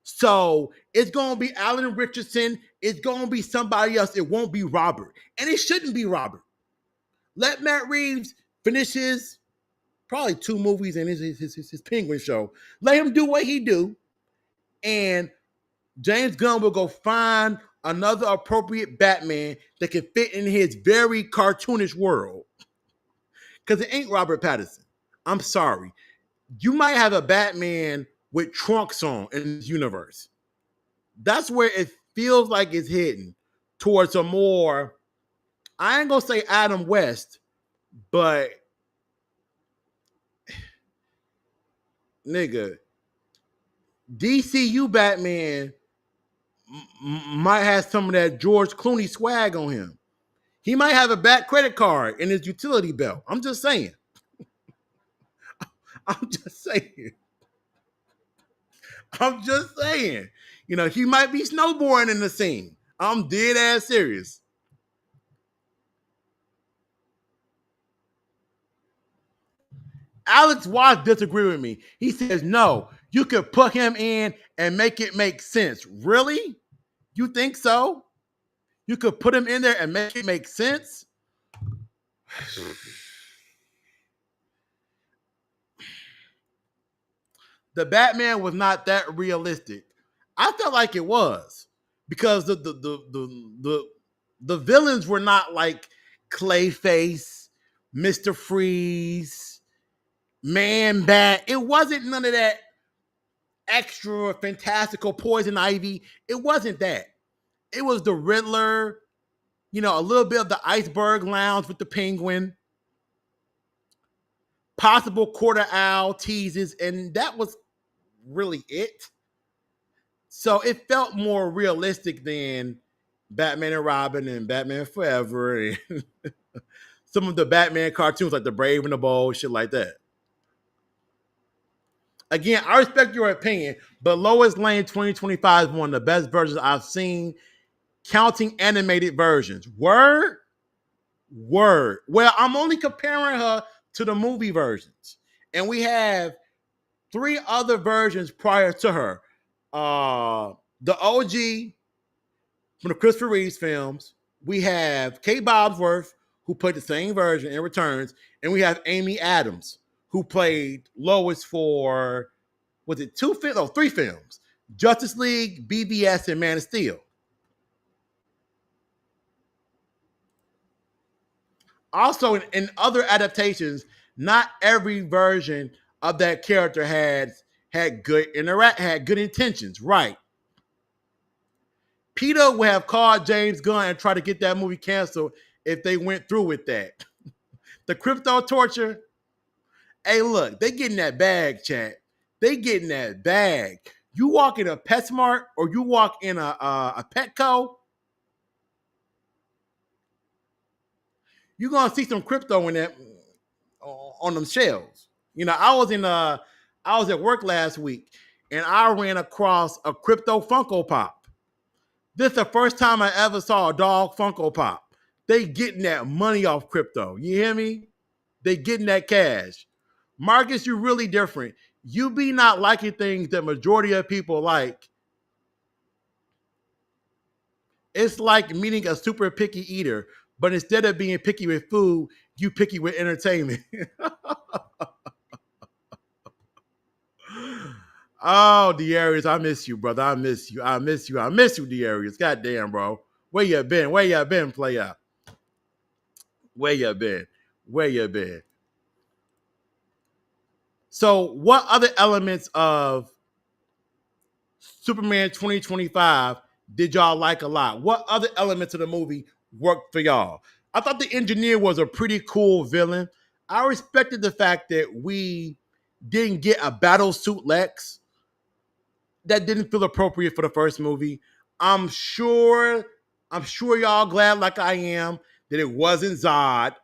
So it's going to be Alan Richardson. It's going to be somebody else. It won't be Robert. And it shouldn't be Robert. Let Matt Reeves finish his probably 2 movies and his Penguin show. Let him do what he do, and James Gunn will go find another appropriate Batman that can fit in his very cartoonish world. Because it ain't Robert Pattinson. I'm sorry. You might have a Batman with trunks on in this universe. That's where it feels like it's heading towards a more, I ain't gonna say Adam West, but nigga, DCU Batman might have some of that George Clooney swag on him. He might have a Bat credit card in his utility belt. I'm just saying. I'm just saying. You know, he might be snowboarding in the scene. I'm dead ass serious. Alex Watts disagree with me. He says, no, you could put him in and make it make sense. Really? You think so? You could put him in there and make it make sense? The Batman was not that realistic. I felt like it was because the villains were not like Clayface, Mr. Freeze, Man Bat. It wasn't none of that extra fantastical Poison Ivy. It wasn't that. It was the Riddler, you know, a little bit of the Iceberg Lounge with the Penguin, possible Quarter Owl teases, and that was really it. So it felt more realistic than Batman and Robin and Batman Forever and some of the Batman cartoons like The Brave and the Bold, shit like that. Again, I respect your opinion, but Lois Lane 2025 is one of the best versions I've seen, counting animated versions. Word. Well, I'm only comparing her to the movie versions. And we have 3 other versions prior to her. The OG from the Christopher Reeves films. We have Kate Bosworth, who played the same version in Returns. And we have Amy Adams, who played Lois for, was it 2 films? Oh, 3 films. Justice League, BVS, and Man of Steel. Also, in other adaptations, not every version of that character had good intentions, right? Peter would have called James Gunn and tried to get that movie canceled if they went through with that. The crypto torture. Hey, look, they getting that bag, chat. They getting that bag. You walk in a PetSmart or you walk in a Petco, you're gonna see some crypto in that on them shelves. You know, I was at work last week and I ran across a crypto Funko Pop. This is the first time I ever saw a dog Funko Pop. They getting that money off crypto. You hear me? They getting that cash. Marcus, you're really different. You be not liking things that majority of people like. It's like meeting a super picky eater, but instead of being picky with food, you picky with entertainment. Oh, Dearius, I miss you, brother. I miss you, Dearius. Goddamn, bro. Where you been, player? Where you been? So, what other elements of Superman 2025 did y'all like a lot? What other elements of the movie worked for y'all? I thought the engineer was a pretty cool villain. I respected the fact that we didn't get a battle suit Lex. That didn't feel appropriate for the first movie. I'm sure y'all glad like I am that it wasn't Zod.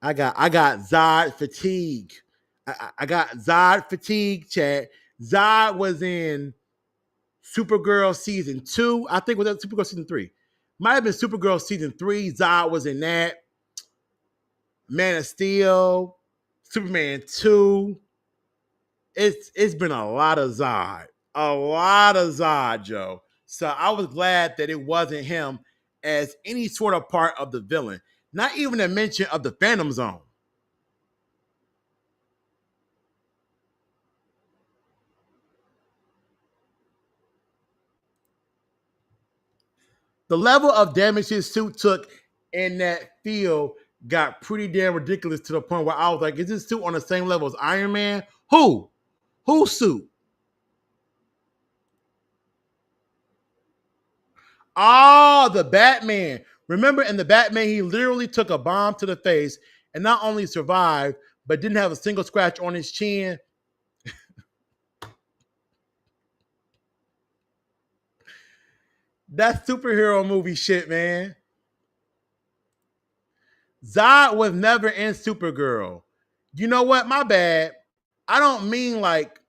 I got Zod fatigue. I got Zod fatigue, chat. Zod was in Supergirl season 2. I think was that Supergirl season 3. Might have been Supergirl season 3. Zod was in that. Man of Steel, Superman 2. It's been a lot of Zod. Joe. So I was glad that it wasn't him. as any sort of part of the villain, not even a mention of the Phantom Zone. The level of damage his suit took in that field got pretty damn ridiculous to the point where I was like, is this suit on the same level as Iron Man? Whose suit? Oh, the Batman. Remember in the Batman, he literally took a bomb to the face and not only survived, but didn't have a single scratch on his chin. That's superhero movie shit, man. Zod was never in Supergirl. You know what? My bad. I don't mean like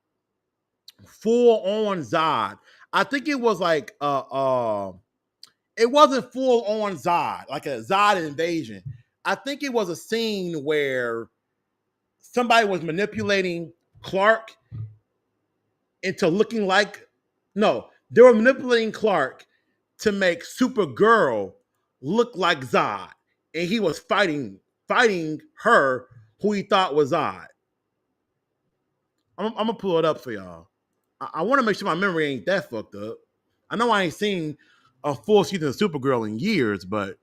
full on Zod. I think it was like it wasn't full on Zod, like a Zod invasion. I think it was a scene where somebody was manipulating Clark into looking like, no, they were manipulating Clark to make Supergirl look like Zod. And he was fighting her, who he thought was Zod. I'm gonna pull it up for y'all. I want to make sure my memory ain't that fucked up. I know I ain't seen a full season of Supergirl in years, but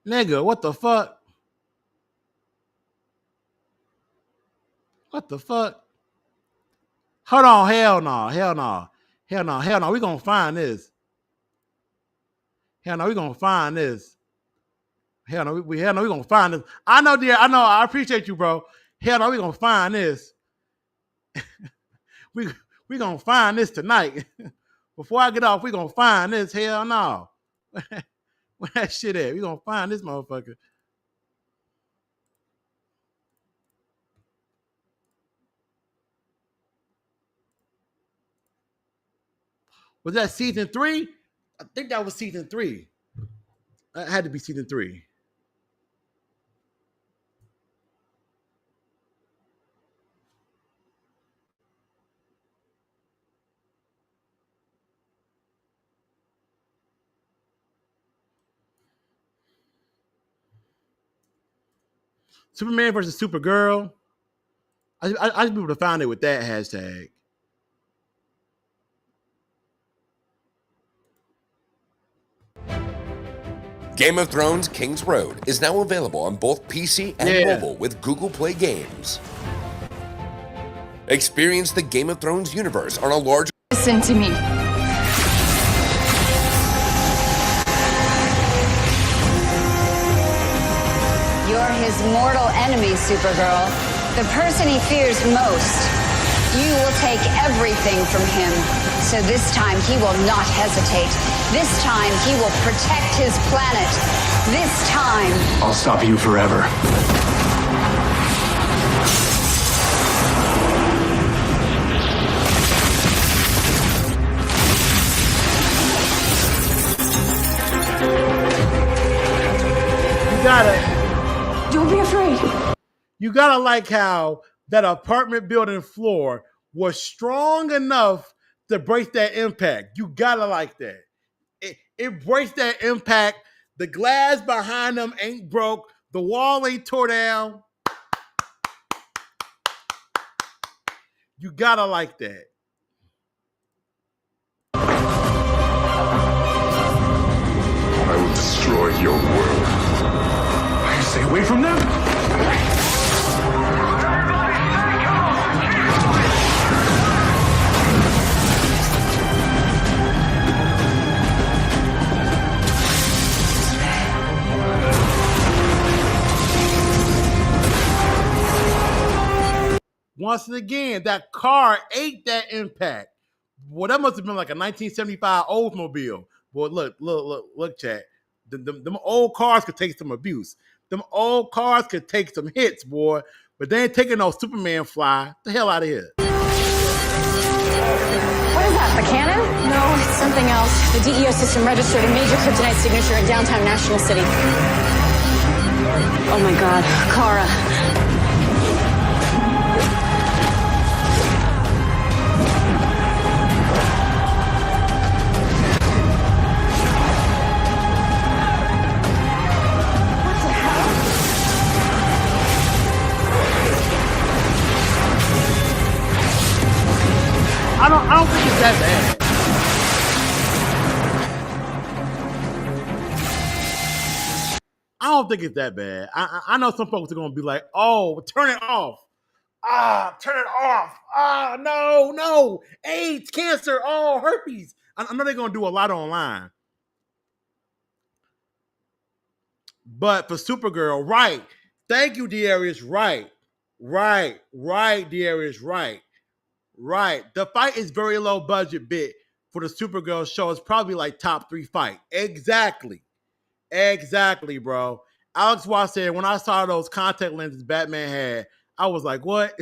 nigga, what the fuck? What the fuck? Hold on, hell no. We gonna find this. Hell no, we gonna find this. Hell no, we gonna find this. I know, dear. I know. I appreciate you, bro. Hell no, we gonna find this. we gonna find this tonight. Before I get off, we gonna find this. Hell no. Where that shit at? We gonna find this motherfucker. Was that season 3? I think that was season 3. That had to be season 3. Superman versus Supergirl. I just be able to find it with that hashtag. Game of Thrones King's Road is now available on both PC and mobile with Google Play Games. Experience the Game of Thrones universe on a large... Listen to me. You're his mortal enemy, Supergirl. The person he fears most. You will take everything from him. So this time he will not hesitate. This time he will protect his planet. This time... I'll stop you forever. You gotta... Don't be afraid. You gotta like how that apartment building floor was strong enough to break that impact. You gotta like that. It breaks that impact. The glass behind them ain't broke. The wall ain't tore down. You gotta like that. I will destroy your world. Stay away from them. Once again, that car ate that impact. Well, that must have been like a 1975 Oldsmobile. Boy, look, chat. Them old cars could take some abuse. Them old cars could take some hits, boy. But they ain't taking no Superman fly. The hell out of here. What is that, the cannon? No, it's something else. The DEO system registered a major kryptonite signature in downtown National City. Oh my god, Kara. I don't think it's that bad. I don't think it's that bad. I know some folks are gonna be like, "Oh, turn it off." Turn it off. No. AIDS, cancer, herpes. I know they're gonna do a lot online. But for Supergirl, right. Thank you, Darius. Right, Darius. Right. The fight is very low budget bit for the Supergirl show. It's probably like top 3 fight. Exactly, bro. Alex Watt said, when I saw those contact lenses Batman had, I was like, what?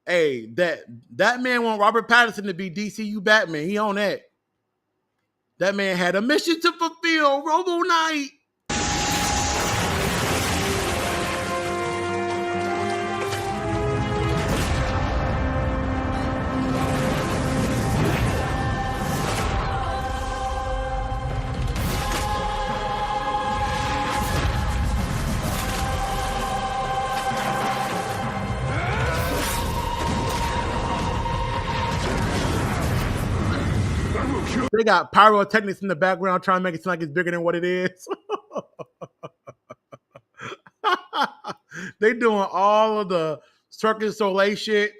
Hey, that man want Robert Pattinson to be DCU Batman. He on that. That man had a mission to fulfill. Robo Knight. They got pyrotechnics in the background trying to make it seem like it's bigger than what it is. They doing all of the Cirque du Soleil shit.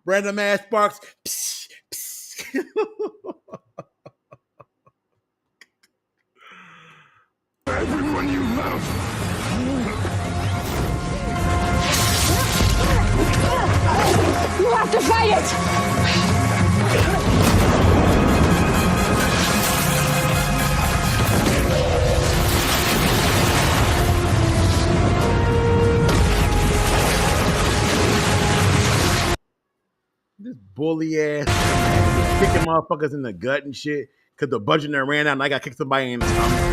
Random ass sparks. Everyone you love. You have to fight it! This bully ass kicking motherfuckers in the gut and shit because the budget that ran out and I got to kick somebody in the stomach.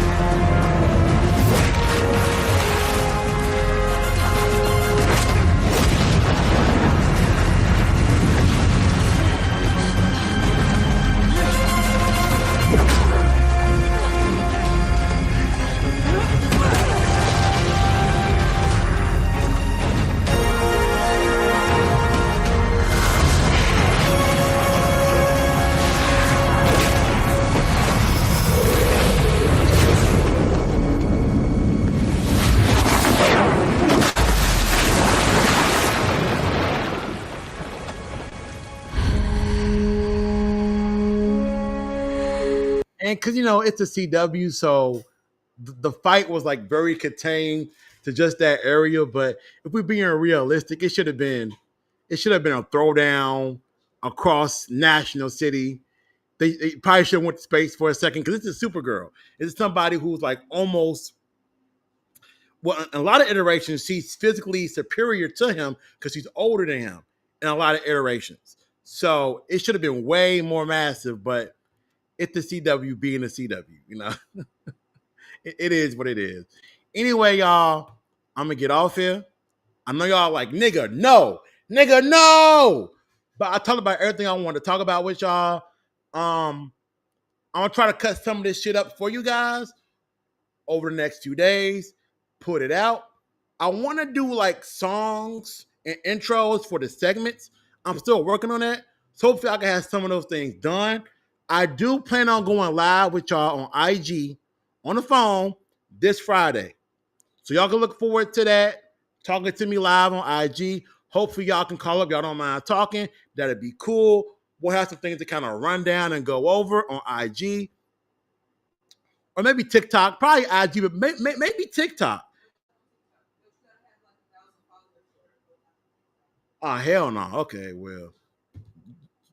And because, it's a CW, so the fight was like very contained to just that area. But if we're being realistic, it should have been a throwdown across National City. They probably should have went to space for a second because it's a Supergirl. It's somebody who's like almost, well, in a lot of iterations, she's physically superior to him because she's older than him in a lot of iterations. So it should have been way more massive, but it's the CW being the CW, it is what it is. Anyway, y'all, I'm going to get off here. I know y'all like, nigga, no. But I talked about everything I wanted to talk about with y'all. I'm going to try to cut some of this shit up for you guys over the next 2 days, put it out. I want to do like songs and intros for the segments. I'm still working on that. So hopefully I can have some of those things done. I do plan on going live with y'all on IG on the phone this Friday. So y'all can look forward to that. Talking to me live on IG. Hopefully y'all can call up. Y'all don't mind talking. That'd be cool. We'll have some things to kind of run down and go over on IG. Or maybe TikTok. Probably IG, but maybe TikTok. Oh, hell no. Okay, well.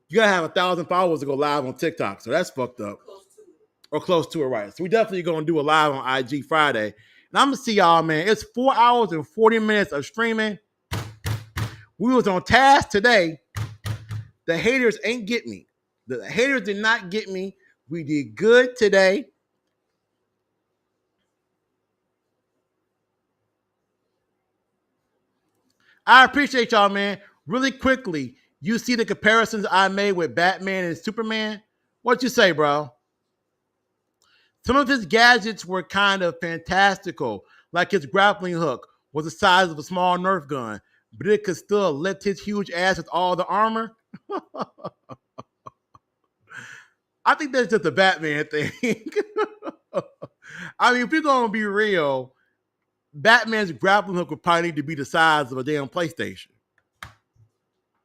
You gotta have 1,000 followers to go live on TikTok, so that's fucked up. or close to it, right? So we definitely gonna do a live on IG Friday, and I'm gonna see y'all, man. It's 4 hours and 40 minutes of streaming. We was on task today. The haters ain't get me. The haters did not get me. We did good today. I appreciate y'all, man. Really quickly, you see the comparisons I made with Batman and Superman? What you say, bro? Some of his gadgets were kind of fantastical, like his grappling hook was the size of a small Nerf gun, but it could still lift his huge ass with all the armor. I think that's just a Batman thing. I mean, if you're going to be real, Batman's grappling hook would probably need to be the size of a damn PlayStation.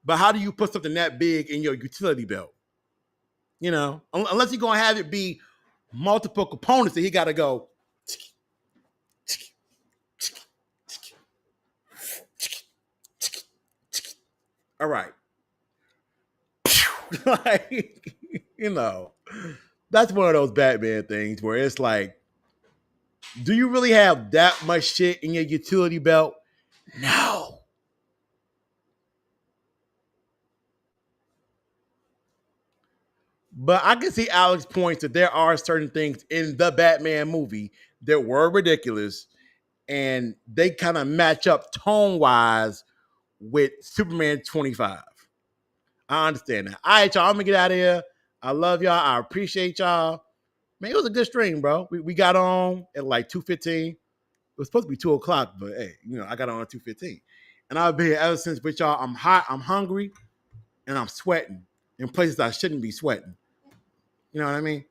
But how do you put something that big in your utility belt? You know, unless you're going to have it be multiple components that he got to go. All right. Like, you know, that's one of those Batman things where it's like, do you really have that much shit in your utility belt? No. But I can see Alex points that there are certain things in the Batman movie that were ridiculous, and they kind of match up tone-wise with Superman 25. I understand that. All right, y'all, I'm going to get out of here. I love y'all. I appreciate y'all. Man, it was a good stream, bro. We got on at like 2:15. It was supposed to be 2 o'clock, but hey, you know, I got on at 2:15. And I've been here ever since with y'all. I'm hot, I'm hungry, and I'm sweating in places I shouldn't be sweating. You know what I mean?